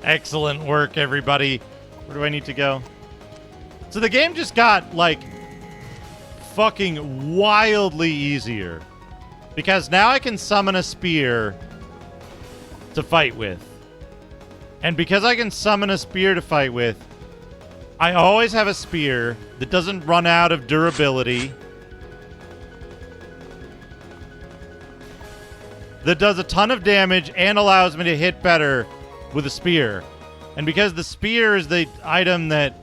Excellent work, everybody. Where do I need to go? So the game just got, like, fucking wildly easier. Because now I can summon a spear to fight with. And because I can summon a spear to fight with, I always have a spear that doesn't run out of durability, that does a ton of damage and allows me to hit better with a spear. And because the spear is the item that...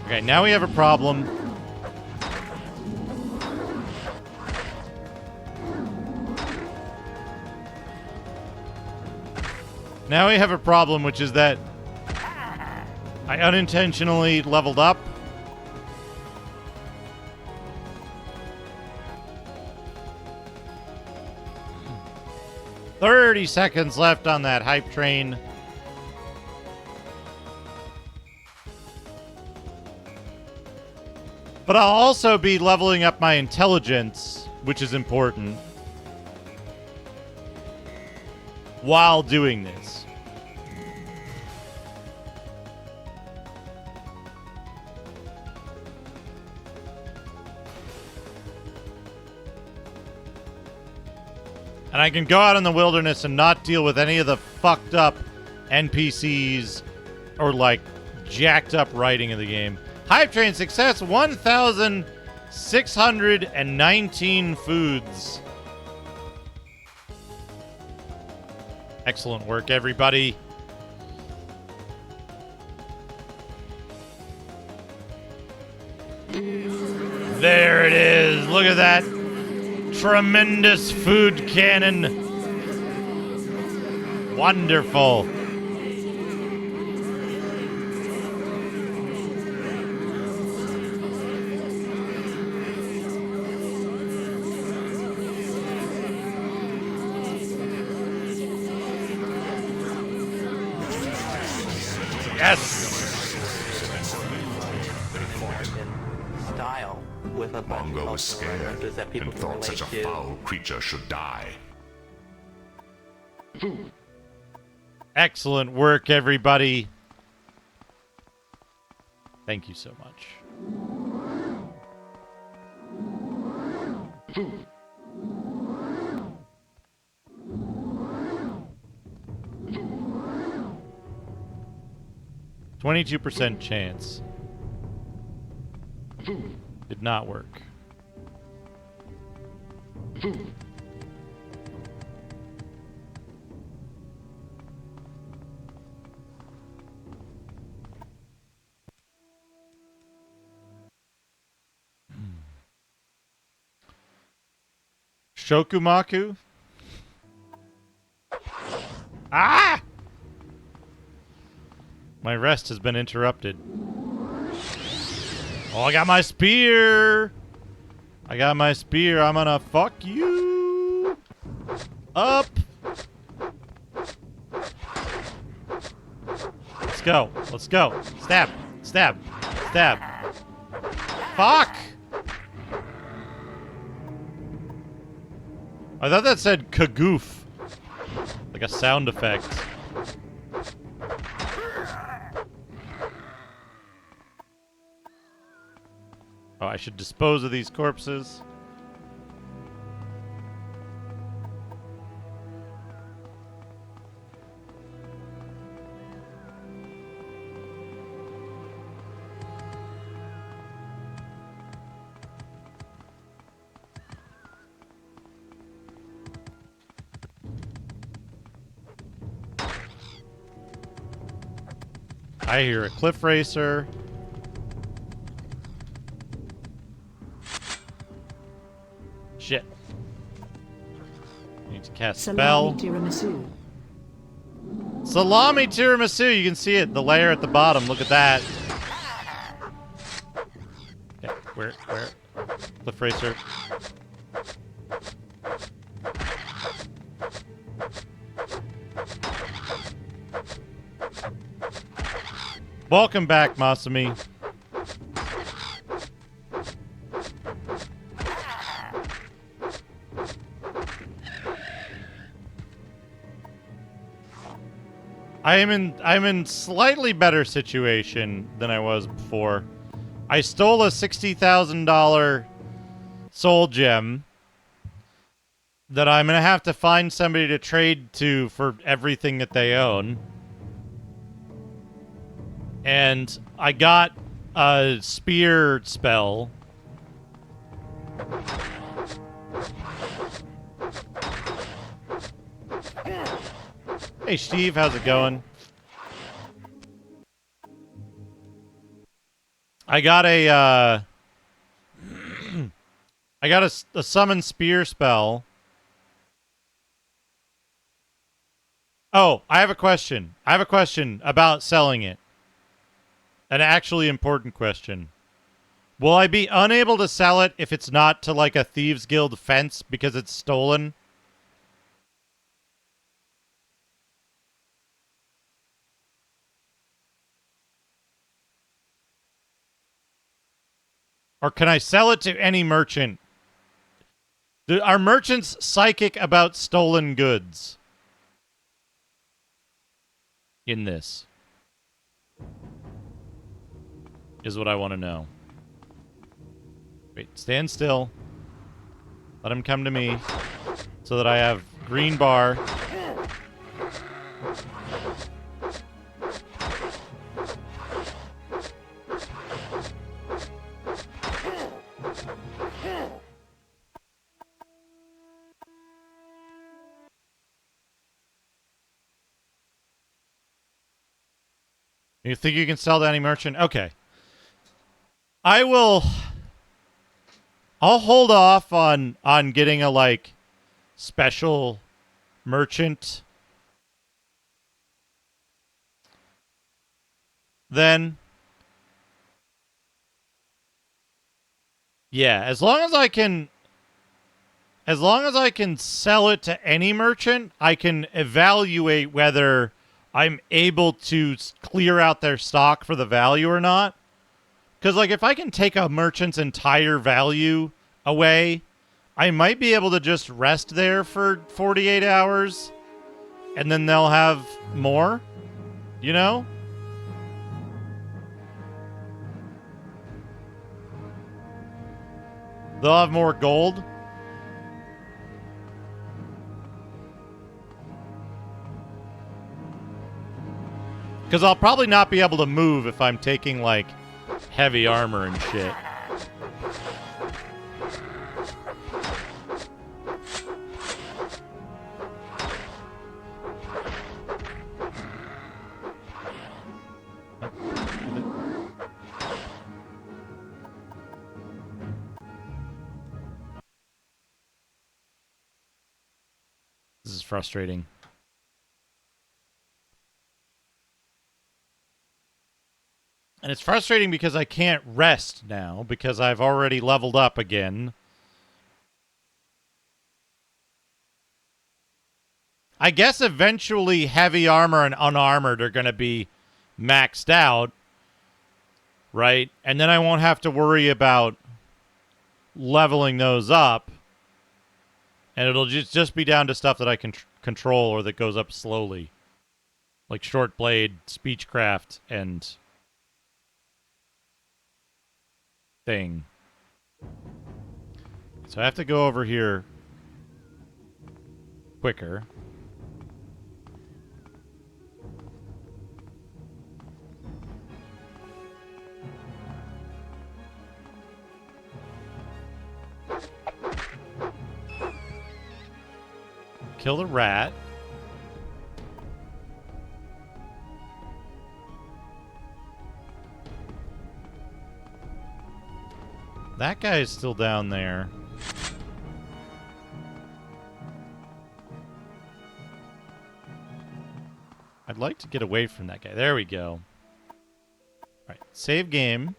Okay, now we have a problem. Now we have a problem, which is that I unintentionally leveled up. "30 seconds left on that hype train." But I'll also be leveling up my intelligence, which is important, while doing this. And I can go out in the wilderness and not deal with any of the fucked up NPCs or, like, jacked up writing in the game. Hype train success, 1,619 foods. Excellent work, everybody. There it is. Look at that. Tremendous food cannon. Wonderful. Yes. Style with a bunch Bongo of was scared that people and thought such a relate to. foul creature should die. Excellent work, everybody. Thank you so much. 22% chance. Did not work. Shokumaku? Ah! My rest has been interrupted. Oh, I got my spear! I got my spear. I'm gonna fuck you up. Let's go. Let's go. Stab. Stab. Stab. Fuck! I thought that said kagoof. Like a sound effect. Oh, I should dispose of these corpses. I hear a cliff racer. Shit. Need to cast spell. Tiramisu. Salami tiramisu. You can see it. The layer at the bottom. Look at that. Okay, where? Cliff racer. Welcome back, Masumi. I'm in slightly better situation than I was before. I stole a $60,000 soul gem that I'm gonna have to find somebody to trade to for everything that they own. And I got a spear spell. Hey Steve, how's it going? I got a I got a summon spear spell. Oh, I have a question. I have a question about selling it. An actually important question. Will I be unable to sell it if it's not to like a Thieves Guild fence because it's stolen? Or can I sell it to any merchant? Are merchants psychic about stolen goods? In this is what I want to know. Wait, stand still. Let him come to me so that I have green bar. You think you can sell to any merchant? Okay. I'll hold off on getting a like special merchant. Then yeah, as long as I can sell it to any merchant, I can evaluate whether I'm able to clear out their stock for the value or not. Because, like, if I can take a merchant's entire value away, I might be able to just rest there for 48 hours, and then they'll have more, you know? They'll have more gold. Because I'll probably not be able to move if I'm taking, like, heavy armor and shit. This is frustrating. And it's frustrating because I can't rest now because I've already leveled up again. I guess eventually heavy armor and unarmored are going to be maxed out, right? And then I won't have to worry about leveling those up. And it'll just be down to stuff that I can control or that goes up slowly. Like short blade, speechcraft, and thing. So I have to go over here quicker. Kill the rat. That guy is still down there. I'd like to get away from that guy. There we go. Alright, save game.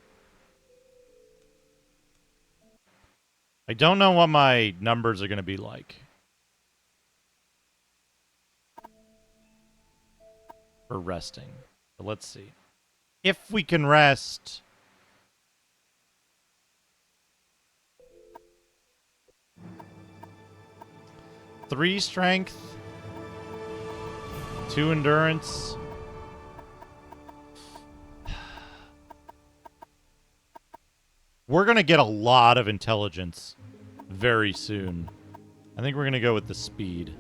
I don't know what my numbers are going to be like. For resting. But let's see. If we can rest... 3 strength, 2 endurance. We're going to get a lot of intelligence very soon. I think we're going to go with the speed.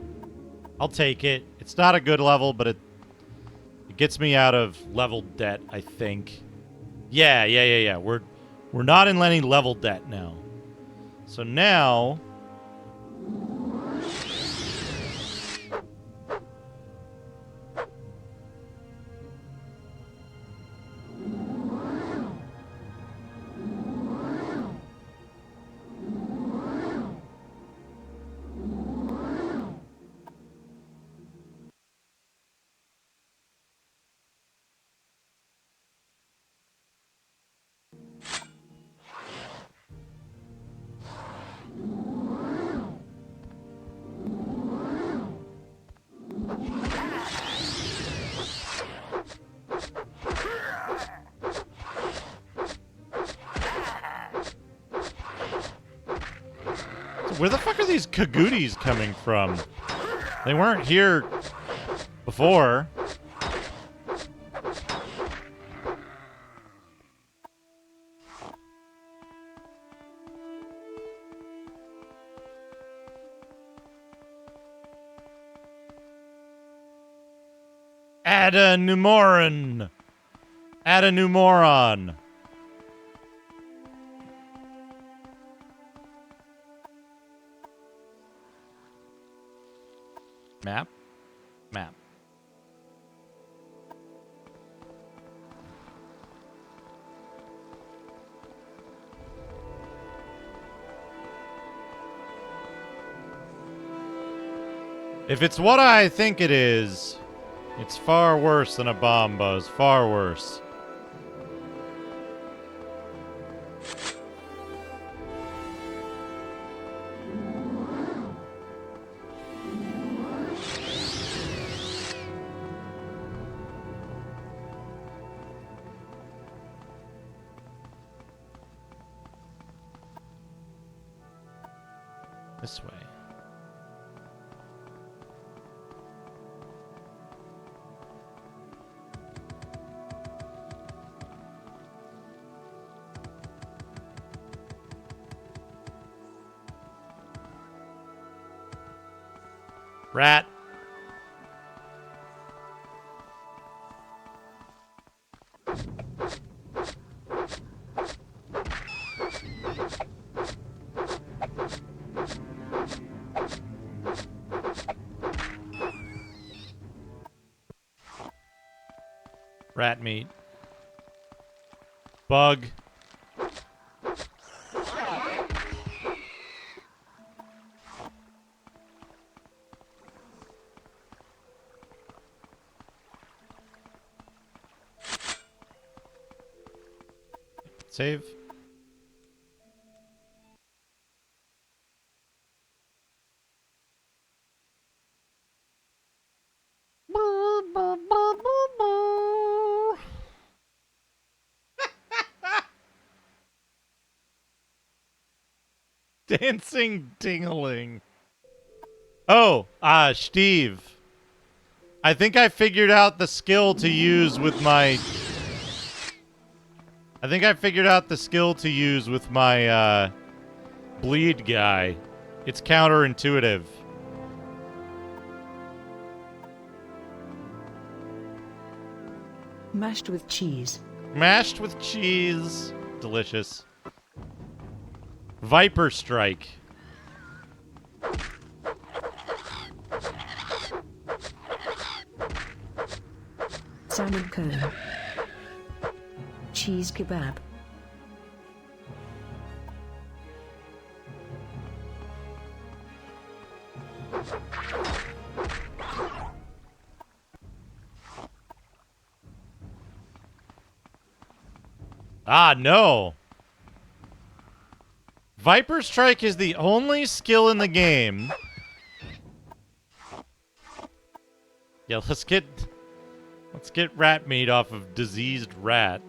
I'll take it. It's not a good level, but it gets me out of level debt, I think. Yeah. We're not in any level debt now. So now... Where the fuck are these Kagooties coming from? They weren't here before. Numoron. Map. If it's what I think it is, it's far worse than a bomb buzz. Far worse. This way. Rat. Rat meat. Bug. Save. Dancing dingling. Oh, Steve. I think I figured out the skill to use with my... bleed guy. It's counterintuitive. Mashed with cheese. Mashed with cheese. Delicious. Viper Strike. Salmon cone. Cheese kebab. Ah, no. Viper Strike is the only skill in the game. Yeah, let's get rat meat off of diseased rat.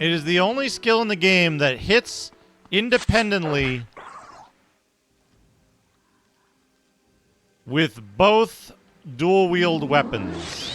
It is the only skill in the game that hits independently with both dual-wield weapons.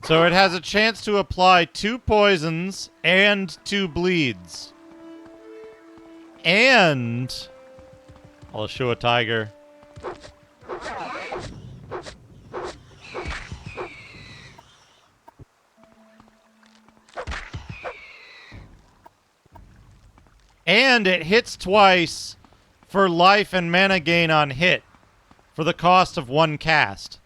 So it has a chance to apply 2 poisons and 2 bleeds. And I'll show a tiger. And it hits twice for life and mana gain on hit for the cost of 1 cast.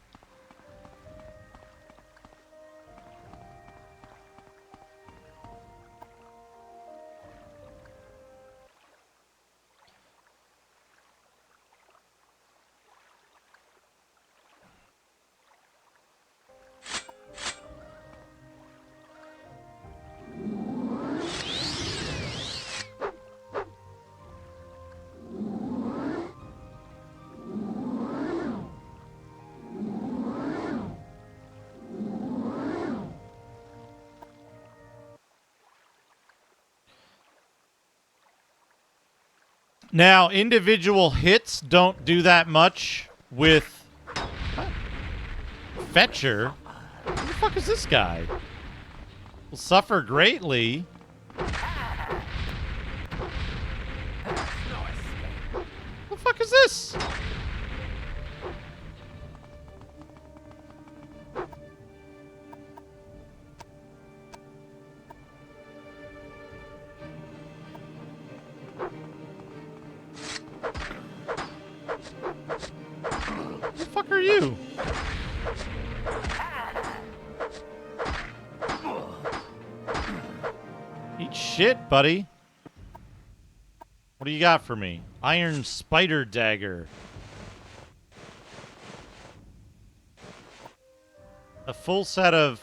Now, individual hits don't do that much with Fetcher. Who the fuck is this guy? Will suffer greatly. What the fuck is this? Who the fuck are you? Eat shit, buddy. What do you got for me? Iron Spider Dagger. A full set of...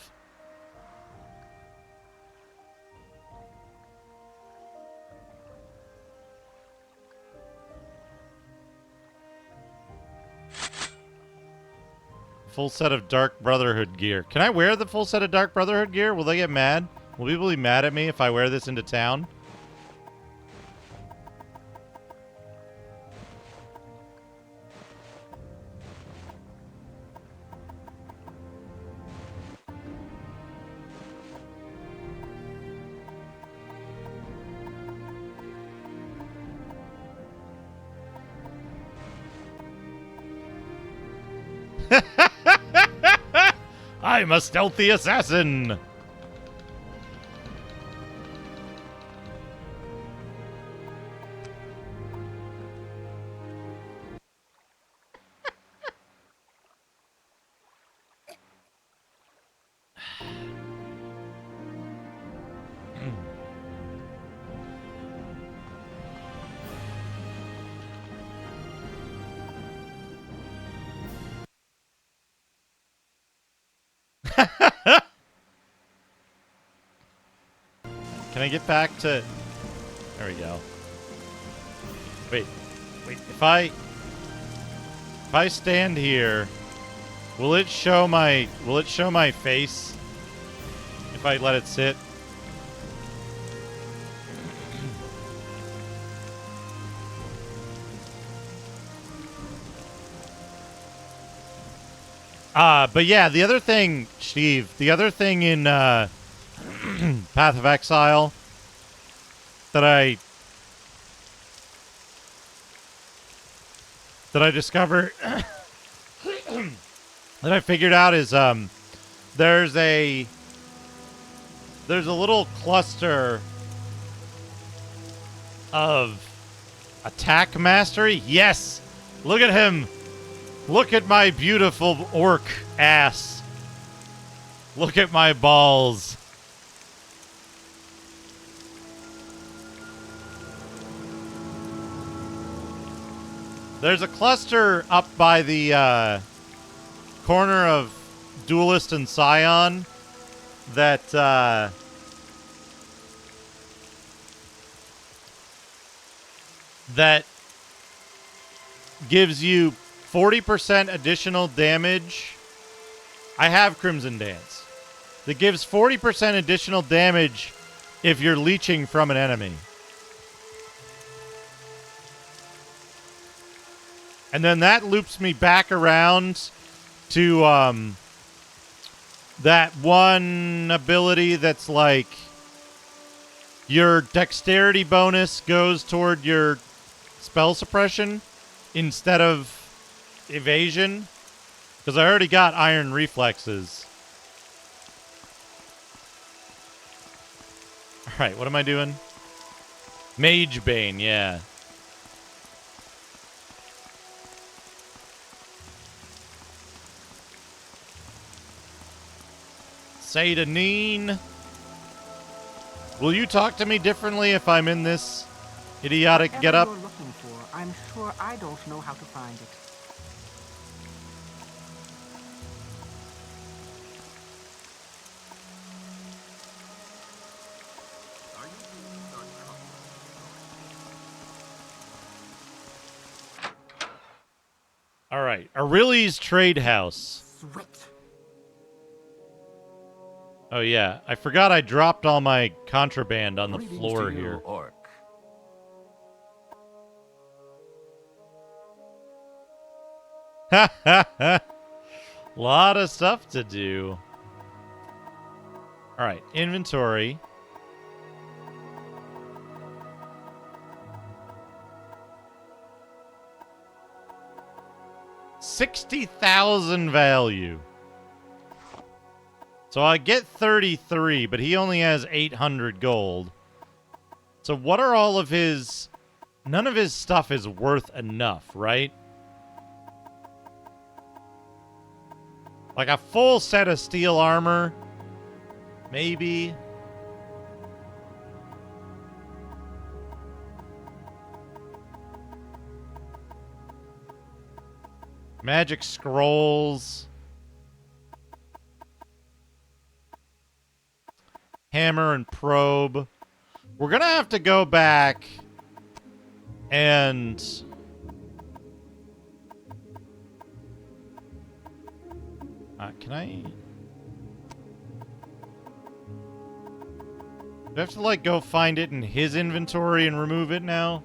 full set of Dark Brotherhood gear. Can I wear the full set of Dark Brotherhood gear? Will they get mad? Will people be mad at me if I wear this into town? I'm a stealthy assassin! Can I get back to... There we go. Wait. If I If I stand here, will it show my face if I let it sit? But yeah, the other thing, Steve, the other thing in Path of Exile that I discovered that I figured out is there's a little cluster of attack mastery. Yes, look at him. Look at my beautiful orc ass. Look at my balls. There's a cluster up by the corner of Duelist and Scion that that gives you 40% additional damage. I have Crimson Dance. That gives 40% additional damage if you're leeching from an enemy. And then that loops me back around to that one ability that's like your dexterity bonus goes toward your spell suppression instead of evasion, because I already got iron reflexes. Alright, what am I doing? Mage Bane, yeah. Satanine. Will you talk to me differently if I'm in this idiotic getup? Whatever you're looking for, I'm sure I don't know how to find it. All right, Aureli's Trade House. Sweat. Oh yeah, I forgot I dropped all my contraband on the Greetings floor to you, here. Orc. Ha ha ha! Lot of stuff to do. All right, inventory. $60,000 value. So I get 33, but he only has 800 gold. So what are all of his... None of his stuff is worth enough, right? Like a full set of steel armor? Maybe. Magic scrolls. Hammer and probe. We're gonna have to go back and can I? Do I have to like go find it in his inventory and remove it now?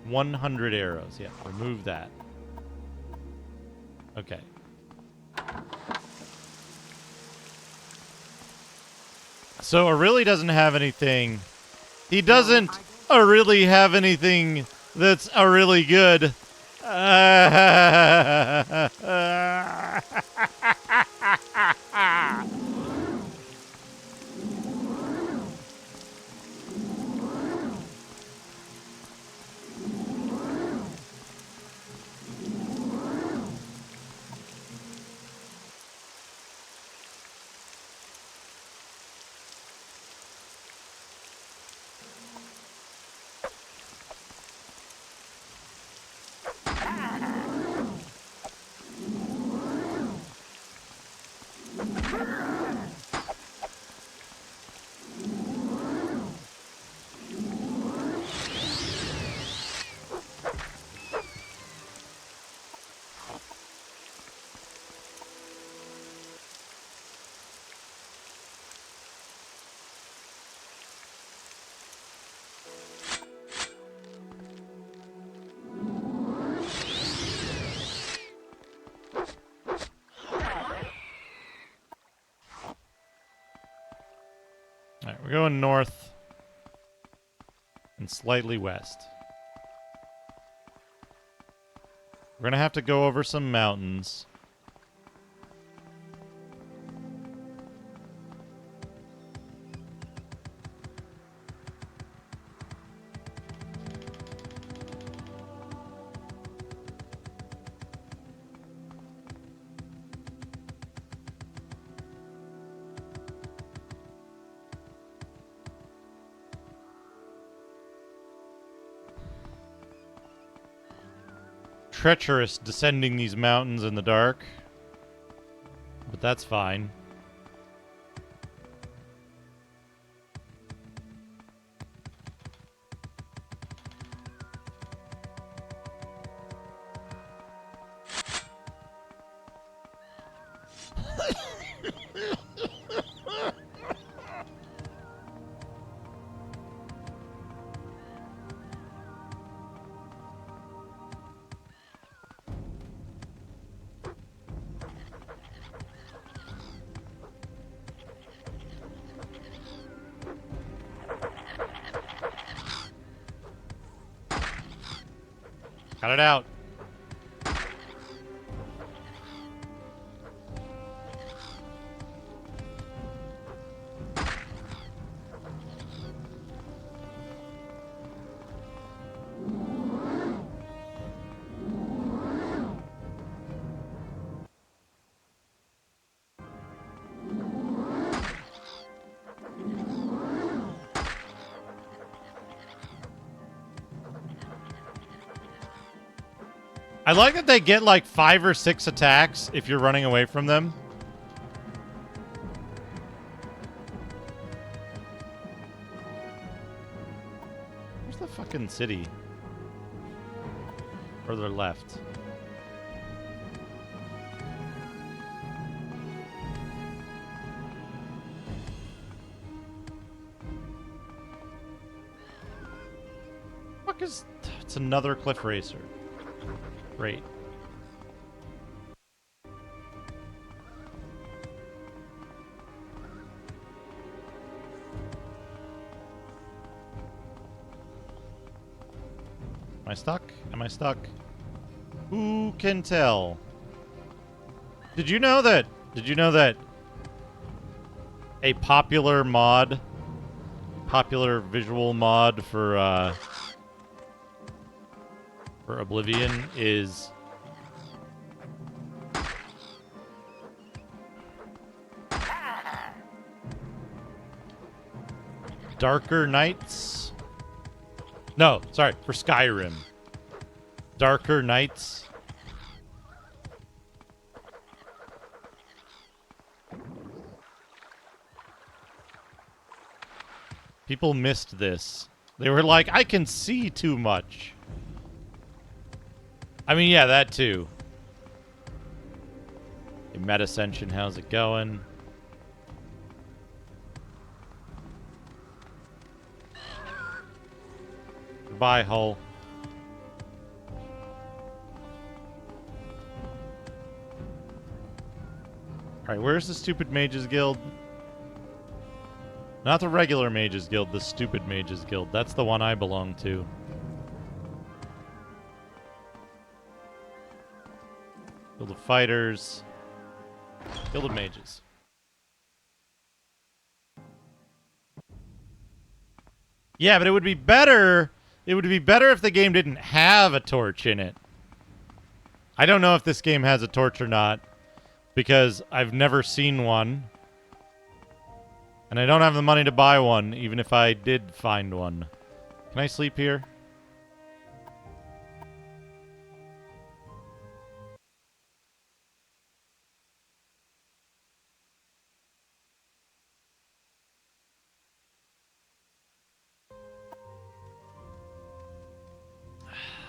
$100 arrows. Yeah, remove that. Okay. So Aurelie doesn't have anything. He doesn't really have anything that's really good. We're going north and slightly west. We're going to have to go over some mountains. Treacherous descending these mountains in the dark, but that's fine. Cut it out. I like that they get like 5 or 6 attacks if you're running away from them. Where's the fucking city? Further left. Fuck is... It's another cliff racer. Great. Am I stuck? Am I stuck? Who can tell? Did you know that a popular visual mod for Oblivion is Darker Nights? No, sorry, for Skyrim. Darker Nights. People missed this. They were like, I can see too much. I mean, yeah, that too. Hey, Met Ascension, how's it going? Goodbye, Hull. Alright, where's the stupid Mages Guild? Not the regular Mages Guild, the stupid Mages Guild. That's the one I belong to. Guild of Fighters. Guild of Mages. Yeah, but it would be better. It would be better if the game didn't have a torch in it. I don't know if this game has a torch or not, because I've never seen one. And I don't have the money to buy one, even if I did find one. Can I sleep here?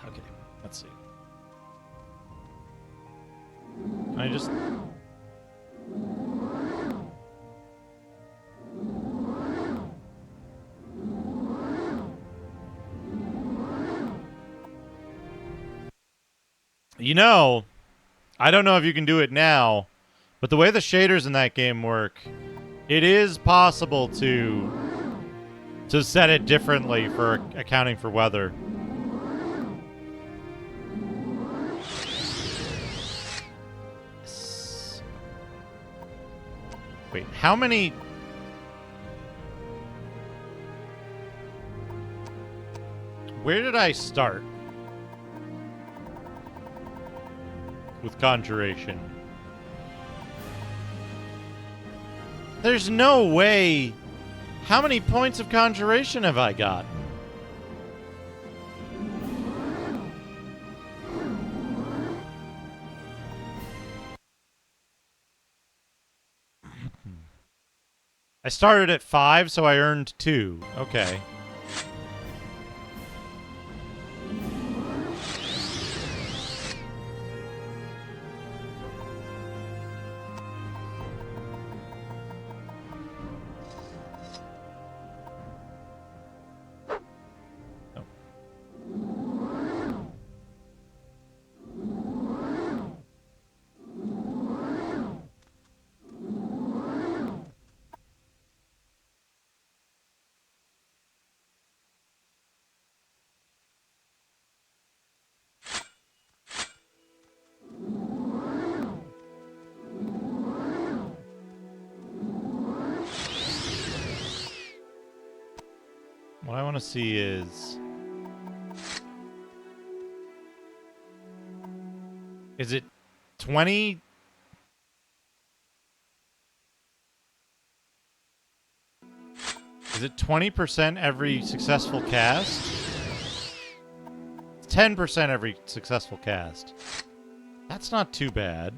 Okay, let's see. Can I just... You know, I don't know if you can do it now, but the way the shaders in that game work, it is possible to to set it differently for accounting for weather. Wait, how many... Where did I start with conjuration? There's no way. How many points of conjuration have I gotten? I started at 5, so I earned 2. Okay. What I want to see is it 20? Is it 20% every successful cast? 10% every successful cast. That's not too bad.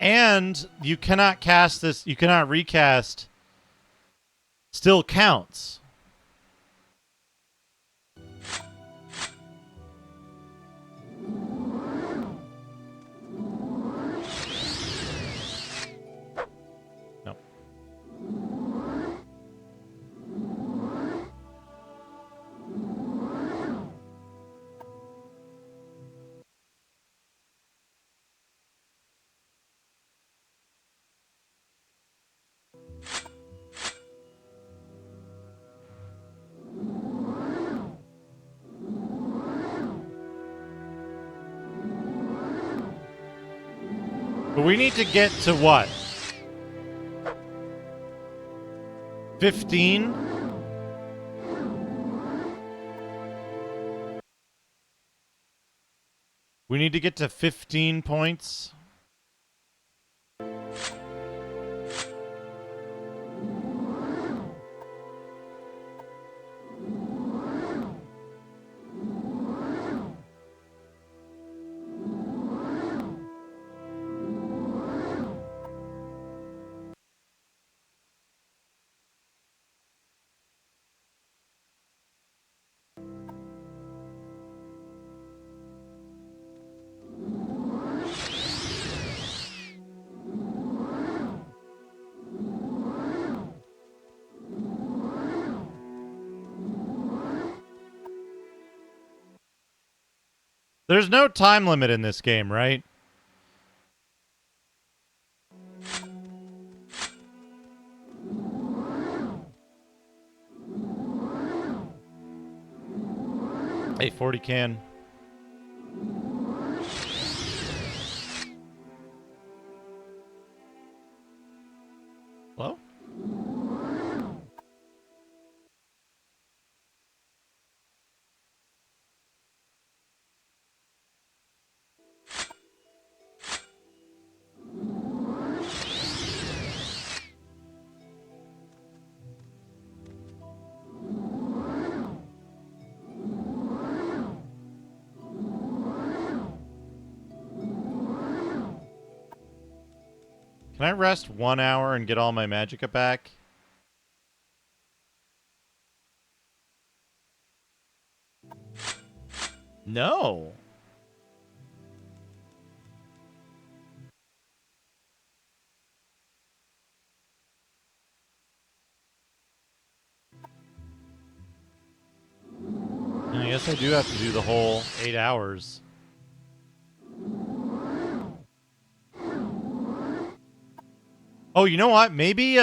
And you cannot cast this, you cannot recast. Still counts. No. But we need to get to what? 15? We need to get to 15 points. There's no time limit in this game, right? Hey, 40 can. Hello? Can I rest 1 hour and get all my magicka back? No. guess I do have to do the whole 8 hours. Oh, you know what? Maybe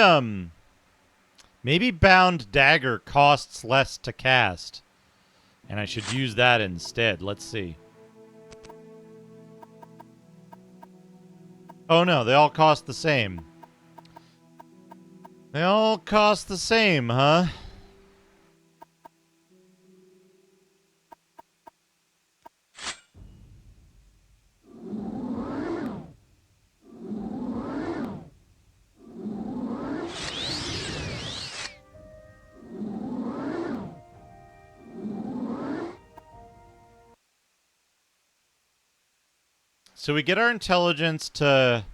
Bound Dagger costs less to cast. And I should use that instead. Let's see. Oh no, they all cost the same. They all cost the same, huh? So we get our intelligence to...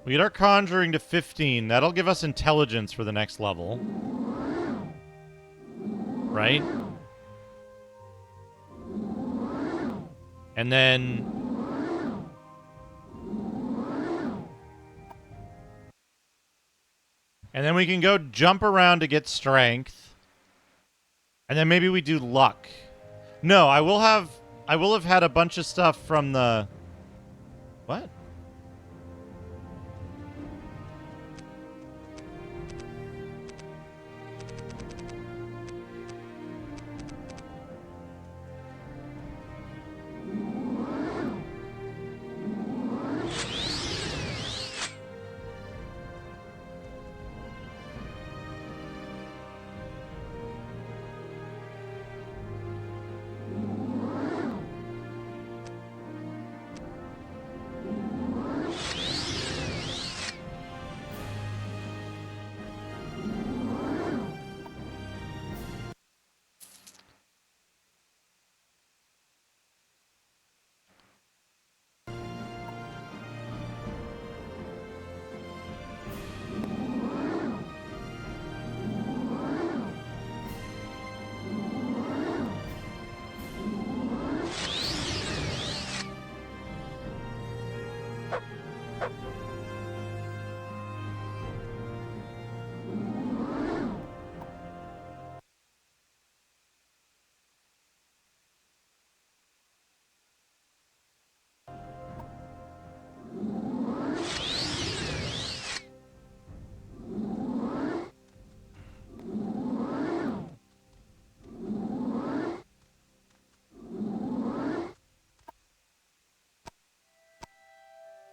We get our conjuring to 15. That'll give us intelligence for the next level. Right? And then... And then we can go jump around to get strength. And then maybe we do luck. No, I will have had a bunch of stuff from the... What?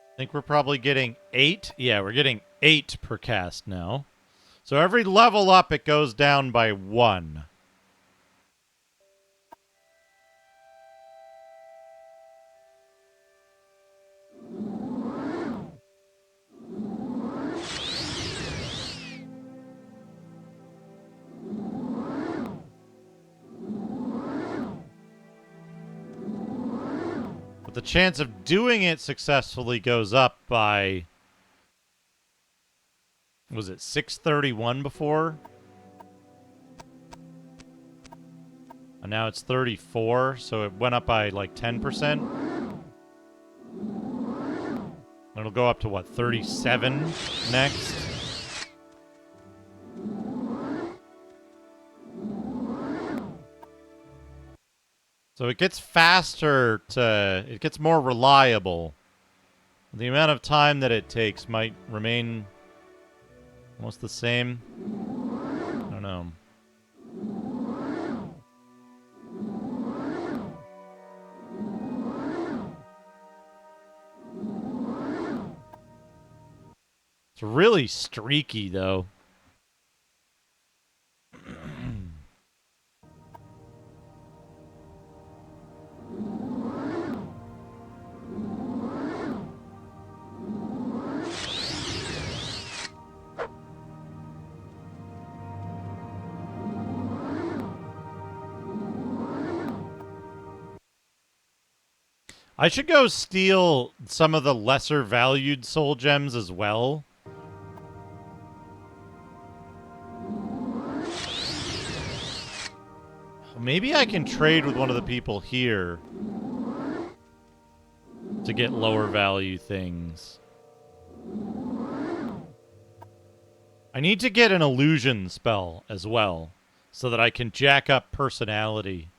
I think we're probably getting 8. Yeah, we're getting 8 per cast now. So every level up, it goes down by 1. But the chance of doing it successfully goes up by... Was it 631 before? And now it's 34, so it went up by like 10%. It'll go up to what, 37 next? So it gets faster it gets more reliable. The amount of time that it takes might remain almost the same. I don't know. It's really streaky, though. I should go steal some of the lesser valued soul gems as well. Maybe I can trade with one of the people here to get lower value things. I need to get an illusion spell as well. so that I can jack up personality.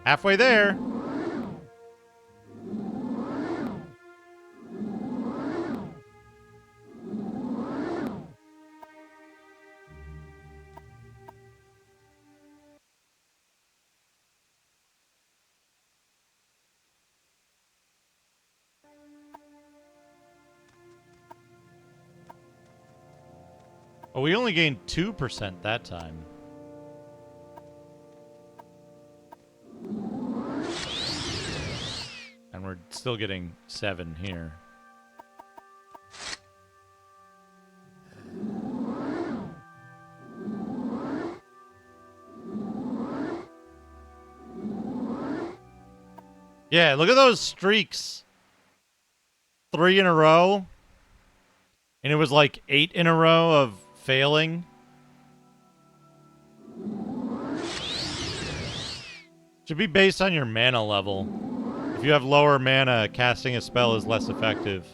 Halfway there. Oh, we only gained 2% that time. And we're still getting 7 here. Yeah, look at those streaks. 3 in a row. And it was like 8 in a row of failing. Should be based on your mana level. If you have lower mana, casting a spell is less effective.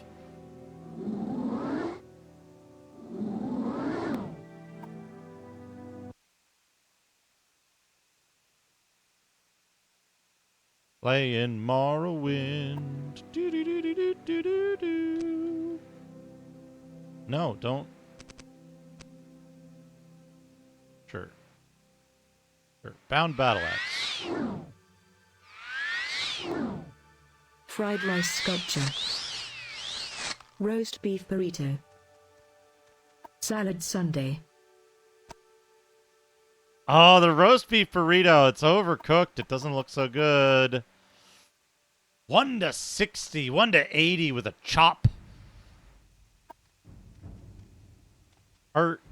Playing Morrowind. Do. No, don't. Sure. Bound battle axe. Fried rice sculpture. Roast beef burrito. Salad sundae. Oh, the roast beef burrito. It's overcooked. It doesn't look so good. 1 to 60, 1 to 80 with a chop. Hurt.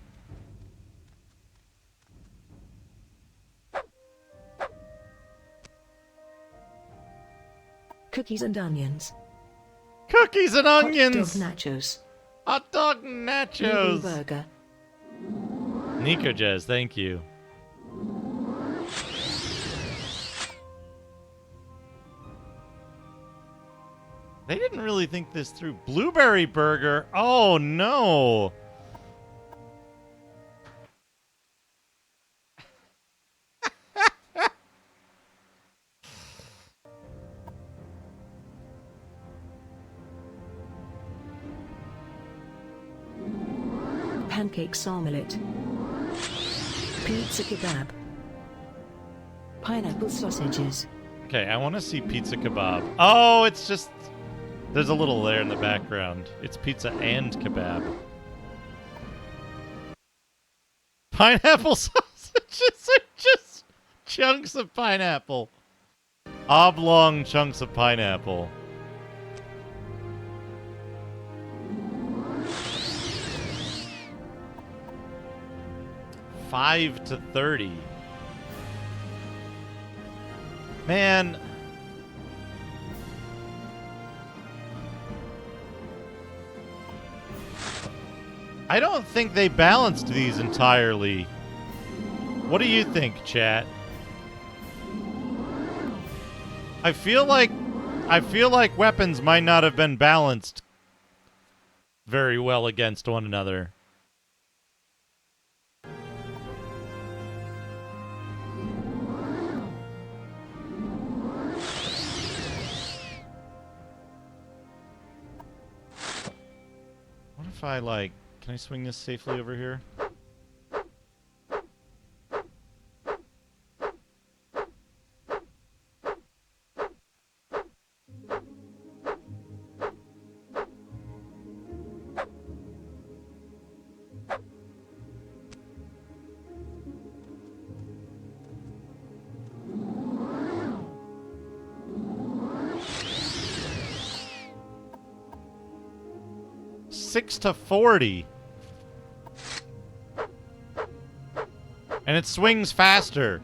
Cookies and onions. Cookies and onions. Hot dog nachos. Hot dog nachos. Burger. Nico Jazz, thank you. They didn't really think this through. Blueberry burger. Oh, no. Pancakes omelette. Pizza kebab. Pineapple sausages. Okay, I want to see pizza kebab. Oh, it's just... There's a little there in the background. It's pizza and kebab. Pineapple sausages are just chunks of pineapple. Oblong chunks of pineapple. $5 to $30. Man. I don't think they balanced these entirely. What do you think, chat? I feel like weapons might not have been balanced very well against one another. What if I, like... Can I swing this safely over here? $6 to $40. And it swings faster.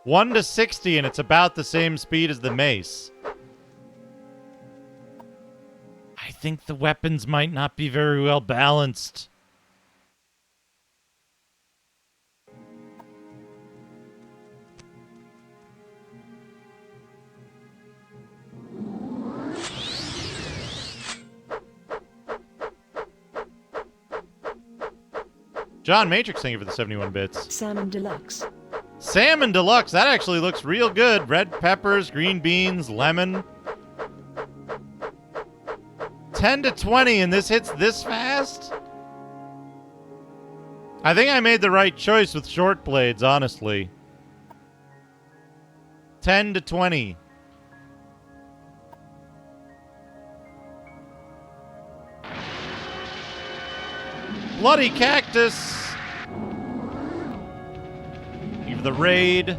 1 to 60, and it's about the same speed as the mace. I think the weapons might not be very well balanced. John Matrix, thank you for the 71 bits. Salmon Deluxe. Salmon Deluxe. That actually looks real good. Red peppers, green beans, lemon. 10 to 20, and this hits this fast? I think I made the right choice with short blades, honestly. 10 to 20. Bloody cactus. Give the raid.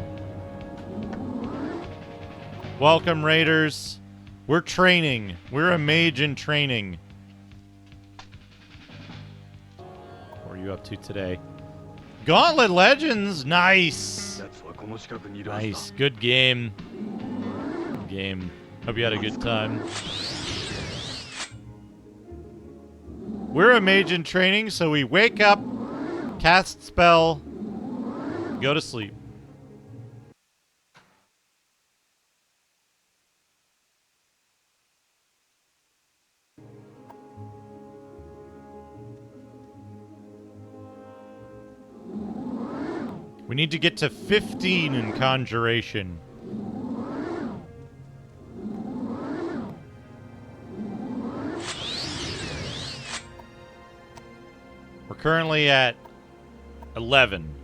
Welcome, raiders. We're training. We're a mage in training. What are you up to today? Gauntlet Legends. Nice. Nice. Good game. Good game. Hope you had a good time. We're a mage in training, so we wake up, cast spell, go to sleep. We need to get to 15 in conjuration. We're currently at 11.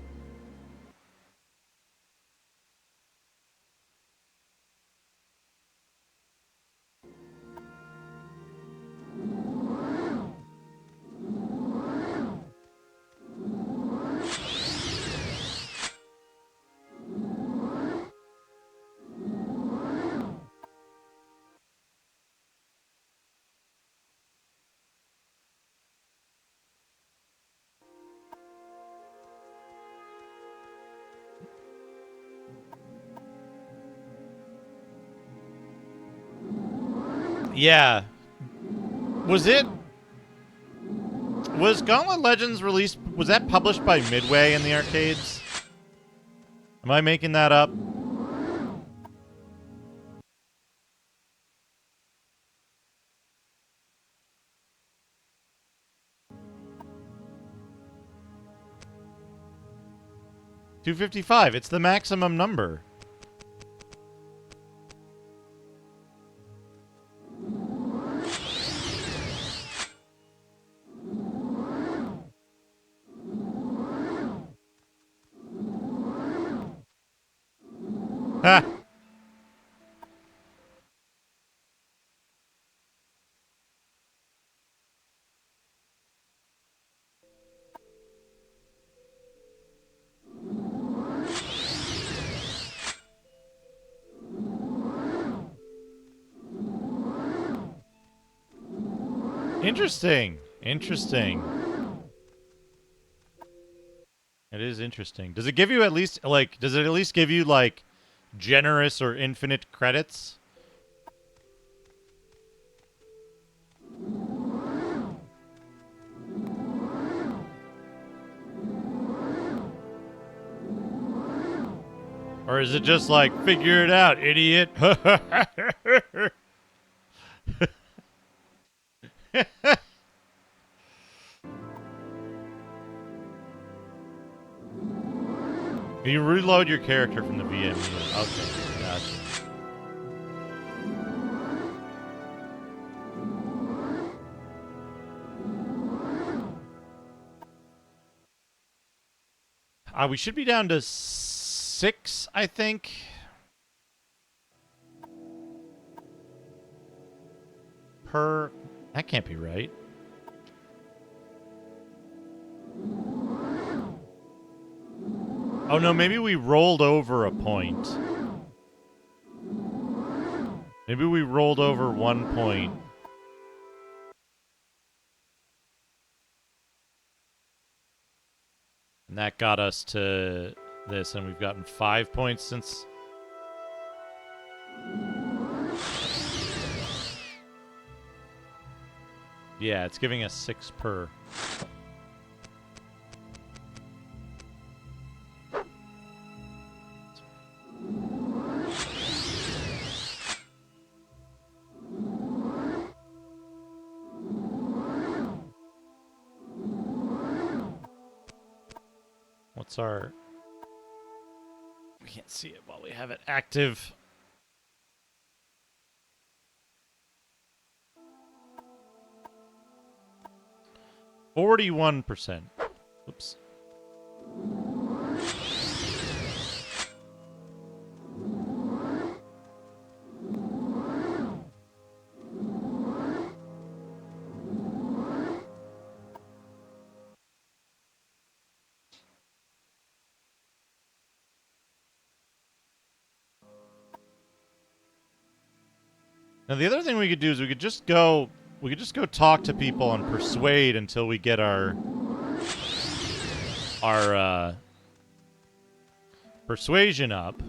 Yeah. Was Gauntlet Legends released, was that published by Midway in the arcades? Am I making that up? $255. It's the maximum number. Ha! Interesting. Interesting. It is interesting. Does it give you at least, like, does it at least give you, like, generous or infinite credits? Or is it just like, figure it out, idiot? You reload your character from the VMU. Okay, gotcha. We should be down to 6, I think. Per... That can't be right. Oh, no, maybe we rolled over a point. Maybe we rolled over 1 point. And that got us to this, and we've gotten 5 points since... Yeah, it's giving us 6 per. What's our... We can't see it while we have it active. %41. Oops. Now the other thing we could do is we could just go talk to people and persuade until we get our persuasion up.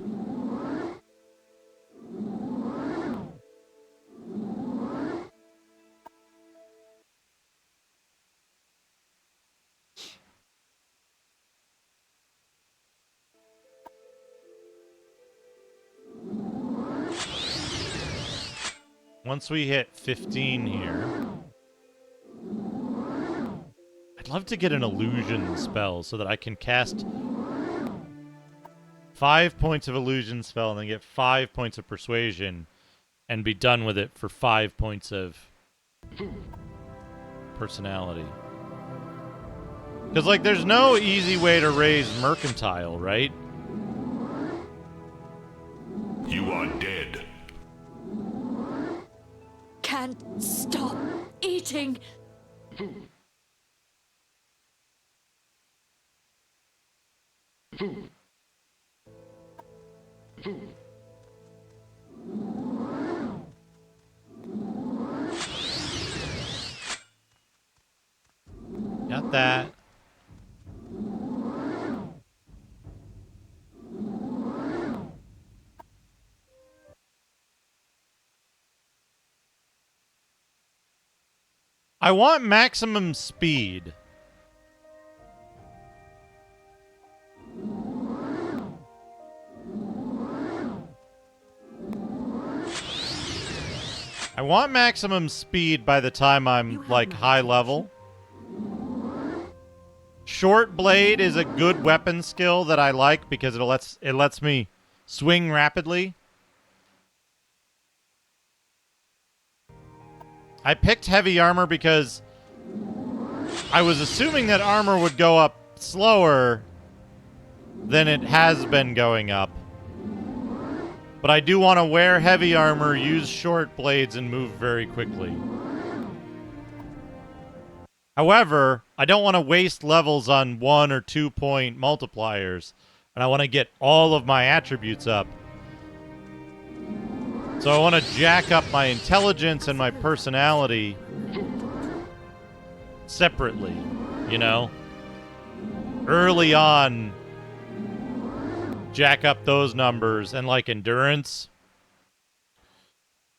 Once we hit 15 here, I'd love to get an illusion spell so that I can cast 5 points of illusion spell and then get 5 points of persuasion and be done with it for 5 points of personality. Because, like, there's no easy way to raise mercantile, right? You are dead. Can't stop eating. Got that. I want maximum speed. I want maximum speed by the time I'm, like, high level. Short blade is a good weapon skill that I like because it lets me swing rapidly. I picked heavy armor because I was assuming that armor would go up slower than it has been going up. But I do want to wear heavy armor, use short blades, and move very quickly. However, I don't want to waste levels on 1 or 2 point multipliers, and I want to get all of my attributes up. So I want to jack up my intelligence and my personality separately, you know? Early on, jack up those numbers and, like, endurance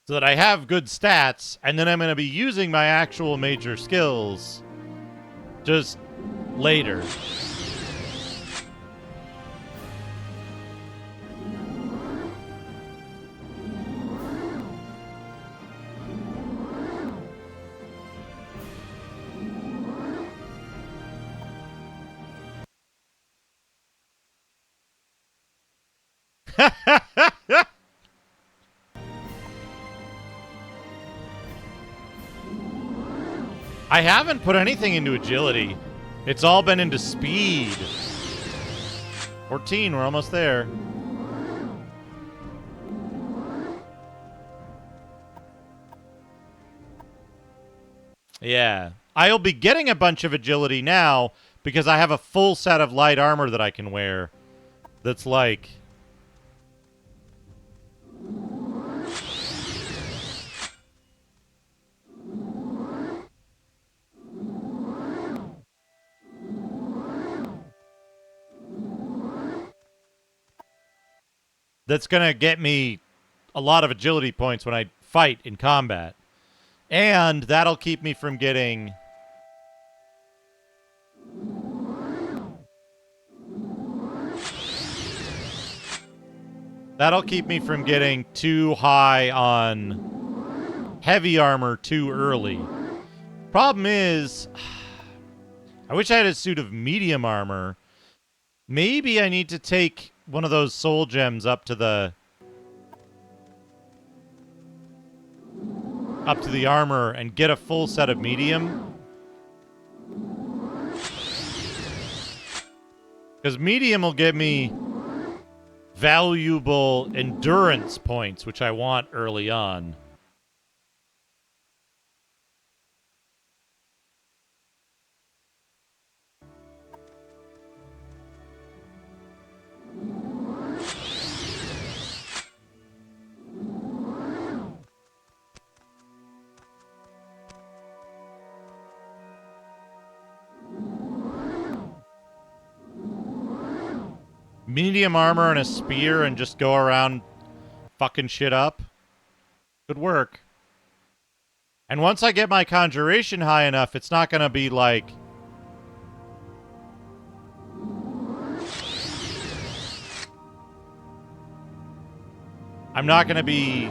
so that I have good stats, and then I'm going to be using my actual major skills just later. I haven't put anything into agility. It's all been into speed. 14, we're almost there. Yeah. I'll be getting a bunch of agility now because I have a full set of light armor that I can wear. That's like... that's going to get me a lot of agility points when I fight in combat. And that'll keep me from getting... That'll keep me from getting too high on heavy armor too early. Problem is, I wish I had a suit of medium armor. Maybe I need to take one of those soul gems up to the armor and get a full set of medium. Because medium will give me valuable endurance points, which I want early on. Medium armor and a spear and just go around fucking shit up. Good work. And once I get my conjuration high enough, it's not gonna be like... I'm not gonna be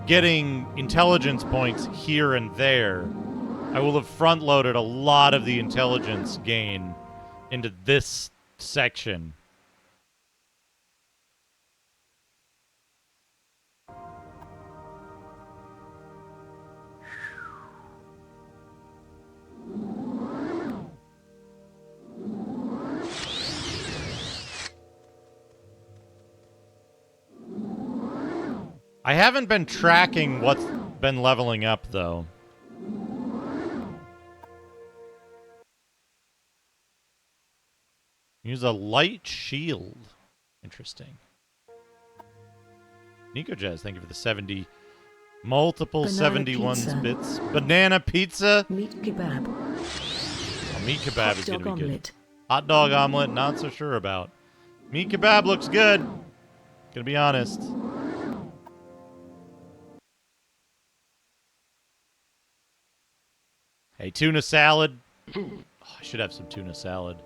getting intelligence points here and there. I will have front-loaded a lot of the intelligence gain into this section. I haven't been tracking what's been leveling up, though. Use a light shield. Interesting. Nico Jazz, thank you for the 70. Multiple Banana 71 pizza. bits. Banana pizza? Meat kebab. Oh, meat kebab Hot is going to dog be good. omelet. Hot dog omelet, not so sure about. Meat kebab looks good. Gonna be honest. Hey, tuna salad. Oh, I should have some tuna salad.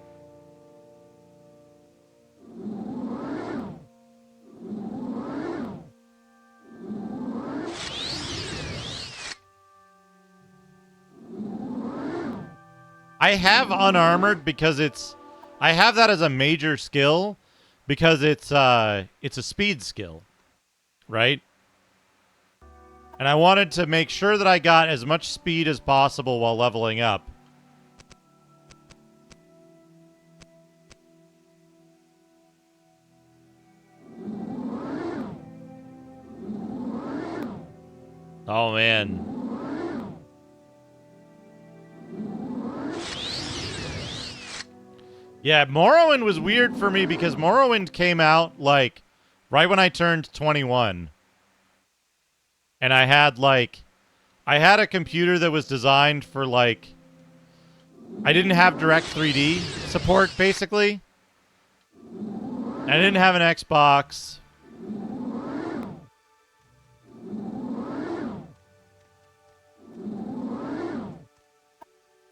I have unarmored because it's... I have that as a major skill because it's a speed skill, right? And I wanted to make sure that I got as much speed as possible while leveling up. Oh, man. Yeah, Morrowind was weird for me because Morrowind came out, like, right when I turned 21. And I had a computer that was designed for, like, I didn't have Direct 3D support, basically. I didn't have an Xbox.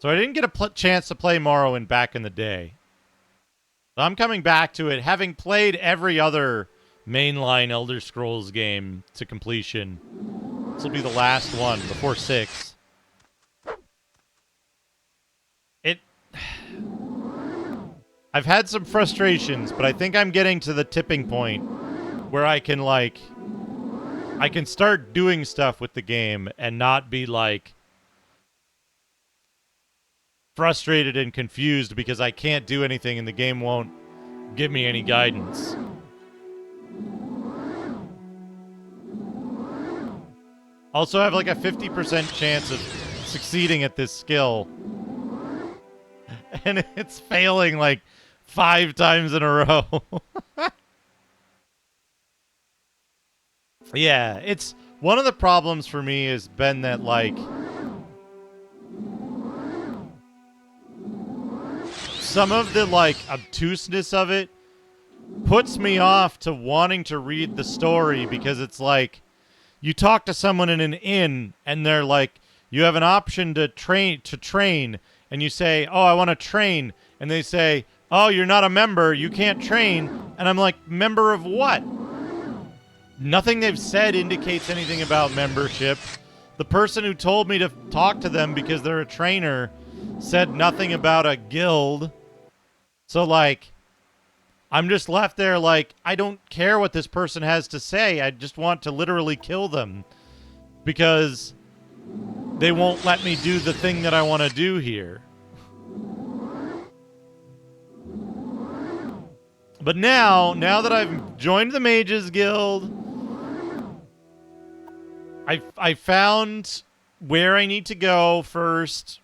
So I didn't get a chance to play Morrowind back in the day. So I'm coming back to it, having played every other mainline Elder Scrolls game to completion. This will be the last one before 6. I've had some frustrations, but I think I'm getting to the tipping point where I can start doing stuff with the game and not be like frustrated and confused because I can't do anything and the game won't give me any guidance. Also, I have like a 50% chance of succeeding at this skill. And it's failing like 5 times in a row. Yeah, it's one of the problems for me has been that like some of the like obtuseness of it puts me off to wanting to read the story because it's like you talk to someone in an inn and they're like, you have an option to train, and you say, oh, I want to train, and they say, oh, you're not a member, you can't train, and I'm like, member of what? Nothing they've said indicates anything about membership. The person who told me to talk to them because they're a trainer said nothing about a guild. So, like, I'm just left there like, I don't care what this person has to say. I just want to literally kill them because they won't let me do the thing that I want to do here. But now that I've joined the Mages Guild, I found where I need to go first.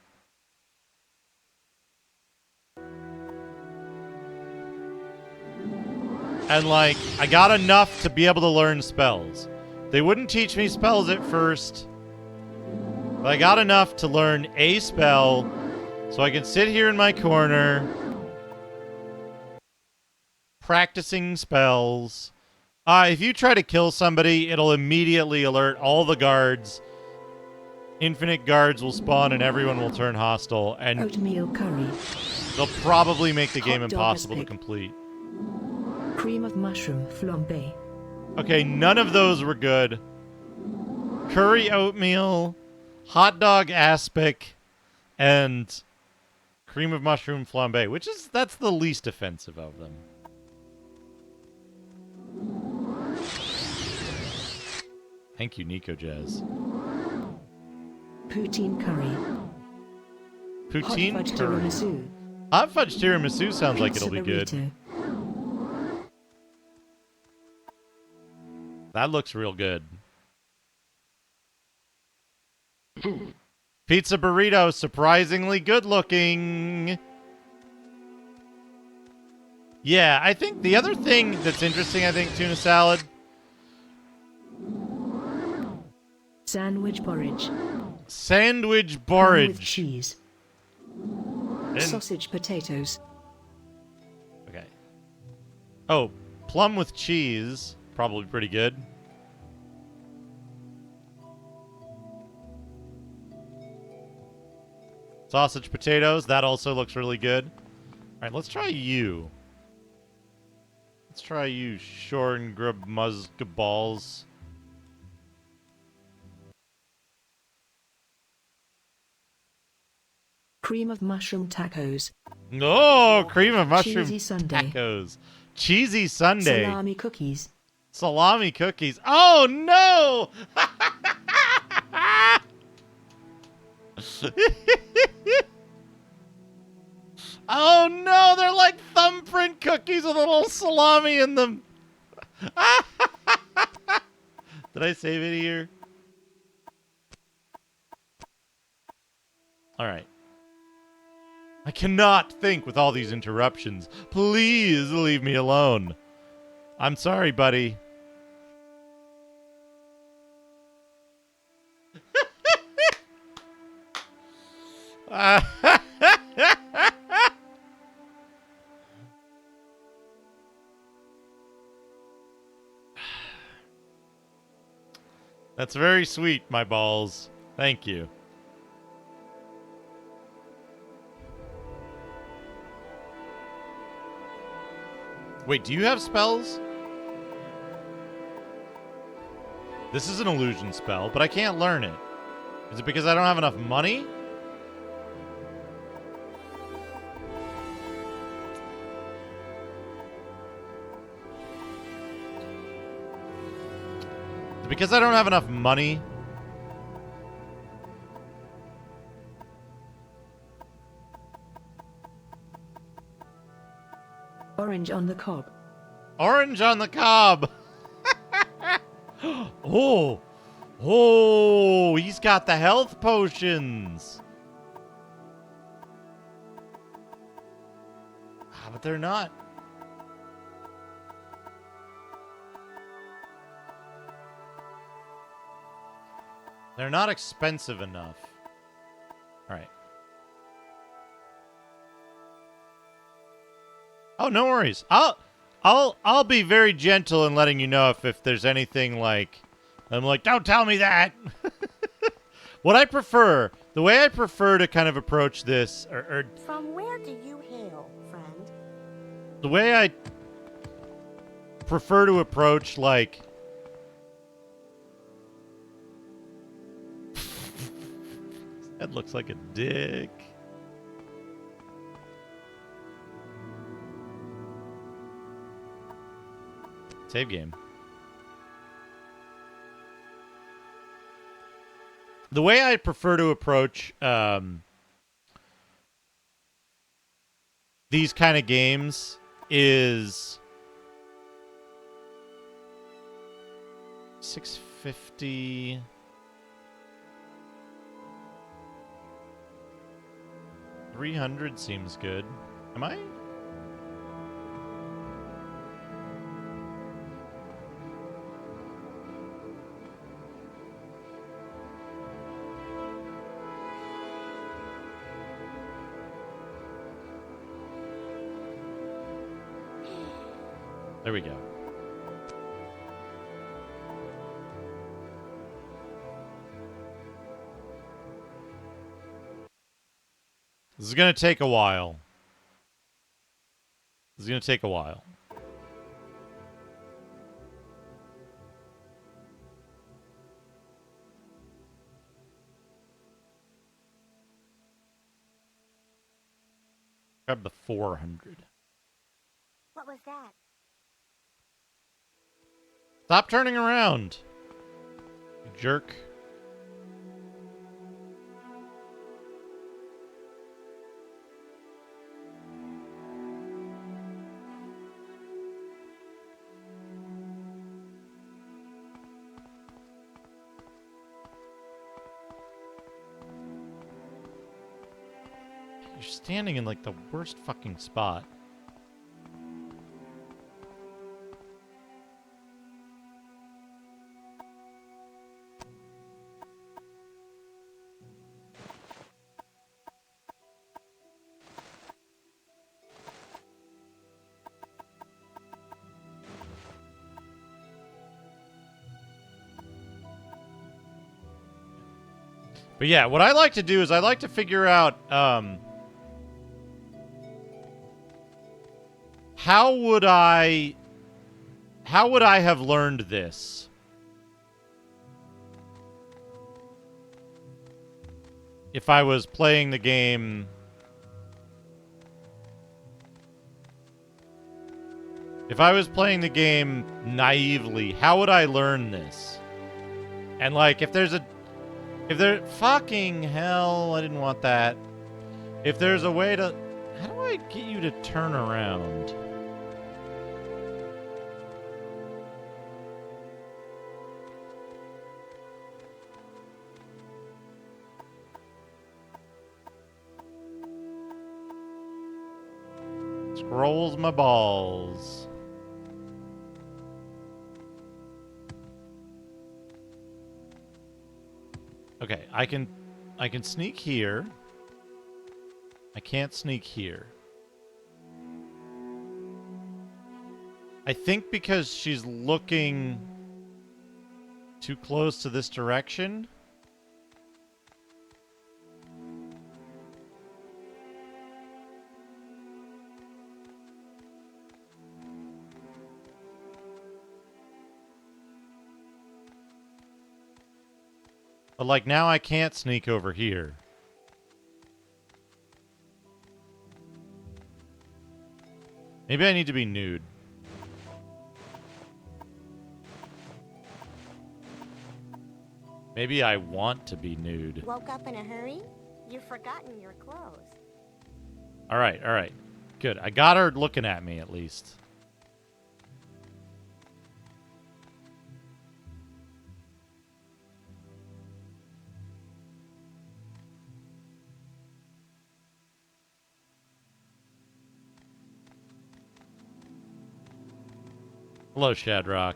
And, like, I got enough to be able to learn spells. They wouldn't teach me spells at first, but I got enough to learn a spell, so I can sit here in my corner practicing spells. If you try to kill somebody, it'll immediately alert all the guards. Infinite guards will spawn and everyone will turn hostile, and Oatmeal curry. they'll probably make the game Hot dog impossible to aspic. complete. Cream of mushroom flambe. Okay, none of those were good. Curry oatmeal, hot dog aspic, and cream of mushroom flambe, that's the least offensive of them. Thank you, Nico Jazz. Poutine curry. Poutine Hot fudge curry. tiramisu. Hot fudge tiramisu sounds like it'll be good. Burrito. That looks real good. Pizza burrito, surprisingly good looking. Yeah, I think the other thing that's interesting, tuna salad. Sandwich porridge. Sandwich Ham porridge. with cheese. And- Sausage potatoes. Okay. Oh, plum with cheese. Probably pretty good. Sausage potatoes. That also looks really good. All right, let's try you. Let's try you, Shorn Grub Muzzga Balls. Cream of mushroom tacos. Oh, cream of mushroom Cheesy sundae. tacos. Cheesy Sunday. Salami cookies. Salami cookies. Oh, no! Oh, no! They're like thumbprint cookies with a little salami in them. Did I save it here? All right. I cannot think with all these interruptions. Please leave me alone. I'm sorry, buddy. That's very sweet, my balls. Thank you. Wait, do you have spells? This is an illusion spell, but I can't learn it. Is it because I don't have enough money? Is it because I don't have enough money? Orange on the cob. Orange on the cob. Oh. Oh, he's got the health potions. But they're not. They're not expensive enough. All right. Oh, no worries. I'll be very gentle in letting you know if there's anything like I'm like, don't tell me that. What I prefer, the way I prefer to kind of approach this, or From where do you hail, friend? the way I prefer to approach, like, that looks like a dick. Save game. The way I prefer to approach these kind of games is 650. $300 seems good. Am I? There we go. This is going to take a while. This is going to take a while. Grab the 400. What was that? Stop turning around, you jerk. You're standing in like the worst fucking spot. But yeah, what I like to do is I like to figure out how would I have learned this? If I was playing the game naively, how would I learn this? And like if there fucking hell, I didn't want that. If there's a way to, how do I get you to turn around? Scrolls my balls. Okay, I can sneak here. I can't sneak here. I think because she's looking too close to this direction. But, like, now I can't sneak over here. Maybe I need to be nude. Maybe I want to be nude. Woke up in a hurry? You've forgotten your clothes. All right, all right. Good. I got her looking at me, at least. Hello, Shadrock.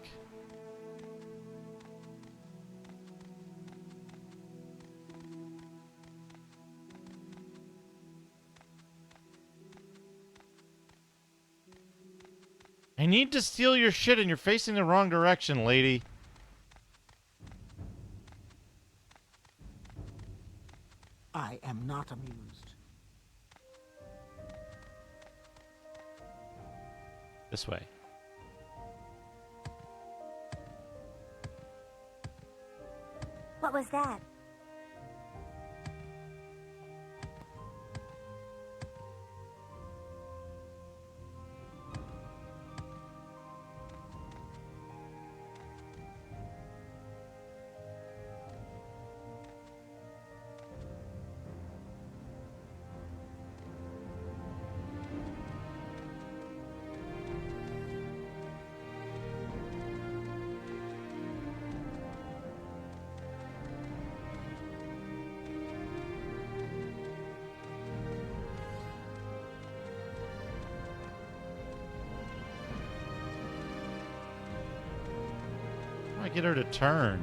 I need to steal your shit and you're facing the wrong direction, lady. I am not amused. This way. What was that? How do I get her to turn?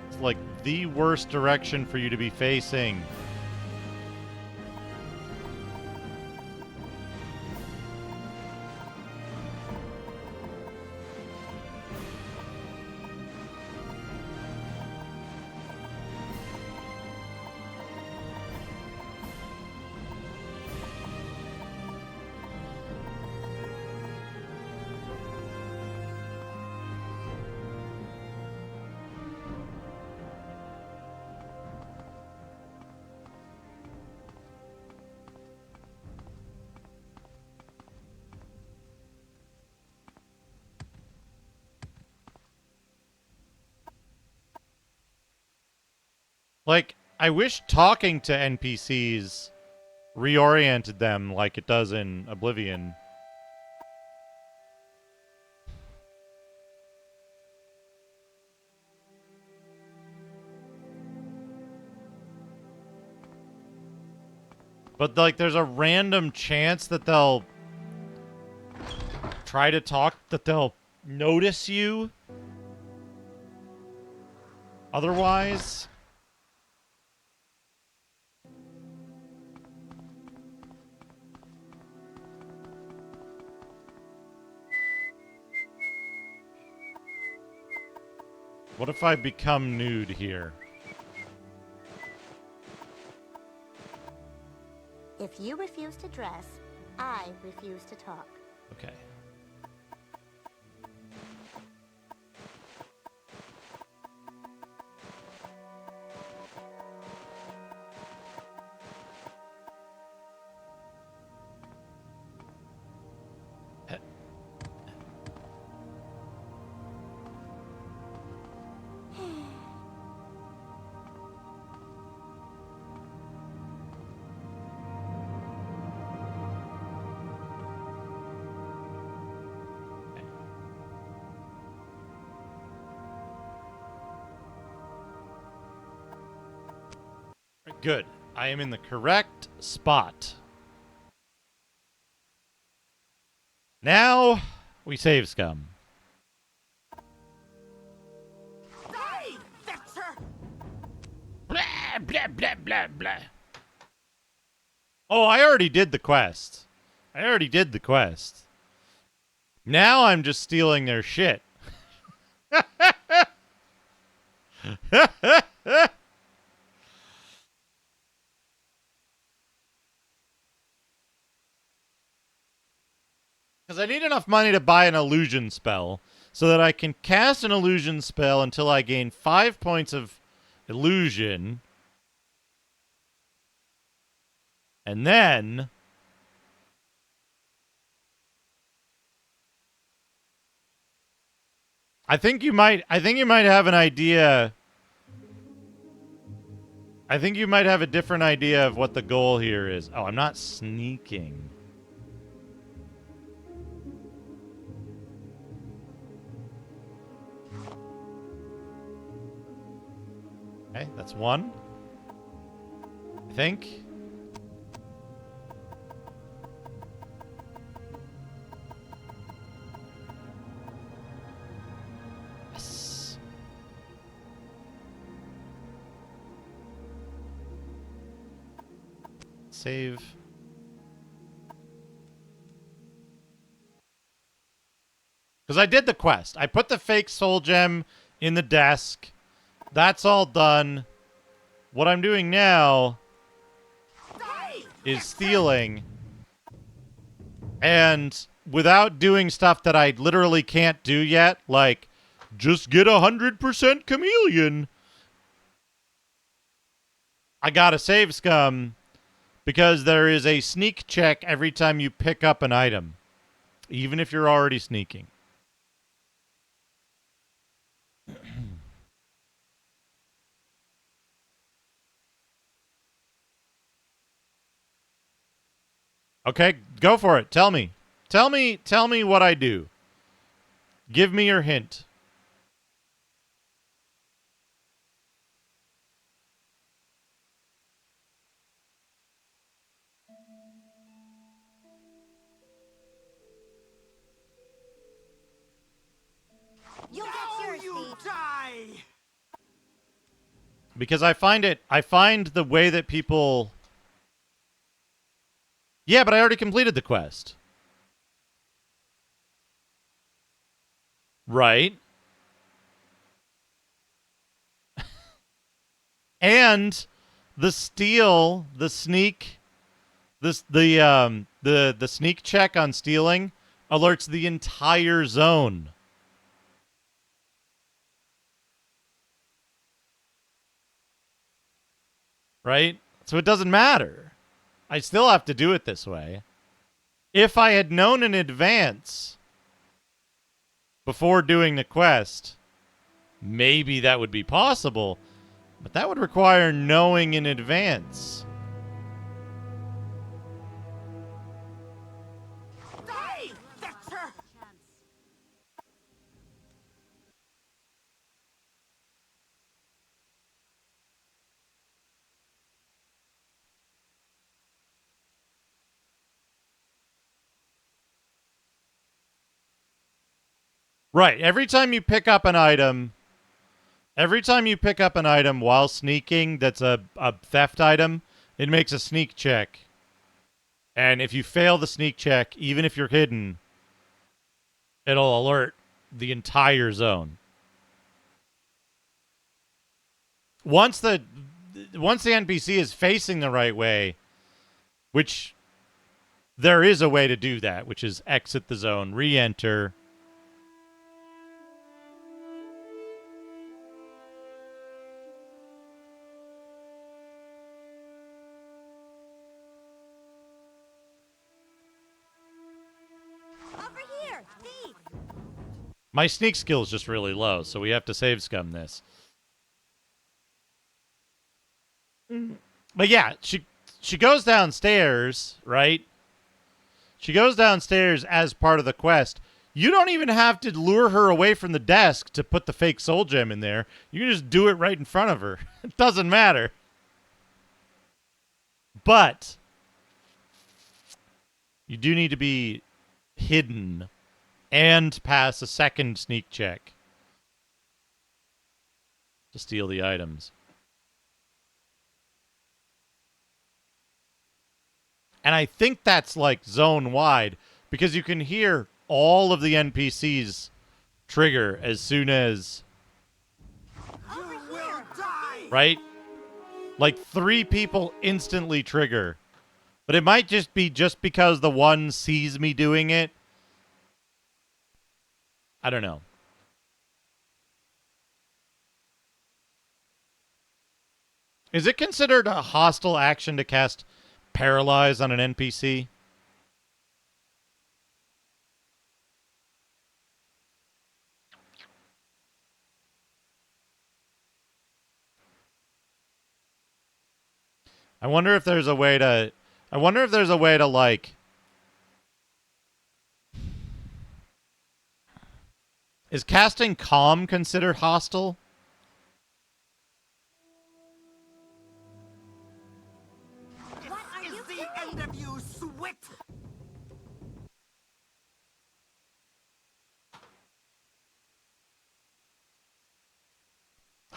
It's like the worst direction for you to be facing. Like, I wish talking to NPCs reoriented them like it does in Oblivion. But, like, there's a random chance that they'll try to talk, that they'll notice you. Otherwise... What if I become nude here? If you refuse to dress, I refuse to talk. Okay. Good. I am in the correct spot. Now, we save scum. Hey, fixer! Blah, blah, blah, blah, blah. Oh, I already did the quest. Now I'm just stealing their shit. Because I need enough money to buy an illusion spell so that I can cast an illusion spell until I gain 5 points of illusion. And then... I think you might have an idea. I think you might have a different idea of what the goal here is. Oh, I'm not sneaking. Okay, that's one. I think. Yes. Save. Because I did the quest. I put the fake soul gem in the desk. That's all done. What I'm doing now is stealing. And without doing stuff that I literally can't do yet, like, just get 100% chameleon, I gotta save scum because there is a sneak check every time you pick up an item, even if you're already sneaking. Okay, go for it. Tell me. Tell me what I do. Give me your hint. You'll get yours, You thief. die! Because I find the way that people... Yeah, but I already completed the quest. Right. And the steal, the sneak, the sneak check on stealing alerts the entire zone. Right? So it doesn't matter. I still have to do it this way. If I had known in advance before doing the quest, maybe that would be possible, but that would require knowing in advance. Die! That's her! Right. Every time you pick up an item while sneaking that's a theft item, it makes a sneak check. And if you fail the sneak check, even if you're hidden, it'll alert the entire zone. Once the NPC is facing the right way, which there is a way to do that, which is exit the zone, re-enter. Over here, thief. My sneak skill is just really low, so we have to save scum this. But yeah, she goes downstairs, right? She goes downstairs as part of the quest. You don't even have to lure her away from the desk to put the fake soul gem in there. You can just do it right in front of her. It doesn't matter. But you do need to be hidden and pass a second sneak check to steal the items. And I think that's like zone wide because you can hear all of the NPCs trigger as soon as... You will die! Right? Like 3 people instantly trigger. But it might just be just because the one sees me doing it. I don't know. Is it considered a hostile action to cast Paralyze on an NPC? I wonder if there's a way to... like... Is casting Calm considered hostile? This is the end of you, Swit!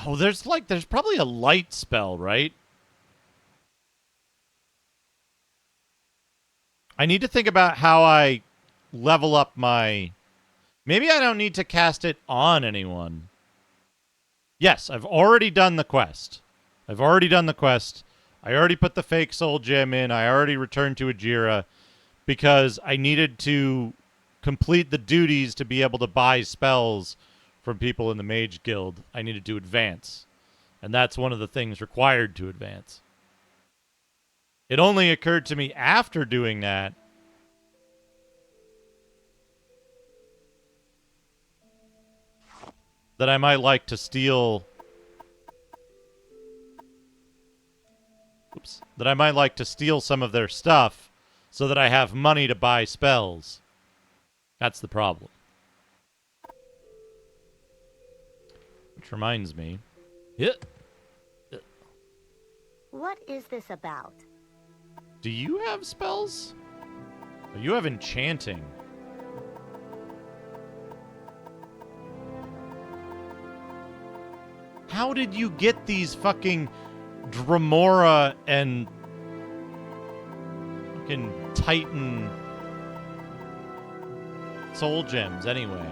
Oh, there's probably a light spell, right? I need to think about how I level up my... Maybe I don't need to cast it on anyone. Yes, I've already done the quest. I already put the fake soul gem in. I already returned to Ajira because I needed to complete the duties to be able to buy spells from people in the Mage Guild. I needed to advance. And that's one of the things required to advance. It only occurred to me after doing that that I might like to steal... Oops. That I might like to steal some of their stuff so that I have money to buy spells. That's the problem. Which reminds me... What is this about? Do you have spells? Oh, you have enchanting. How did you get these fucking Dremora and fucking Titan soul gems anyway?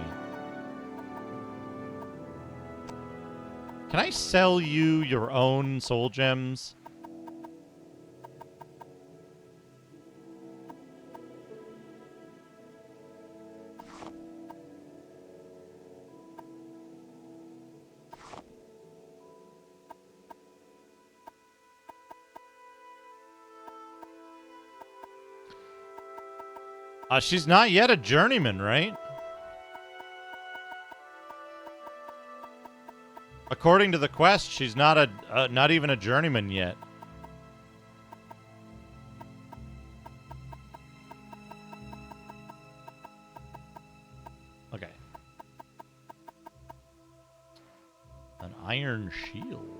Can I sell you your own soul gems? She's not yet a journeyman, right? According to the quest, she's not not even a journeyman yet. Okay. An iron shield.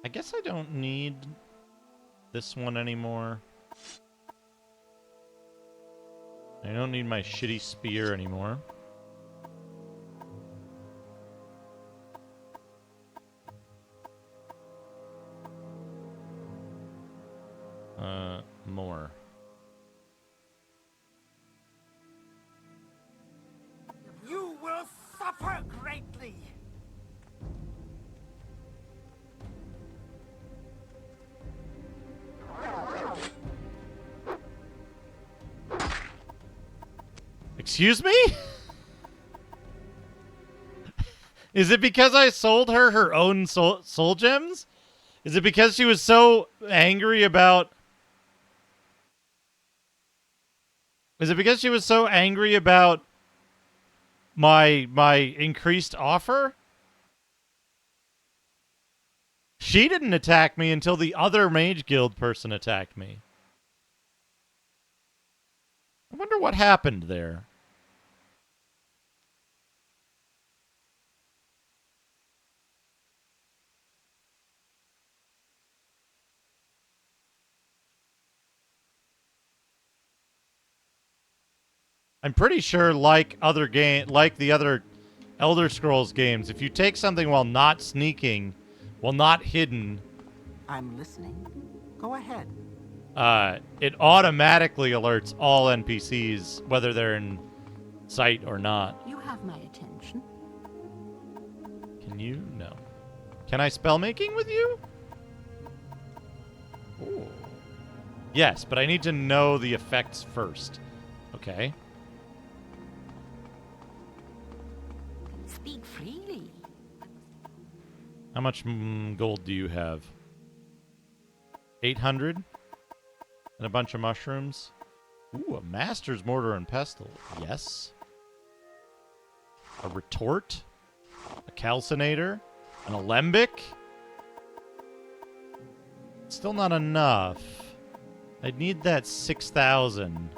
I guess I don't need this one anymore. I don't need my shitty spear anymore. More. You will suffer greatly. Excuse me? Is it because I sold her her own soul gems? Is it because she was so angry about... Is it because she was so angry about my increased offer? She didn't attack me until the other Mage Guild person attacked me. I wonder what happened there. I'm pretty sure, like the other Elder Scrolls games, if you take something while not sneaking, while not hidden, I'm listening. Go ahead. it automatically alerts all NPCs, whether they're in sight or not. You have my attention. Can you? No. Can I spell making with you? Ooh. Yes, but I need to know the effects first. Okay. Speak freely. How much gold do you have? 800? And a bunch of mushrooms? Ooh, a master's mortar and pestle. Yes. A retort? A calcinator? An alembic? Still not enough. I'd need that 6,000.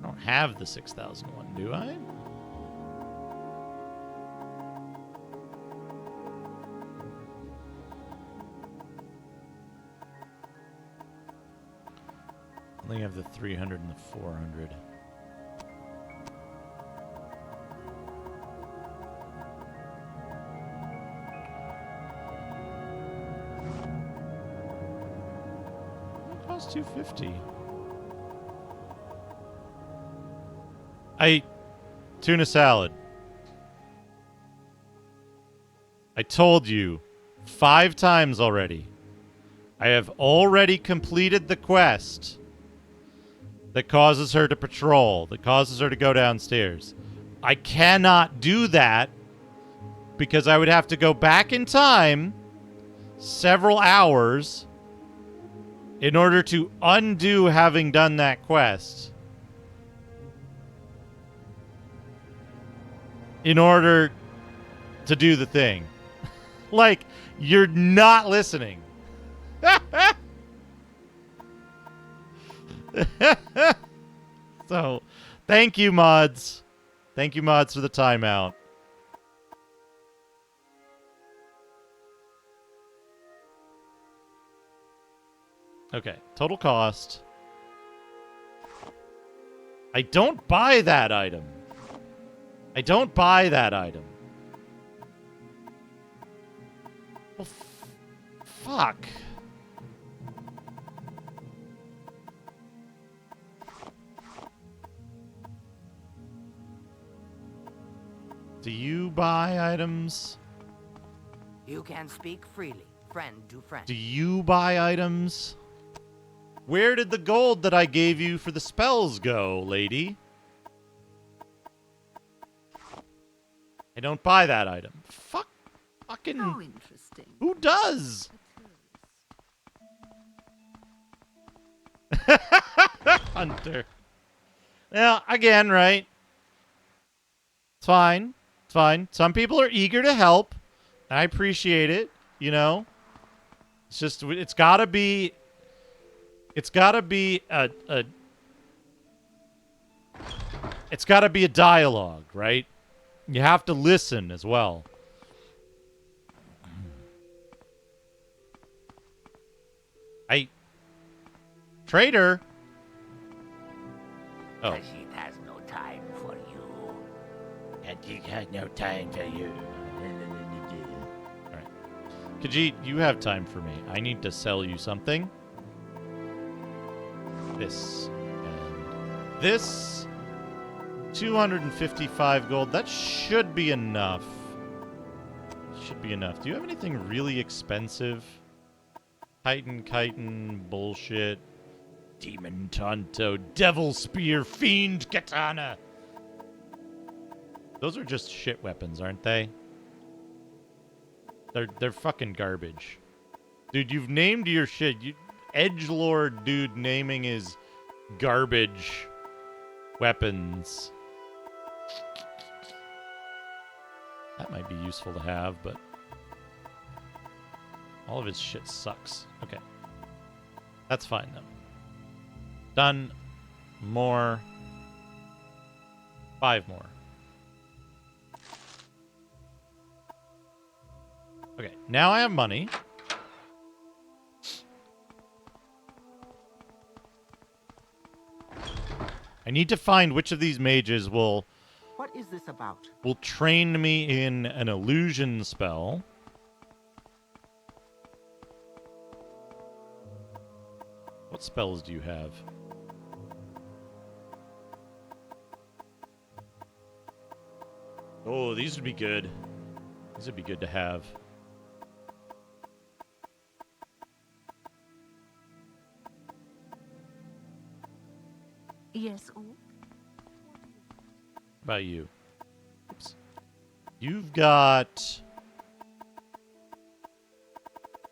I don't have the 6,001, do I? Only have the 300 and the 400. It costs 250. Tuna salad. I told you 5 times already. I have already completed the quest that causes her to patrol, that causes her to go downstairs. I cannot do that because I would have to go back in time several hours in order to undo having done that quest. In order to do the thing. Like, you're not listening. So, thank you, mods. Thank you, mods, for the timeout. Okay, total cost. I don't buy that item. I don't buy that item. Well, fuck. Do you buy items? You can speak freely, friend to friend. Do you buy items? Where did the gold that I gave you for the spells go, lady? I don't buy that item. Fucking. How interesting. Who does? Hunter. Now, again, right? It's fine. It's fine. Some people are eager to help. I appreciate it, you know? It's just, it's gotta be a dialogue, right? You have to listen as well. Trader. Oh. Khajiit has no time for you. Khajiit has no time for you. Alright. Khajiit, you have time for me. I need to sell you something. This. And this. 255 gold. That should be enough. Should be enough. Do you have anything really expensive? Chitin bullshit. Demon Tonto, Devil Spear, Fiend Katana. Those are just shit weapons, aren't they? They're fucking garbage. Dude, you've named your shit. Edgelord dude naming his garbage weapons. That might be useful to have, but all of his shit sucks. Okay. That's fine, though. Done. More. 5 more. Okay, now I have money. I need to find which of these mages will What is this about? train me in an illusion spell. What spells do you have? Oh, these would be good. These would be good to have. Yes, How about you? Oops. You've got...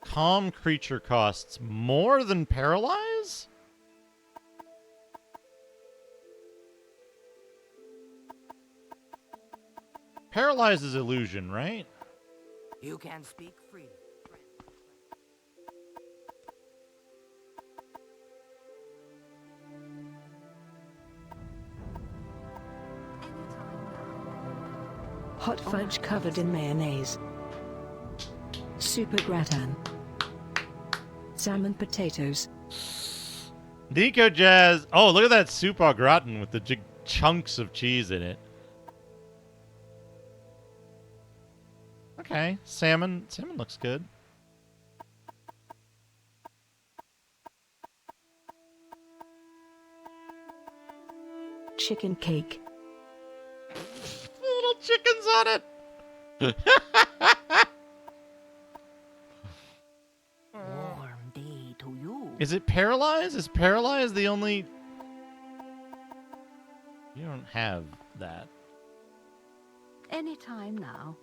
Calm creature costs more than paralyze? Paralyze is illusion, right? You can speak freely. Hot fudge covered in mayonnaise. Super gratin. Salmon potatoes. Nico Jazz. Oh, look at that soup au gratin with the chunks of cheese in it. Okay, salmon. Salmon looks good. Chicken cake. Little chickens on it. Warm day to you. Is it paralyzed? Is paralyzed the only... You don't have that. Anytime now.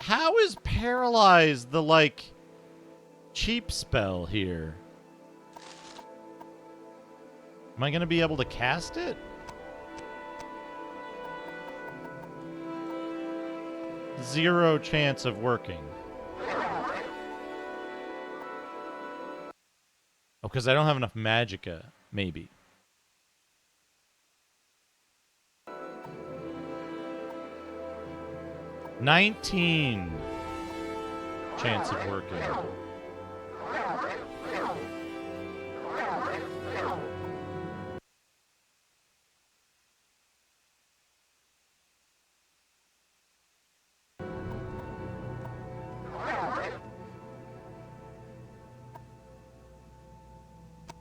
How is paralyzed the, like, cheap spell here? Am I going to be able to cast it? Zero chance of working. Oh, because I don't have enough magicka, maybe. $19 chance of working.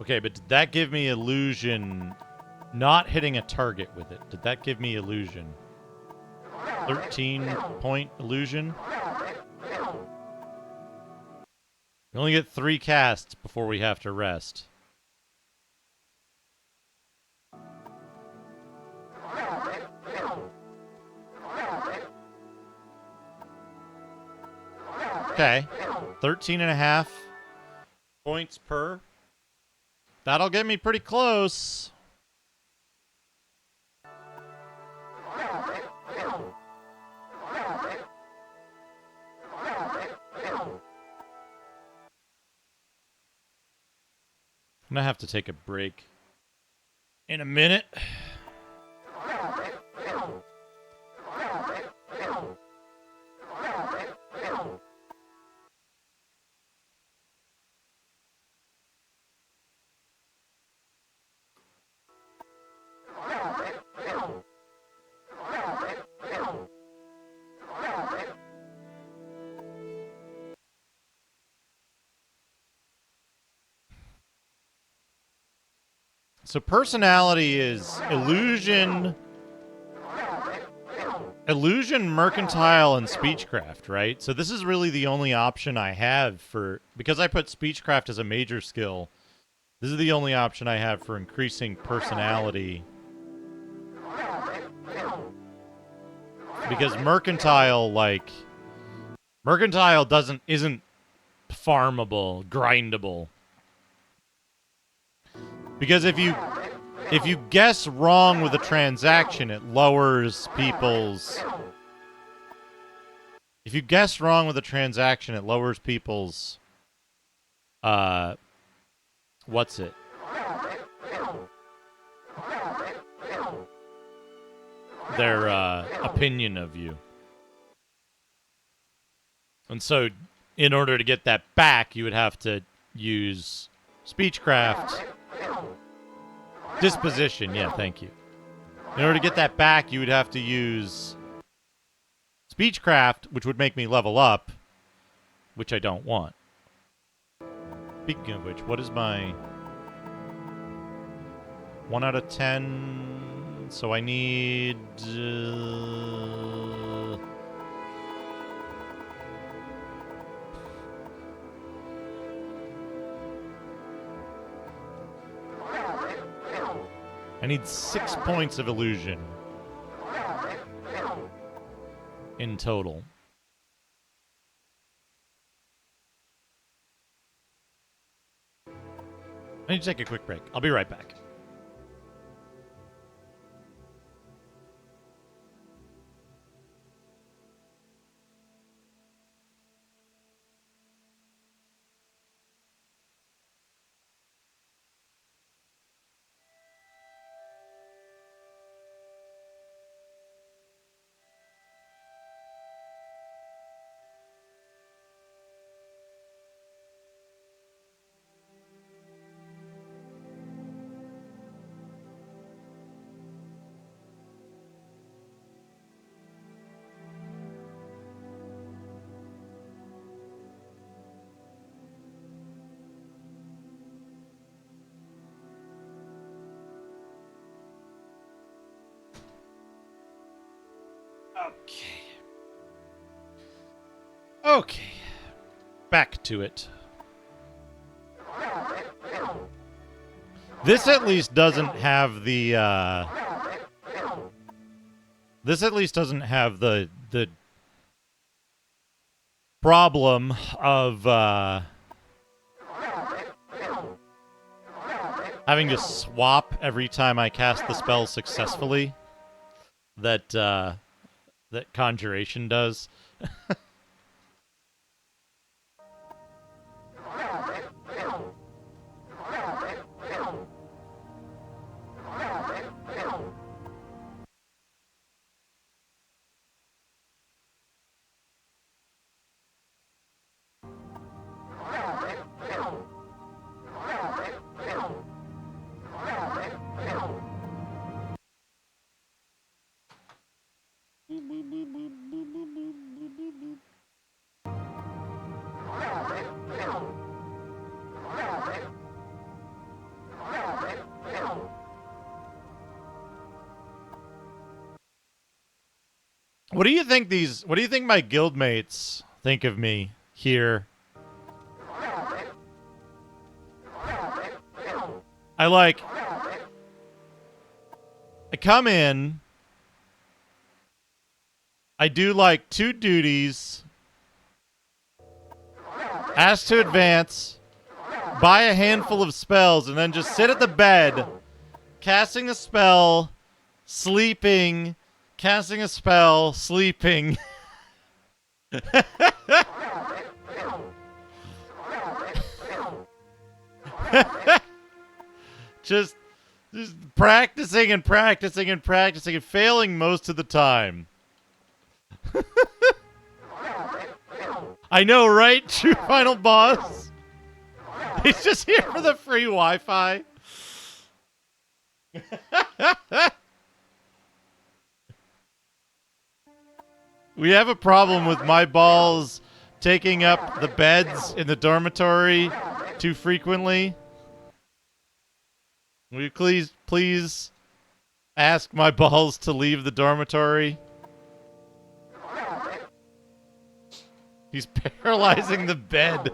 Okay, but did that give me illusion? Not hitting a target with it. Did that give me illusion? 13-point illusion? We only get 3 casts before we have to rest. Okay. 13.5 points per. That'll get me pretty close. I'm gonna have to take a break in a minute. So personality is illusion, mercantile, and speechcraft, right? So this is really the only option I have for, because I put speechcraft as a major skill, this is the only option I have for increasing personality. Because mercantile isn't farmable, grindable. Because if you guess wrong with a transaction, it lowers people's... If you guess wrong with a transaction, it lowers people's... What's it? Their, opinion of you. And so, in order to get that back, you would have to use speechcraft... Disposition, yeah, thank you. In order to get that back, you would have to use speechcraft, which would make me level up, which I don't want. Speaking of which, what is my 1 out of 10? So I need... I need 6 points of illusion in total. I need to take a quick break. I'll be right back. Okay. Okay. Back to it. This at least doesn't have the, this at least doesn't have the problem of, having to swap every time I cast the spell successfully that, that Conjuration does. What do you think my guildmates think of me here? I come in, I do like 2 duties, ask to advance, buy a handful of spells, and then just sit at the bed, casting a spell, sleeping, casting a spell, sleeping. just practicing and practicing and practicing and failing most of the time. I know, right? True final boss. He's just here for the free Wi-Fi. We have a problem with my balls taking up the beds in the dormitory too frequently. Will you please ask my balls to leave the dormitory? He's paralyzing the bed.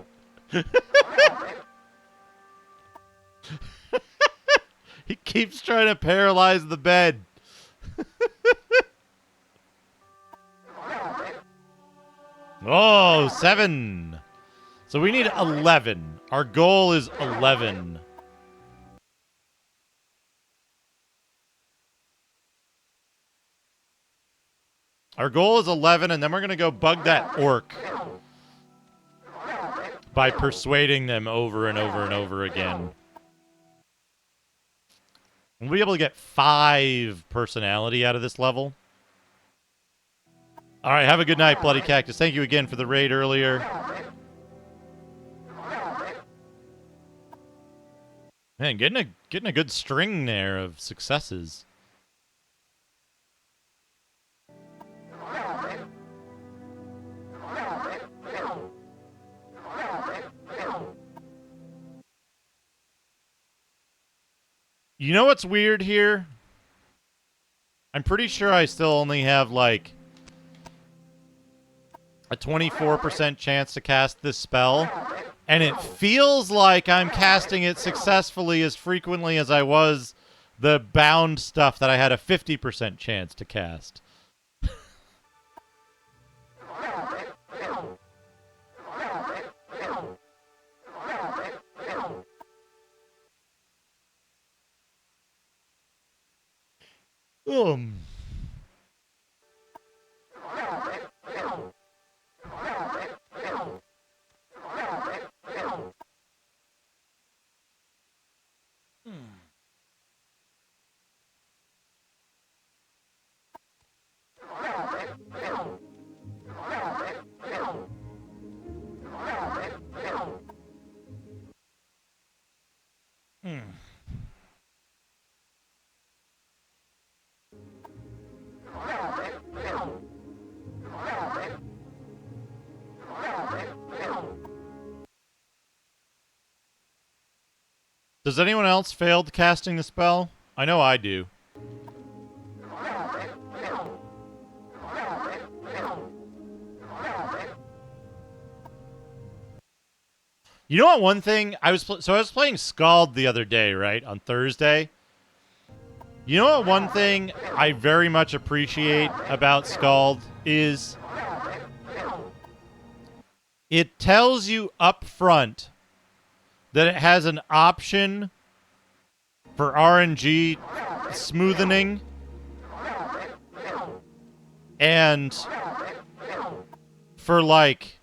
He keeps trying to paralyze the bed. Oh, 7. So we need 11. Our goal is 11. Our goal is 11, and then we're going to go bug that orc by persuading them over and over and over again. We'll be able to get 5 personality out of this level. All right, have a good night, Bloody Cactus. Thank you again for the raid earlier. Man, getting a good string there of successes. You know what's weird here? I'm pretty sure I still only have, like, a 24% chance to cast this spell, and it feels like I'm casting it successfully as frequently as I was the bound stuff that I had a 50% chance to cast. Does anyone else failed casting the spell? I know I do. You know what? One thing I was playing Scald the other day, right, on Thursday. You know what? One thing I very much appreciate about Scald is it tells you up front that it has an option for RNG smoothing and for like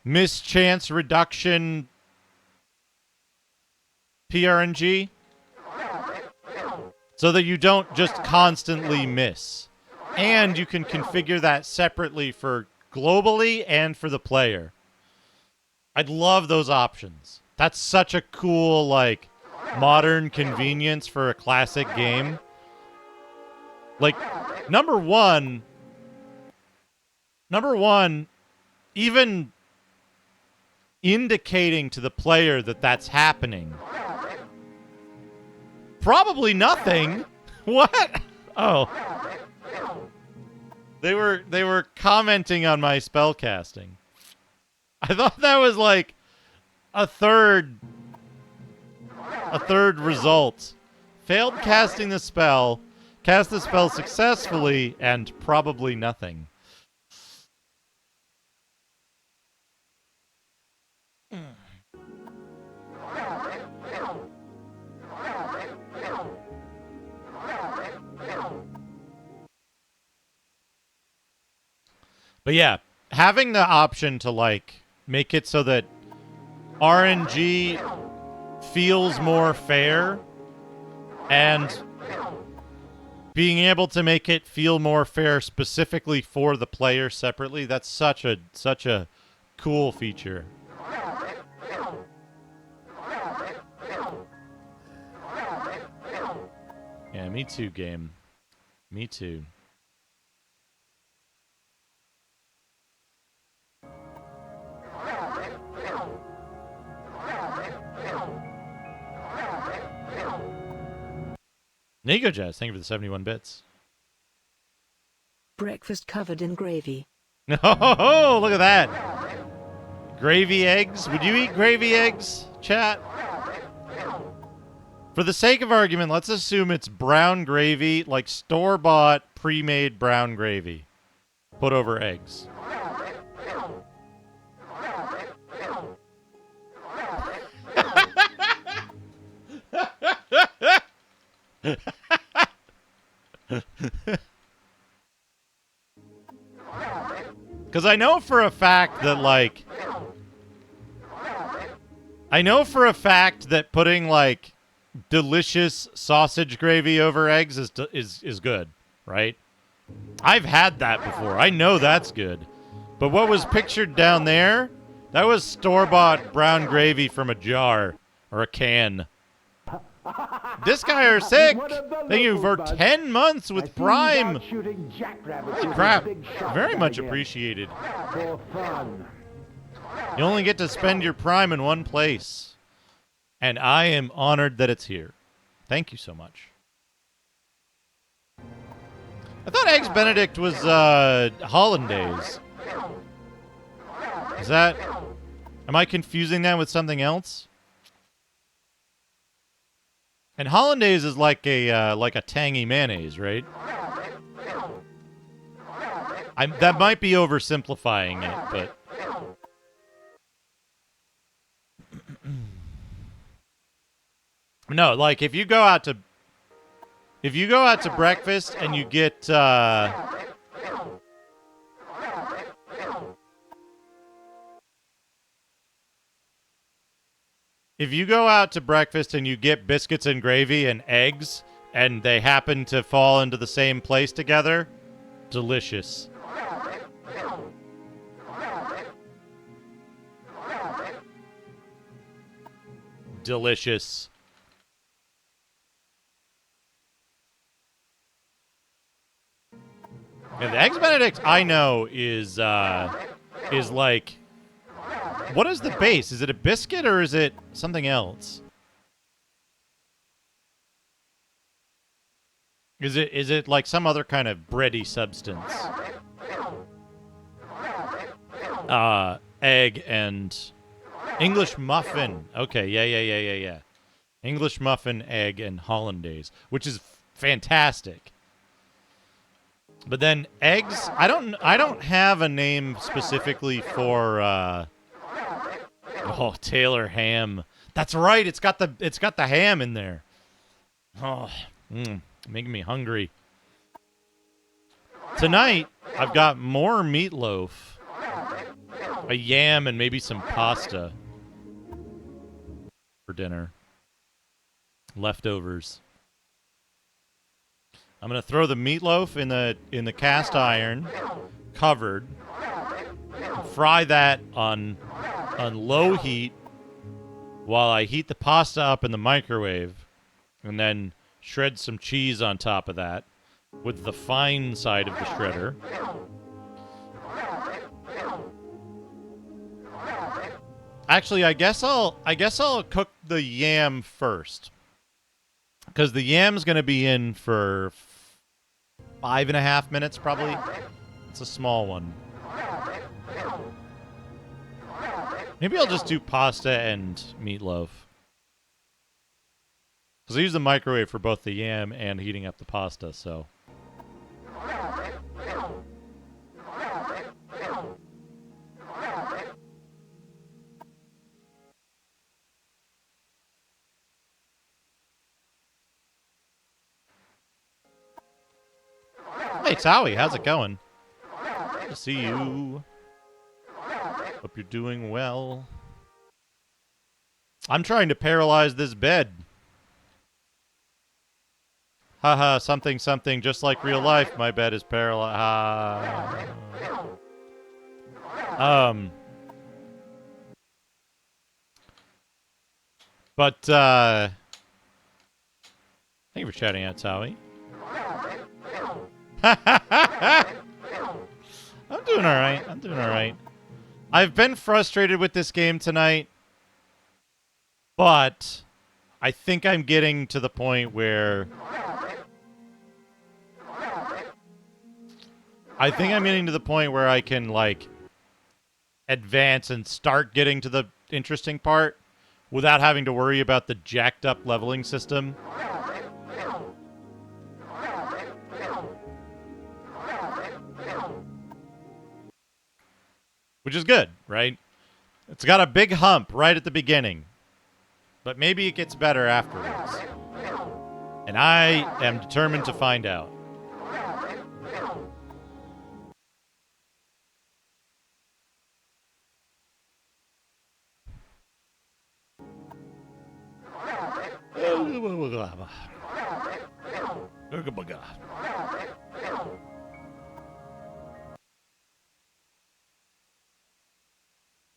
mischance reduction PRNG, so that you don't just constantly miss. And you can configure that separately for globally and for the player. I'd love those options. That's such a cool, like, modern convenience for a classic game. Like, number one, even indicating to the player that that's happening. Probably nothing. What? Oh. They were commenting on my spell casting. I thought that was like a third result. Failed casting the spell, cast the spell successfully, and probably nothing. But yeah, having the option to like make it so that RNG feels more fair and being able to make it feel more fair specifically for the player separately, that's such a cool feature. Yeah, me too, game. Me too. Nico Jazz, thank you for the 71 bits. Breakfast covered in gravy. Oh, look at that. Gravy eggs. Would you eat gravy eggs, chat? For the sake of argument, let's assume it's brown gravy, like store-bought, pre-made brown gravy. Put over eggs. Because I know for a fact that, like... I know for a fact that putting, like, delicious sausage gravy over eggs is good, right? I've had that before. I know that's good. But what was pictured down there, that was store-bought brown gravy from a jar or a can. This guy are sick. Thank you for 10 months with Prime. Holy crap. Very much appreciated. For fun. You only get to spend your Prime in one place. And I am honored that it's here. Thank you so much. I thought Eggs Benedict was Hollandaise. Is that... Am I confusing that with something else? And Hollandaise is like a tangy mayonnaise, right? That might be oversimplifying it, but... No, like if you go out to breakfast and you get if you go out to breakfast and you get biscuits and gravy and eggs and they happen to fall into the same place together, delicious. Delicious. Yeah, the Eggs Benedict I know is like, what is the base? Is it a biscuit or is it something else? Is it like some other kind of bready substance? Egg and English muffin. Okay, yeah. English muffin, egg, and hollandaise, which is fantastic. But then eggs, I don't have a name specifically for Taylor ham. That's right. It's got the ham in there. Oh, making me hungry. Tonight, I've got more meatloaf, a yam, and maybe some pasta for dinner. Leftovers. I'm gonna throw the meatloaf in the cast iron, covered. Fry that on low heat while I heat the pasta up in the microwave, and then shred some cheese on top of that with the fine side of the shredder. Actually, I guess I'll cook the yam first, because the yam's gonna be in for 5.5 minutes probably. It's a small one. Maybe I'll just do pasta and meatloaf, because I use the microwave for both the yam and heating up the pasta, so. Hey, Towie, how's it going? Good to see you. Hope you're doing well. I'm trying to paralyze this bed. Haha, something, just like real life, my bed is paralyzed. But, thank you for shouting out, Towie. I'm doing alright. I've been frustrated with this game tonight, but I think I'm getting to the point where I can, like, advance and start getting to the interesting part without having to worry about the jacked up leveling system. Which is good, right? It's got a big hump right at the beginning. But maybe it gets better afterwards. And I am determined to find out.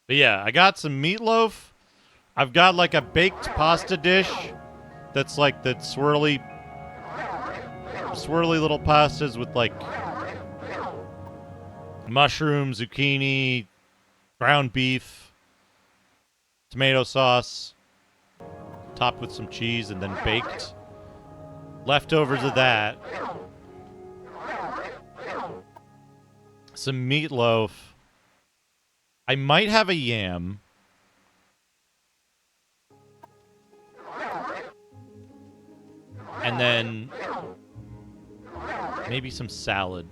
But yeah, I got some meatloaf. I've got like a baked pasta dish that's like the swirly little pastas with like mushroom, zucchini, ground beef, tomato sauce, topped with some cheese and then baked. Leftovers of that. Some meatloaf. I might have a yam. And then maybe some salad.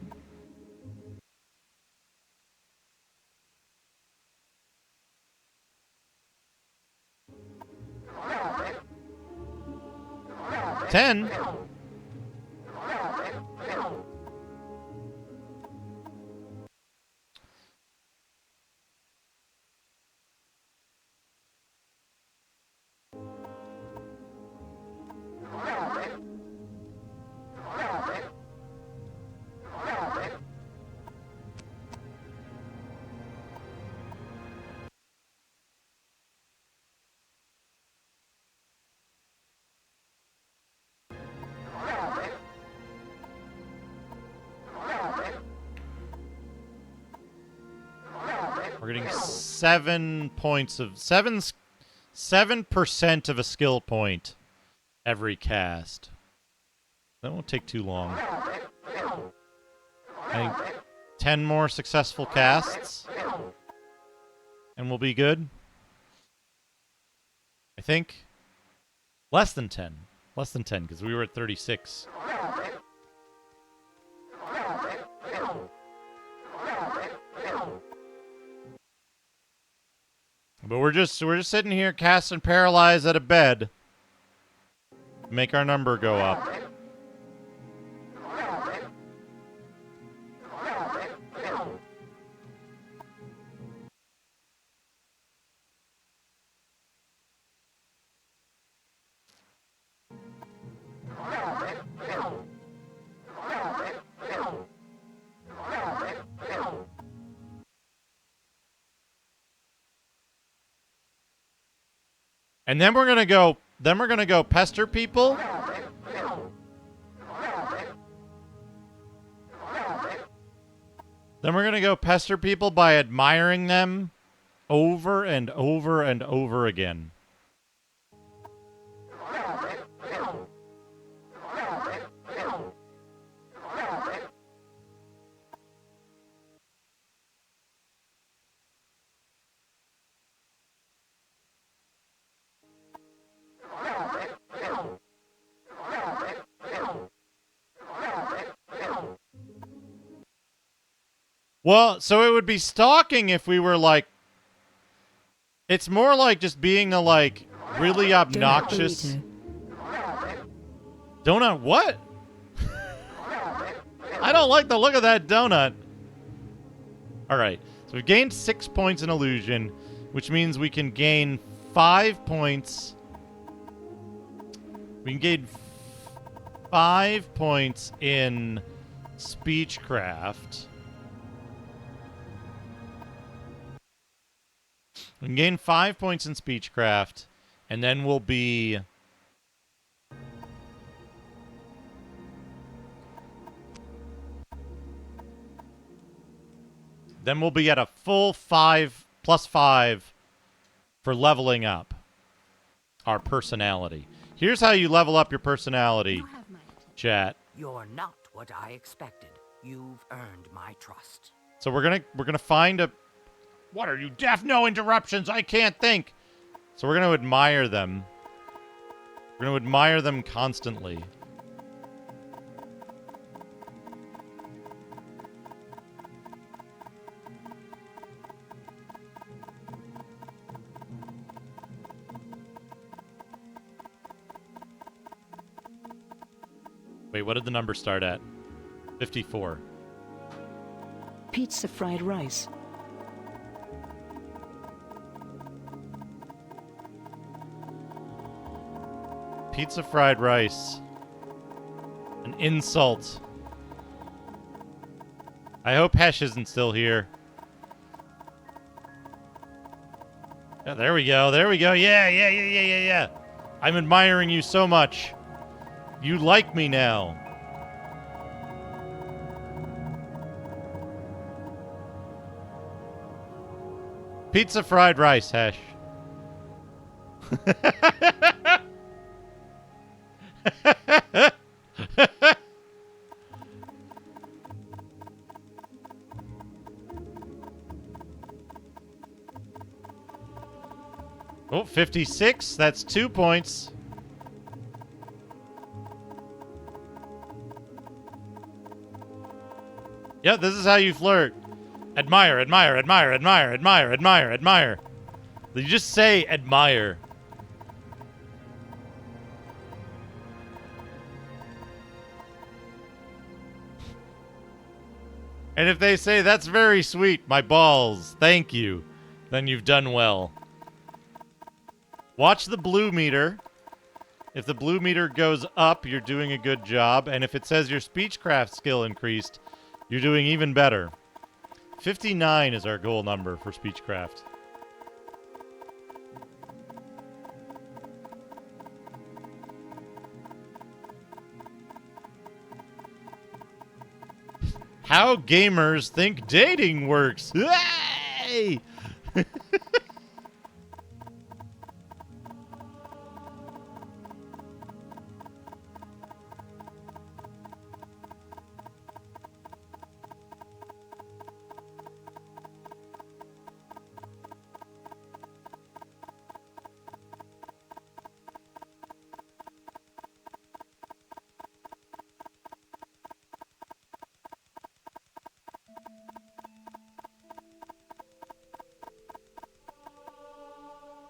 $10. We're getting 7% of a skill point every cast. That won't take too long. I think 10 more successful casts, and we'll be good. think. Less than 10. Less than 10, because we were at 36. But we're just sitting here casting Paralyze at a bed. Make our number go up. And then we're gonna go pester people. Then we're gonna go pester people by admiring them over and over and over again. Well, so it would be stalking if we were like... It's more like just being the, like, really obnoxious... Donut what? I don't like the look of that donut. Alright, so we've gained 6 points in illusion, which means we can gain 5 points. We can gain 5 points in speechcraft. We can gain 5 points in speechcraft, and then we'll be... Then we'll be at a full 5 plus 5 for leveling up our personality. Here's how you level up your personality, chat. You're not what I expected. You've earned my trust. So we're gonna find a... What are you, deaf? No interruptions. I can't think. So we're going to admire them. We're going to admire them constantly. Wait, what did the number start at? 54. Pizza fried rice. Pizza fried rice. An insult. I hope Hesh isn't still here. Yeah, there we go. There we go. Yeah. I'm admiring you so much. You like me now. Pizza fried rice, Hesh. Oh, 56. That's 2 points. Yeah, this is how you flirt. Admire, admire, admire, admire, admire, admire, admire. You just say admire. And if they say, that's very sweet, my balls, thank you, then you've done well. Watch the blue meter. If the blue meter goes up, you're doing a good job. And if it says your speechcraft skill increased, you're doing even better. 59 is our goal number for speechcraft. How gamers think dating works. Hey!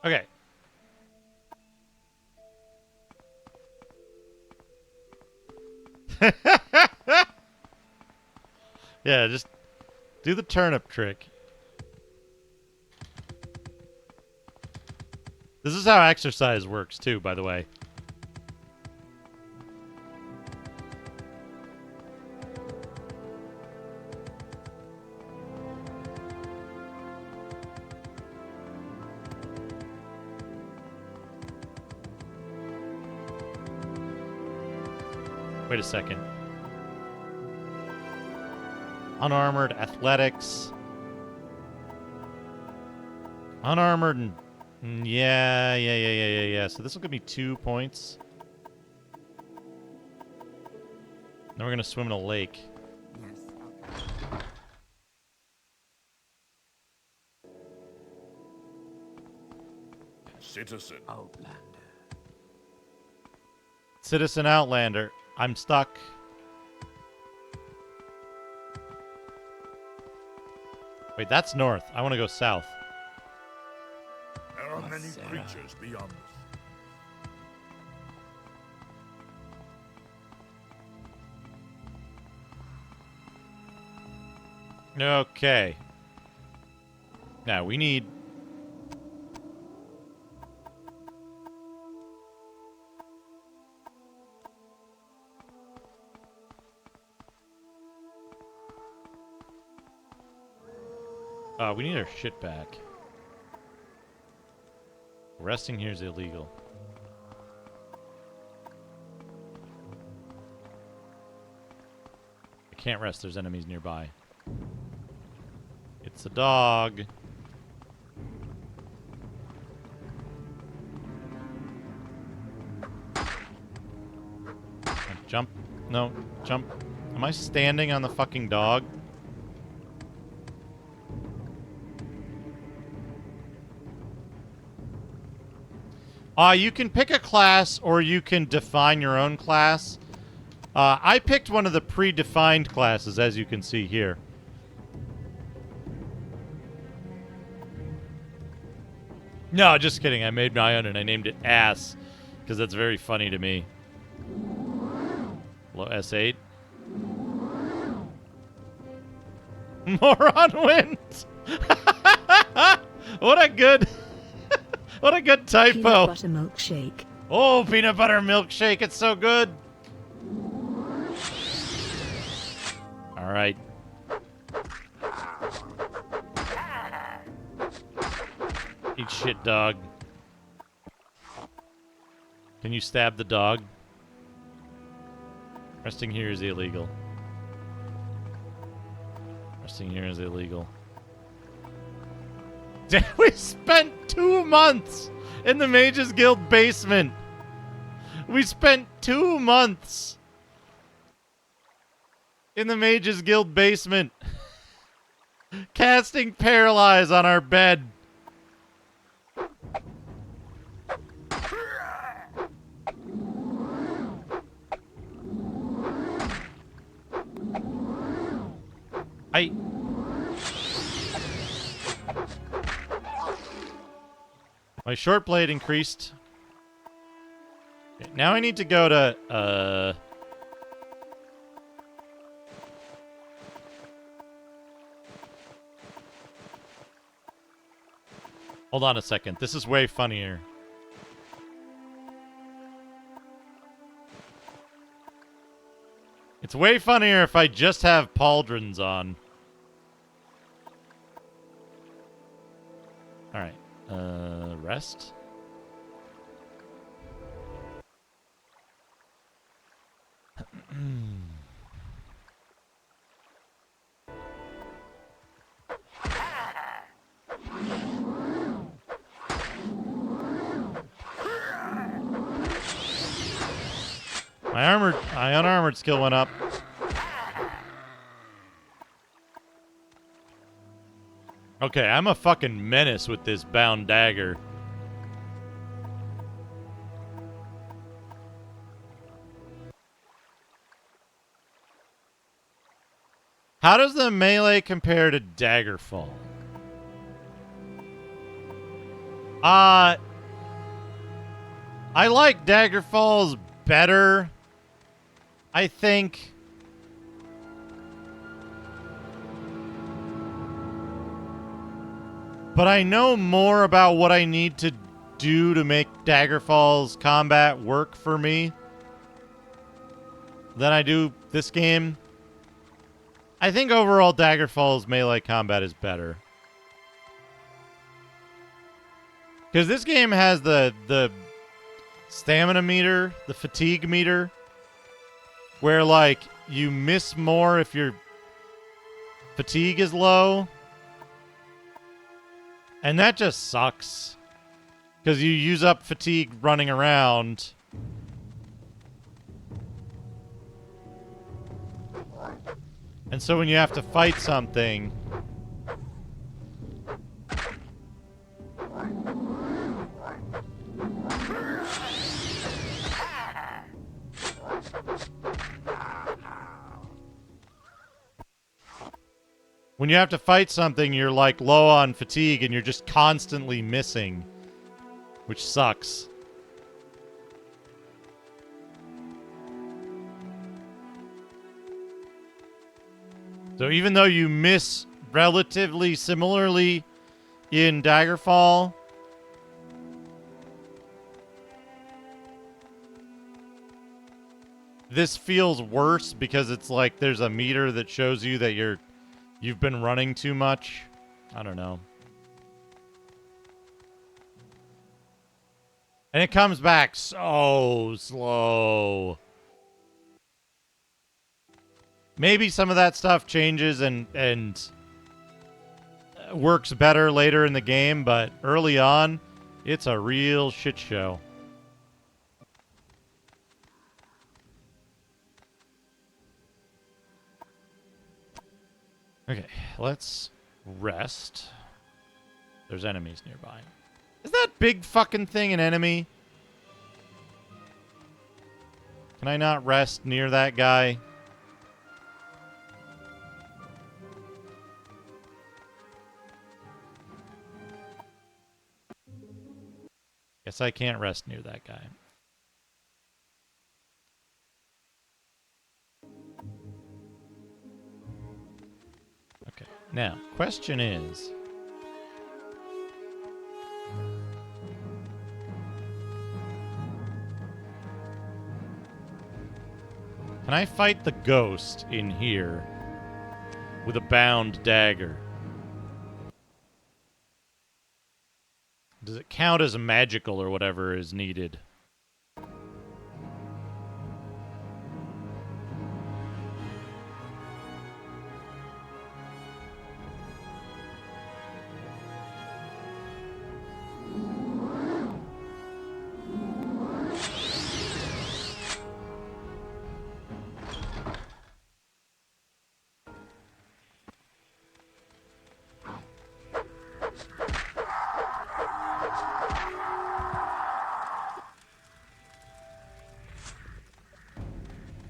Okay. Yeah, just do the turnip trick. This is how exercise works, too, by the way. Wait a second. Unarmored athletics. Unarmored and... Yeah. So this will give me 2 points. Then we're going to swim in a lake. Citizen Outlander. Citizen Outlander. I'm stuck. Wait, that's north. I want to go south. There are many creatures beyond this. Okay. Now we need... we need our shit back. Resting here is illegal. I can't rest, there's enemies nearby. It's a dog. Jump. No, jump. Am I standing on the fucking dog? You can pick a class or you can define your own class. I picked one of the predefined classes, as you can see here. No, just kidding. I made my own and I named it Ass because that's very funny to me. Hello, S8. Morrowind! What a good... What a good typo. Peanut butter milkshake. Oh, peanut butter milkshake. It's so good. All right. Eat shit, dog. Can you stab the dog? Resting here is illegal. Resting here is illegal. We spent 2 months in the Mages Guild basement. We spent 2 months in the Mages Guild basement casting Paralyze on our bed. My short blade increased. Okay, now I need to go to, Hold on a second. This is way funnier. It's way funnier if I just have pauldrons on. Alright. Rest. My unarmored skill went up. Okay, I'm a fucking menace with this bound dagger. How does the melee compare to Daggerfall? I like Dagger Falls better, I think. But I know more about what I need to do to make Daggerfall's combat work for me than I do this game. I think overall Daggerfall's melee combat is better. Because this game has the stamina meter, the fatigue meter, where, like, you miss more if your fatigue is low. And that just sucks. Because you use up fatigue running around. And so when you have to fight something... When you have to fight something, you're like low on fatigue and you're just constantly missing. Which sucks. So even though you miss relatively similarly in Daggerfall, this feels worse because it's like there's a meter that shows you that you've been running too much. I don't know. And it comes back so slow. Maybe some of that stuff changes and works better later in the game, but early on, it's a real shit show. Okay, let's rest. There's enemies nearby. Is that big fucking thing an enemy? Can I not rest near that guy? Guess I can't rest near that guy. Okay, now, question is... Can I fight the ghost in here with a bound dagger? Does it count as a magical or whatever is needed?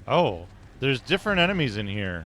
Oh, there's different enemies in here.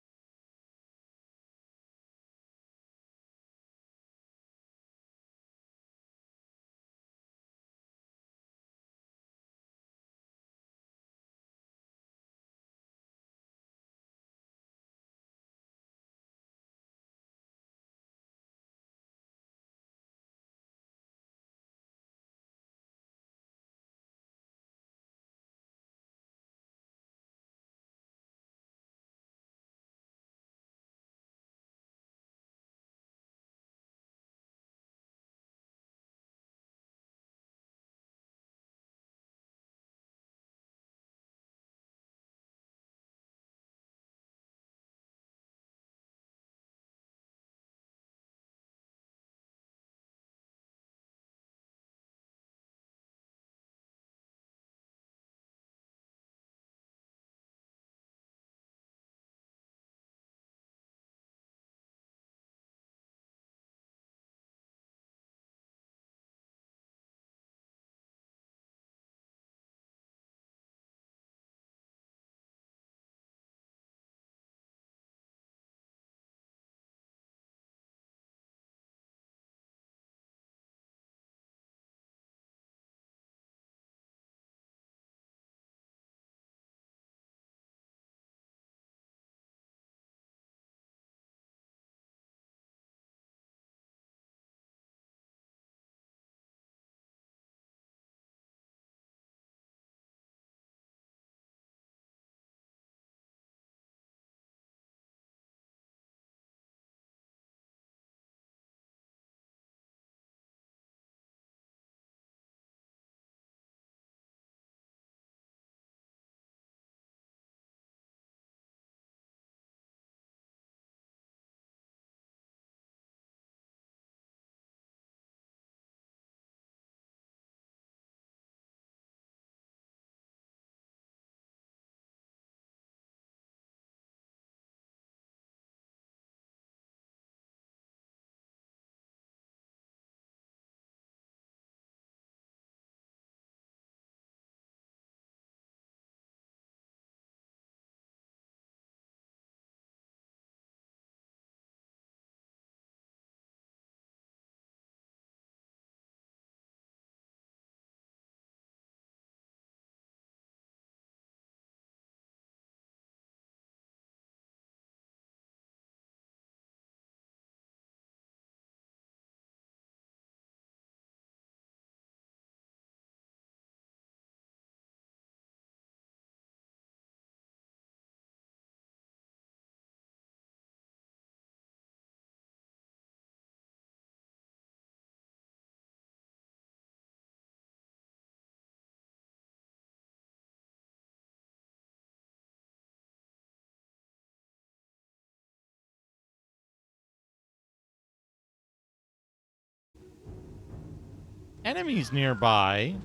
Enemies nearby?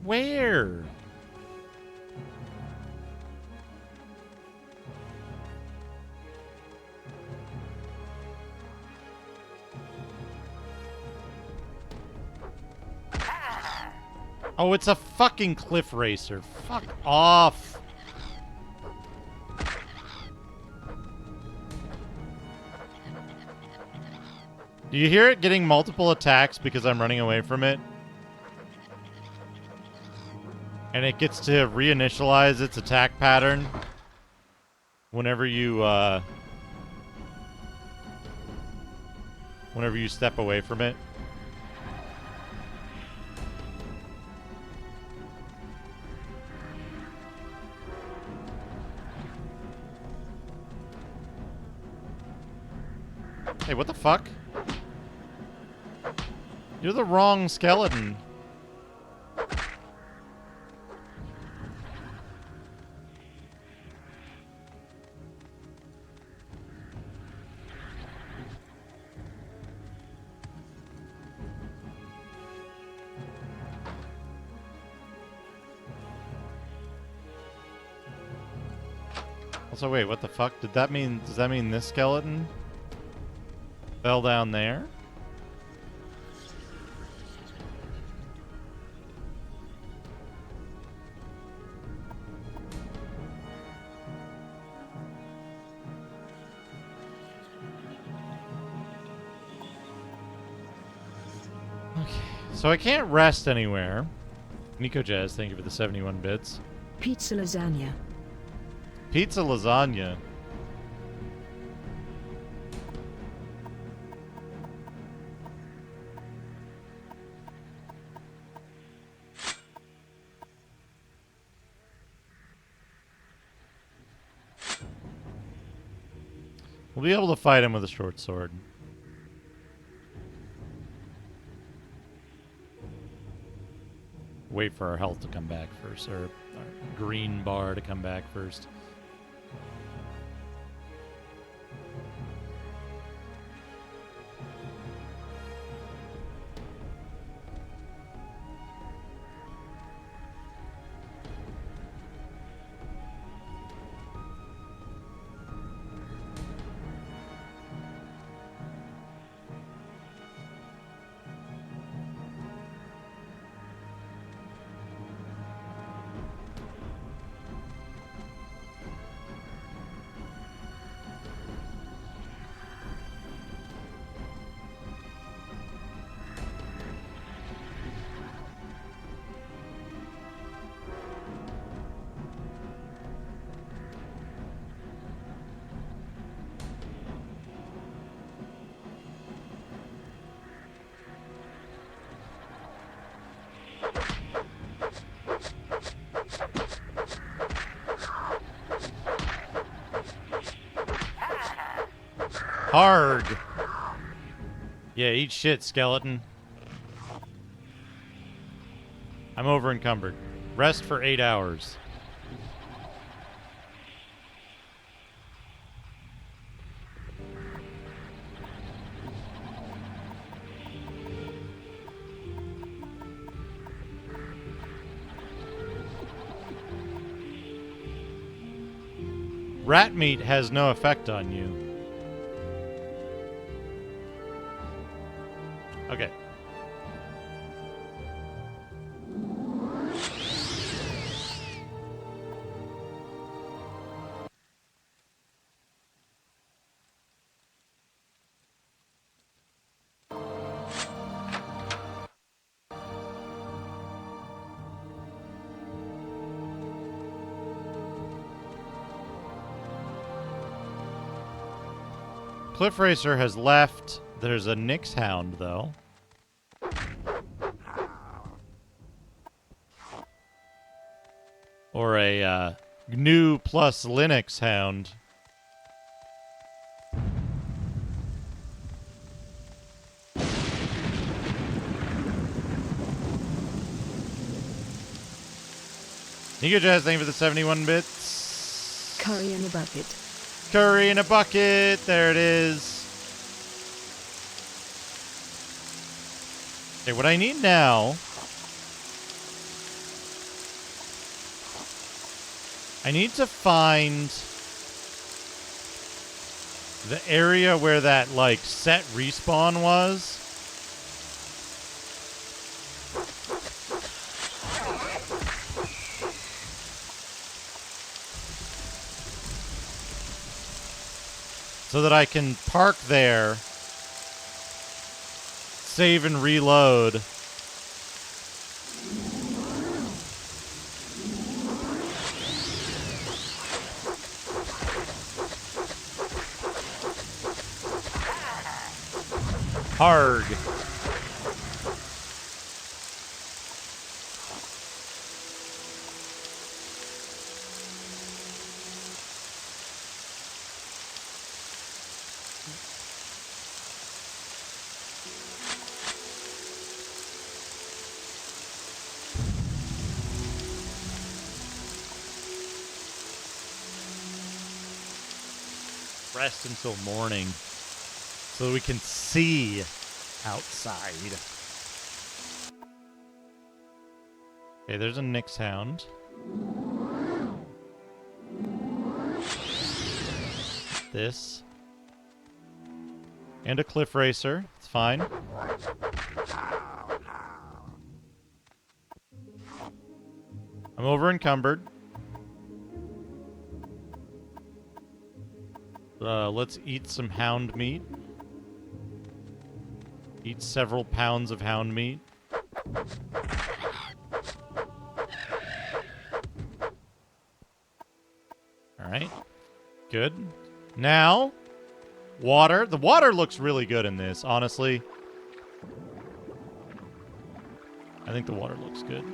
Where? Oh, it's a fucking cliff racer. Fuck off. Do you hear it getting multiple attacks because I'm running away from it? And it gets to reinitialize its attack pattern whenever you step away from it. Hey, what the fuck? You're the wrong skeleton. Also, wait, what the fuck? Did that mean, does that mean this skeleton fell down there? Okay, so I can't rest anywhere. Nico Jazz, thank you for the 71 bits. Pizza lasagna. Pizza lasagna. We'll be able to fight him with a short sword. Wait for our health to come back first, or our green bar to come back first. Hard. Yeah, eat shit, skeleton. I'm over encumbered. Rest for 8 hours. Rat meat has no effect on you. Okay. Cliff Racer has left. There's a Nyx Hound, though. Or a GNU plus Linux Hound. Nico Jazz, thank you for the 71 bits. Curry in a bucket. Curry in a bucket. There it is. Okay, what I need now... I need to find the area where that, like, set respawn was. So that I can park there, save and reload. Harg. Rest until morning so we can see outside. Okay, there's a Nyx hound. This. And a cliff racer. It's fine. I'm over encumbered. Let's eat some hound meat. Eat several pounds of hound meat. Alright. Good. Now, water. The water looks really good in this, honestly. I think the water looks good.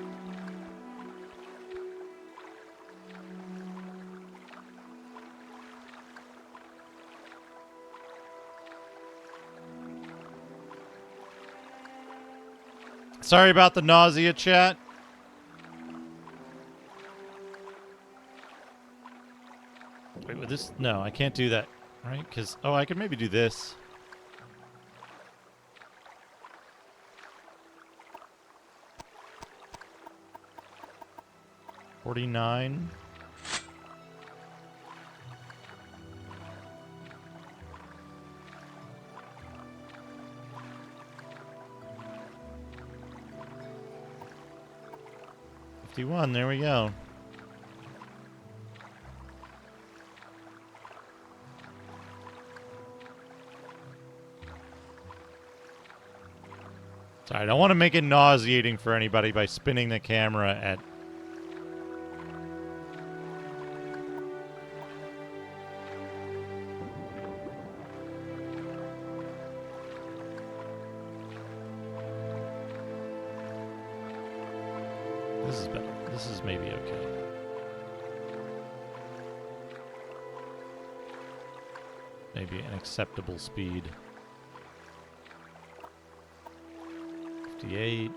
Sorry about the nausea, chat. Wait, with this? No, I can't do that, right? Because, oh, I could maybe do this. $49. $51, there we go. Sorry, I don't want to make it nauseating for anybody by spinning the camera at... This is better. This is maybe okay. Maybe an acceptable speed. 58.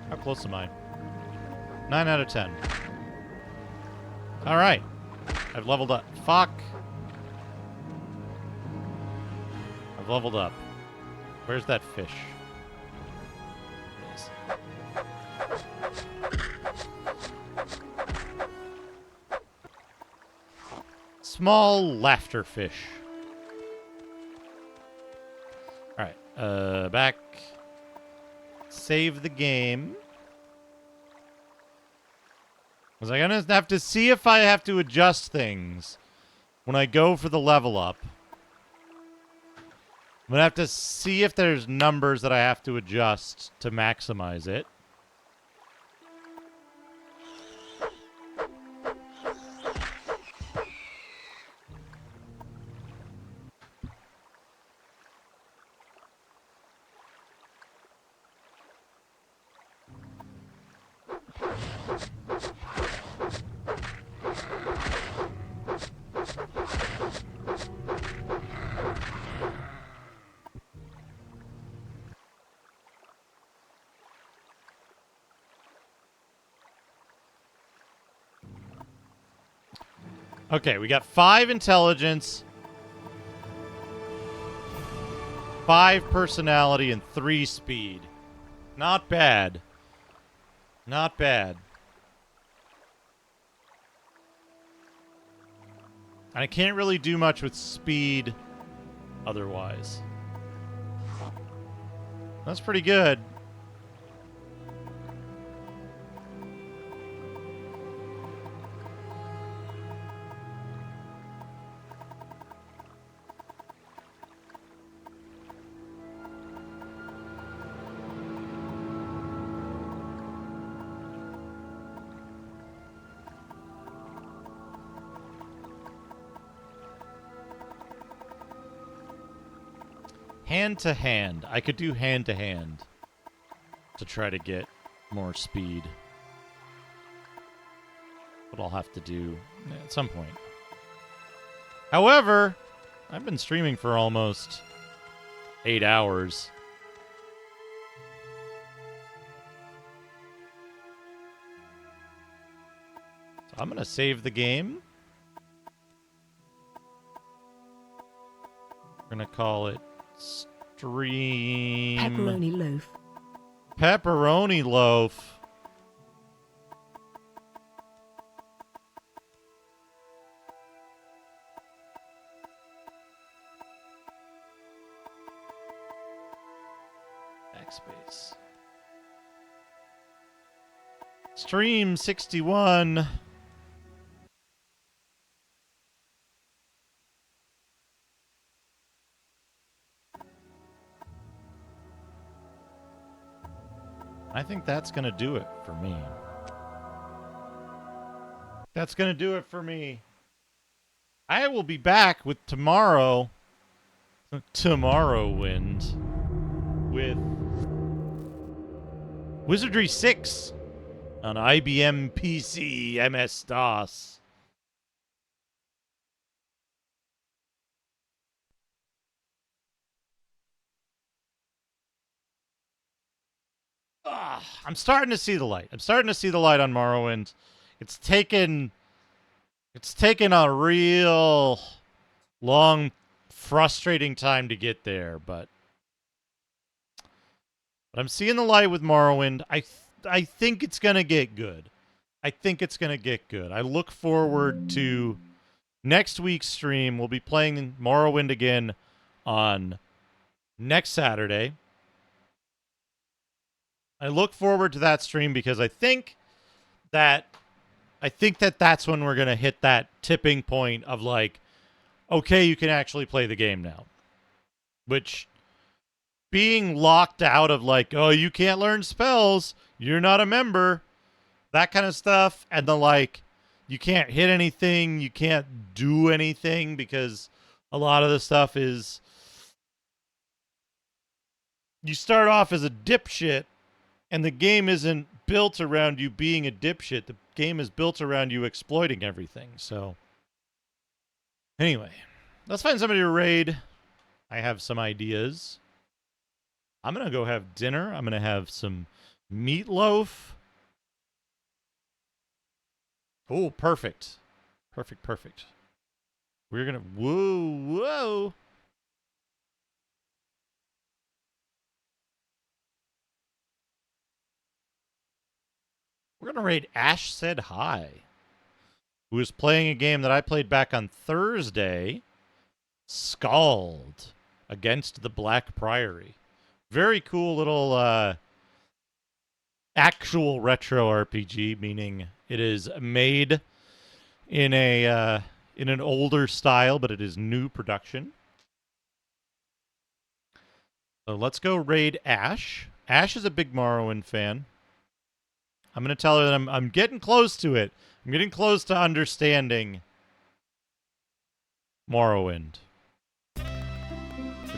How close am I? 9 out of 10. Alright. I've leveled up. Fuck. I've leveled up. Where's that fish? There it is. Small laughter fish. Alright. Back. Save the game. Was I gonna have to see if I have to adjust things when I go for the level up? I'm gonna have to see if there's numbers that I have to adjust to maximize it. Okay, we got 5 intelligence, 5 personality, and 3 speed. Not bad. Not bad. And I can't really do much with speed otherwise. That's pretty good. Hand to hand. I could do hand to hand to try to get more speed. But I'll have to do at some point. However, I've been streaming for almost 8 hours. So I'm going to save the game. We're going to call it Stream... Pepperoni loaf. Pepperoni loaf. Backspace. Stream 61. I think that's going to do it for me. That's going to do it for me. I will be back with Tomorrowwind with Wizardry 6 on IBM PC MS-DOS. I'm starting to see the light. I'm starting to see the light on Morrowind. It's taken a real long, frustrating time to get there, but I'm seeing the light with Morrowind. I think it's gonna get good. I think it's gonna get good. I look forward to next week's stream. We'll be playing Morrowind again on next Saturday. I look forward to that stream because I think that that's when we're going to hit that tipping point of like, okay, you can actually play the game now. Which, being locked out of like, oh, you can't learn spells, you're not a member, that kind of stuff, and the like, you can't hit anything, you can't do anything because a lot of the stuff is, you start off as a dipshit, and the game isn't built around you being a dipshit. The game is built around you exploiting everything. So, anyway, let's find somebody to raid. I have some ideas. I'm going to go have dinner. I'm going to have some meatloaf. Oh, perfect. Perfect, perfect. We're going to... Whoa, whoa. We're going to raid Ash Said Hi, who is playing a game that I played back on Thursday, Scald, against the Black Priory. Very cool little actual retro RPG, meaning it is made in a in an older style, but it is new production. So let's go raid Ash. Ash is a big Morrowind fan. I'm going to tell her that I'm getting close to it. I'm getting close to understanding Morrowind. So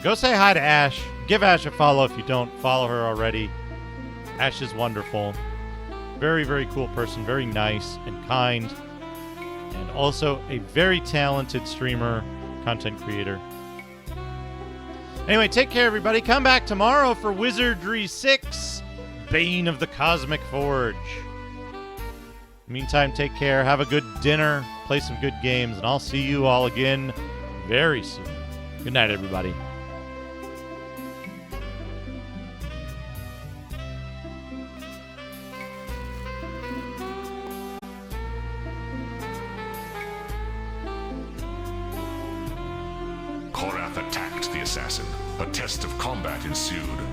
go say hi to Ash. Give Ash a follow if you don't follow her already. Ash is wonderful. Very, very cool person. Very nice and kind. And also a very talented streamer, content creator. Anyway, take care, everybody. Come back tomorrow for Wizardry 6, Bane of the Cosmic Forge. Meantime, take care. Have a good dinner. Play some good games. And I'll see you all again very soon. Good night, everybody. Korath attacked the assassin. A test of combat ensued.